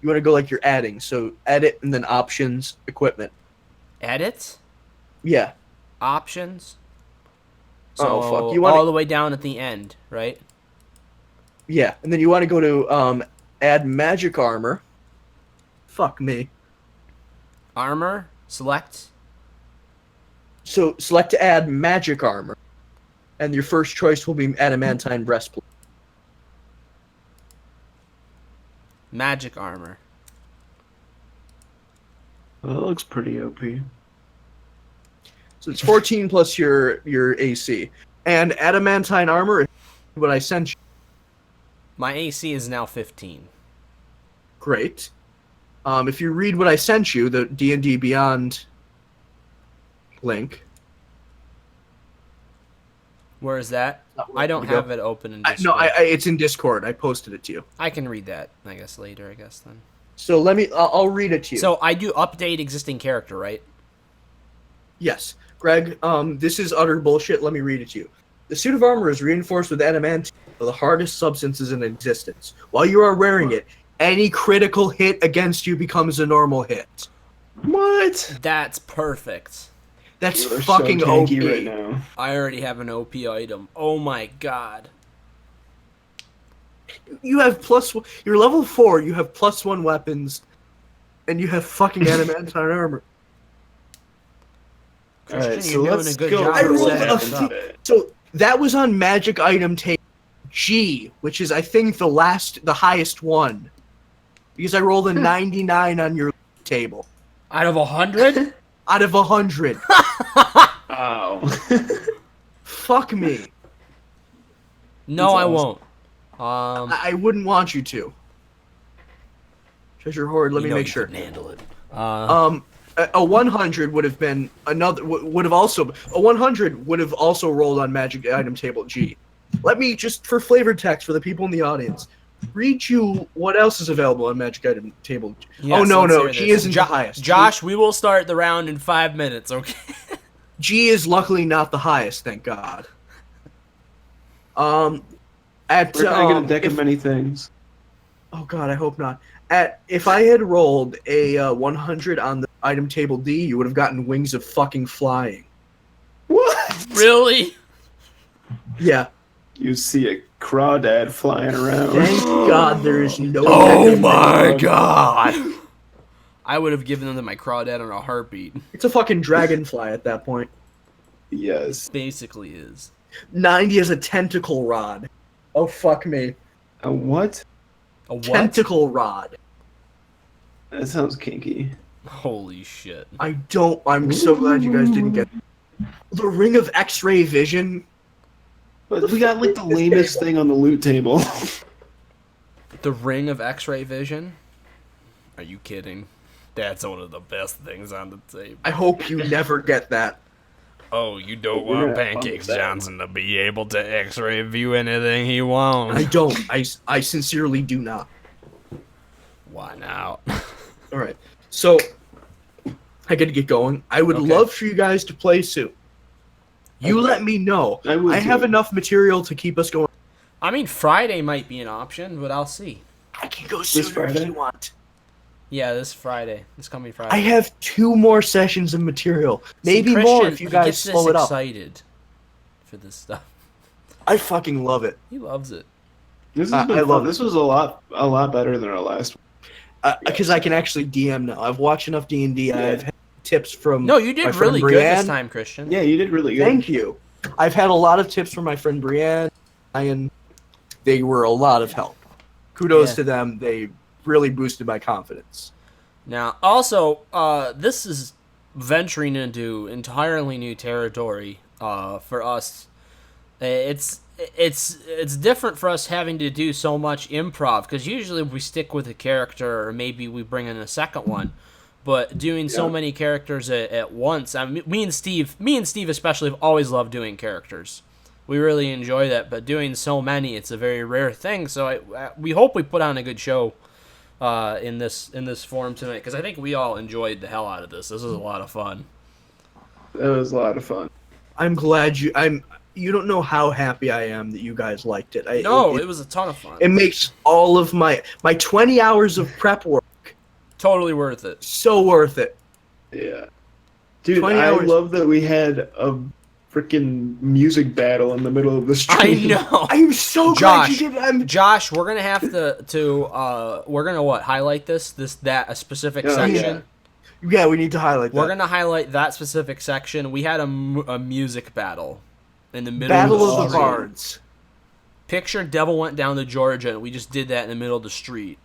You want to go like you're adding, so edit and then options, equipment. Edit? Yeah. Options? Oh, So fuck. You wanna- all the way down at the end, right? Yeah, and then you want to go to add magic armor. Fuck me. Armor? Select? So select to add magic armor, and your first choice will be adamantine breastplate. Magic armor. Well, that looks pretty OP. So it's 14 plus your AC, and adamantine armor is what I sent you. My AC is now 15. Great. If you read what I sent you, the D&D Beyond link. Where is that? Not where I don't to go. have it open in Discord. No, it's in Discord. I posted it to you. I can read that, I guess, later, I guess, then. So I'll read it to you. So I do update existing character, right? Yes. Greg, this is utter bullshit. Let me read it to you. The suit of armor is reinforced with adamantine, the hardest substances in existence. While you are wearing it, any critical hit against you becomes a normal hit. What? That's perfect. That's You are fucking so OP. tanky right now. I already have an OP item. Oh my god. You have you're level 4, you have +1 weapons, and you have fucking adamantine armor. Christian, Alright, so you're doing let's a good go job. I over rolled what a happened few- today. So that was on magic item table G, which is I think the highest one. Because I rolled a 99 on your table. Out of 100? Out of 100. Oh. Fuck me. No, That's I awesome. won't. I wouldn't want you to. Treasure hoard, let You me know make you sure. couldn't handle it. A 100 would have been would have also a 100 would have also rolled on magic item table G. Let me just for flavored text for the people in the audience read you what else is available on magic item table. Yes, oh no, let's hear G this. isn't the highest. Josh, we will start the round in 5 minutes, okay? G is luckily not the highest, thank God. At Where can I get a deck if- of many things? oh God, I hope not. If I had rolled a 100 on the item table D, you would have gotten wings of fucking flying. What? Really? Yeah. You see a crawdad flying around. Thank God there is no. Oh my god! I would have given them my crawdad on a heartbeat. It's a fucking dragonfly at that point. Yes. Basically is. 90 is a tentacle rod. Oh fuck me. A what? A what? Tentacle rod. That sounds kinky. Holy shit. I'm so glad you guys didn't get the Ring of X-ray Vision. But we got like the lamest thing on the loot table. The Ring of X-ray Vision? Are you kidding? That's one of the best things on the table. I hope you never get that. Oh, you don't We're want gonna have fun Pancakes with that. Johnson to be able to X-ray view anything he wants. I don't. I sincerely do not. Why not? All right. So I got to get going. I would Okay. love for you guys to play soon. You Okay. let me know. I would have too. enough material to keep us going. I mean, Friday might be an option, but I'll see. I can go sooner if Friday? you want. Yeah, this coming Friday. I have 2 more sessions of material. Maybe See, more Christian, if you he guys gets slow this it up. excited for this stuff. I fucking love it. He loves it. This has been I fun. love This was a lot better than our last one. Because I can actually DM now. I've watched enough D&D. Yeah. I've had tips from No, you my did friend really good this Brienne. time, Christian. Yeah, you did really good. Thank you. I've had a lot of tips from my friend Brienne, and they were a lot of help. Kudos Yeah. to them. They really boosted my confidence. Now, also, this is venturing into entirely new territory for us. It's different for us having to do so much improv because usually we stick with a character or maybe we bring in a second one. But doing so Yeah. many characters at once, I mean, me and Steve especially have always loved doing characters. We really enjoy that, but doing so many, it's a very rare thing. So we hope we put on a good show in this form tonight because I think we all enjoyed the hell out of this. This was a lot of fun. That was a lot of fun. I'm glad you don't know how happy I am that you guys liked it. It was a ton of fun. It makes all of my 20 hours of prep work Totally worth it. so worth it. Yeah. Dude, 20 I hours. love that we had a freaking music battle in the middle of the street. I know. I'm so glad Josh, you did. Josh, we're gonna have to we're gonna highlight that a specific Oh, section. Yeah, we need to highlight that. We're gonna highlight that specific section. We had a music battle in the middle Battle of of the street. Bards. Picture Devil Went Down to Georgia, and we just did that in the middle of the street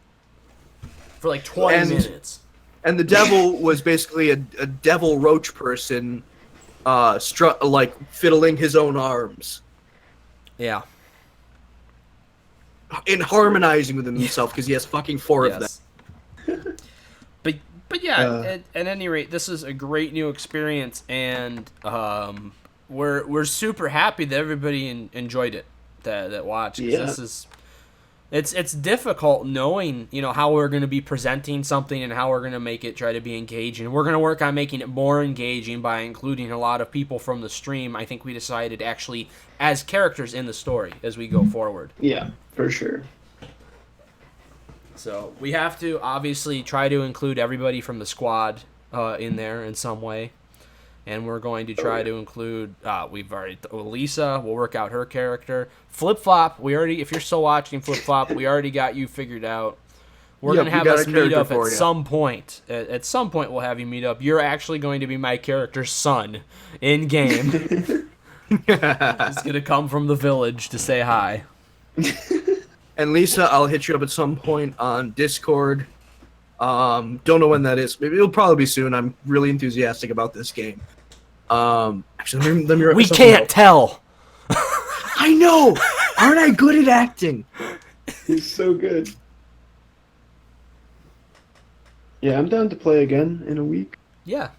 for like 20 And- minutes. And the devil was basically a devil roach person, fiddling his own arms Yeah. and harmonizing with himself because he has fucking 4 of them. Yes. But yeah, Uh, at any rate, this is a great new experience, and we're super happy that everybody enjoyed it that watched. 'Cause Yeah. This is it's difficult knowing how we're going to be presenting something and how we're going to make it try to be engaging. We're going to work on making it more engaging by including a lot of people from the stream. I think we decided actually as characters in the story as we go forward. Yeah, for sure. So we have to obviously try to include everybody from the squad in there in some way, and we're going to try to include. Lisa. We'll work out her character. Flip Flop. If you're still watching Flip Flop, we already got you figured out. We're Yep, gonna we have got us a meet character up for at you. some point. At some point, we'll have you meet up. You're actually going to be my character's son in game. He's gonna come from the village to say hi. And Lisa, I'll hit you up at some point on Discord. Don't know when that is. Maybe it'll probably be soon. I'm really enthusiastic about this game. Actually, let me write We myself a can't note. tell. I know. Aren't I good at acting? He's so good. Yeah, I'm down to play again in a week, Yeah.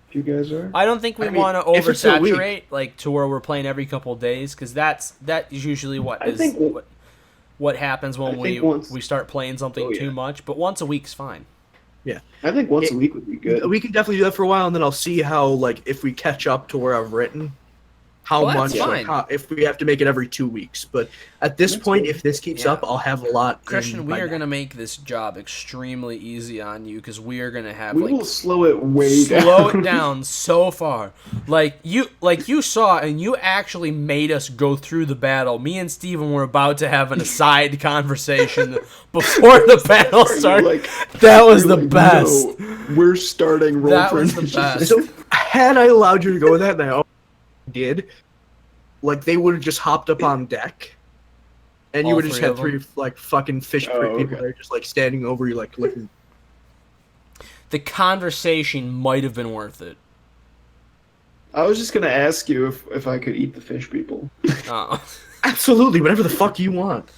if you guys are. I don't think we I mean, want to if it's a week- oversaturate, like to where we're playing every couple of days, because that is usually what I think what happens I when think once- we start playing something Oh, yeah. too much. But once a week's fine. I think once a week would be good. We can definitely do that for a while, and then I'll see how, if we catch up to where I've written, how Well, that's much, fine. if we have to make it every 2 weeks. But at this That's point, good. if this keeps Yeah. up, I'll have a lot. Christian, in we by are then. gonna make this job extremely easy on you because we are gonna have We will like slow it way down. slow it down so far. Like you saw, and you actually made us go through the battle. Me and Steven were about to have an aside conversation before the battle started. Like, That was you're the like, best. "No, we're starting roll That for was the initiative." best. So, had I allowed you to go with that, and I did, they would have just hopped up on deck, and you All would have just three had of them? three fucking fish Oh, people okay. there, just standing over you, looking. the conversation might have been worth it. I was just gonna ask you if I could eat the fish people. Oh. Absolutely, whatever the fuck you want.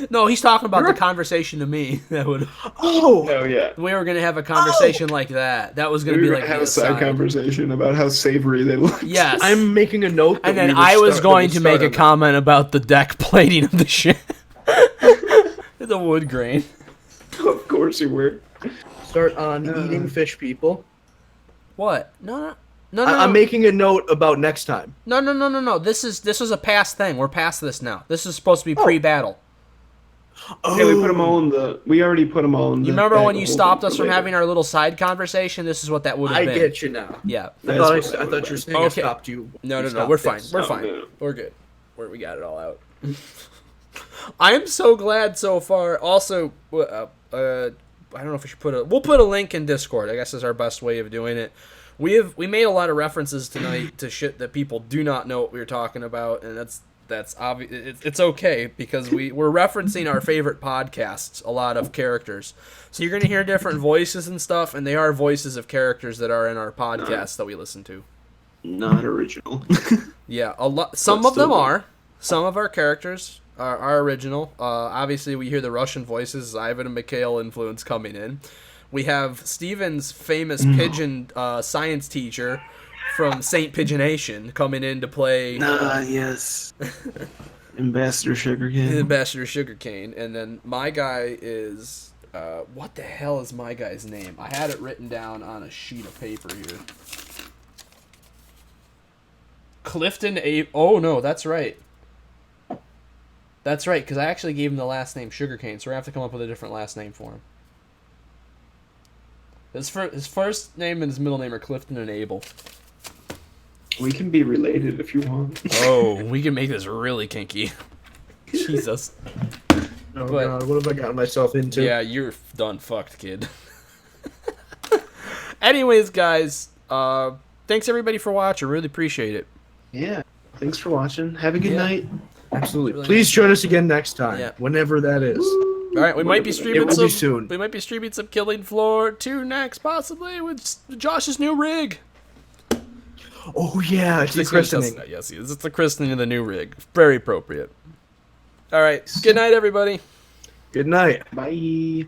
No, he's talking about the conversation to me. That would. Oh, Oh yeah. We were gonna have a conversation like that. That was gonna We be were like gonna have the a side aside. conversation about how savory they look. Yes. I'm making a note. And that then we I will was start- going that to we'll make a start on comment about the deck plating of the ship. The wood grain. Of course you were. that. Start on eating fish people. What? No. I'm making a note about next time. No. This was a past thing. We're past this now. This is supposed to be pre-battle. Oh, Yeah, we put them all in the. We already put them all in the. You remember bag when of you holding stopped for us from later. having our little side conversation? This is what that would have I been. get you now. Yeah. I That's thought what you were saying I Okay. stopped you. No. You We're stopped fine. this. We're Oh, fine. no. We're good. We got it all out. I am so glad so far. Also, I don't know if we should we'll put a link in Discord. I guess is our best way of doing it. We made a lot of references tonight to shit that people do not know what we were talking about, and that's obvious. It's okay because we're referencing our favorite podcasts, a lot of characters. So you're gonna hear different voices and stuff, and they are voices of characters that are in our podcasts that we listen to. Not original. Yeah, a lot. Some But of them still are. Some of our characters are original. Obviously, we hear the Russian voices, Ivan and Mikhail influence coming in. We have Steven's famous pigeon science teacher from Saint Pigeonation coming in to play Yes. Ambassador Sugarcane. Ambassador Sugarcane, and then my guy is what the hell is my guy's name? I had it written down on a sheet of paper here. Clifton A. Oh no, that's right. That's right, because I actually gave him the last name Sugarcane, so we're gonna have to come up with a different last name for him. His first name and his middle name are Clifton and Abel. We can be related if you want. Oh, we can make this really kinky. Jesus. Oh But- god, what have I gotten myself into? Yeah, you're done fucked, kid. Anyways, guys, thanks everybody for watching. Really appreciate it. Yeah. Thanks for watching. Have a good Yeah. night. Absolutely. Really Please join us again next time, Yeah. whenever that is. All right, we might be streaming It will some. be soon. We might be streaming some Killing Floor 2 next, possibly with Josh's new rig. Oh yeah, it's the He's gonna test christening. that. Yes, he is. It's the christening of the new rig. Very appropriate. All right. Good night, everybody. Good night. Bye.